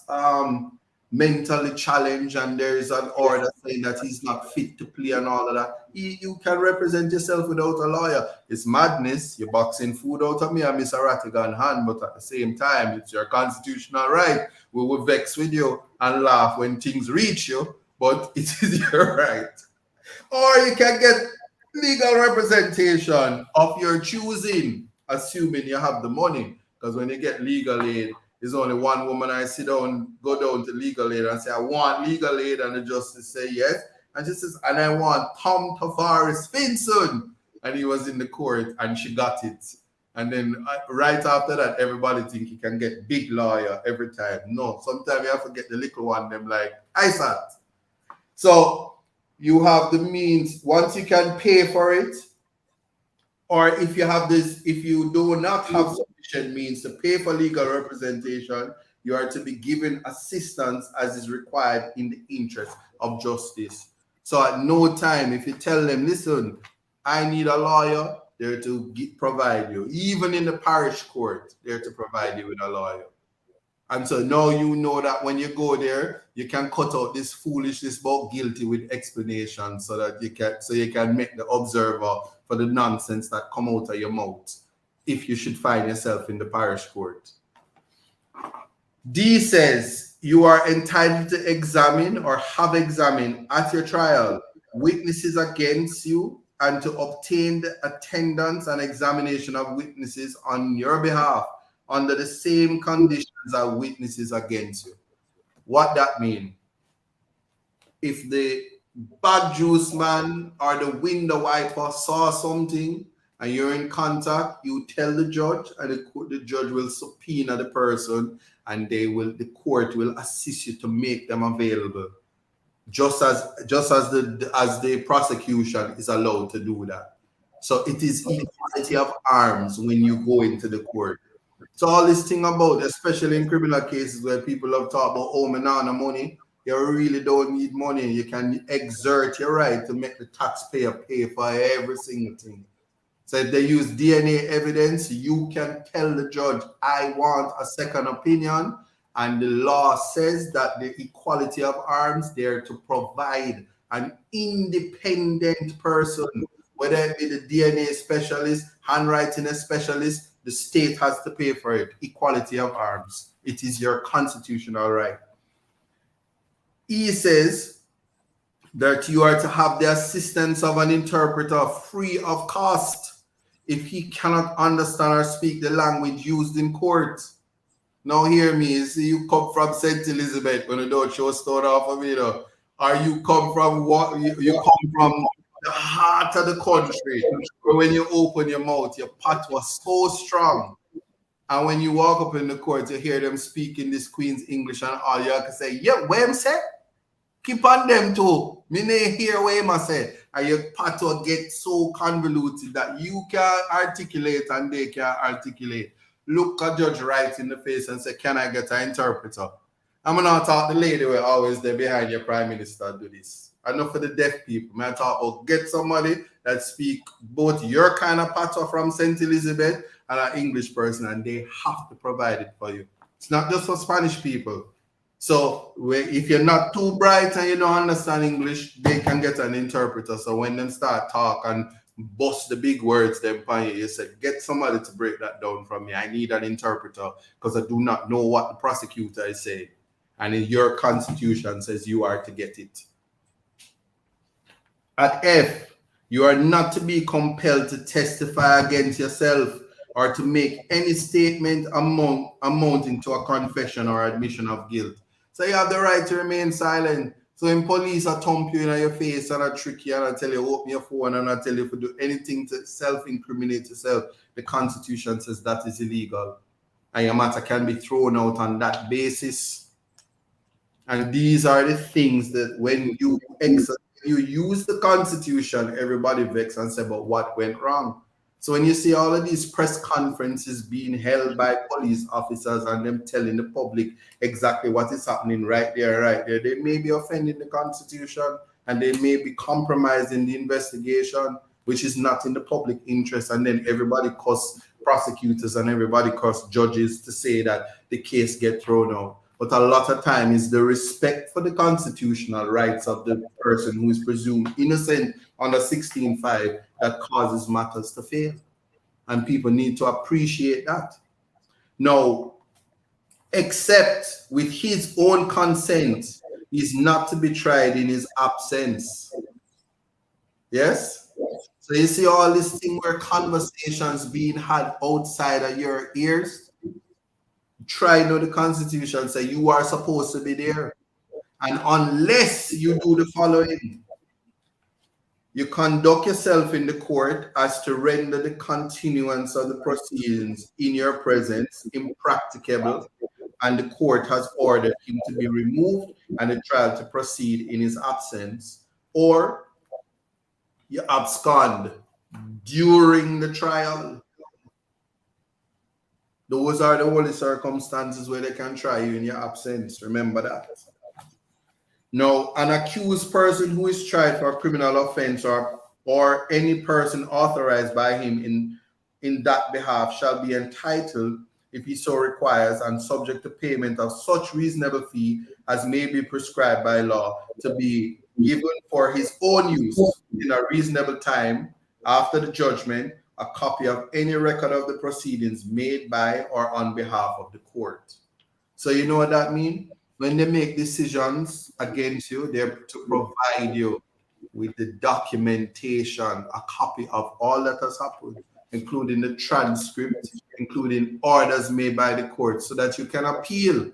S3: mentally challenged and there is an order saying that he's not fit to play and all of that. You can represent yourself without a lawyer. It's madness. You're boxing food out of me and Mr. Rattigan hand, but at the same time, it's your constitutional right. We will vex with you and laugh when things reach you, but it is your right. Or you can get legal representation of your choosing, assuming you have the money, because when you get legal aid, there's only one woman I go down to legal aid and say, I want legal aid, and the justice say yes. And she says, and I want Tom Tavares Finson. And he was in the court and she got it. And then right after that, everybody think he can get big lawyer every time. No, sometimes you have to get the little one, them like, I sat. So you have the means, once you can pay for it, or if you have this, if you do not have sufficient means to pay for legal representation, you are to be given assistance as is required in the interest of justice. So at no time, if you tell them, listen, I need a lawyer, they're to provide you. Even in the parish court, they're to provide you with a lawyer. And so now you know that when you go there, you can cut out this foolishness about guilty with explanation, so that you can make the observer for the nonsense that come out of your mouth if you should find yourself in the parish court. D says you are entitled to examine or have examined at your trial witnesses against you and to obtain the attendance and examination of witnesses on your behalf under the same conditions as witnesses against you. What that means? If the bad juice man or the window wiper saw something and you're in contact, you tell the judge, and the judge will subpoena the person, and the court will assist you to make them available, just as the prosecution is allowed to do that. So it is equality of arms when you go into the court. So all this thing about, especially in criminal cases where people have talked about, oh, man, no money, you really don't need money. You can exert your right to make the taxpayer pay for every single thing. So if they use DNA evidence, you can tell the judge, I want a second opinion. And the law says that the equality of arms, they're to provide an independent person, whether it be the DNA specialist, handwriting specialist, the state has to pay for it. Equality of arms. It is your constitutional right. E says that you are to have the assistance of an interpreter free of cost if he cannot understand or speak the language used in court. Now hear me, see, you come from St. Elizabeth when you don't show stone off of me, or you come from what you come from the heart of the country, where when you open your mouth, your pot was so strong. And when you walk up in the court, you hear them speaking this Queen's English, and all you can say, yeah, what him say? Keep on them too. Me nay hear what him say. And your pot will get so convoluted that you can't articulate and they can't articulate. Look a judge right in the face and say, can I get an interpreter? I'm not talk the lady who always there behind your prime minister do this. Enough for the deaf people. I talk about get somebody that speak both your kind of patois from St. Elizabeth and an English person, and they have to provide it for you. It's not just for Spanish people. So if you're not too bright and you don't understand English, they can get an interpreter. So when them start talk and bust the big words, then you say, get somebody to break that down from me. I need an interpreter because I do not know what the prosecutor is saying. And in your constitution says you are to get it. At F, you are not to be compelled to testify against yourself or to make any statement amounting to a confession or admission of guilt. So you have the right to remain silent. So when police are thump you in your face and I trick you and I tell you open your phone and I tell you to do anything to self-incriminate yourself, the Constitution says that is illegal. And your matter can be thrown out on that basis. And these are the things that when you use the Constitution, everybody vex and say, but what went wrong? So when you see all of these press conferences being held by police officers and them telling the public exactly what is happening right there, they may be offending the Constitution and they may be compromising the investigation, which is not in the public interest. And then everybody cuss prosecutors and everybody cuss judges to say that the case get thrown out. But a lot of time is the respect for the constitutional rights of the person who is presumed innocent under 16.5 that causes matters to fail. And people need to appreciate that. Now, except with his own consent, he's not to be tried in his absence. Yes? So you see all this thing where conversations being had outside of your ears. Try know the Constitution say you are supposed to be there, and unless you do the following, you conduct yourself in the court as to render the continuance of the proceedings in your presence impracticable, and the court has ordered him to be removed and the trial to proceed in his absence, or you abscond during the trial. Those are the only circumstances where they can try you in your absence. Remember that. Now, an accused person who is tried for a criminal offense or any person authorized by him in that behalf shall be entitled, if he so requires, and subject to payment of such reasonable fee as may be prescribed by law, to be given for his own use in a reasonable time after the judgment, a copy of any record of the proceedings made by or on behalf of the court. So you know what that means? When they make decisions against you, they're to provide you with the documentation, a copy of all that has happened, including the transcript, including orders made by the court, so that you can appeal.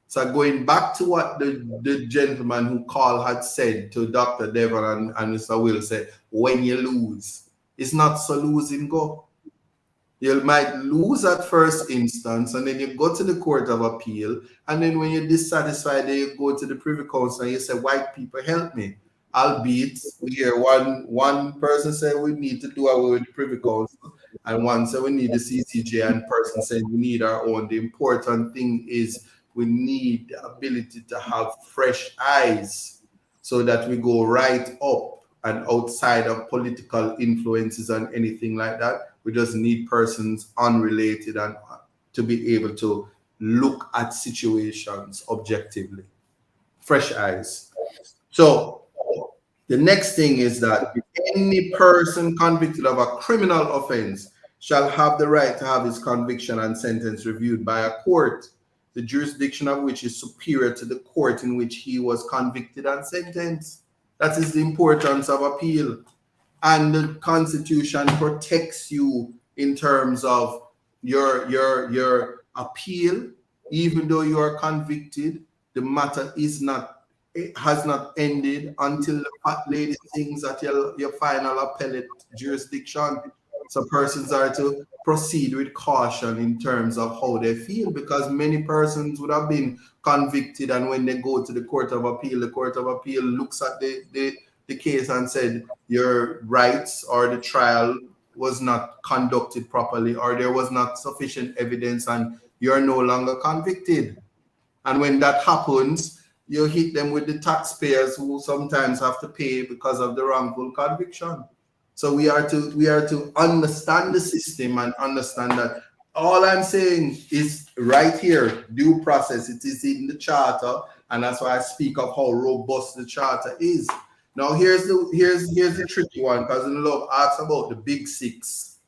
S3: So going back to what the gentleman who called had said to Dr. Devon and Mr. Will said, when you lose, it's not so losing go. You might lose at first instance, and then you go to the Court of Appeal, and then when you're dissatisfied, then you go to the Privy Council and you say, white people, help me. Albeit, we hear one person say we need to do away with the Privy Council, and one say we need the CCJ, and person saying we need our own. The important thing is we need the ability to have fresh eyes so that we go right up and outside of political influences and anything like that. We just need persons unrelated and to be able to look at situations objectively. Fresh eyes. So the next thing is that any person convicted of a criminal offense shall have the right to have his conviction and sentence reviewed by a court, the jurisdiction of which is superior to the court in which he was convicted and sentenced. That is the importance of appeal. And the Constitution protects you in terms of your appeal. Even though you are convicted, the matter is not it has not ended until the fat lady sings at your final appellate jurisdiction. So persons are to proceed with caution in terms of how they feel, because many persons would have been convicted, and when they go to the Court of Appeal looks at the case and said your rights or the trial was not conducted properly, or there was not sufficient evidence, and you're no longer convicted. And when that happens, you hit them with the taxpayers who sometimes have to pay because of the wrongful conviction. So we are to understand the system and understand that all I'm saying is right here, due process. It is in the charter, and that's why I speak of how robust the charter is. Now here's the tricky one, because in the law asks about the big six.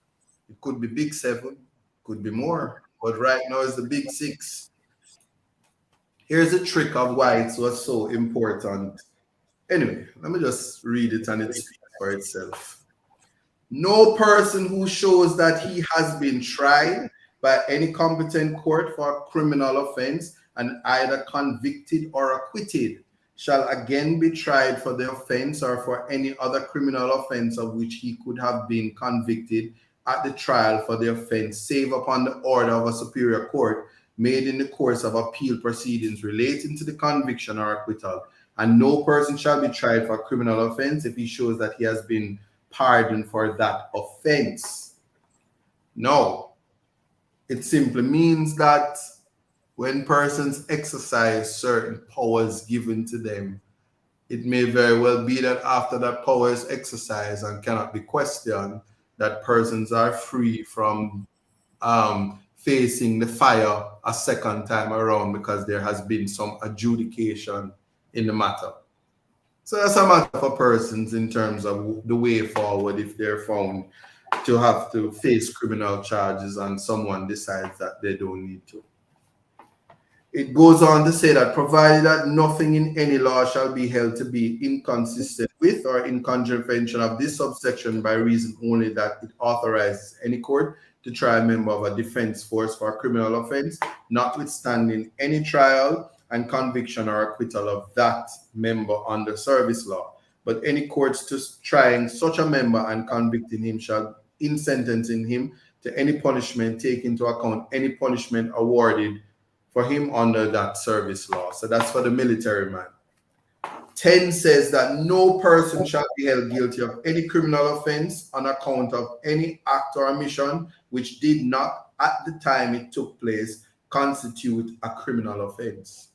S3: It could be big seven, could be more, but right now it's the big six. Here's the trick of why it was so important. Anyway, let me just read it and it speaks for itself. No person who shows that he has been tried by any competent court for a criminal offense and either convicted or acquitted shall again be tried for the offense or for any other criminal offense of which he could have been convicted at the trial for the offense, save upon the order of a superior court made in the course of appeal proceedings relating to the conviction or acquittal. And no person shall be tried for a criminal offense if he shows that he has been pardoned for that offense. No, it simply means that when persons exercise certain powers given to them, it may very well be that after that power is exercised and cannot be questioned, that persons are free from facing the fire a second time around because there has been some adjudication in the matter. So that's a matter for persons in terms of the way forward if they're found to have to face criminal charges and someone decides that they don't need to. It goes on to say that provided that nothing in any law shall be held to be inconsistent with or in contravention of this subsection by reason only that it authorizes any court to try a member of a defense force for a criminal offense, notwithstanding any trial and conviction or acquittal of that member under service law. But any courts to trying such a member and convicting him shall, in sentencing him to any punishment, take into account any punishment awarded for him under that service law. So that's for the military man. 10 says that no person shall be held guilty of any criminal offense on account of any act or omission which did not, at the time it took place, constitute a criminal offense.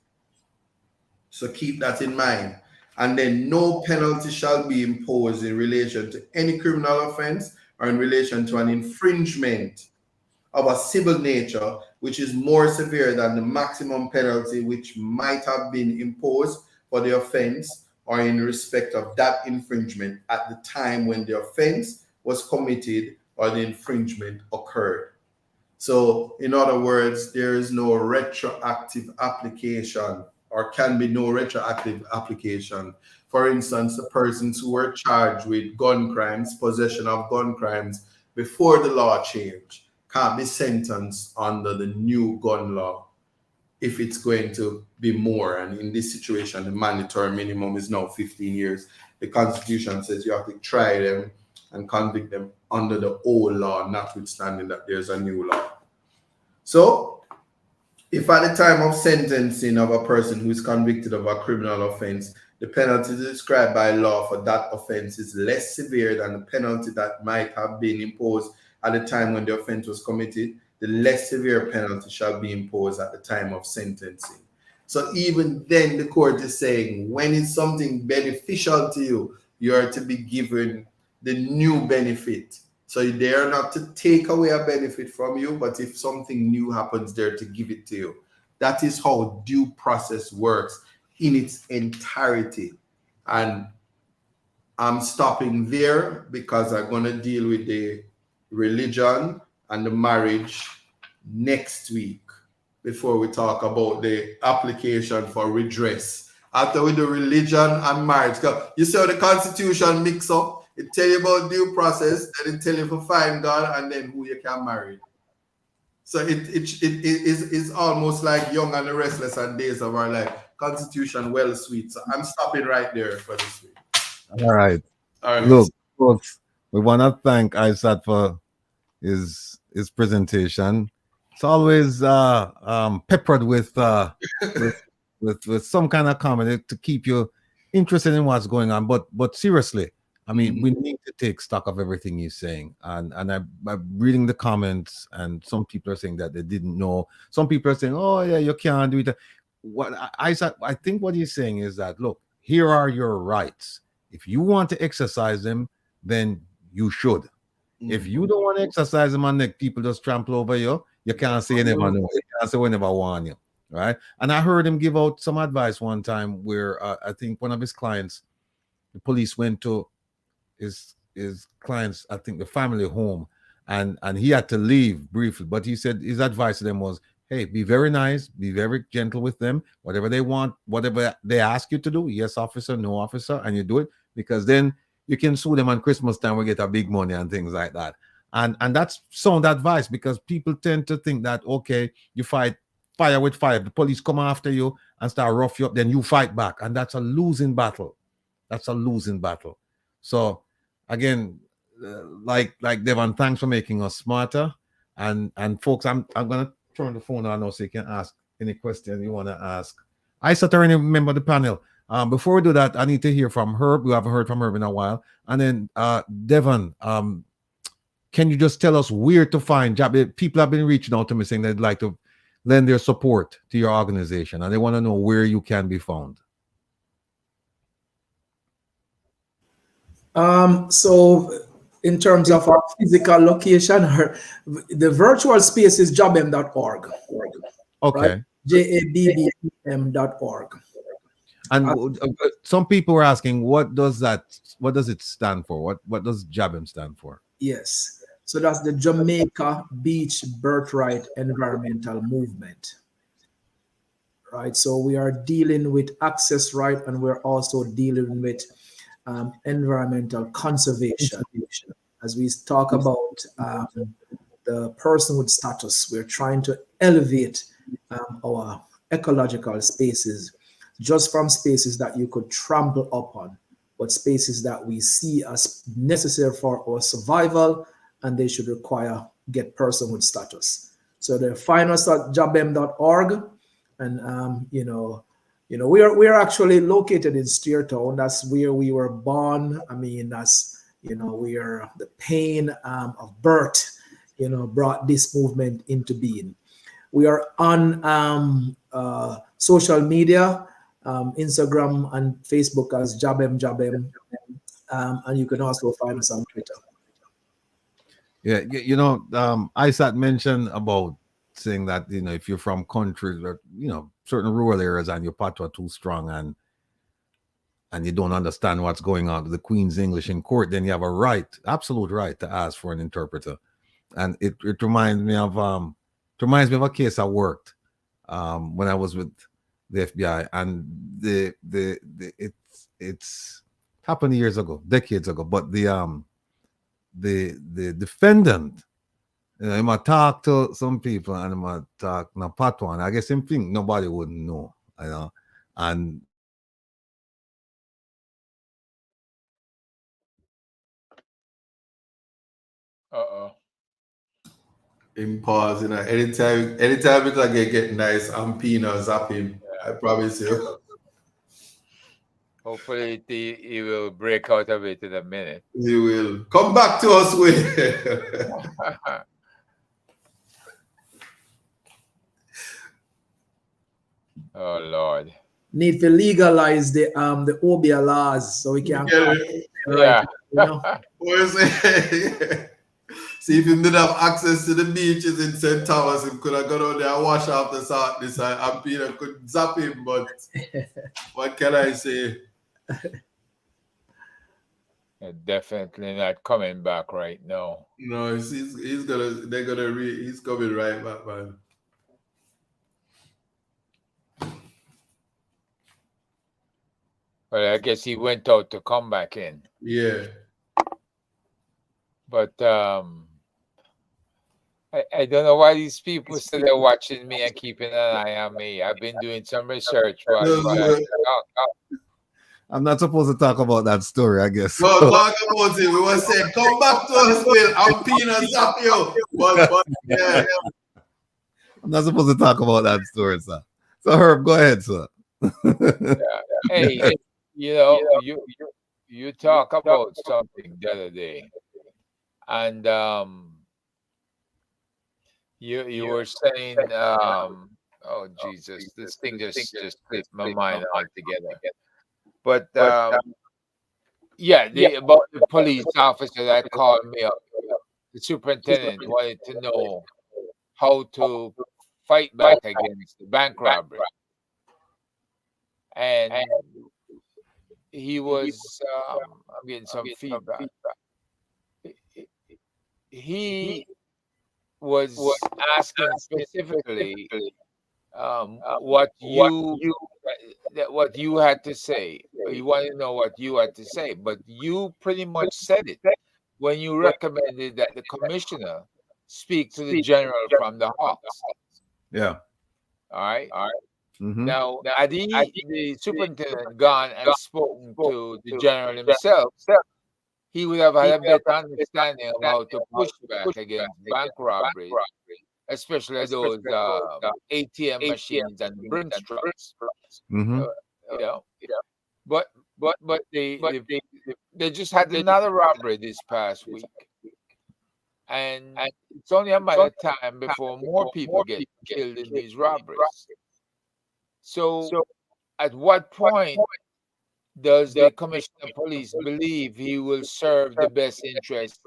S3: So keep that in mind. And then no penalty shall be imposed in relation to any criminal offense or in relation to an infringement of a civil nature, which is more severe than the maximum penalty which might have been imposed for the offense or in respect of that infringement at the time when the offense was committed or the infringement occurred. So, in other words, there is no retroactive application, or can be no retroactive application. For instance, the persons who were charged with gun crimes, possession of gun crimes before the law change, can't be sentenced under the new gun law if it's going to be more. And in this situation, the mandatory minimum is now 15 years. The Constitution says you have to try them and convict them under the old law, notwithstanding that there's a new law. So, if at the time of sentencing of a person who is convicted of a criminal offense, the penalty described by law for that offense is less severe than the penalty that might have been imposed at the time when the offense was committed, the less severe penalty shall be imposed at the time of sentencing. So even then, the court is saying when it's something beneficial to you, you are to be given the new benefit. So they are not to take away a benefit from you, but if something new happens, they're to give it to you. That is how due process works in its entirety. And I'm stopping there because I'm going to deal with the religion and the marriage next week before we talk about the application for redress. After we do religion and marriage, you see how the Constitution mix up? It tell you about due process, then it tell you to find God and then who you can marry. So it is almost like Young and the Restless and Days of Our Life. Constitution well sweet. So I'm stopping right there for this week.
S2: All right.
S3: All right.
S2: Look, folks, we want to thank Isat for his presentation. It's always peppered with some kind of comedy to keep you interested in what's going on. But seriously, I mean, we need to take stock of everything he's saying. And I'm reading the comments, and some people are saying that they didn't know. Some people are saying, "Oh yeah, you can't do it." What I think what he's saying is that, look, here are your rights. If you want to exercise them, then you should. If you don't want to exercise them and let people just trample over you, you can't say you never know. You can't say we never warn you, right? And I heard him give out some advice one time where I think one of his clients, the police went to his clients, I think the family home, and he had to leave briefly. But he said his advice to them was, hey, be very nice, be very gentle with them. Whatever they want, whatever they ask you to do, yes, officer, no, officer, and you do it, because then you can sue them on Christmas time. We get a big money and things like that. And that's sound advice, because people tend to think that, okay, you fight fire with fire. The police come after you and start rough you up, then you fight back. And that's a losing battle. That's a losing battle. So again, like Devon, thanks for making us smarter. And folks, I'm gonna turn the phone on now so you can ask any question you want to ask. I certainly remember the panel. Before we do that, I need to hear from Herb. We haven't heard from Herb in a while. And then Devon, can you just tell us where to find job? People have been reaching out to me saying they'd like to lend their support to your organization, and they want to know where you can be found.
S4: So in terms of our physical location, the virtual space is jobm.org.
S2: Okay.
S4: Right? JABBM.org.
S2: And some people were asking, what does it stand for? What does JABM stand for?
S4: Yes. So that's the Jamaica Beach Birthright Environmental Movement. Right. So we are dealing with access right, and we're also dealing with environmental conservation. As we talk about the personhood status, we're trying to elevate our ecological spaces, just from spaces that you could trample upon, but spaces that we see as necessary for our survival, and they should get personhood status. So they find us at jobm.org, and we are actually located in Steertown. That's where we were born. I mean, that's we are the pain of birth. Brought this movement into being. We are on social media, Instagram and Facebook as Jabem, and you can also find us on Twitter.
S2: Yeah, ISAT mentioned about saying that if you're from countries or certain rural areas and your patois too strong and you don't understand what's going on with the Queen's English in court, then you have a absolute right to ask for an interpreter. And it reminds me of a case I worked when I was with the FBI, and it's happened years ago, decades ago. But the defendant, he might talk to some people and he might talk in a patois, and I guess him think nobody wouldn't know, and
S3: In pause, anytime it can get nice, I'm Pina zapping. I promise you.
S5: Hopefully he will break out of it in a minute.
S3: He will. Come back to us with.
S5: Oh Lord.
S4: Need to legalize the Obia laws so we can
S5: yeah.
S3: What is it? See, if he didn't have access to the beaches in St. Thomas, he could have gone out there and wash off the salt this side, and Peter could zap him, but what can I say?
S5: Definitely not coming back right now.
S3: No, he's coming right back, man.
S5: But I guess he went out to come back in.
S3: Yeah.
S5: But I don't know why these people still are watching me and keeping an eye on me. I've been doing some research while you guys talk.
S2: I'm not supposed to talk about that story, I guess.
S3: No, talk about it. We were saying, come back to us, Bill. I'm peanuts up you. But yeah.
S2: I'm not supposed to talk about that story, sir. So Herb, go ahead, sir.
S5: Hey, you talk about something the other day, and you were saying oh Jesus, this thing just slipped my mind altogether. But yeah, about the police officer that called me up, the superintendent wanted to know how to fight back against the bank robbery, and he was I'm getting some feedback. He was asking specifically what you had to say. He wanted to know what you had to say, but you pretty much said it when you recommended that the commissioner speak to the general from the Hawks.
S2: Yeah.
S5: All right.
S2: Mm-hmm.
S5: Now, had the superintendent gone and spoken to the general himself, he would have had a better understanding of how to push back against bank robberies, especially those ATM machines and Brinks trucks.
S2: Mm-hmm.
S5: But they just had another robbery this past week, and it's only a matter of time before more people get killed in these robberies. So, at what point does the commissioner of police believe he will serve the best interest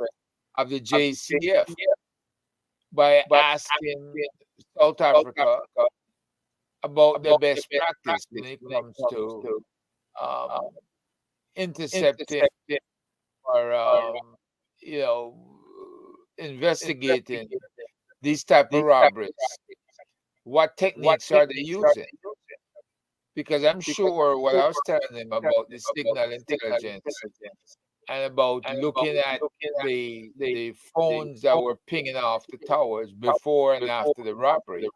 S5: of the JCF by asking South Africa about the best practice when it comes to intercepting or investigating these type of robberies? What techniques are they using? Because I'm sure what I was telling him about the signal intelligence and about looking at the phones that were pinging off the towers before and after the robbery,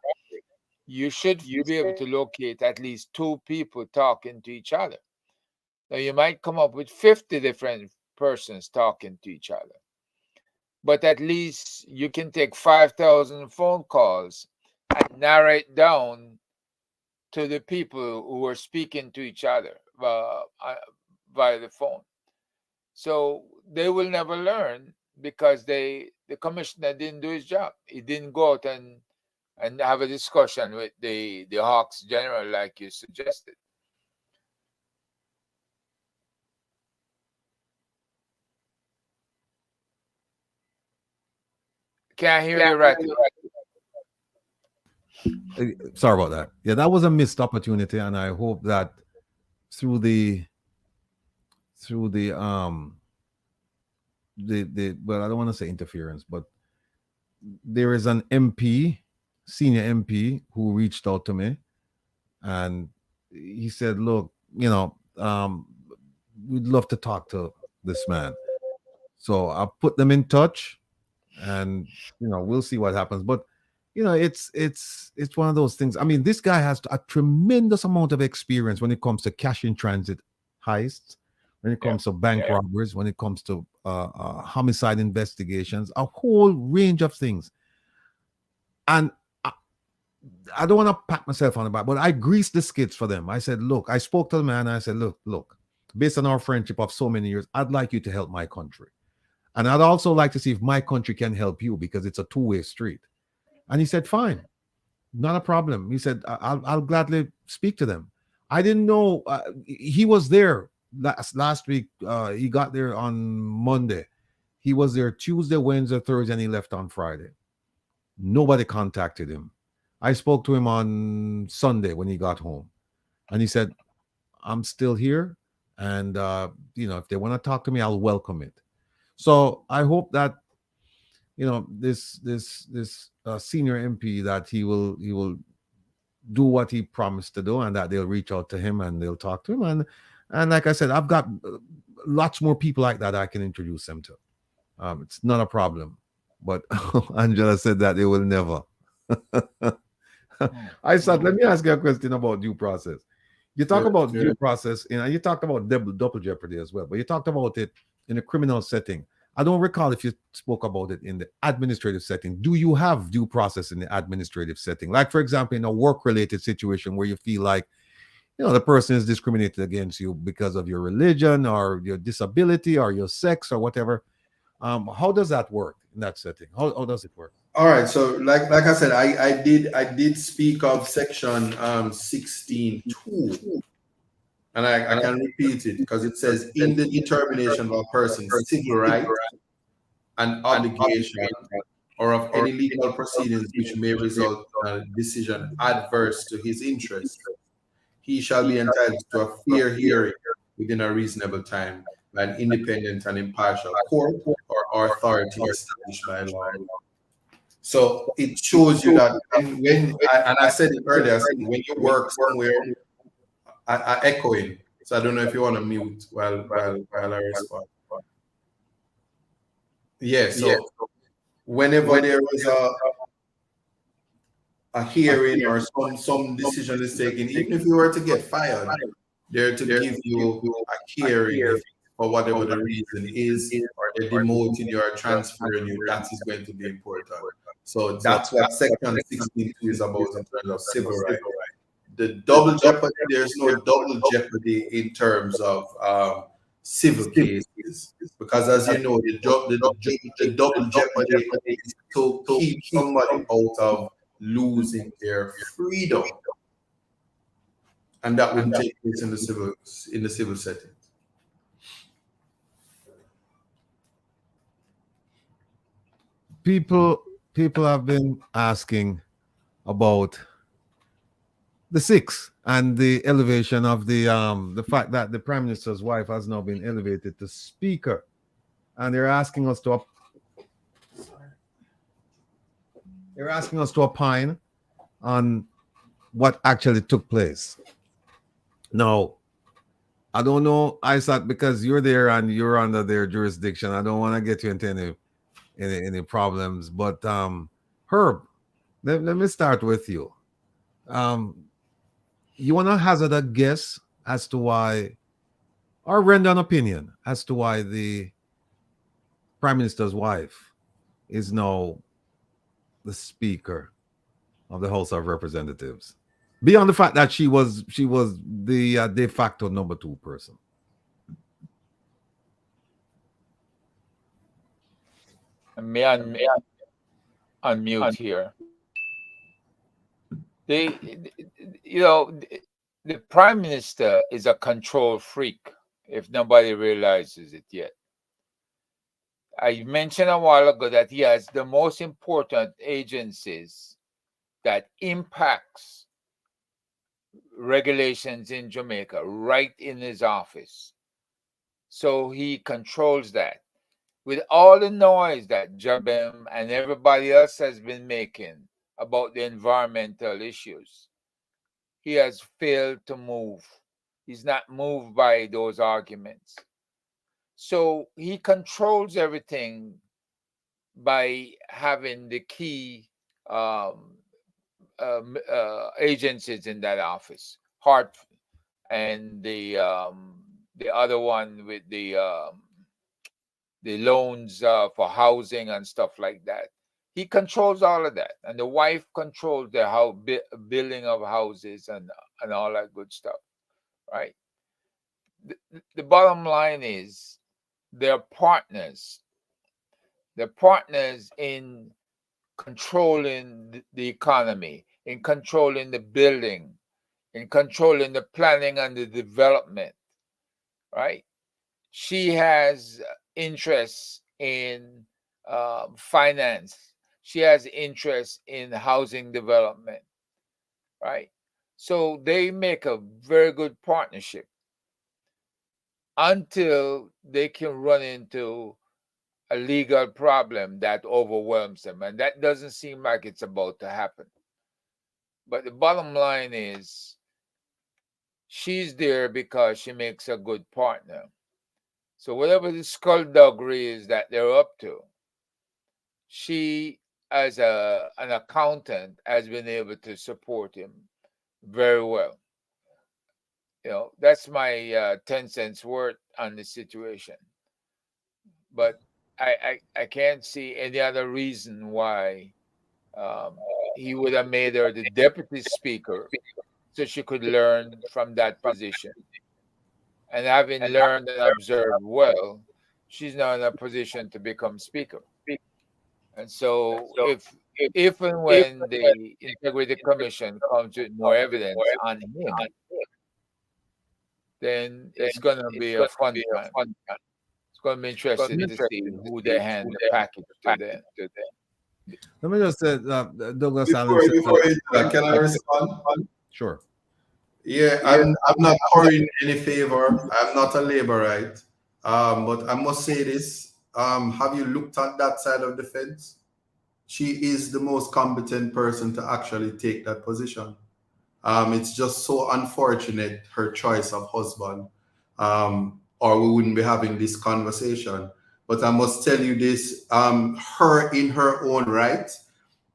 S5: you should be able to locate at least two people talking to each other. Now, you might come up with 50 different persons talking to each other, but at least you can take 5,000 phone calls and narrow it down to the people who are speaking to each other via the phone. So they will never learn because the commissioner didn't do his job. He didn't go out and have a discussion with the Hawks general like you suggested. Can't hear you right.
S2: Sorry about that. Yeah, that was a missed opportunity, and I hope that through the well, I don't want to say interference, but there is an MP, senior MP, who reached out to me, and he said, "Look, we'd love to talk to this man." So I put them in touch, and we'll see what happens. But it's one of those things. I mean, this guy has a tremendous amount of experience when it comes to cash in transit heists, when it comes to bank robberies, when it comes to homicide investigations, a whole range of things. And I don't want to pat myself on the back, but I greased the skids for them. I said, look, I spoke to the man, and I said, look, based on our friendship of so many years, I'd like you to help my country. And I'd also like to see if my country can help you, because it's a two-way street. And he said, fine, not a problem. He said, I'll gladly speak to them. I didn't know he was there last week. He got there on Monday. He was there Tuesday, Wednesday, Thursday, and he left on Friday. Nobody contacted him. I spoke to him on Sunday when he got home. And he said, I'm still here. And, if they want to talk to me, I'll welcome it. So I hope that this senior MP, that he will do what he promised to do, and that they'll reach out to him and they'll talk to him. And like I said, I've got lots more people like that I can introduce them to. It's not a problem. But Angela said that they will never. I said, let me ask you a question about due process. You talk about due process, you talked about double jeopardy as well, but you talked about it in a criminal setting. I don't recall if you spoke about it in the administrative setting. Do you have due process in the administrative setting? Like, for example, in a work-related situation where you feel like, the person is discriminated against you because of your religion or your disability or your sex or whatever. How does that work in that setting? How does it work?
S3: All right, so like I said, I did speak of section 16.2, and I can repeat it because it says, in the determination of a person's civil right and obligation, or of any legal proceedings which may result in a decision adverse to his interest, he shall be entitled to a fair hearing within a reasonable time by an independent and impartial court or authority established by law. So it shows you that when I said it earlier, I said when you work somewhere, I echoing. So I don't know if you want to mute while I respond. Yeah. So whenever there is a hearing or some decision is taken, even if you were to get fired, they're to give you a hearing for whatever the reason is, or they're demoting you or transferring you. That is going to be important. So that's what section 16.2 is about in terms of civil rights. The double jeopardy, there's no double jeopardy in terms of civil cases, because as you know, the double jeopardy is to keep somebody out of losing their freedom, and that wouldn't take place in the civil setting.
S2: People have been asking about the 6 and the elevation of the fact that the Prime Minister's wife has now been elevated to Speaker, and they're asking us to opine on what actually took place. Now, I don't know, Isaac, because you're there and you're under their jurisdiction. I don't want to get you into any problems, but Herb, let me start with you. You want to hazard a guess as to why, or render an opinion as to why the Prime Minister's wife is now the Speaker of the House of Representatives, beyond the fact that she was the de facto number 2 person?
S5: May I unmute here? The Prime Minister is a control freak, if nobody realizes it yet. I mentioned a while ago that he has the most important agencies that impacts regulations in Jamaica right in his office. So he controls that. With all the noise that Jabem and everybody else has been making about the environmental issues, he has failed to move. He's not moved by those arguments. So he controls everything by having the key agencies in that office, Hart and the other one with the loans for housing and stuff like that. He controls all of that, and the wife controls the building of houses and all that good stuff, right? The bottom line is they're partners. They're partners in controlling the economy, in controlling the building, in controlling the planning and the development, right? She has interests in finance. She has interest in housing development, right? So they make a very good partnership until they can run into a legal problem that overwhelms them. And that doesn't seem like it's about to happen. But the bottom line is she's there because she makes a good partner. So whatever the skullduggery is that they're up to, she, as an accountant, has been able to support him very well. That's my 10 cents worth on the situation. But I can't see any other reason why he would have made her the deputy speaker so she could learn from that position. And having learned and observed well, she's now in a position to become speaker. And so if and when the Integrity Commission comes with more evidence on him, then it's going to be a fun time. It's going to be interesting to see who they hand the package to then.
S2: Let me just say, Douglas
S3: Before can I respond?
S2: Sure.
S3: Yeah, I'm not pouring any favor. I'm not a laborite. But I must say this. Have you looked at that side of the fence? She is the most competent person to actually take that position. It's just so unfortunate, her choice of husband, or we wouldn't be having this conversation. But I must tell you this, her in her own right,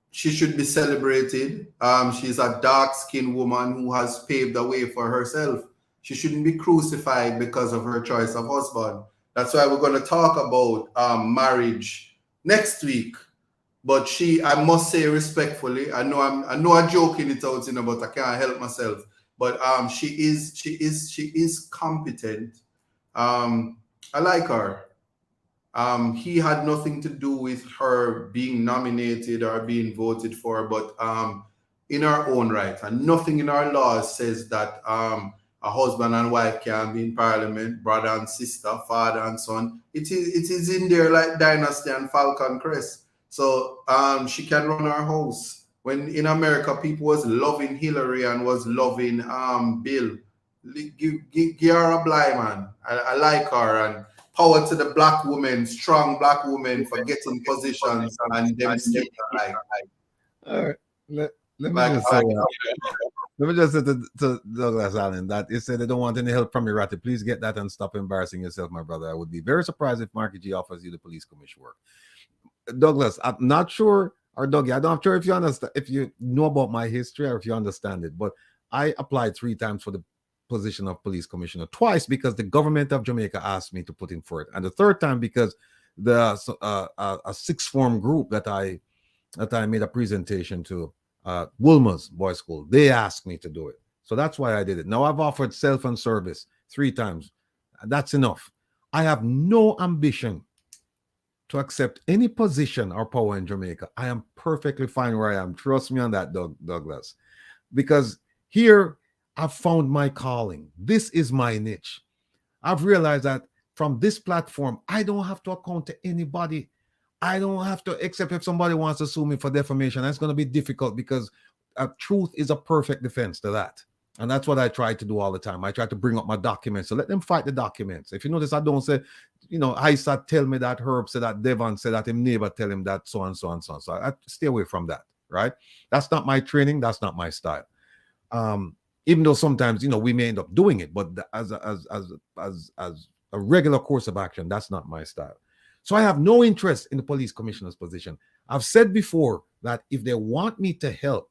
S3: she should be celebrated. She's a dark-skinned woman who has paved the way for herself. She shouldn't be crucified because of her choice of husband. That's why we're going to talk about marriage next week. But I must say respectfully, I know I'm joking it out, but I can't help myself. But she is competent. I like her. He had nothing to do with her being nominated or being voted for, but in her own right. And nothing in our laws says that a husband and wife can be in parliament, brother and sister, father and son. It is in there like Dynasty and Falcon Crest. So she can run our house. When in America, people was loving Hillary and was loving Bill. Give her a blind man. I like her, and power to the black women, strong black women for getting positions and them staying like.
S2: All right. Let me just say to Douglas Allen that he said they don't want any help from you, Ratty. Please get that and stop embarrassing yourself, my brother. I would be very surprised if Marky G offers you the police commission work. Douglas, I'm not sure, or Dougie, I'm not sure if you understand, if you know about my history or if you understand it, but I applied 3 times for the position of police commissioner, twice because the government of Jamaica asked me to put in for it, and the 3rd time because a sixth form group that I made a presentation to, Woolmer's Boys School, they asked me to do it. So that's why I did it. Now I've offered self and service 3 times. That's enough. I have no ambition to accept any position or power in Jamaica. I am perfectly fine where I am. Trust me on that, Douglas. Because here I've found my calling. This is my niche. I've realized that from this platform, I don't have to account to anybody. I don't have to, except if somebody wants to sue me for defamation. That's going to be difficult because truth is a perfect defense to that. And that's what I try to do all the time. I try to bring up my documents. So let them fight the documents. If you notice, I don't say, Isa tell me that, Herb said that, Devon said that, him neighbor tell him that, so and so and so on. So I stay away from that, right? That's not my training. That's not my style. Even though sometimes, we may end up doing it, but as a regular course of action, that's not my style. So I have no interest in the police commissioner's position. I've said before that if they want me to help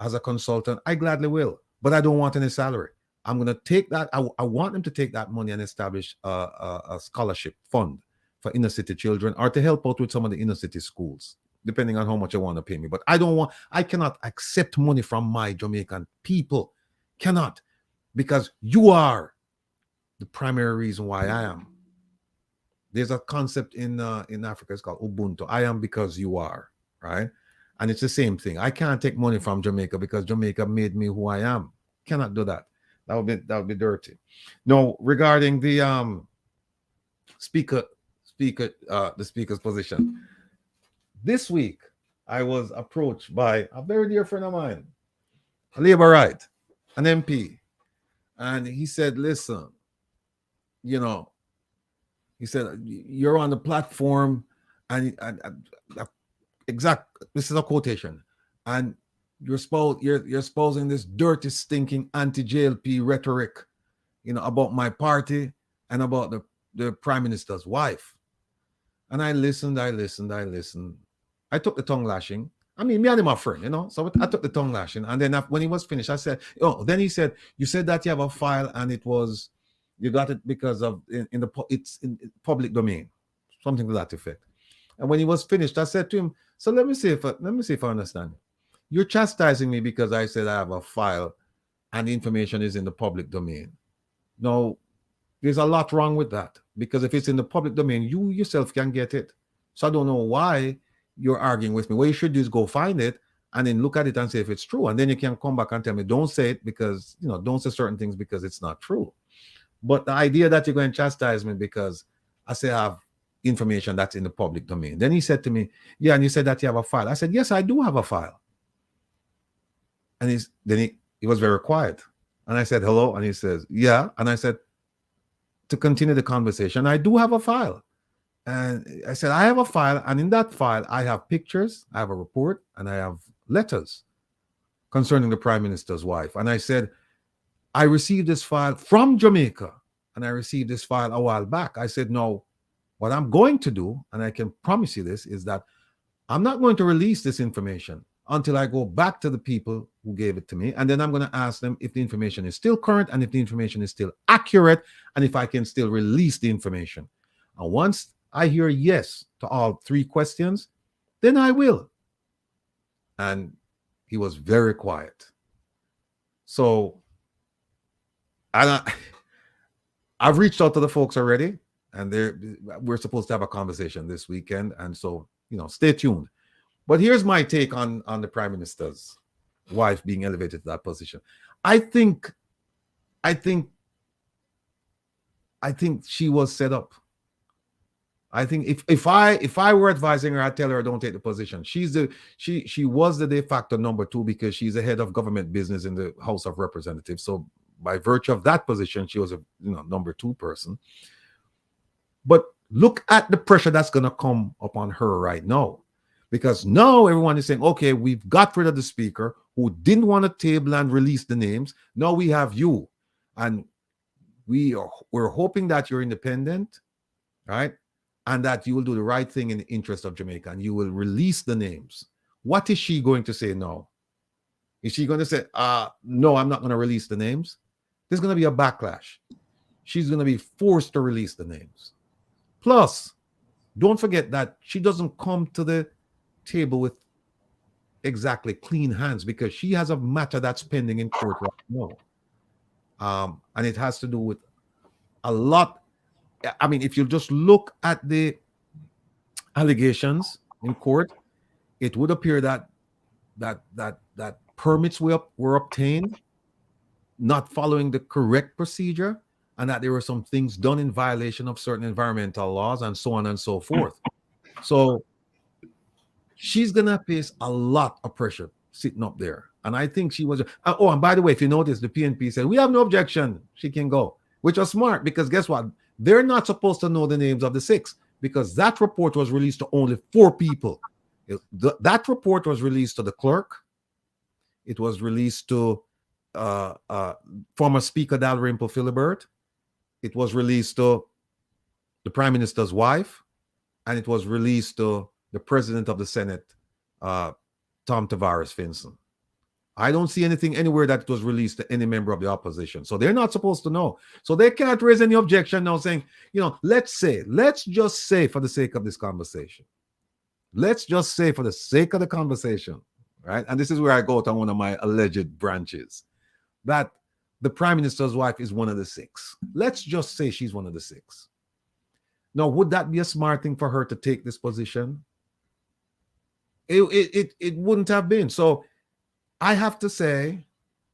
S2: as a consultant, I gladly will. But I don't want any salary. I'm going to take that. I want them to take that money and establish a scholarship fund for inner city children or to help out with some of the inner city schools, depending on how much they want to pay me. But I cannot accept money from my Jamaican people. Cannot. Because you are the primary reason why I am. There's a concept in Africa, it's called Ubuntu. I am because you are, right? And it's the same thing. I can't take money from Jamaica because Jamaica made me who I am. Cannot do that. That would be dirty. No, regarding the the speaker's position. This week, I was approached by a very dear friend of mine, a Labourite, an MP, and he said, "Listen, he said you're on the platform, and this is a quotation, and you're espousing this dirty, stinking anti-JLP rhetoric, about my party and about the prime minister's wife." And I listened. I took the tongue lashing. I mean, me and him are friends, you know. So I took the tongue lashing, and then when he was finished, I said, "Oh." Then he said, "You said that you have a file, and you got it because of it's in public domain, something to that effect." And when he was finished, I said to him, "So let me see if I understand. You're chastising me because I said I have a file, and the information is in the public domain. No, there's a lot wrong with that, because if it's in the public domain, you yourself can get it. So I don't know why you're arguing with me. What you should do is go find it and then look at it and say if it's true. And then you can come back and tell me, don't say it because, don't say certain things because it's not true. But the idea that you're going to chastise me because I say I have information that's in the public domain." Then he said to me, "Yeah, and you said that you have a file." I said, "Yes, I do have a file." And he was very quiet. And I said, "Hello?" And he says, "Yeah." And I said, to continue the conversation, "I do have a file." And I said, "I have a file, and in that file, I have pictures, I have a report, and I have letters concerning the Prime Minister's wife." And I said, "I received this file from Jamaica, and I received this file a while back." I said, "No, what I'm going to do, and I can promise you this, is that I'm not going to release this information until I go back to the people who gave it to me, and then I'm going to ask them if the information is still current and if the information is still accurate and if I can still release the information. And once I hear yes to all three questions, then I will." And he was very quiet. So I've reached out to the folks already, and we're supposed to have a conversation this weekend. And so, stay tuned. But here's my take on the Prime Minister's wife being elevated to that position. I think she was set up. I think if I were advising her, I'd tell her don't take the position. She was the de facto number 2 because she's the head of government business in the House of Representatives. So by virtue of that position, she was a number 2 person. But look at the pressure that's going to come upon her right now. Because now everyone is saying, okay, we've got rid of the speaker who didn't want to table and release the names. Now we have you. And we're hoping that you're independent, right? And that you will do the right thing in the interest of Jamaica and you will release the names. What is she going to say now? Is she going to say, no, I'm not going to release the names? There's going to be a backlash. She's going to be forced to release the names. Plus, don't forget that she doesn't come to the table with exactly clean hands because she has a matter that's pending in court right now. And it has to do with a lot. I mean, if you just look at the allegations in court, it would appear that permits were obtained not following the correct procedure, and that there were some things done in violation of certain environmental laws and so on and so forth. So she's gonna face a lot of pressure sitting up there. And I think she was. Oh, and by the way, if you notice, the PNP said, we have no objection. She can go, which was smart because guess what? They're not supposed to know the names of the 6 because that report was released to only 4 people. That report was released to the clerk. It was released to former Speaker Dalrymple Philibert. It was released to the Prime Minister's wife. And it was released to the President of the Senate, Tom Tavares Finson. I don't see anything anywhere that it was released to any member of the opposition. So they're not supposed to know. So they can't raise any objection now saying, let's just say for the sake of this conversation. Let's just say for the sake of the conversation, right? And this is where I go to one of my alleged branches, that the Prime Minister's wife is one of the 6. Let's just say she's one of the 6. Now, would that be a smart thing for her to take this position? It wouldn't have been. So I have to say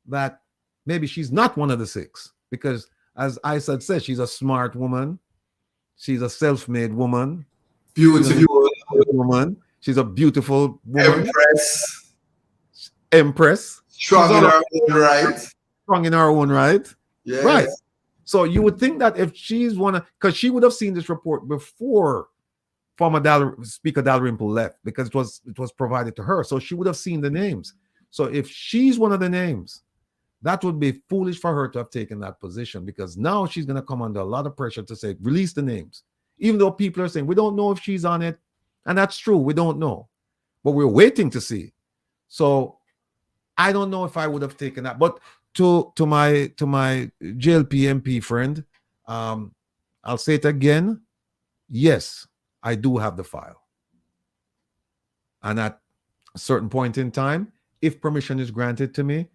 S2: that maybe she's not one of the 6 because, as I said, she's a smart woman. She's a self-made woman. Beautiful woman. She's a beautiful woman. Empress.
S3: Strong in her own right.
S2: Strong in her own right.
S3: Yes.
S2: Right. So you would think that if she's because she would have seen this report before former Speaker Dalrymple left because it was provided to her. So she would have seen the names. So if she's one of the names, that would be foolish for her to have taken that position because now she's going to come under a lot of pressure to say, release the names. Even though people are saying, we don't know if she's on it. And that's true. We don't know. but we're waiting to see. So I don't know if I would have taken that. But to my JLP MP friend, I'll say it again. Yes, I do have the file. And at a certain point in time, if permission is granted to me,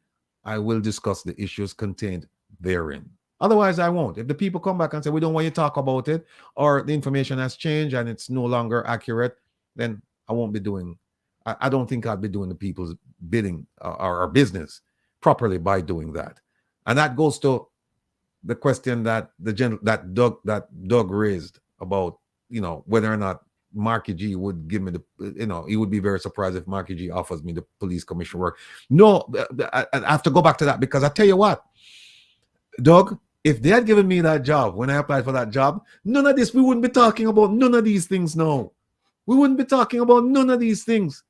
S2: I will discuss the issues contained therein. Otherwise, I won't. If the people come back and say, we don't want you to talk about it, or the information has changed and it's no longer accurate, then I won't be doing, I don't think I'll be doing the people's bidding or business properly by doing that. And that goes to the question that Doug raised about, whether or not Marky G would give me he would be very surprised if Marky G offers me the police commission work. No, I have to go back to that, because I tell you what, Doug, if they had given me that job when I applied for that job, none of this, we wouldn't be talking about none of these things now. We wouldn't be talking about none of these things.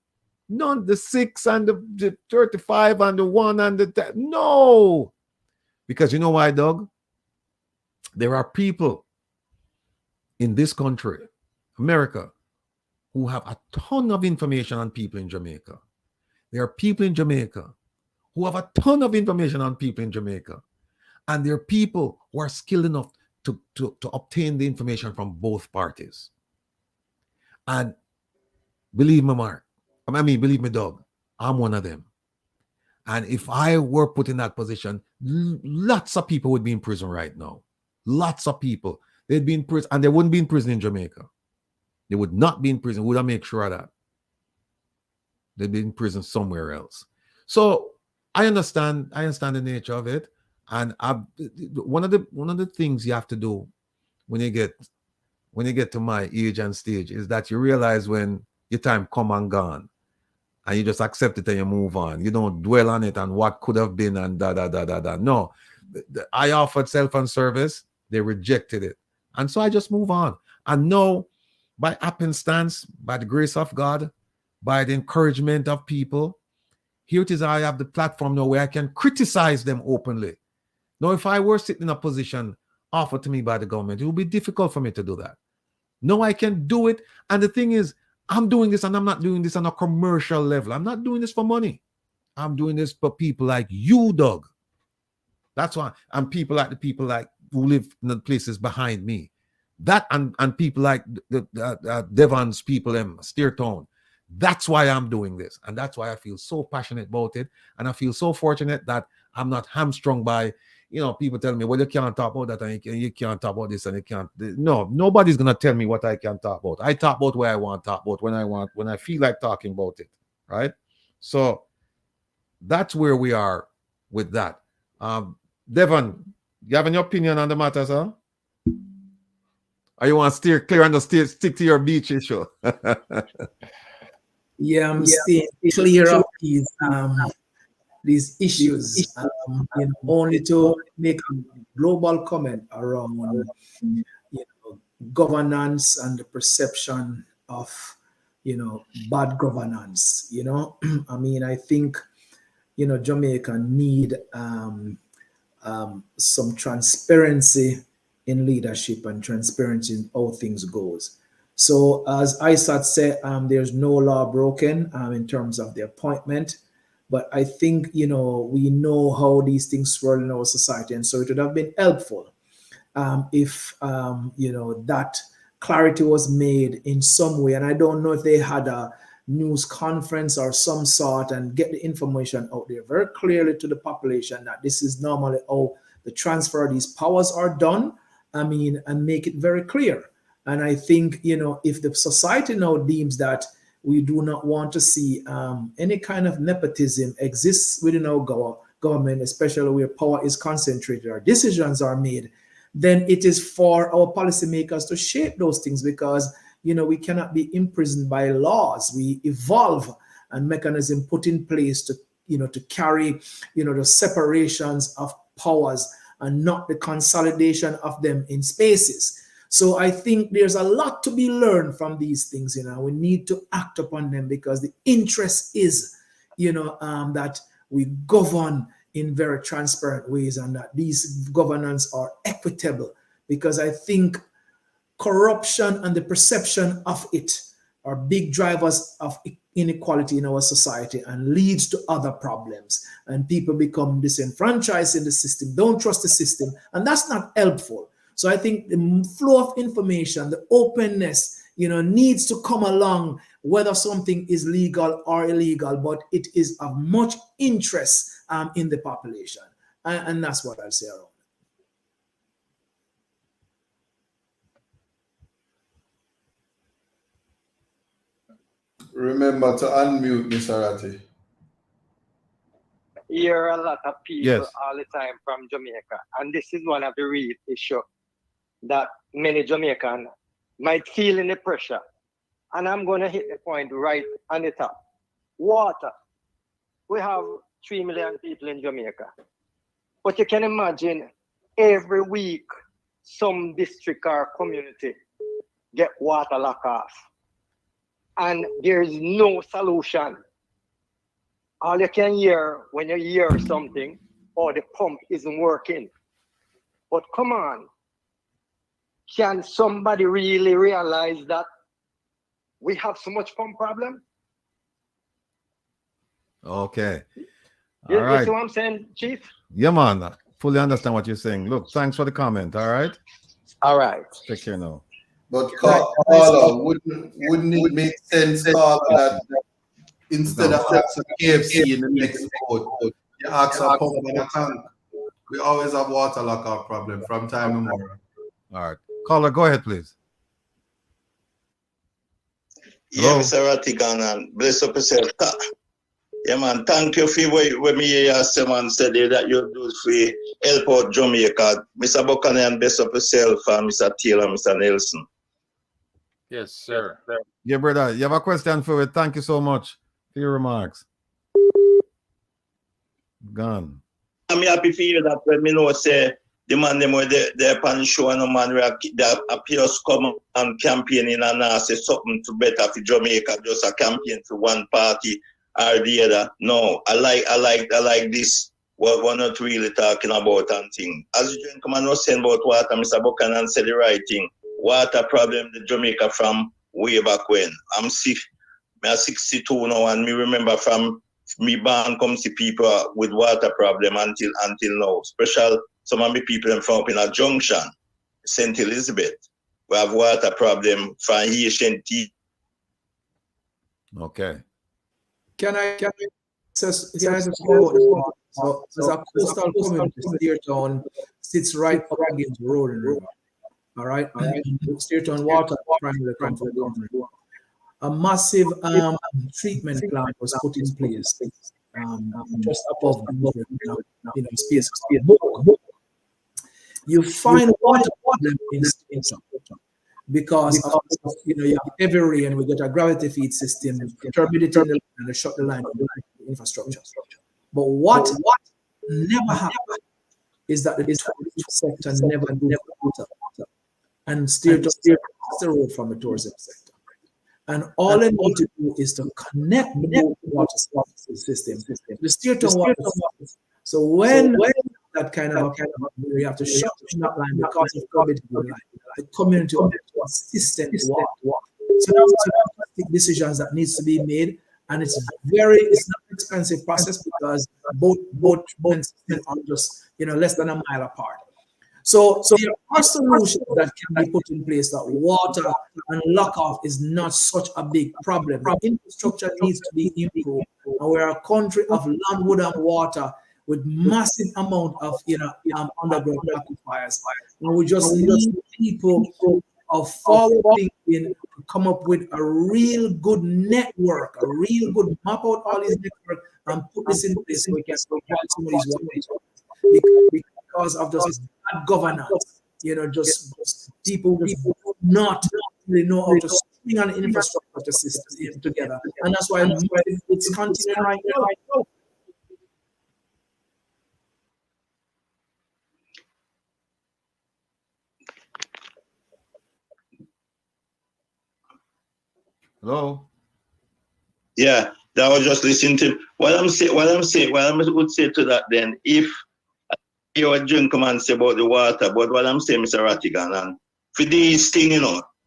S2: None, the 6 and the 35 and the 1 and the 10. No. Because you know why, Doug? There are people in this country, America, who have a ton of information on people in Jamaica. There are people in Jamaica who have a ton of information on people in Jamaica. And there are people who are skilled enough to obtain the information from both parties. And believe me, Mark, believe me, Doug, I'm one of them. And if I were put in that position, lots of people would be in prison right now. Lots of people. They'd be in prison, and they wouldn't be in prison in Jamaica. They would not be in prison. Would I make sure of that? They'd be in prison somewhere else. So I understand the nature of it. And one of the things you have to do when you get to my age and stage is that you realize when your time come and gone, and you just accept it and you move on. You don't dwell on it and what could have been and da. No, I offered self and service. They rejected it, and so I just move on. And now, by happenstance, by the grace of God, by the encouragement of people, here it is. I have the platform now where I can criticize them openly. Now, if I were sitting in a position offered to me by the government, it would be difficult for me to do that. No, I can do it. And the thing is, I'm doing this, and I'm not doing this on a commercial level. I'm not doing this for money. I'm doing this for people like you, Doug. That's why. And people like who live in the places behind me. That and people like the Devon's people, Steertown. That's why I'm doing this. And that's why I feel so passionate about it. And I feel so fortunate that I'm not hamstrung by, people telling me, well, you can't talk about that and you can't talk about this and you can't. No, nobody's going to tell me what I can talk about. I talk about where I want to talk about, when I feel like talking about it, right? So that's where we are with that. Devon, you have any opinion on the matter, sir? Or you want to steer clear and stick to your beach issue?
S4: Yeah, I'm staying clear of these issues, only to make a global comment around governance and the perception of bad governance. I think Jamaica need some transparency in leadership and transparency in how things goes. So as Isat said, there's no law broken in terms of the appointment. But I think, we know how these things swirl in our society. And so it would have been helpful if, that clarity was made in some way. And I don't know if they had a news conference or some sort and get the information out there very clearly to the population that this is normally how the transfer of these powers are done. And make it very clear. And I think, if the society now deems that we do not want to see any kind of nepotism exists within our government, especially where power is concentrated or decisions are made, then it is for our policymakers to shape those things, because, we cannot be imprisoned by laws. We evolve and mechanism put in place to, to carry, the separations of powers and not the consolidation of them in spaces. So I think there's a lot to be learned from these things. We need to act upon them, because the interest is, that we govern in very transparent ways and that these governance are equitable, because I think corruption and the perception of it are big drivers of inequality in our society and leads to other problems. And people become disenfranchised in the system, don't trust the system, and that's not helpful. So I think the flow of information, the openness, needs to come along, whether something is legal or illegal, but it is of much interest in the population. And that's what I'll say around.
S3: Remember to unmute, Mr. Ratty.
S14: Hear a lot of people
S2: Yes.
S14: all the time from Jamaica, and this is one of the real issues that many Jamaicans might feel in the pressure. And I'm going to hit the point right on the top. Water. We have 3 million people in Jamaica. But you can imagine every week some district or community get water lock off. And there's no solution. All you can hear when you hear something, or the pump isn't working. But come on, can somebody really realize that we have so much pump problem?
S2: Okay.
S14: You
S2: All right.
S14: see what I'm saying, Chief?
S2: Yeah, man. I fully understand what you're saying. Look, thanks for the comment. All right.
S14: All right.
S2: Take care now.
S3: But Carla, wouldn't it make sense, Carla, that instead of asking KFC in the next boat, you ask a pump and a tank? We always have water lockout problem from time immemorial.
S2: All right. Caller, go ahead, please.
S15: Yeah, Mr. Rattigan, and bless up yourself. Yeah, man, thank you for when me hear someone said that you do for help out Jamaica. Mr. Buchanan, bless up yourself, and Mr. Taylor, Mr. Nelson.
S5: Yes, sir.
S2: Yeah, brother. You have a question for it. Thank you so much for your remarks. Gone.
S15: I'm happy for you that when me know say the man them where they're pan show and man that appears come and campaigning and say something to better for Jamaica, just a campaign for one party or the other. No, I like this. What we're not really talking about and thing. As you gentleman was saying about water, Mr. Buchanan said the right thing. Water problem in Jamaica from way back when. I'm 62 now, and me remember from me born come see people with water problem until now. Special some of the people from up in a junction, St. Elizabeth, we have water problem from Haitian tea.
S2: Okay.
S4: Can I just talk about this? So there's a coastal community, Steertown, sits right up against Rolling River. All right. Steertown water primarily comes from the government. A massive treatment plant was put in place just above the space. You find water problem in Steertown because of, you have heavy rain, we get a gravity feed system, turbidity in the line, and shut the line of the infrastructure. But what never happened is that the tourism sector never water and steered the road from the tourism sector. And all they need to do is to connect the water system, the Steertown water system. So when that kind of we have to shut that line because of COVID, the community will consistent water. So that's decisions that needs to be made, and it's not an expensive process because both systems are just less than a mile apart. So there are solutions that can be put in place that water and lock off is not such a big problem. The infrastructure needs to be improved. And we're a country of land, wood, and water with massive amount of underground aquifers. And we just need people of forward thinking to come up with a real good network, a real good map out all these networks and put this in place so we can solve some of these ways. Because of just bad governance, just people just not really know how to string an infrastructure system together, and that's why it's continuing right now.
S2: Hello.
S15: Yeah, that was just listening to what I would say to that then, if your gentleman say about the water, but what I'm saying, Mr. Rattigan, and for these things,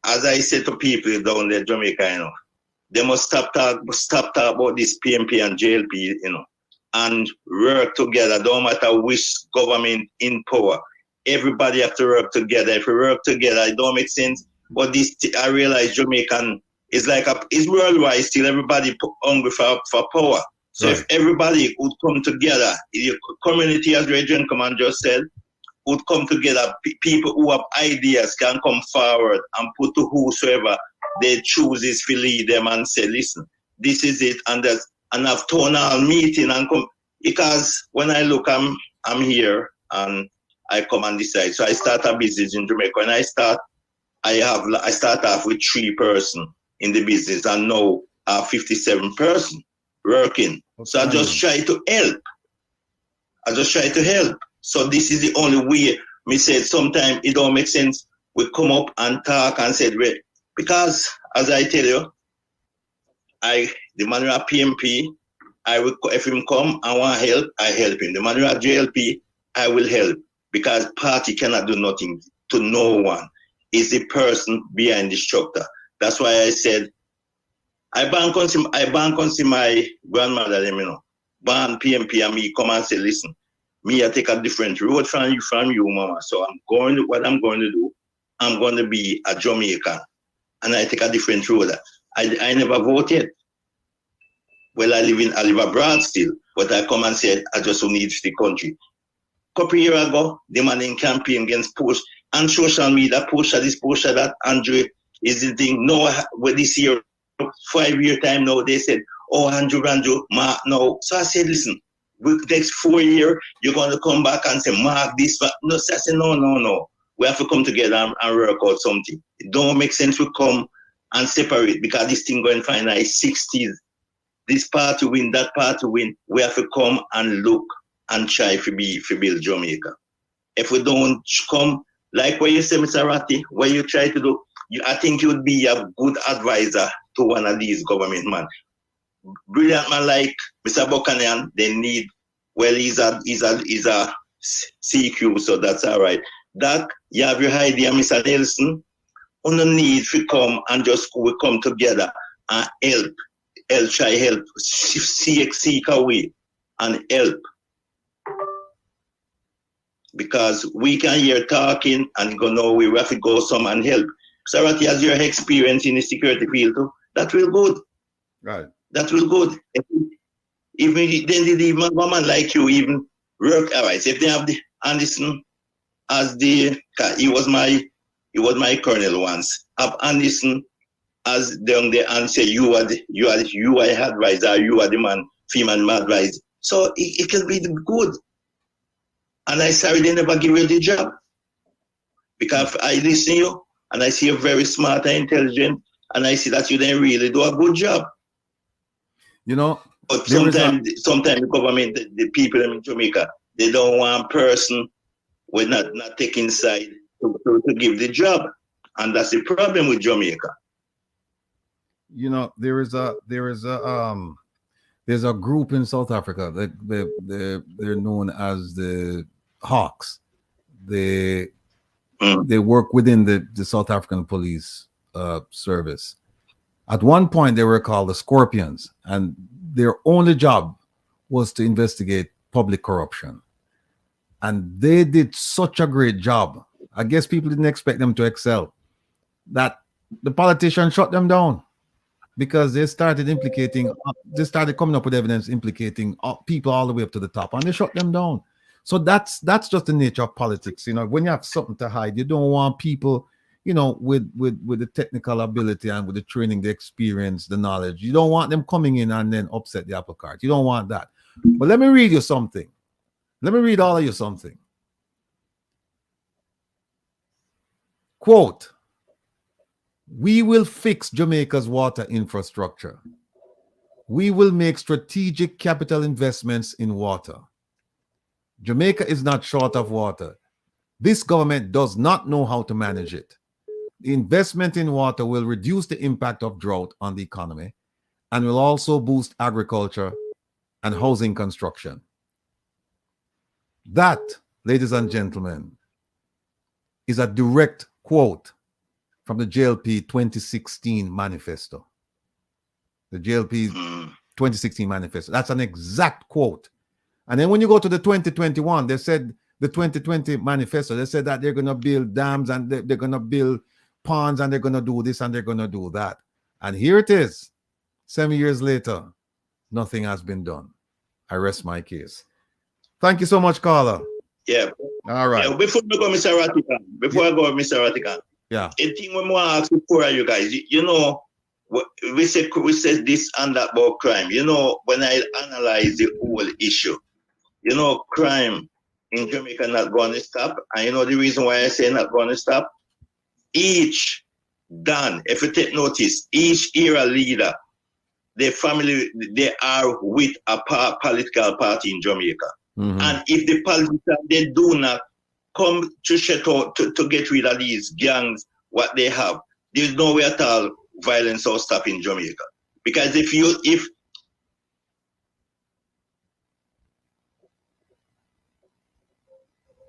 S15: as I say to people down there, Jamaica, they must stop talk about this PMP and JLP, and work together. Don't matter which government in power. Everybody have to work together. If we work together, it don't make sense. But this, I realize Jamaican is like it's worldwide still. Everybody hungry for power. So if everybody would come together, the community, as Regent Command just said, would come together. People who have ideas can come forward and put to whosoever they choose is to lead them and say, listen, this is it, and have town hall meeting and come. Because when I look, I'm here and I come and decide. So I start a business in Jamaica. When I start off with 3 persons in the business, and now I have 57 persons working. So I just try to help. So this is the only way. Me said sometimes it don't make sense. We come up and talk and said, because as I tell you, the man at PMP, if him come and want help, I help him. The man at JLP, I will help, because party cannot do nothing to no one. It's the person behind the structure. That's why I said I bank on see my grandmother, ban PMP, and me come and say, listen, me I take a different road from you, mama. So what I'm going to do, I'm going to be a Jamaican, and I take a different road. I never voted. Well, I live abroad still, but I come and said I just need the country. Couple years ago, the man in campaign against push and social media, push this, push that. Andrew is the thing. No, with this year, 5-year time now, they said, oh, Andrew, Mark, no. So I said, listen, with the next 4 years, you're going to come back and say, Mark, this, but no. So I said, no. We have to come together and work out something. It don't make sense to come and separate, because this thing going to finalize 60s. This party win, that party win. We have to come and look and try to build Jamaica. If we don't come, like what you say, Mr. Ratty, what you try to do, I think you would be a good advisor to one of these government men. Brilliant man like Mr. Buchanan, they need, well, he's a CQ, so that's all right. That, you have your idea, Mr. Nelson, on the need to come and just we come together and help, seek a way and help. Because we can hear talking and go nowhere, we have to go some and help. Sarati, as your experience in the security field too, that will good.
S2: Right.
S15: That will good. Even then the man like you even work alright. If they have the Anderson as he was my colonel once. Have Anderson as down there and say you are advisor, you are the man, female advisor. So it can be good. And I sorry they never give you the job. Because I listen to you and I see you're very smart and intelligent, and I see that you didn't really do a good job. But sometimes the government, the people in Jamaica, they don't want a person with not taking side to give the job. And that's the problem with Jamaica.
S2: There's a group in South Africa that they're known as the Hawks. They work within the South African police service. At one point, they were called the Scorpions, and their only job was to investigate public corruption. And they did such a great job. I guess people didn't expect them to excel, that the politicians shut them down because they started coming up with evidence implicating people all the way up to the top, and they shut them down. So that's just the nature of politics. When you have something to hide, you don't want people, with the technical ability and with the training, the experience, the knowledge. You don't want them coming in and then upset the apple cart. You don't want that. But let me read you something. Let me read all of you something. Quote, "We will fix Jamaica's water infrastructure. We will make strategic capital investments in water. Jamaica is not short of water. This government does not know how to manage it. The investment in water will reduce the impact of drought on the economy and will also boost agriculture and housing construction." That, ladies and gentlemen, is a direct quote from the JLP 2016 manifesto. The JLP 2016 manifesto. That's an exact quote. And then when you go to the 2021, they said the 2020 manifesto, they said that they're going to build dams and they're going to build ponds and they're going to do this and they're going to do that. And here it is, 7 years later, nothing has been done. I rest my case. Thank you so much, caller.
S15: Yeah.
S2: All right.
S15: Yeah, before I go, Mr. Rattigan,
S2: yeah.
S15: A thing we want to ask before you guys, you know, we said this and that about crime. You know, when I analyze the whole issue, you know, crime in Jamaica not going to stop. And you know the reason why I say not going to stop? Each Dan, if you take notice, each era leader, their family, they are with a political party in Jamaica. And if the politicians, they do not come to shut out, to get rid of these gangs, what they have, there's no way at all violence will stop in Jamaica. Because if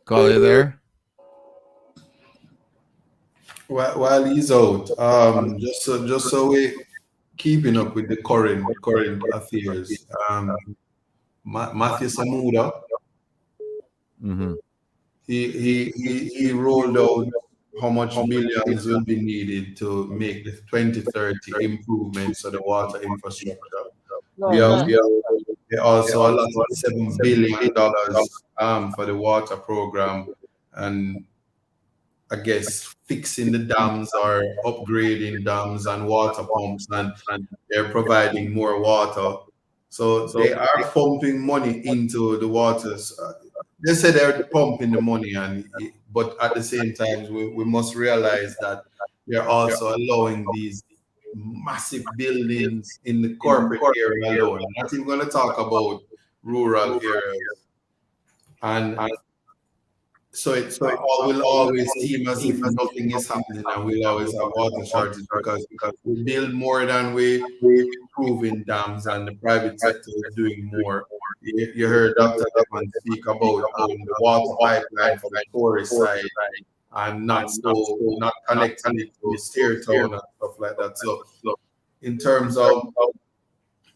S2: Call you there?
S3: While he's out, just so we keeping up with the current affairs, Matthew Samuda, he rolled out how much billions will be needed to make the 2030 improvements of the water infrastructure. We also allotted $7 billion for the water program, and I guess fixing the dams or upgrading dams and water pumps, and they're providing more water. So they are pumping money into the waters. They say they're pumping the money, but at the same time, we must realize that they're also allowing these massive buildings in the corporate area alone. I'm not even going to talk about rural areas. And so it will always seem as if nothing is happening, and we'll always have water shortage because we build more than we improve in dams, and the private sector is doing more. You heard Dr. Devon speak about the water pipeline for the tourist side and not connecting it to Steertown and stuff like that. So in terms of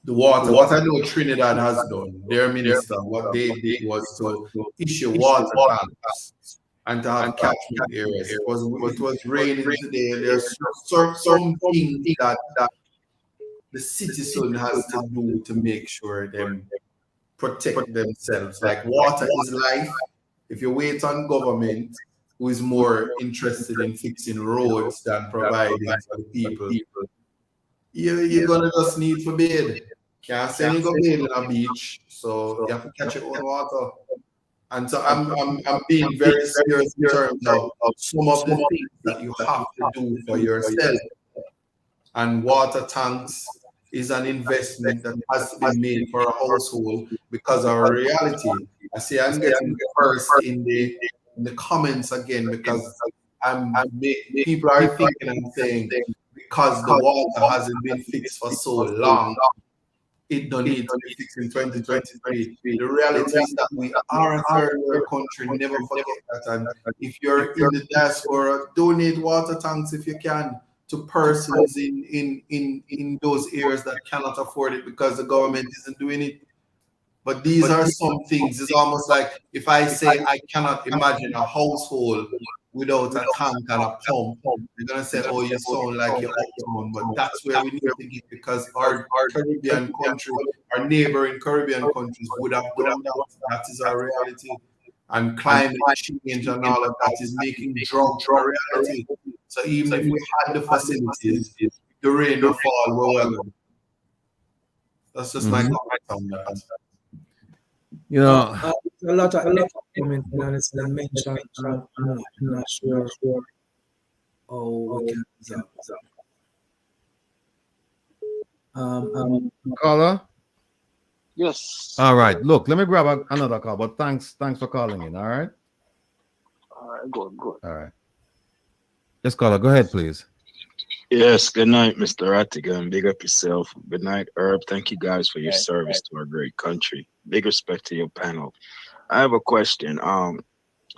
S3: the water, what I know Trinidad has done, their minister, what they did was to issue water tanks and to have catchment areas. It was raining today. There's some things that the citizen has to do to make sure them protect themselves. Like water is life. If you wait on government, who is more interested in fixing roads than providing for the people, you're gonna just need for bathe. Can't send you go bathe in a beach, so you have to catch your own water. And so I'm being very serious in terms of some of the things that you have to do for yourself. And water tanks is an investment that has to be made for a household because of our reality. I see I'm getting first in the comments again because people are thinking and saying because the water hasn't been fixed for so long, it don't need to be fixed in 2023. The reality is that we are a third world country. Never forget that. And if you're in the diaspora, donate water tanks if you can to persons in those areas that cannot afford it because the government isn't doing it. But these are some things. It's almost like if I say I cannot imagine a household without a tank and a pump, you're gonna say, "Oh, you sound like you're uptown." But that's where we need to get because our Caribbean country, our neighboring Caribbean countries would have done that. That is our reality. And climate change and all of that is making drought a reality. So even if we had the facilities, the rain will fall, we're welcome. That's just my comment on that.
S2: You know,
S4: a lot of comments and mentioned. I'm not sure how we can resolve that.
S2: Caller?
S16: Yes.
S2: All right. Look, let me grab another call, but thanks for calling in. All right.
S16: All right. Good.
S2: All right. Yes, caller. Go ahead, please.
S16: Yes. Good night, Mr. Rattigan. Big up yourself. Good night, Herb. Thank you guys for your service to our great country. Big respect to your panel. I have a question.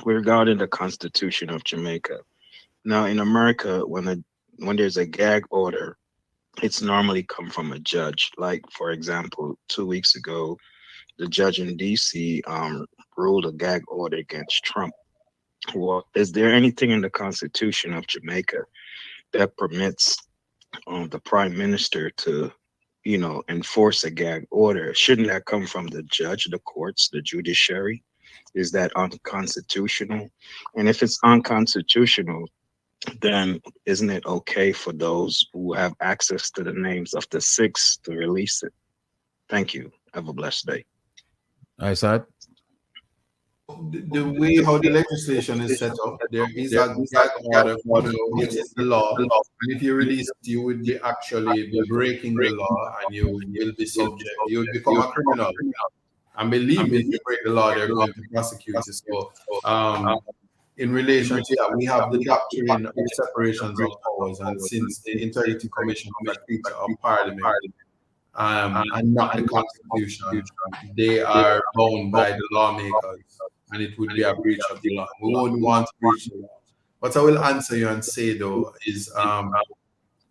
S16: Regarding the Constitution of Jamaica. Now, in America, when there's a gag order it's normally come from a judge. Like, for example, 2 weeks ago, the judge in DC ruled a gag order against Trump. Well, is there anything in the Constitution of Jamaica that permits the prime minister to, enforce a gag order? Shouldn't that come from the judge, the courts, the judiciary? Is that unconstitutional? And if it's unconstitutional, then isn't it okay for those who have access to the names of the 6 to release it? Thank you. Have a blessed day.
S2: I said.
S3: The way how the legislation is set up, there is a gag order, which is the law. And if you release it, you would be actually be breaking the law, and you will be subject. You would become a criminal. And believe me, if you break the law, they're going to prosecute you. So, in relation to that, we have the doctrine of separations of powers, and since the Integrity Commission is a creature of Parliament, and not the Constitution, they are bound by the lawmakers, and it would be a breach of the law. We wouldn't want to breach the law. What I will answer you and say, though, is, and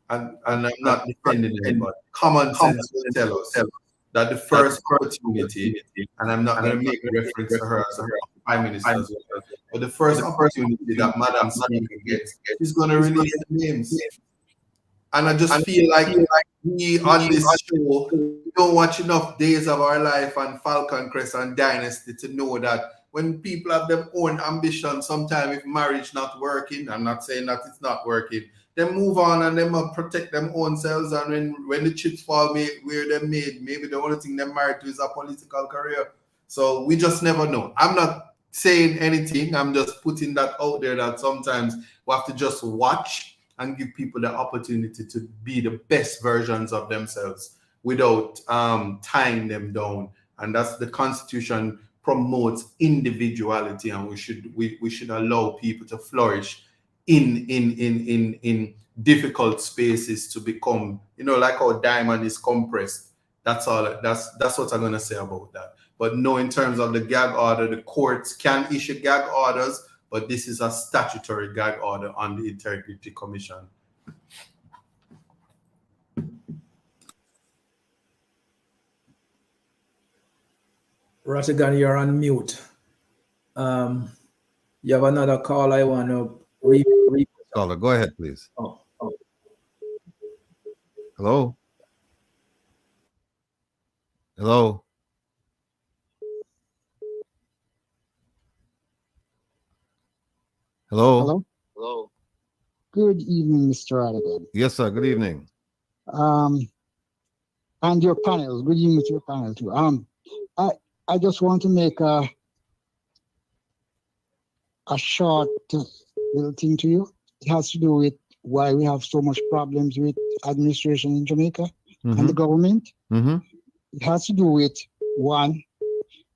S3: I'm not defending it, but common sense will tell us that the first opportunity, and I'm not going to make reference to her as a prime minister, but the first opportunity that Madam Speaker gets, she's going to release the names. And I just feel like we on this show don't watch enough Days of Our Life and Falcon Crest and Dynasty to know that when people have their own ambition, sometimes if marriage not working, I'm not saying that it's not working, they move on and they must protect them own selves. And when the chips fall where they're made, maybe the only thing they're married to is a political career. So we just never know. I'm not saying anything. I'm just putting that out there that sometimes we have to just watch and give people the opportunity to be the best versions of themselves without tying them down. And that's the Constitution promotes individuality, and we should allow people to flourish in difficult spaces to become, like how diamond is compressed. That's all. That's what I'm gonna say about that. But no, in terms of the gag order, the courts can issue gag orders, but this is a statutory gag order on the Integrity Commission.
S4: Rattigan, you're on mute. You have another call I want to read.
S2: Caller, go ahead, please.
S4: Oh.
S2: Hello? Hello? Hello?
S17: Hello. Good evening, Mr. Rattigan.
S2: Yes, sir. Good evening.
S17: And your panel. Good evening to your panel too. I just want to make a short little thing to you. It has to do with why we have so much problems with administration in Jamaica and the government. It has to do with, one,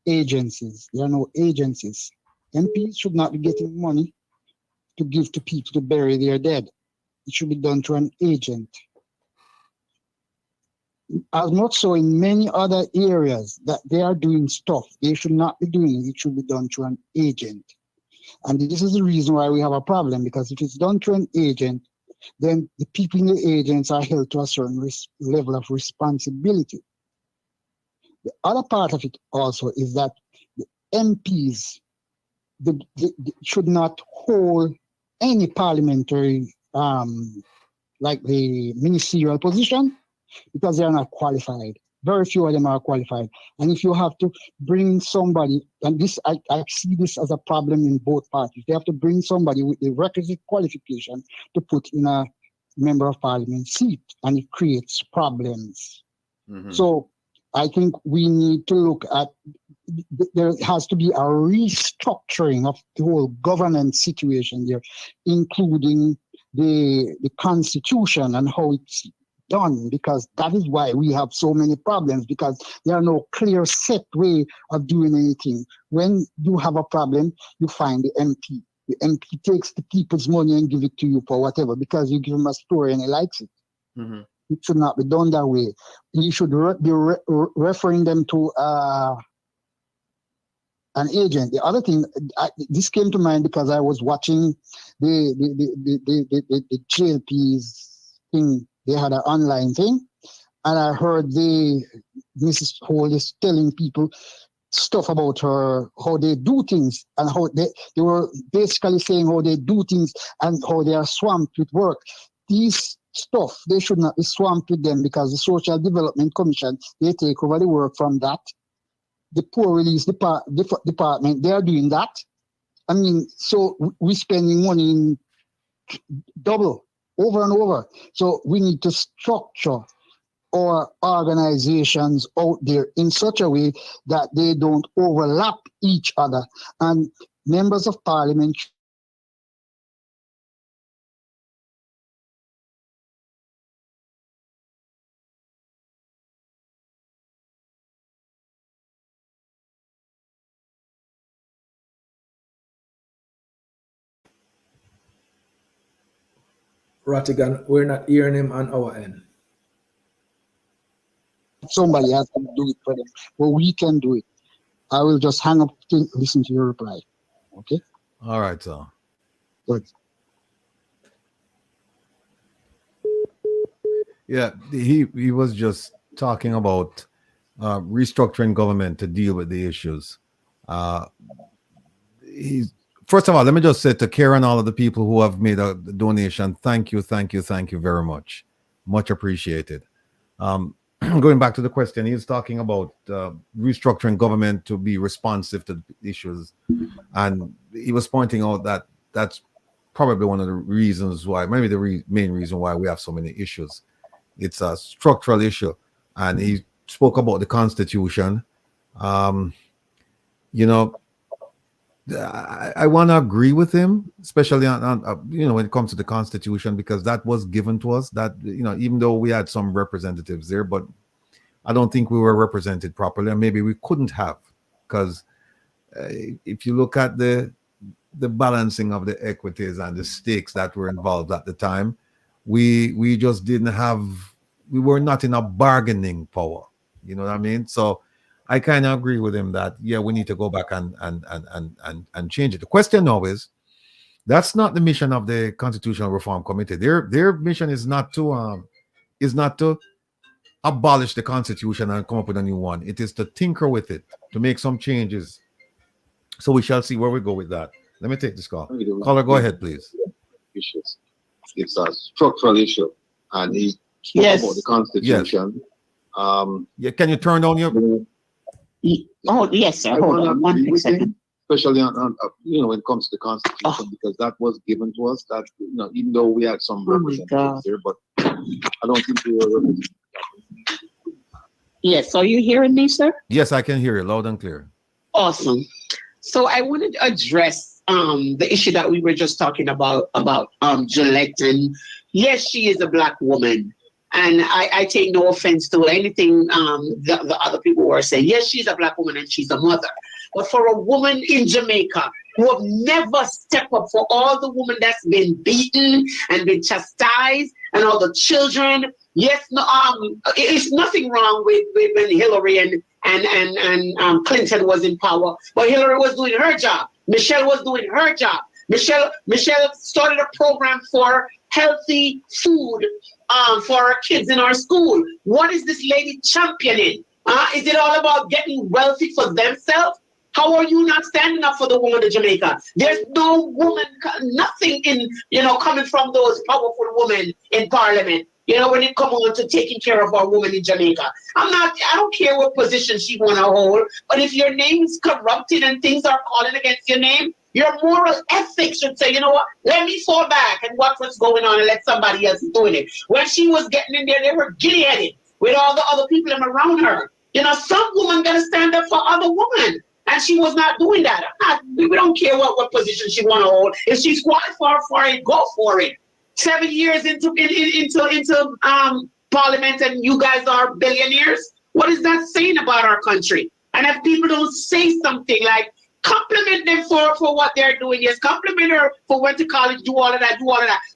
S17: agencies. There are no agencies. MPs should not be getting money to give to people to bury their dead. It should be done through an agent. As much so in many other areas that they are doing stuff, they should not be doing it. It should be done through an agent. And this is the reason why we have a problem, because if it's done through an agent, then the people in the agents are held to a certain level of responsibility. The other part of it also is that the MPs they should not hold any parliamentary, like the ministerial position, because they are not qualified. Very few of them are qualified. And if you have to bring somebody, and this I see this as a problem in both parties, they have to bring somebody with the requisite qualification to put in a member of parliament seat, and it creates problems. So I think we need to look at, there has to be a restructuring of the whole governance situation there, including the constitution and how it's done, because that is why we have so many problems, because there are no clear set way of doing anything. When you have a problem, you find the MP. The MP takes the people's money and give it to you for whatever, because you give him a story and he likes it. It should not be done that way. You should be referring them to an agent. The other thing, this came to mind because I was watching the JLP's thing They had an online thing, and I heard Mrs. Hall is telling people stuff about her, how they do things, and how they were basically saying how they do things and how they are swamped with work. These stuff, they should not be swamped with them, because the Social Development Commission, they take over the work from that. The Poor Release Department, they are doing that. I mean, so we're spending money in double, over and over. So we need to structure our organizations out there in such a way that they don't overlap each other. And members of parliament
S4: Rattigan, we're not hearing him on our end.
S17: somebody has to do it for them, but we can do it. I will just hang up to listen to your reply. Okay?
S2: All right, sir.
S17: Good.
S2: Yeah, he was just talking about restructuring government to deal with the issues. First of all, let me just say to Karen and all of the people who have made a donation, thank you very much. Much appreciated. Going back to the question, he's talking about restructuring government to be responsive to the issues. And he was pointing out that that's probably one of the reasons why, maybe the main reason why we have so many issues. It's a structural issue. And he spoke about the Constitution. You know, I want to agree with him, especially on when it comes to the Constitution, because that was given to us. That, even though we had some representatives there, but I don't think we were represented properly, and maybe we couldn't have, because if you look at the balancing of the equities and the stakes that were involved at the time, we just didn't have. We were not in a bargaining power. You know what I mean? So I kind of agree with him that, yeah, we need to go back and change it. The question now is, that's not the mission of the Constitutional Reform Committee. Their mission is not to abolish the Constitution and come up with a new one. It is to tinker with it, to make some changes. So we shall see where we go with that. Let me take this call. Caller, go ahead, please.
S18: Issues. It's a structural issue, and he spoke about the Constitution.
S2: Yes. Can you turn down your?
S19: Oh, yes, sir. Hold on one second.
S18: Especially on when it comes to the Constitution, because that was given to us. That even though we had some representatives there, but I don't think we were represented.
S19: Yes, are you hearing me, sir?
S2: Yes, I can hear you loud and clear.
S19: Awesome. So I wanted to address the issue that we were just talking about Gillette. And yes, she is a Black woman. And I take no offense to anything the other people were saying. Yes, she's a Black woman and she's a mother. But for a woman in Jamaica who have never stepped up for all the women that's been beaten and been chastised and all the children, yes, no, it's nothing wrong with when Hillary and Clinton was in power. But Hillary was doing her job. Michelle was doing her job. Michelle started a program for healthy food for our kids in our school. What is this lady championing? Is it all about getting wealthy for themselves? How are you not standing up for the woman of Jamaica? There's no woman, nothing in, coming from those powerful women in parliament, when it comes on to taking care of our women in Jamaica. I don't care what position she want to hold, but if your name is corrupted and things are calling against your name, your moral ethics should say, you know what, let me fall back and watch what's going on and let somebody else doing it. When she was getting in there, they were giddy-headed with all the other people around her. Some woman got to stand up for other women. And she was not doing that. We don't care what position she want to hold. If she's qualified for it, go for it. 7 years into parliament and you guys are billionaires, what is that saying about our country? And if people don't say something like, compliment them for what they're doing, yes, compliment her for went to college, do all of that.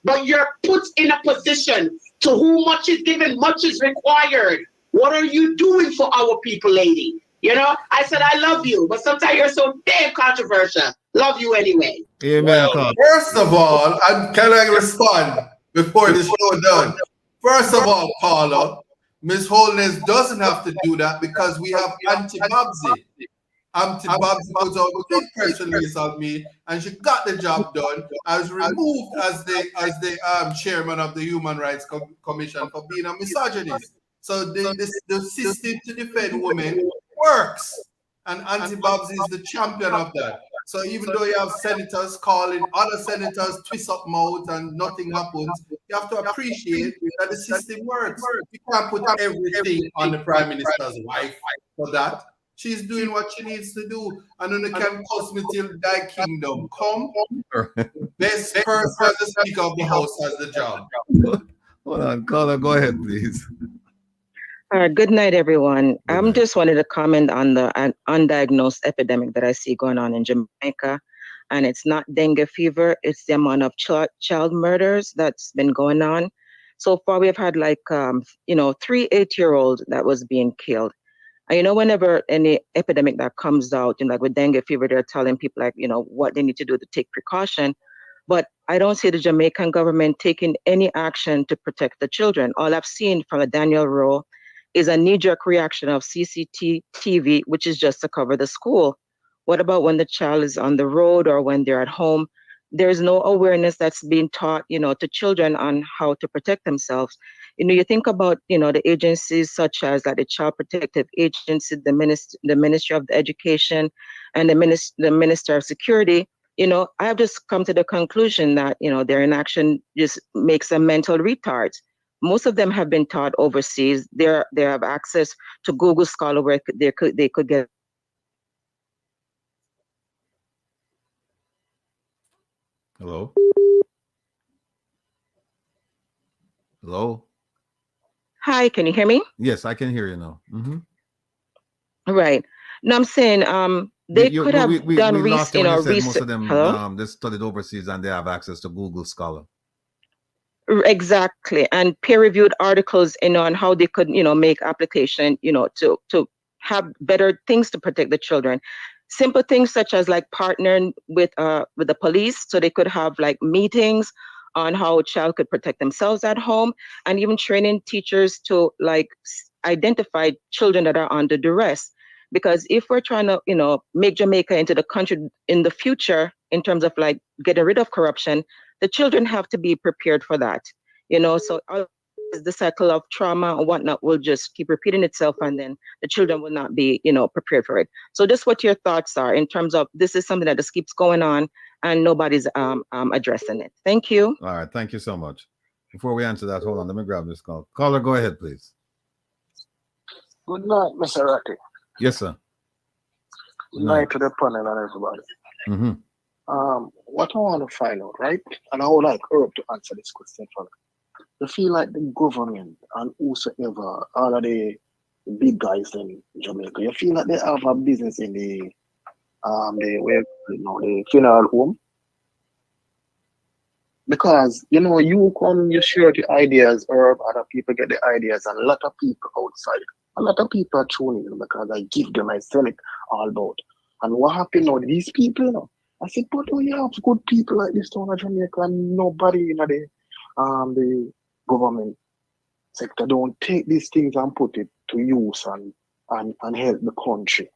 S19: But you're put in a position to whom much is given, much is required. What are you doing for our people, lady? I said, I love you, but sometimes you're so damn controversial. Love you anyway.
S2: Amen.
S3: Well, first of all, can I respond before this show done? First of all, Paula, Miss Holness doesn't have to do that because we have Auntie Babsy. Auntie Babsy put out a big press release on me, and she got the job done. I was removed as the chairman of the Human Rights Commission for being a misogynist. So the system to defend women works, and Auntie Babsy is the champion of that. So even though you have senators calling other senators twist up mouth and nothing happens, you have to appreciate that the system works. You can't put everything on the Prime Minister's wife for that. She's doing what she needs to do. And then they can cost me till thy kingdom come. Best person as the Speaker of the House has the job.
S2: Hold on, caller, go ahead, please.
S20: Good night, everyone. I'm just wanted to comment on the undiagnosed epidemic that I see going on in Jamaica. And it's not dengue fever, it's the amount of child murders that's been going on. So far, we've had 3 8-year-olds that was being killed. And whenever any epidemic that comes out, like with dengue fever, they're telling people what they need to do to take precaution. But I don't see the Jamaican government taking any action to protect the children. All I've seen from a Daniel Rowe is a knee-jerk reaction of CCTV, which is just to cover the school. What about when the child is on the road or when they're at home? There's no awareness that's being taught, to children on how to protect themselves. You think about, the agencies such as the Child Protective Agency, the Ministry of Education, and the Minister of Security. I have just come to the conclusion that, their inaction just makes them mental retards. Most of them have been taught overseas. They have access to Google Scholar where they could get.
S2: Hello? Hello?
S20: Hi, can you hear me?
S2: Yes, I can hear you now. Mm-hmm.
S20: Right. No, I'm saying they could have done research.
S2: Most of them they studied overseas and they have access to Google Scholar.
S20: Exactly, and peer-reviewed articles, on how they could, make application, to have better things to protect the children. Simple things such as partnering with the police, so they could have meetings on how a child could protect themselves at home, and even training teachers to identify children that are under duress. Because if we're trying to, make Jamaica into the country in the future in terms of getting rid of corruption, the children have to be prepared for that, so the cycle of trauma or whatnot will just keep repeating itself, and then the children will not be, prepared for it. So just what your thoughts are in terms of this is something that just keeps going on and nobody's addressing it. Thank you.
S2: All right, thank you so much. Before we answer that, hold on, let me grab this call. Caller, go ahead, please.
S21: Good night, Mr. Ratty.
S2: Yes, sir.
S21: Good night to the panel and everybody.
S2: Mm-hmm.
S21: What I want to find out, right? And I would like Herb to answer this question for me. You feel like the government and whosoever, all of the big guys in Jamaica, you feel like they have a business in the funeral home? Because you come, you share the ideas, or other people get the ideas, and a lot of people outside, a lot of people are tuning in because I give them, I sell it all about. And what happened now? These people, I said, but we have good people like this town of Jamaica, and nobody in the government sector don't take these things and put it to use and help the country.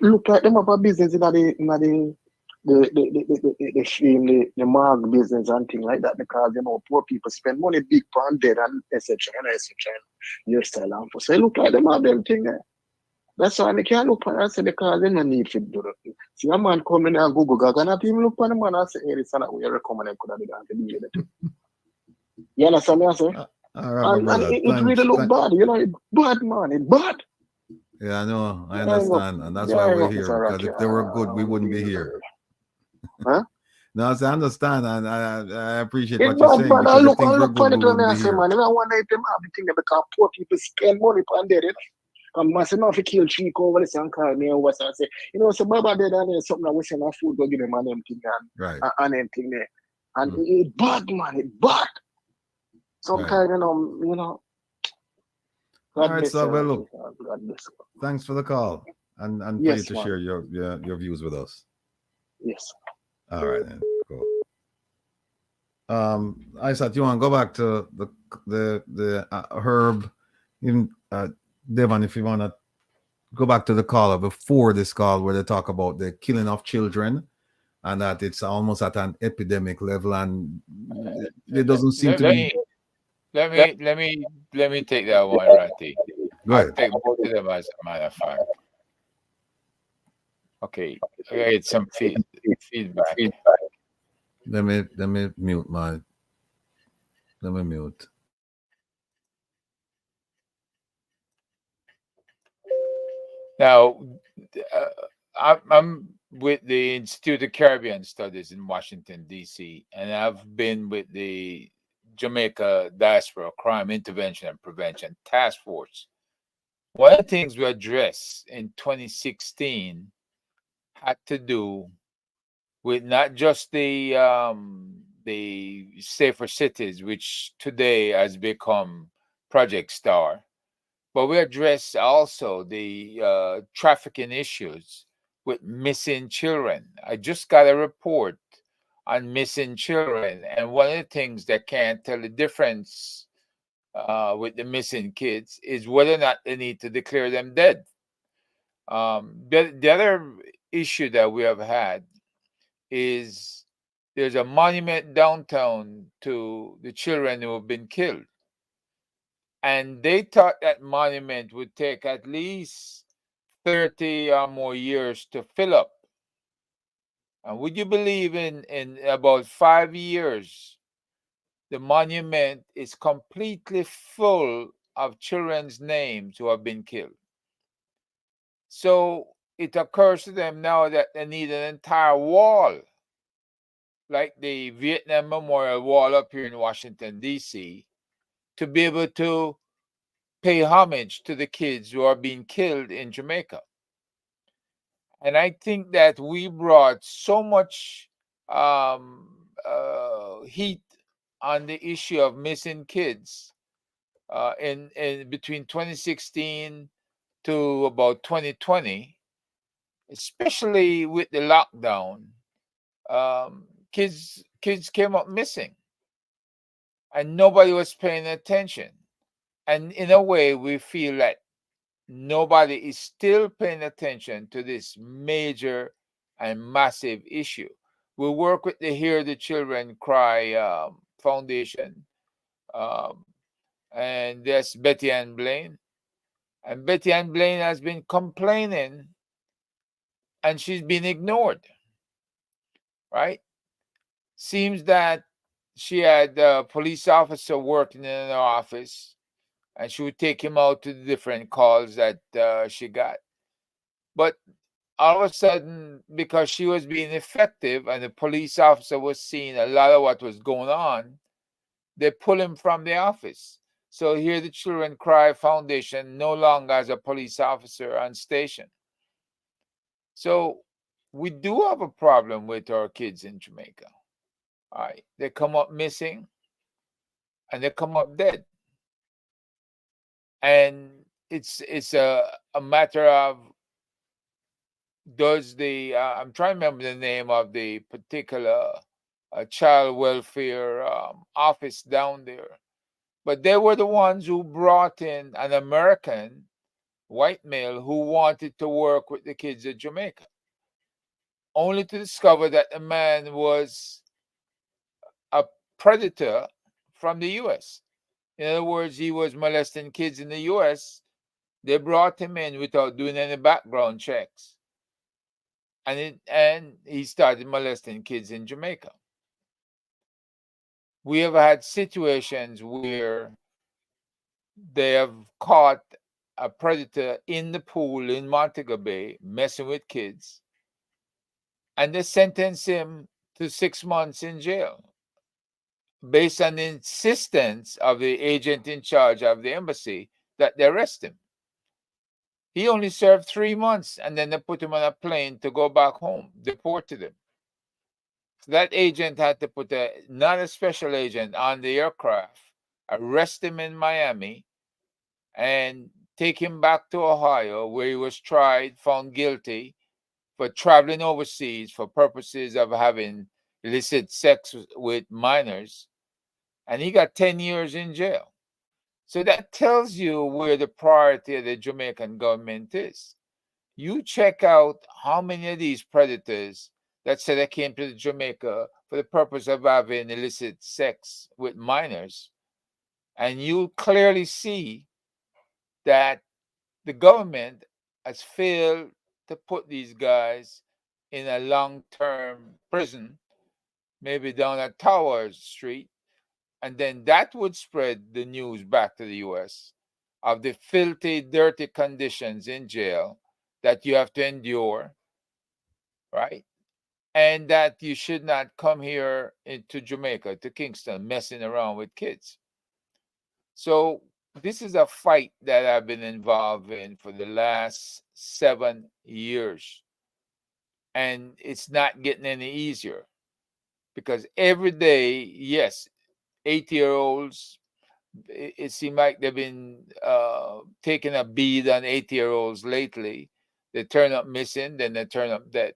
S21: Look like them have a business in the mark business and things like that, because poor people spend money big on dead and etc. Your style and for say look like them have them thing there. That's why I can't look at it and say because they don't need to do it. See a man coming and Google Gaga and people look at the man and say, hey, it's not what you recommend I could have done to do it. You understand me I say? And it really look bad, it's bad, man, it's bad.
S2: Yeah, I know, I understand, and that's why we're here, because if they were good, we wouldn't be here.
S21: Huh?
S2: No, I understand, and I appreciate
S21: it's
S2: what you're saying.
S21: Bad. I look
S2: on
S21: it when I say, man, I wonder if them have the thing because poor people spend money on dead. And I say, no, if you kill three over this and call me over, I say, so Baba dead and there's something that we send our food, go give them an empty
S2: right.
S21: And empty there. And it's bad, man, it's bad. Sometimes, right.
S2: All right, so well, look, thanks for the call and for you to share your views with us.
S21: Yes.
S2: All right, then. Cool. Isaac, you want to go back to the the Herb, even Devon, if you wanna go back to the caller before this call where they talk about the killing of children and that it's almost at an epidemic level, and there doesn't seem to be.
S5: Let me take that one, Ratty.
S2: Go
S5: I'll
S2: ahead.
S5: take both of them as a matter of fact. Okay, I get some feedback.
S2: Let me mute my. Let me mute.
S5: Now, I'm with the Institute of Caribbean Studies in Washington, D.C., and I've been with the Jamaica Diaspora Crime Intervention and Prevention Task Force. One of the things we addressed in 2016 had to do with not just the Safer Cities, which today has become Project Star, but we address also the trafficking issues with missing children. I just got a report on missing children, and one of the things that can't tell the difference with the missing kids is whether or not they need to declare them dead. The other issue that we have had is there's a monument downtown to the children who have been killed. And they thought that monument would take at least 30 or more years to fill up. And would you believe in about 5 years, the monument is completely full of children's names who have been killed. So it occurs to them now that they need an entire wall, like the Vietnam Memorial Wall up here in Washington, D.C., to be able to pay homage to the kids who are being killed in Jamaica. And I think that we brought so much heat on the issue of missing kids in between 2016 to about 2020, especially with the lockdown. Kids came up missing, and nobody was paying attention. And in a way, we feel that nobody is still paying attention to this major and massive issue. We work with the Hear the Children Cry Foundation, and there's Betty Ann Blaine. And Betty Ann Blaine has been complaining, and she's been ignored, right? Seems that she had a police officer working in her office, and she would take him out to the different calls that she got. But all of a sudden, because she was being effective and the police officer was seeing a lot of what was going on, they pull him from the office. So here the Children Cry Foundation no longer has a police officer on station. So we do have a problem with our kids in Jamaica. All right, they come up missing and they come up dead. And it's a matter of, does the I'm trying to remember the name of the particular child welfare office down there, but they were the ones who brought in an American white male who wanted to work with the kids of Jamaica, only to discover that the man was a predator from the U.S. In other words, he was molesting kids in the U.S. They brought him in without doing any background checks. And he started molesting kids in Jamaica. We have had situations where they have caught a predator in the pool in Montego Bay messing with kids, and they sentence him to 6 months in jail based on the insistence of the agent in charge of the embassy that they arrest him. He only served 3 months, and then they put him on a plane to go back home, deported him. So that agent had to put not a special agent on the aircraft, arrest him in Miami, and take him back to Ohio, where he was tried, found guilty for traveling overseas for purposes of having illicit sex with minors, and he got 10 years in jail. So that tells you where the priority of the Jamaican government is. You check out how many of these predators that said they came to Jamaica for the purpose of having illicit sex with minors, and you clearly see that the government has failed to put these guys in a long-term prison, maybe down at Towers Street, and then that would spread the news back to the US of the filthy, dirty conditions in jail that you have to endure, right? And that you should not come here into Jamaica, to Kingston, messing around with kids. So this is a fight that I've been involved in for the last 7 years. And it's not getting any easier because every day, yes, 8-year-olds, it seems like they've been taking a bead on 8-year-olds lately. They turn up missing, then they turn up dead.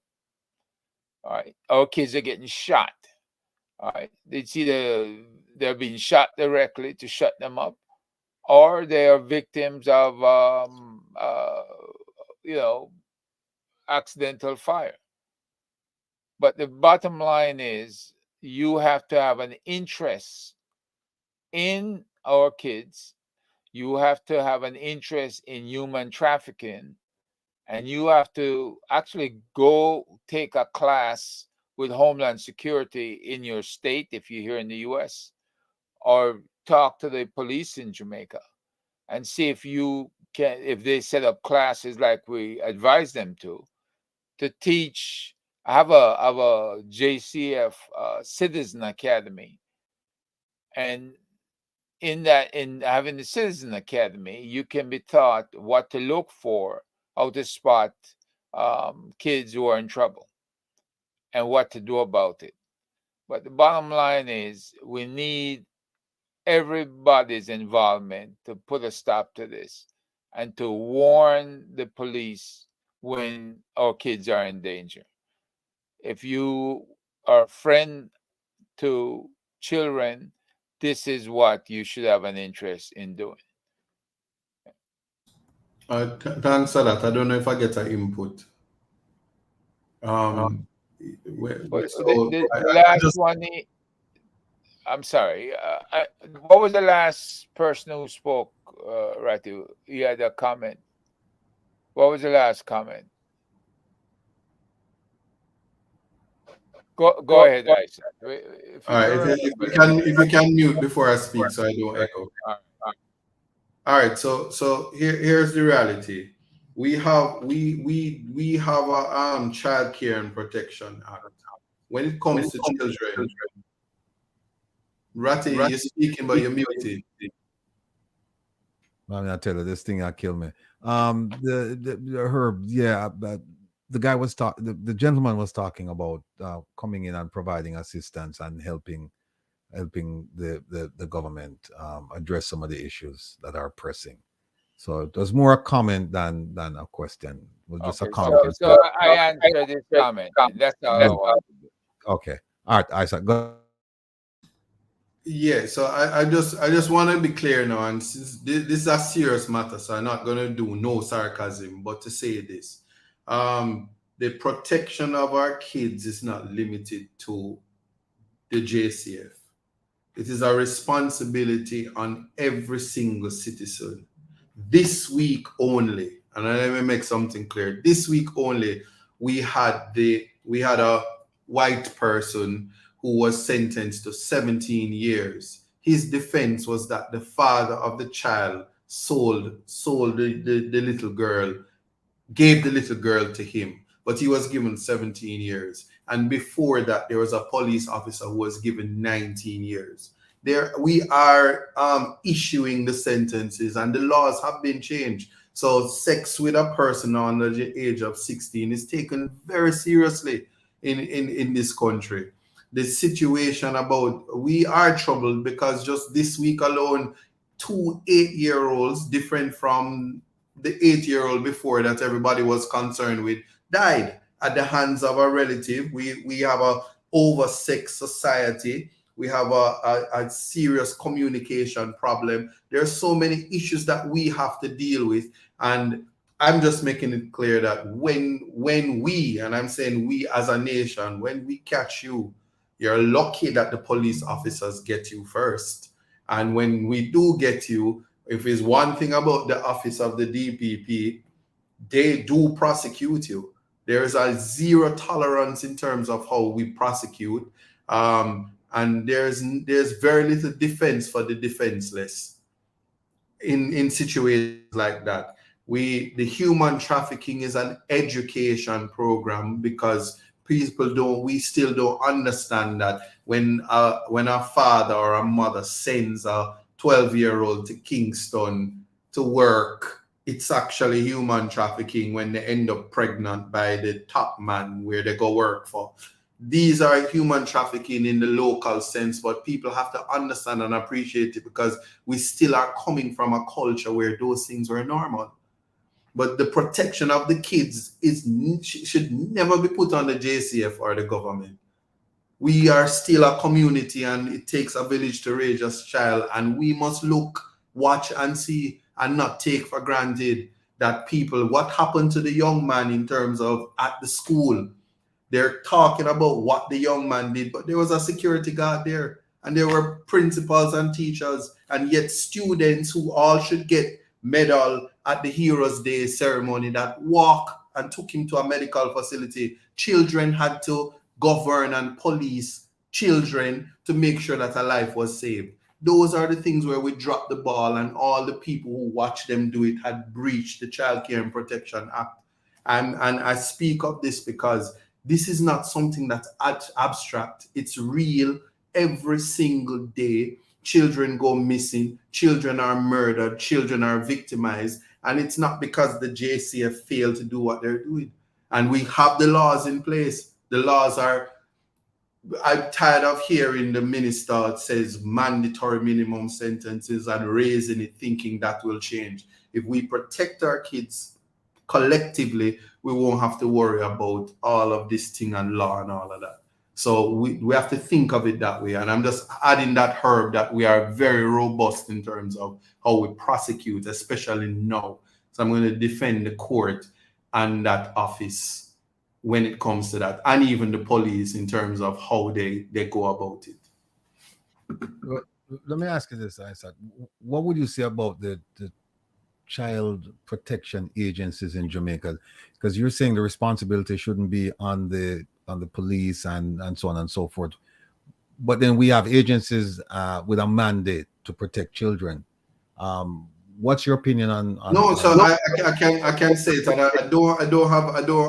S5: All right. Our kids are getting shot. All right. It's either they're being shot directly to shut them up, or they are victims of, accidental fire. But the bottom line is you have to have an interest in our kids. You have to have an interest in human trafficking, and you have to actually go take a class with Homeland Security in your state if you're here in the US, or talk to the police in Jamaica and see if you can, if they set up classes like we advise them to teach. I have a JCF Citizen Academy, and in having the Citizen Academy, you can be taught what to look for, how to spot kids who are in trouble, and what to do about it. But the bottom line is we need everybody's involvement to put a stop to this and to warn the police when our kids are in danger. If you are a friend to children, this is what you should have an interest in doing.
S3: Thanks for that. I don't know if I get an input.
S5: The last one, I'm sorry. What was the last person who spoke, Ratu? You had a comment. What was the last comment? Go ahead, Isaac.
S3: All right, if you can mute before I speak so I don't echo. All right, so here's the reality. We have a Child Care and Protection Act. When it comes to children, Ratty, you're speaking, but you're muted.
S2: I'm gonna tell you, this thing that killed me. The Herb, yeah, but the guy was the gentleman was talking about coming in and providing assistance and helping the government address some of the issues that are pressing. So it was more a comment than a question. It was just a comment.
S5: So I answered this comment. That's all.
S2: Okay. All right, Isaac, go.
S3: Yeah, so I just want to be clear now, and since this is a serious matter, so I'm not gonna do no sarcasm, but to say this, the protection of our kids is not limited to the JCF. It is a responsibility on every single citizen. This week only, and let me make something clear. This week only, we had a white person who was sentenced to 17 years. His defense was that the father of the child sold the little girl, gave the little girl to him, but he was given 17 years. And before that, there was a police officer who was given 19 years. We are issuing the sentences, and the laws have been changed. So sex with a person under the age of 16 is taken very seriously in this country. The situation we are troubled because just this week alone, 2 8-year-olds, different from the 8-year-old before that everybody was concerned with, died at the hands of a relative. We have a oversex society. We have a serious communication problem. There are so many issues that we have to deal with. And I'm just making it clear that when we, and I'm saying we as a nation, when we catch you, you're lucky that the police officers get you first. And when we do get you, if it's one thing about the office of the DPP, they do prosecute you. There is a zero tolerance in terms of how we prosecute. And there's very little defense for the defenseless in situations like that. The human trafficking is an education program because we still don't understand that when a father or a mother sends a 12-year-old to Kingston to work, it's actually human trafficking when they end up pregnant by the top man where they go work for. These are human trafficking in the local sense, but people have to understand and appreciate it because we still are coming from a culture where those things were normal. But the protection of the kids should never be put on the JCF or the government. We are still a community and it takes a village to raise a child, and we must look, watch and see and not take for granted that what happened to the young man in terms of at the school. They're talking about what the young man did, but there was a security guard there and there were principals and teachers, and yet students who all should get medal at the Heroes Day ceremony that walk and took him to a medical facility. Children had to govern and police children to make sure that a life was saved. Those are the things where we drop the ball, and all the people who watch them do it had breached the Child Care and Protection Act. And I speak of this because this is not something that's abstract. It's real. Every single day, children go missing, children are murdered, children are victimized, and it's not because the JCF failed to do what they're doing. And we have the laws in place. The laws are, I'm tired of hearing the minister that says mandatory minimum sentences and raising it thinking that will change. If we protect our kids collectively, we won't have to worry about all of this thing and law and all of that. So we have to think of it that way. And I'm just adding that herb that we are very robust in terms of how we prosecute, especially now. So I'm going to defend the court and that office when it comes to that, and even the police in terms of how they go about it.
S2: Well, let me ask you this, Isaac. What would you say about the child protection agencies in Jamaica? Because you're saying the responsibility shouldn't be on the police and so on and so forth, but then we have agencies with a mandate to protect children. What's your opinion on
S3: no? So I can say it, and I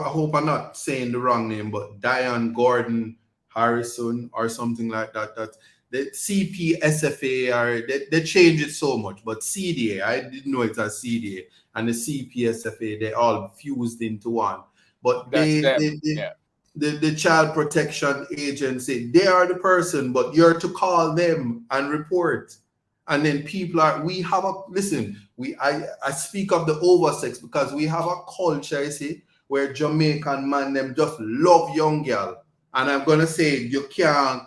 S3: hope I'm not saying the wrong name, but Diane Gordon Harrison or something like that. That the CPSFA, or they change it so much, but CDA, I didn't know it as CDA, and the CPSFA, they all fused into one. But the Child Protection Agency, they are the person, but you're to call them and report. And then I speak of the oversex because we have a culture, you see, where Jamaican man, them just love young girl. And I'm going to say, you can't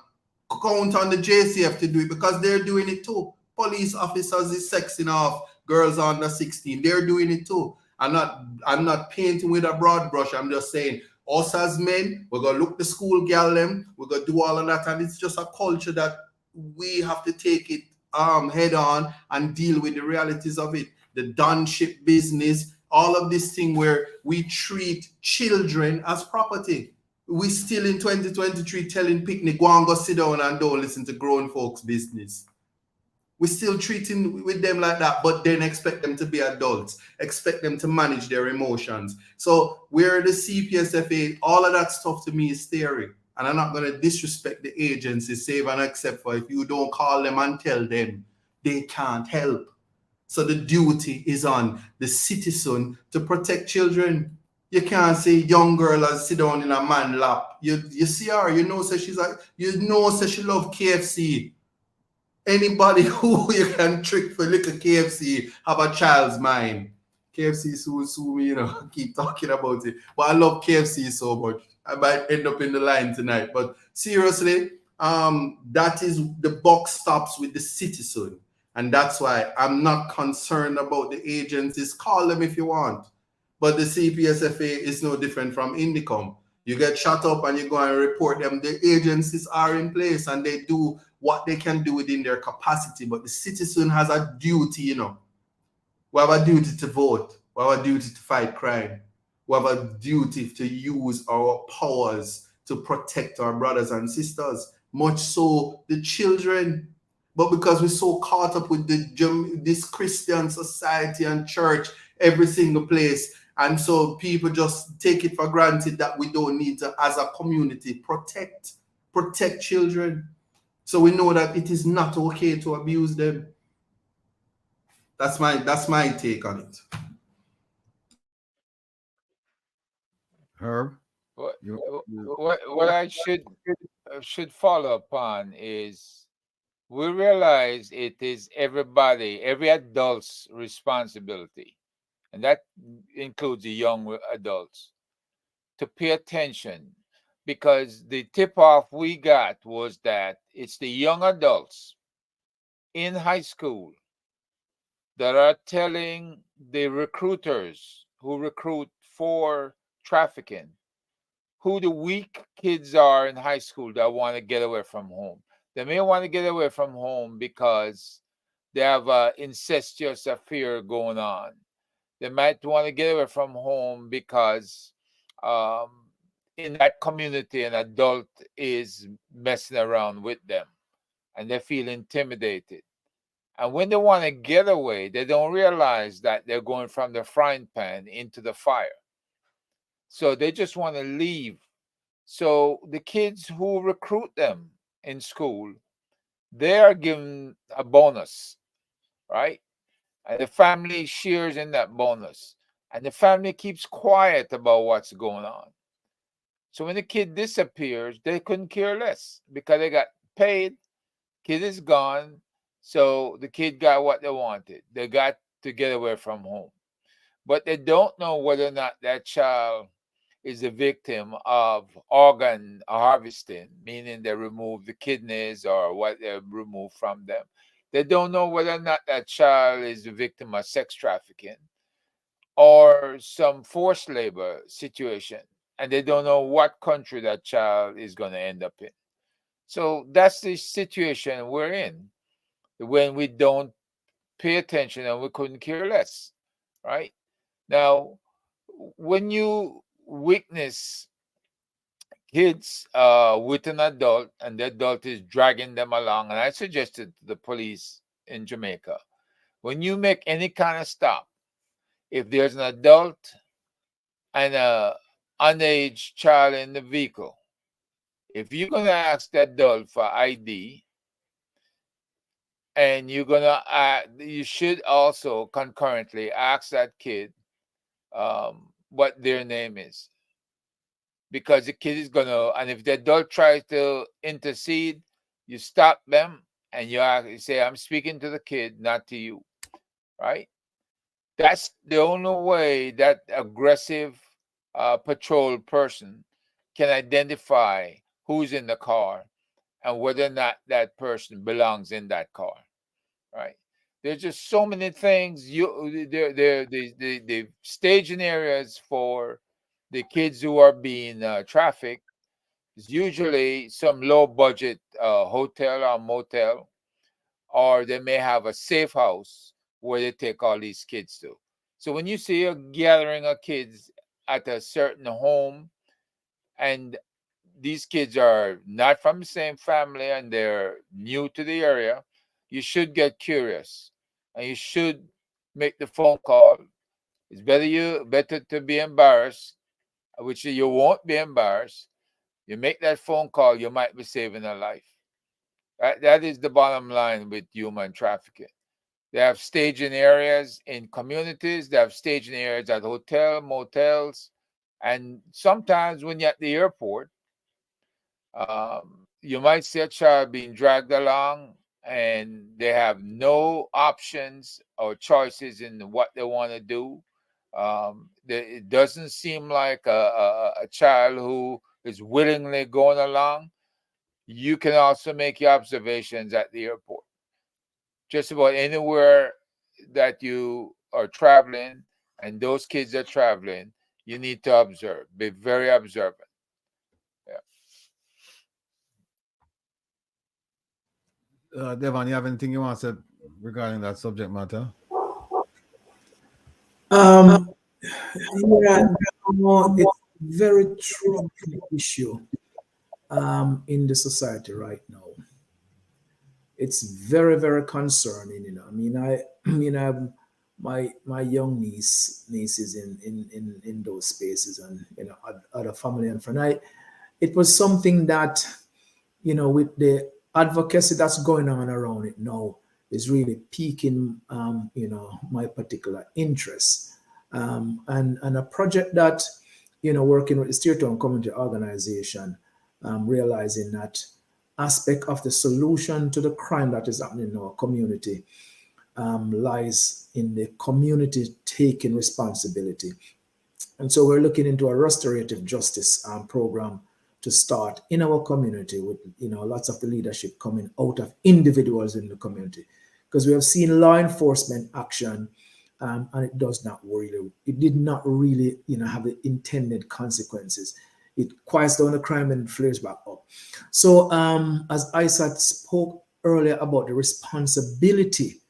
S3: count on the JCF to do it because they're doing it too. Police officers is sexing off girls under 16. They're doing it too. I'm not painting with a broad brush. I'm just saying, us as men, we're going to look the school girl them. We're going to do all of that. And it's just a culture that we have to take it head on and deal with the realities of it. The donship business, all of this thing where we treat children as property. We still in 2023 telling picnic, go and go sit down and don't listen to grown folks' business. We're still treating with them like that, but then expect them to be adults, expect them to manage their emotions. So where the CPSFA, all of that stuff to me is theory. And I'm not going to disrespect the agency, save and except for if you don't call them and tell them, they can't help. So the duty is on the citizen to protect children. You can't say young girl and sit down in a man lap. You see her, you know, so she's like, you know, so she love KFC. Anybody who you can trick for little KFC have a child's mind. KFC sue me, you know, keep talking about it. But I love KFC so much. I might end up in the line tonight. But seriously, that is the buck stops with the citizen. And that's why I'm not concerned about the agencies. Call them if you want. But the CPSFA is no different from Indicom. You get shut up and you go and report them. The agencies are in place and they do what they can do within their capacity. But the citizen has a duty, you know. We have a duty to vote. We have a duty to fight crime. We have a duty to use our powers to protect our brothers and sisters, much so the children. But because we're so caught up with this Christian society and church, every single place, and so people just take it for granted that we don't need to, as a community, protect children. So we know that it is not okay to abuse them. That's my take on it.
S2: Herb?
S5: What I should follow upon is we realize it is every adult's responsibility, and that includes the young adults, to pay attention, because the tip-off we got was that it's the young adults in high school that are telling the recruiters who recruit for trafficking who the weak kids are in high school that want to get away from home. They may want to get away from home because they have an incestuous affair going on. They might want to get away from home because in that community, an adult is messing around with them and they feel intimidated. And when they want to get away, they don't realize that they're going from the frying pan into the fire. So they just want to leave. So the kids who recruit them in school, they are given a bonus, right? And the family shares in that bonus. And the family keeps quiet about what's going on. So when the kid disappears, they couldn't care less because they got paid. Kid is gone. So the kid got what they wanted. They got to get away from home. But they don't know whether or not that child is a victim of organ harvesting, meaning they remove the kidneys or what they remove from them. They don't know whether or not that child is a victim of sex trafficking or some forced labor situation. And they don't know what country that child is going to end up in. So that's the situation we're in when we don't pay attention and we couldn't care less, right? Now, when you witness kids with an adult and the adult is dragging them along, and I suggested to the police in Jamaica, when you make any kind of stop, if there's an adult and an underage child in the vehicle, if you're going to ask the adult for ID, and you're going to you should also concurrently ask that kid what their name is, because the kid is going to, and if the adult tries to intercede, you stop them and you say, I'm speaking to the kid, not to you, right? That's the only way that aggressive patrol person can identify who's in the car and whether or not that person belongs in that car, right? There's just so many things. The staging areas for the kids who are being trafficked is usually some low budget hotel or motel, or they may have a safe house where they take all these kids to. So when you see a gathering of kids at a certain home, and these kids are not from the same family and they're new to the area, you should get curious and you should make the phone call. It's better to be embarrassed, which you won't be embarrassed. You make that phone call, you might be saving a life. That is the bottom line with human trafficking. They have staging areas in communities. They have staging areas at motels. And sometimes when you're at the airport, you might see a child being dragged along and they have no options or choices in what they want to do. It doesn't seem like a child who is willingly going along. you can also make your observations at the airport. Just about anywhere that you are traveling and those kids are traveling, you need to observe. Be very observant. Yeah.
S2: Devon, you have anything you want to say regarding that subject matter?
S4: Yeah, no, it's a very troubling issue in the society right now. It's very, very concerning. I have my young nieces in those spaces, and other family and friend. It was something that with the advocacy that's going on around it now is really piquing my particular interest. And a project that working with the Steertown Community Organization, realizing that aspect of the solution to the crime that is happening in our community lies in the community taking responsibility. And so we're looking into a restorative justice program to start in our community with lots of the leadership coming out of individuals in the community, because we have seen law enforcement action and it did not really have the intended consequences. It quiets down the crime and flares back up. So as Isaac spoke earlier about the responsibility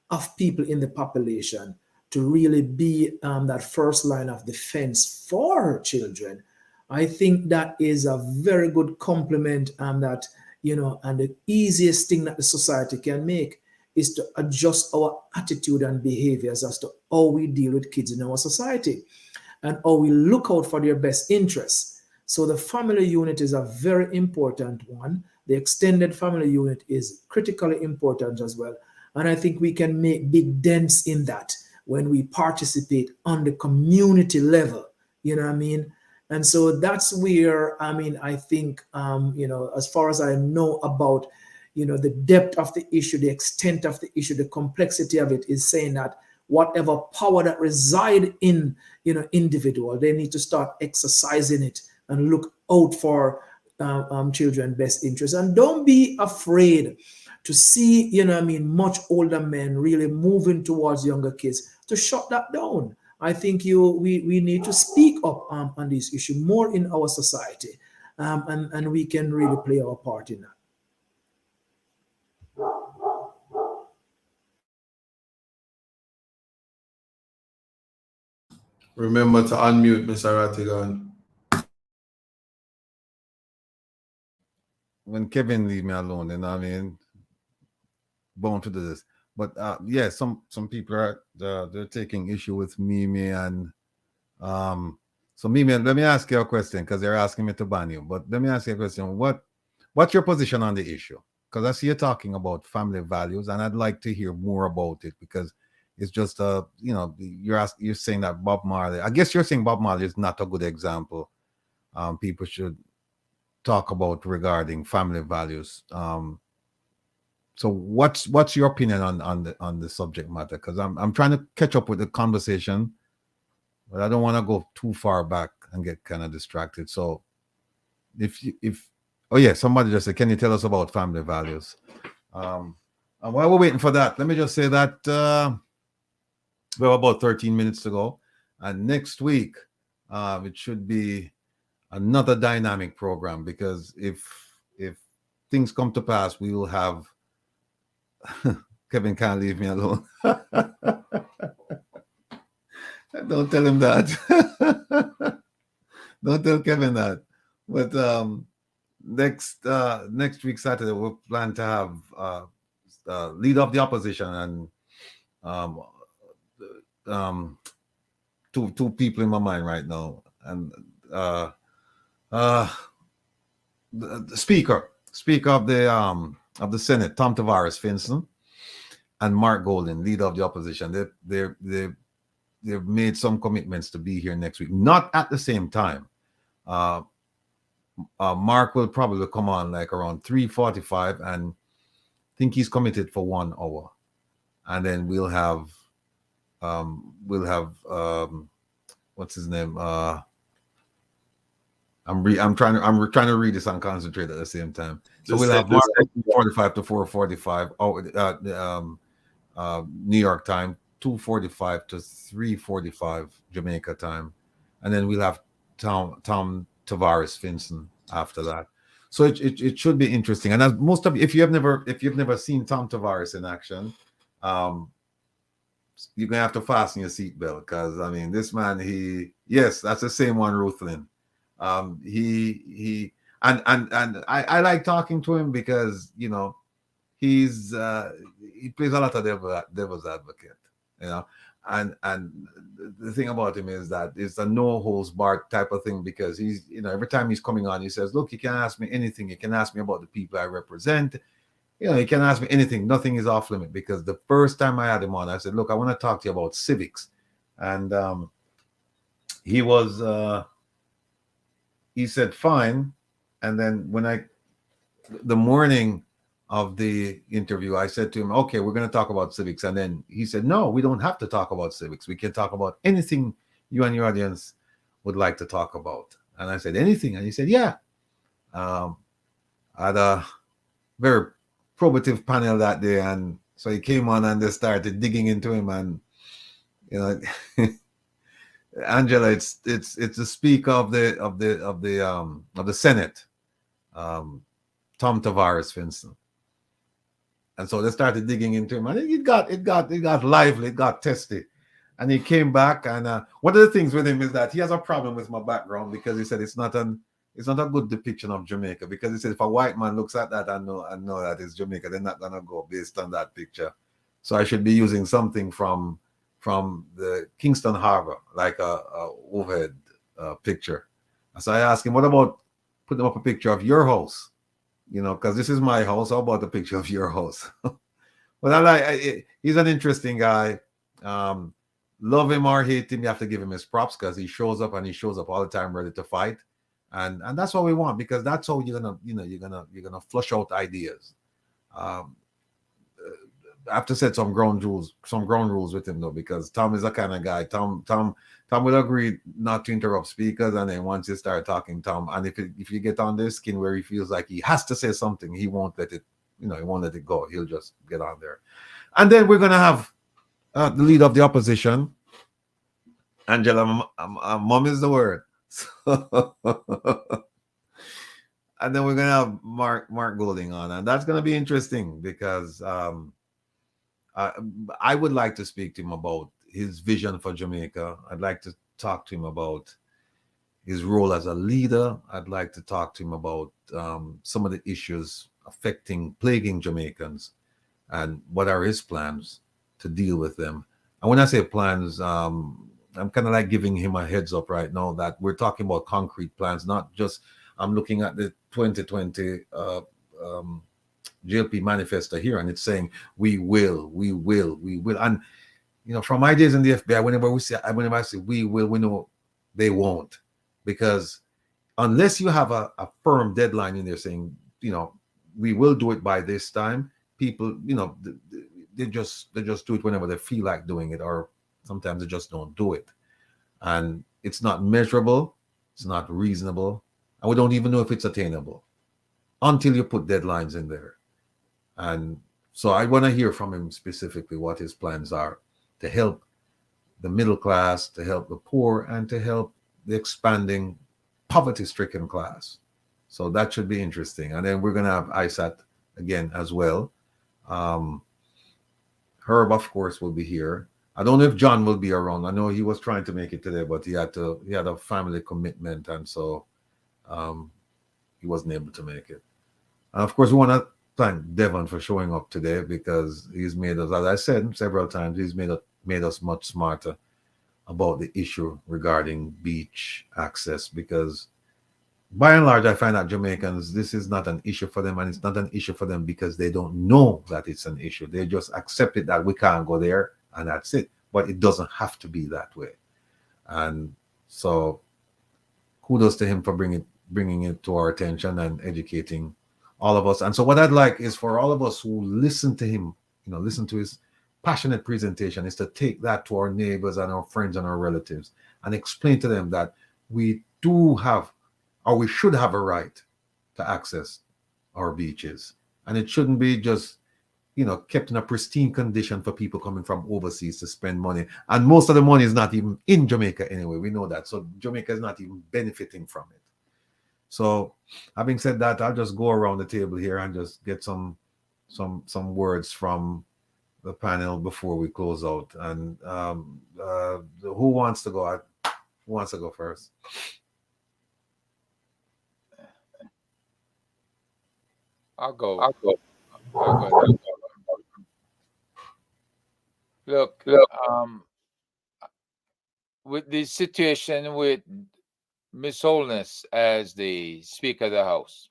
S4: of people in the population to really be that first line of defense for children, I think that is a very good compliment, and that and the easiest thing that the society can make is to adjust our attitude and behaviors as to how we deal with kids in our society and how we look out for their best interests. So the family unit is a very important one. The extended family unit is critically important as well. And I think we can make big dents in that when we participate on the community level, you know what I mean? And so that's where, I think, as far as I know about, the depth of the issue, the extent of the issue, the complexity of it, is saying that whatever power that reside in, individual, they need to start exercising it and look out for children's best interests. And don't be afraid to see, much older men really moving towards younger kids, to shut that down. I think we need to speak up on this issue more in our society, and we can really play our part in that.
S3: Remember to unmute, Mr. Rattigan.
S2: When Kevin leave me alone, bound to do this. But yeah, some people are they're taking issue with Mimi, and so Mimi, let me ask you a question, because they're asking me to ban you. But let me ask you a question. What's your position on the issue? Because I see you're talking about family values, and I'd like to hear more about it, because it's just you're saying that Bob Marley. I guess you're saying Bob Marley is not a good example. People should talk about regarding family values. So what's your opinion on the subject matter? Because I'm trying to catch up with the conversation, but I don't want to go too far back and get kind of distracted. So somebody just said, can you tell us about family values? And while we're waiting for that, let me just say that we have about 13 minutes to go, and next week it should be another dynamic program, because if things come to pass, we will have Kevin can't leave me alone. Don't tell him that. Don't tell Kevin that. But next week Saturday we plan to have leader of the opposition and two people in my mind right now, and the speaker of the Senate, Tom Tavares Finson, and Mark Golden, leader of the opposition. They've made some commitments to be here next week, not at the same time. Mark will probably come on like around 3:45, and I think he's committed for 1 hour, and then we'll have what's his name, I'm trying to read this and concentrate at the same time. So we'll have 45 to 4:45. New York time, 2:45 to 3:45 Jamaica time, and then we'll have Tom Tavares Finson after that. So it should be interesting. And as most of you, if you've never seen Tom Tavares in action, you're gonna have to fasten your seatbelt, because I mean, this man, yes, that's the same one, Ruth Lynn. He and I like talking to him because, you know, he plays a lot of devil's advocate, you know, and the thing about him is that it's a no holds barred type of thing, because he's, you know, every time he's coming on, he says, look, you can ask me anything. You can ask me about the people I represent. You know, you can ask me anything. Nothing is off limit. Because the first time I had him on, I said, look, I want to talk to you about civics. And he said, fine. And then the morning of the interview, I said to him, okay, we're going to talk about civics. And then he said, no, we don't have to talk about civics. We can talk about anything you and your audience would like to talk about. And I said, anything? And he said, yeah. I had a very probative panel that day, and so he came on and they started digging into him. And, you know, Angela, it's the Speaker of the Senate, Tom Tavares Finson. And so they started digging into him, and it got lively, it got testy. And he came back, and one of the things with him is that he has a problem with my background, because he said it's not a good depiction of Jamaica, because he said if a white man looks at that and know that it's Jamaica, they're not gonna go based on that picture. So I should be using something from the Kingston Harbor, like a overhead picture. So I asked him, what about putting up a picture of your house? You know, because this is my house. How about a picture of your house? Well, he's an interesting guy. Love him or hate him, you have to give him his props, because he shows up, and he shows up all the time ready to fight. And that's what we want, because that's how you're gonna flush out ideas. I have to set some ground rules with him though, because Tom is the kind of guy. Tom will agree not to interrupt speakers, and then once you start talking, Tom, and if you get on their skin where he feels like he has to say something, he won't let it, he won't let it go. He'll just get on there. And then we're gonna have the leader of the opposition, Angela. Mom is the word. So, and then we're gonna have Mark Golding on, and that's gonna be interesting, because I would like to speak to him about his vision for Jamaica. I'd like to talk to him about his role as a leader. I'd like to talk to him about some of the issues plaguing Jamaicans, and what are his plans to deal with them. And when I say plans, I'm kind of like giving him a heads up right now that we're talking about concrete plans, not just I'm looking at the 2020 GLP manifesto here, and it's saying we will. And, from my days in the FBI, whenever I say we will, we know they won't, because unless you have a firm deadline in there saying, we will do it by this time, people, they just do it whenever they feel like doing it, or sometimes they just don't do it. And it's not measurable, it's not reasonable, and we don't even know if it's attainable until you put deadlines in there. And so I want to hear from him specifically what his plans are to help the middle class, to help the poor, and to help the expanding poverty-stricken class. So that should be interesting. And then we're going to have ISAT again as well. Herb, of course, will be here. I don't know if John will be around. I know he was trying to make it today, but he had a family commitment, and so he wasn't able to make it. And of course, we want to thank Devon for showing up today, because he's made us, as I said several times, he's made us much smarter about the issue regarding beach access, because by and large, I find that Jamaicans, this is not an issue for them, and it's not an issue for them because they don't know that it's an issue. They just accept it that we can't go there, and that's it. But it doesn't have to be that way. And so kudos to him for bringing it to our attention and educating all of us. And so what I'd like is for all of us who listen to him, listen to his passionate presentation, is to take that to our neighbors and our friends and our relatives and explain to them that we do have or we should have a right to access our beaches. And it shouldn't be just, kept in a pristine condition for people coming from overseas to spend money. And most of the money is not even in Jamaica anyway. We know that. So Jamaica is not even benefiting from it. So having said that, I'll just go around the table here and just get some words from the panel before we close out. And who wants to go? Who wants to go first?
S5: I'll go. Look, with the situation with Miss Holness as the Speaker of the House,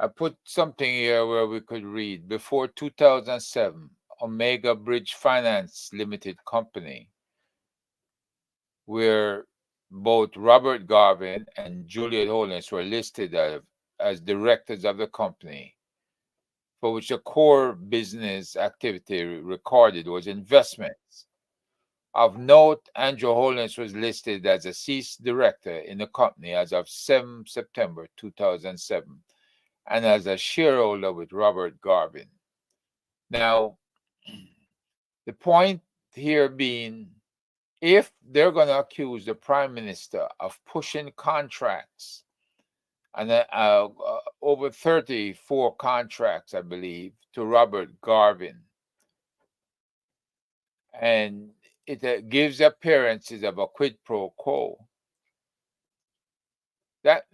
S5: I put something here where we could read. Before 2007, Omega Bridge Finance Limited Company, where both Robert Garvin and Juliet Holness were listed as directors of the company, for which the core business activity recorded was investments. Of note, Andrew Holness was listed as a ceased director in the company as of 7 September 2007 and as a shareholder with Robert Garvin. Now, the point here being, if they're going to accuse the Prime Minister of pushing contracts, and over 34 contracts, I believe, to Robert Garvin, and it gives appearances of a quid pro quo, that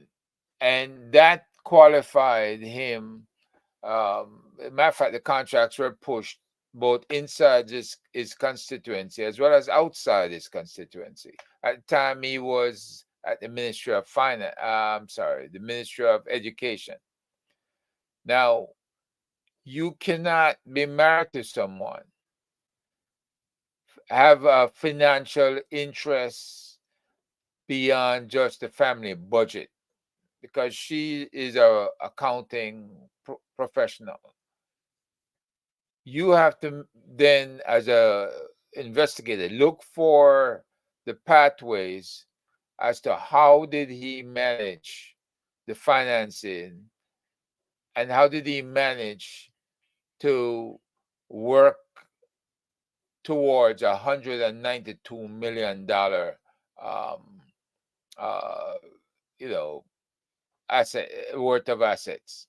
S5: qualified him. Matter of fact, the contracts were pushed both inside his constituency as well as outside his constituency. At the time, he was at the Ministry of Finance. The Ministry of Education. Now, you cannot be married to someone, have a financial interest beyond just the family budget, because she is a accounting professional. You have to then, as a investigator, look for the pathways as to how did he manage the financing and how did he manage to work towards $192 million asset worth of assets.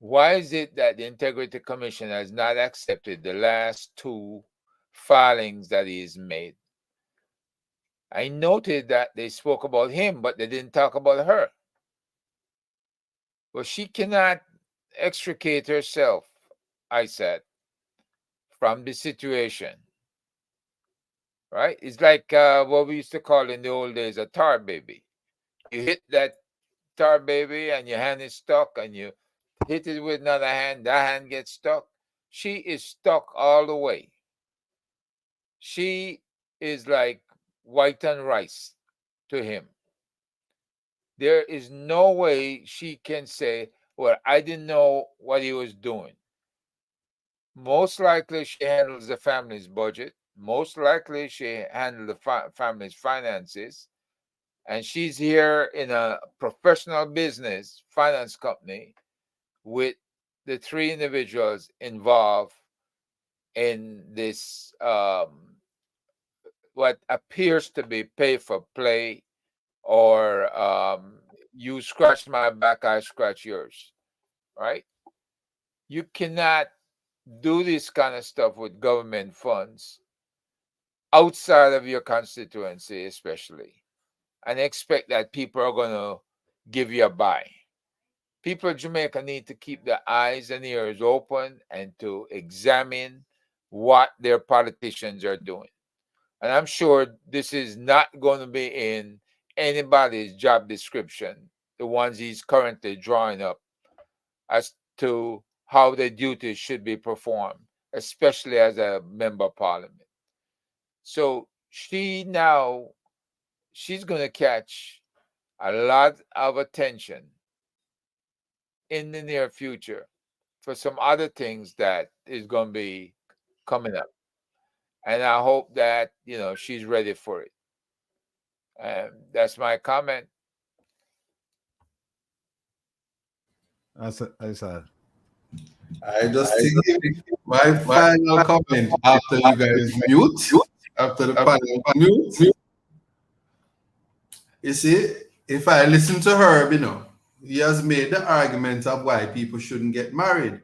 S5: Why is it that the Integrity Commission has not accepted the last two filings that he's made? I noted that they spoke about him, but they didn't talk about her. Well, she cannot extricate herself, I said, from the situation. Right? It's like what we used to call in the old days a tar baby. You hit that tar baby and your hand is stuck, and you hit it with another hand, that hand gets stuck. She is stuck all the way. She is like white and rice to him. There is no way she can say, well, I didn't know what he was doing. Most likely she handles the family's budget. Most likely she handles the family's finances. And she's here in a professional business finance company with the three individuals involved in this what appears to be pay for play, or you scratch my back, I scratch yours, right? You cannot do this kind of stuff with government funds outside of your constituency, especially, and expect that people are going to give you a buy. People of Jamaica need to keep their eyes and ears open and to examine what their politicians are doing. And I'm sure this is not going to be in anybody's job description, the ones he's currently drawing up, as to how their duties should be performed, especially as a member of parliament. So she's going to catch a lot of attention in the near future for some other things that is going to be coming up. And I hope that, she's ready for it. And that's my comment.
S2: I said.
S3: I just think my final comment after you guys mute, after the panel mute. You see, if I listen to Herb, he has made the argument of why people shouldn't get married.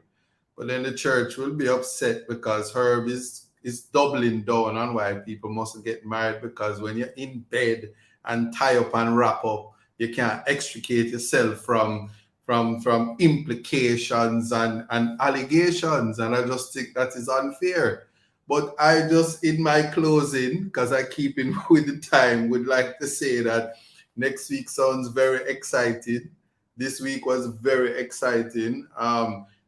S3: But then the church will be upset because Herb is doubling down on why people mustn't get married, because when you're in bed and tie up and wrap up, you can't extricate yourself from implications and allegations. And I just think that is unfair. But I just, in my closing, because I keep in with the time, would like to say that next week sounds very exciting. This week was very exciting.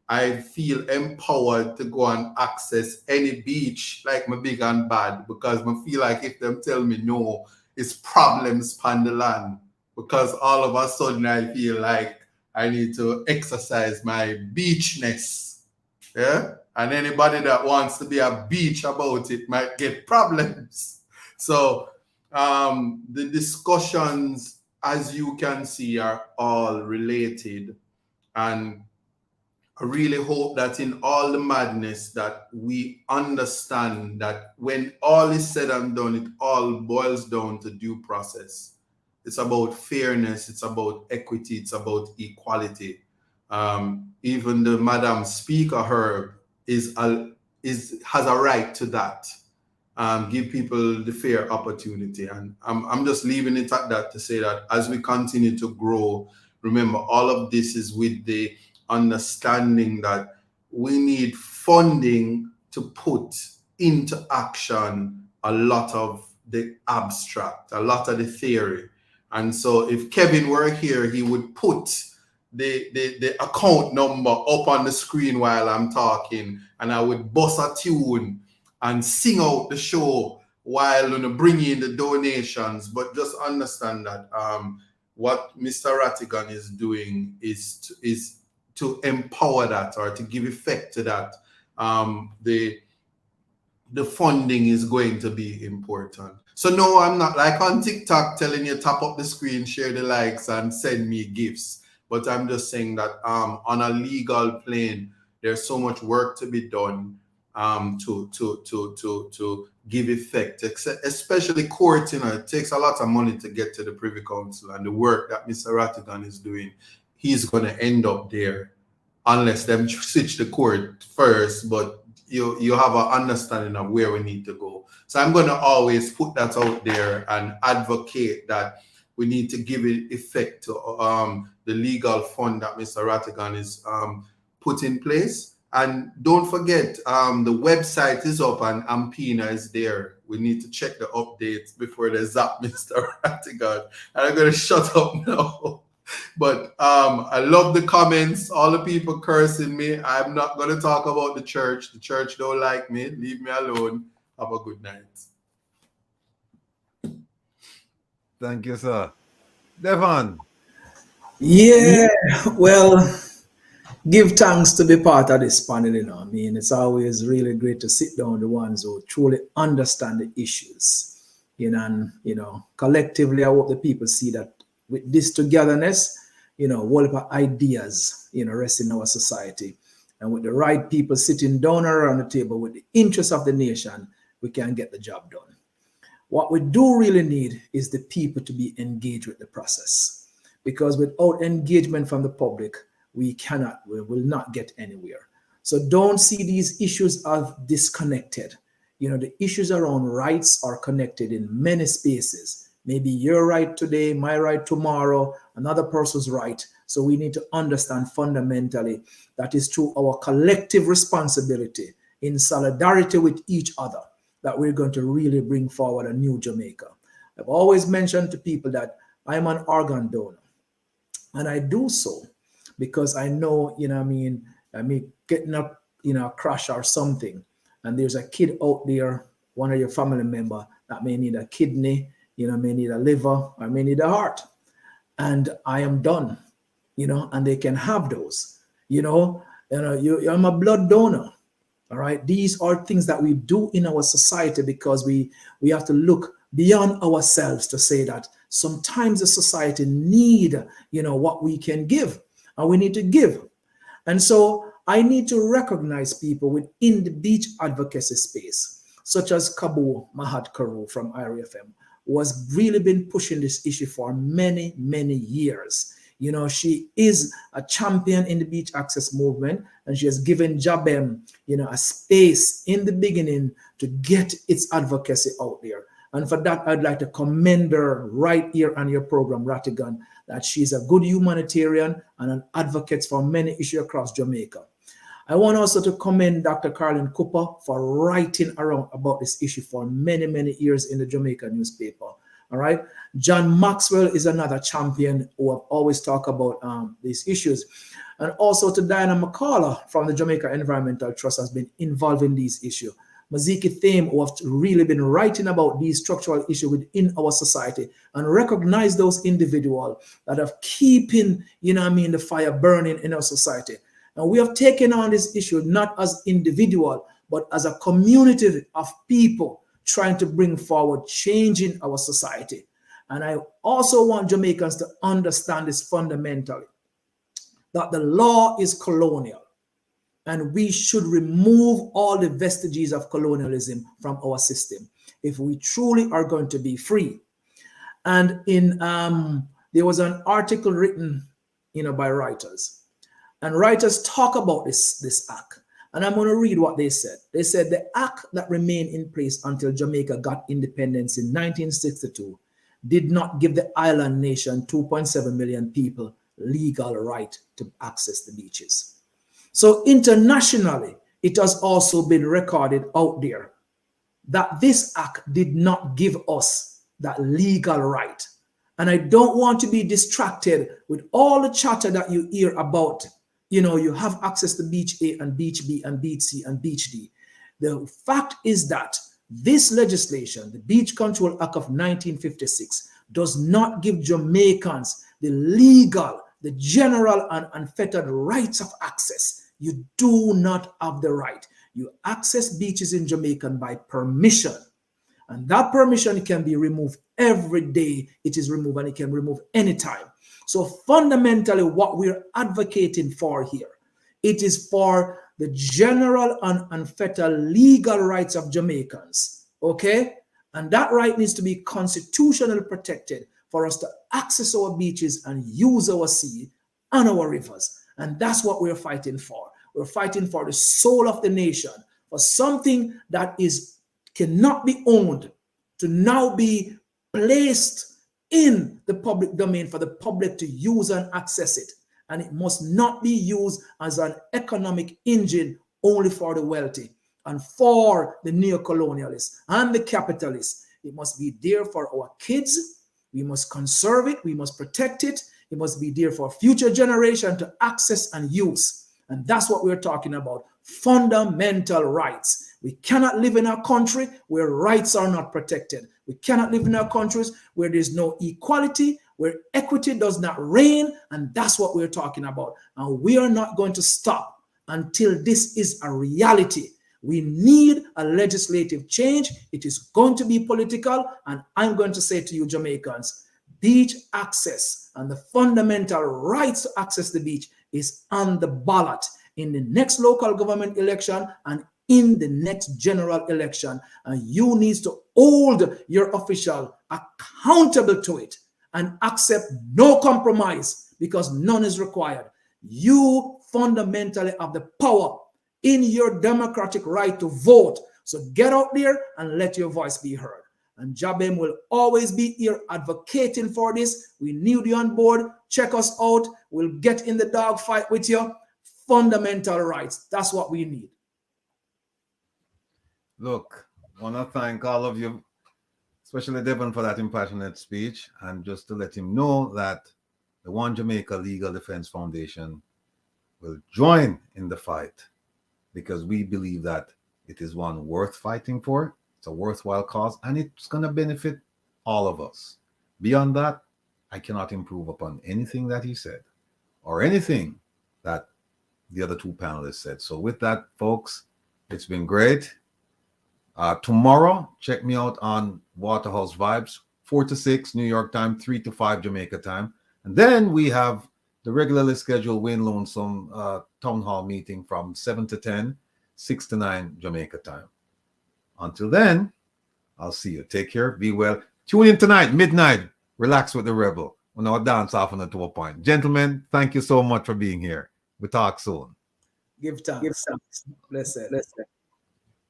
S3: I feel empowered to go and access any beach like my big and bad, because I feel like if them tell me no, it's problems on the land, because all of a sudden I feel like I need to exercise my beachness. Yeah? And anybody that wants to be a beach about it might get problems. So the discussions, as you can see, are all related. And I really hope that in all the madness that we understand that when all is said and done, it all boils down to due process. It's about fairness, it's about equity, it's about equality. Even the Madam Speaker, Herb, has a right to that. Give people the fair opportunity. And I'm just leaving it at that to say that as we continue to grow, remember, all of this is with the understanding that we need funding to put into action a lot of the abstract, a lot of the theory. And so if Kevin were here, he would put the account number up on the screen while I'm talking, and I would bust a tune and sing out the show while bringing in the donations. But just understand that what Mr. Rattigan is doing is to empower that, or to give effect to that. The funding is going to be important. So no, I'm not like on TikTok telling you tap up the screen, share the likes, and send me gifts. But I'm just saying that on a legal plane, there's so much work to be done to give effect, especially court. It takes a lot of money to get to the Privy Council, and the work that Mr. Rattigan is doing, he's going to end up there unless them switch the court first. But you have an understanding of where we need to go. So I'm going to always put that out there and advocate that we need to give it effect to the legal fund that Mr. Rattigan is put in place. And don't forget, the website is up and Ampina is there. We need to check the updates before they zap Mr. Rattigan. And I'm going to shut up now. But I love the comments. All the people cursing me. I'm not going to talk about the church. The church don't like me. Leave me alone. Have a good night.
S2: Thank you, sir. Devon.
S4: Yeah, well, give thanks to be part of this panel. I mean, it's always really great to sit down with the ones who truly understand the issues. And collectively, I hope the people see that with this togetherness, all of our ideas, rest in our society. And with the right people sitting down around the table with the interests of the nation, we can get the job done. What we do really need is the people to be engaged with the process, because without engagement from the public, we will not get anywhere. So don't see these issues as disconnected. The issues around rights are connected in many spaces. Maybe your right today, my right tomorrow, another person's right. So we need to understand fundamentally that is through our collective responsibility in solidarity with each other that we're going to really bring forward a new Jamaica. I've always mentioned to people that I'm an organ donor. And I do so because I know, I mean getting up, a crash or something, and there's a kid out there, one of your family member that may need a kidney, may need a liver, or may need a heart. And I am done, and they can have those, I'm a blood donor. All right. These are things that we do in our society because we have to look beyond ourselves to say that sometimes the society need, what we can give, and we need to give. And so I need to recognize people within the beach advocacy space, such as Kabu Mahat Karu from IRFM, who has really been pushing this issue for many, many years. You know, she is a champion in the beach access movement, and she has given Jabem, you know, a space in the beginning to get its advocacy out there. And for that, I'd like to commend her right here on your program, Rattigan, that she's a good humanitarian and an advocate for many issues across Jamaica. I want also to commend Dr. Carlin Cooper for writing around about this issue for many, many years in the Jamaica newspaper. All right. John Maxwell is another champion who have always talked about these issues. And also to Diana McCullough from the Jamaica Environmental Trust has been involved in these issues. Maziki Thame, who have really been writing about these structural issues within our society and recognize those individuals that have keeping, you know what I mean, the fire burning in our society. And we have taken on this issue not as individual, but as a community of people trying to bring forward change in our society. And I also want Jamaicans to understand this fundamentally, that the law is colonial. And we should remove all the vestiges of colonialism from our system if we truly are going to be free. And in there was an article written, you know, by writers, and writers talk about this act. And I'm going to read what they said. They said the act that remained in place until Jamaica got independence in 1962 did not give the island nation 2.7 million people legal right to access the beaches. So internationally, it has also been recorded out there that this act did not give us that legal right. And I don't want to be distracted with all the chatter that you hear about, you know, you have access to beach A and beach B and beach C and beach D. The fact is that this legislation, the Beach Control Act of 1956, does not give Jamaicans the legal, the general and unfettered rights of access. You do not have the right. You access beaches in Jamaica by permission. And that permission can be removed every day. It is removed, and it can remove anytime. So fundamentally, what we're advocating for here, it is for the general and unfettered legal rights of Jamaicans. Okay? And that right needs to be constitutionally protected for us to access our beaches and use our sea and our rivers. And that's what we're fighting for. We're fighting for the soul of the nation, for something that cannot be owned, to now be placed in the public domain for the public to use and access it. And it must not be used as an economic engine only for the wealthy and for the neo-colonialists and the capitalists. It must be there for our kids. We must conserve it. We must protect it. It must be there for future generation to access and use. And that's what we're talking about. Fundamental rights. We cannot live in a country where rights are not protected. We cannot live in our countries where there's no equality, where equity does not reign. And that's what we're talking about. And we are not going to stop until this is a reality. We need a legislative change. It is going to be political. And I'm going to say to you, Jamaicans, beach access and the fundamental rights to access the beach is on the ballot in the next local government election and in the next general election. And you need to hold your official accountable to it and accept no compromise, because none is required. You fundamentally have the power in your democratic right to vote. So get out there and let your voice be heard. And Jabem will always be here advocating for this. We need you on board. Check us out. We'll get in the dogfight with you. Fundamental rights. That's what we need.
S2: Look, I want to thank all of you, especially Devon, for that impassionate speech. And just to let him know that the One Jamaica Legal Defense Foundation will join in the fight, because we believe that it is one worth fighting for. It's a worthwhile cause, and it's going to benefit all of us. Beyond that, I cannot improve upon anything that he said or anything that the other two panelists said. So with that, folks, it's been great. Tomorrow, check me out on Waterhouse Vibes, 4 to 6 New York time, 3 to 5 Jamaica time. And then we have the regularly scheduled Wayne Lonesome Town Hall meeting from 7 to 10, 6 to 9 Jamaica time. Until then, I'll see you. Take care. Be well. Tune in tonight, midnight. Relax with the Rebel. When I'll dance off on the 2 point. Gentlemen, thank you so much for being here. We talk soon.
S4: Give thanks. Bless it.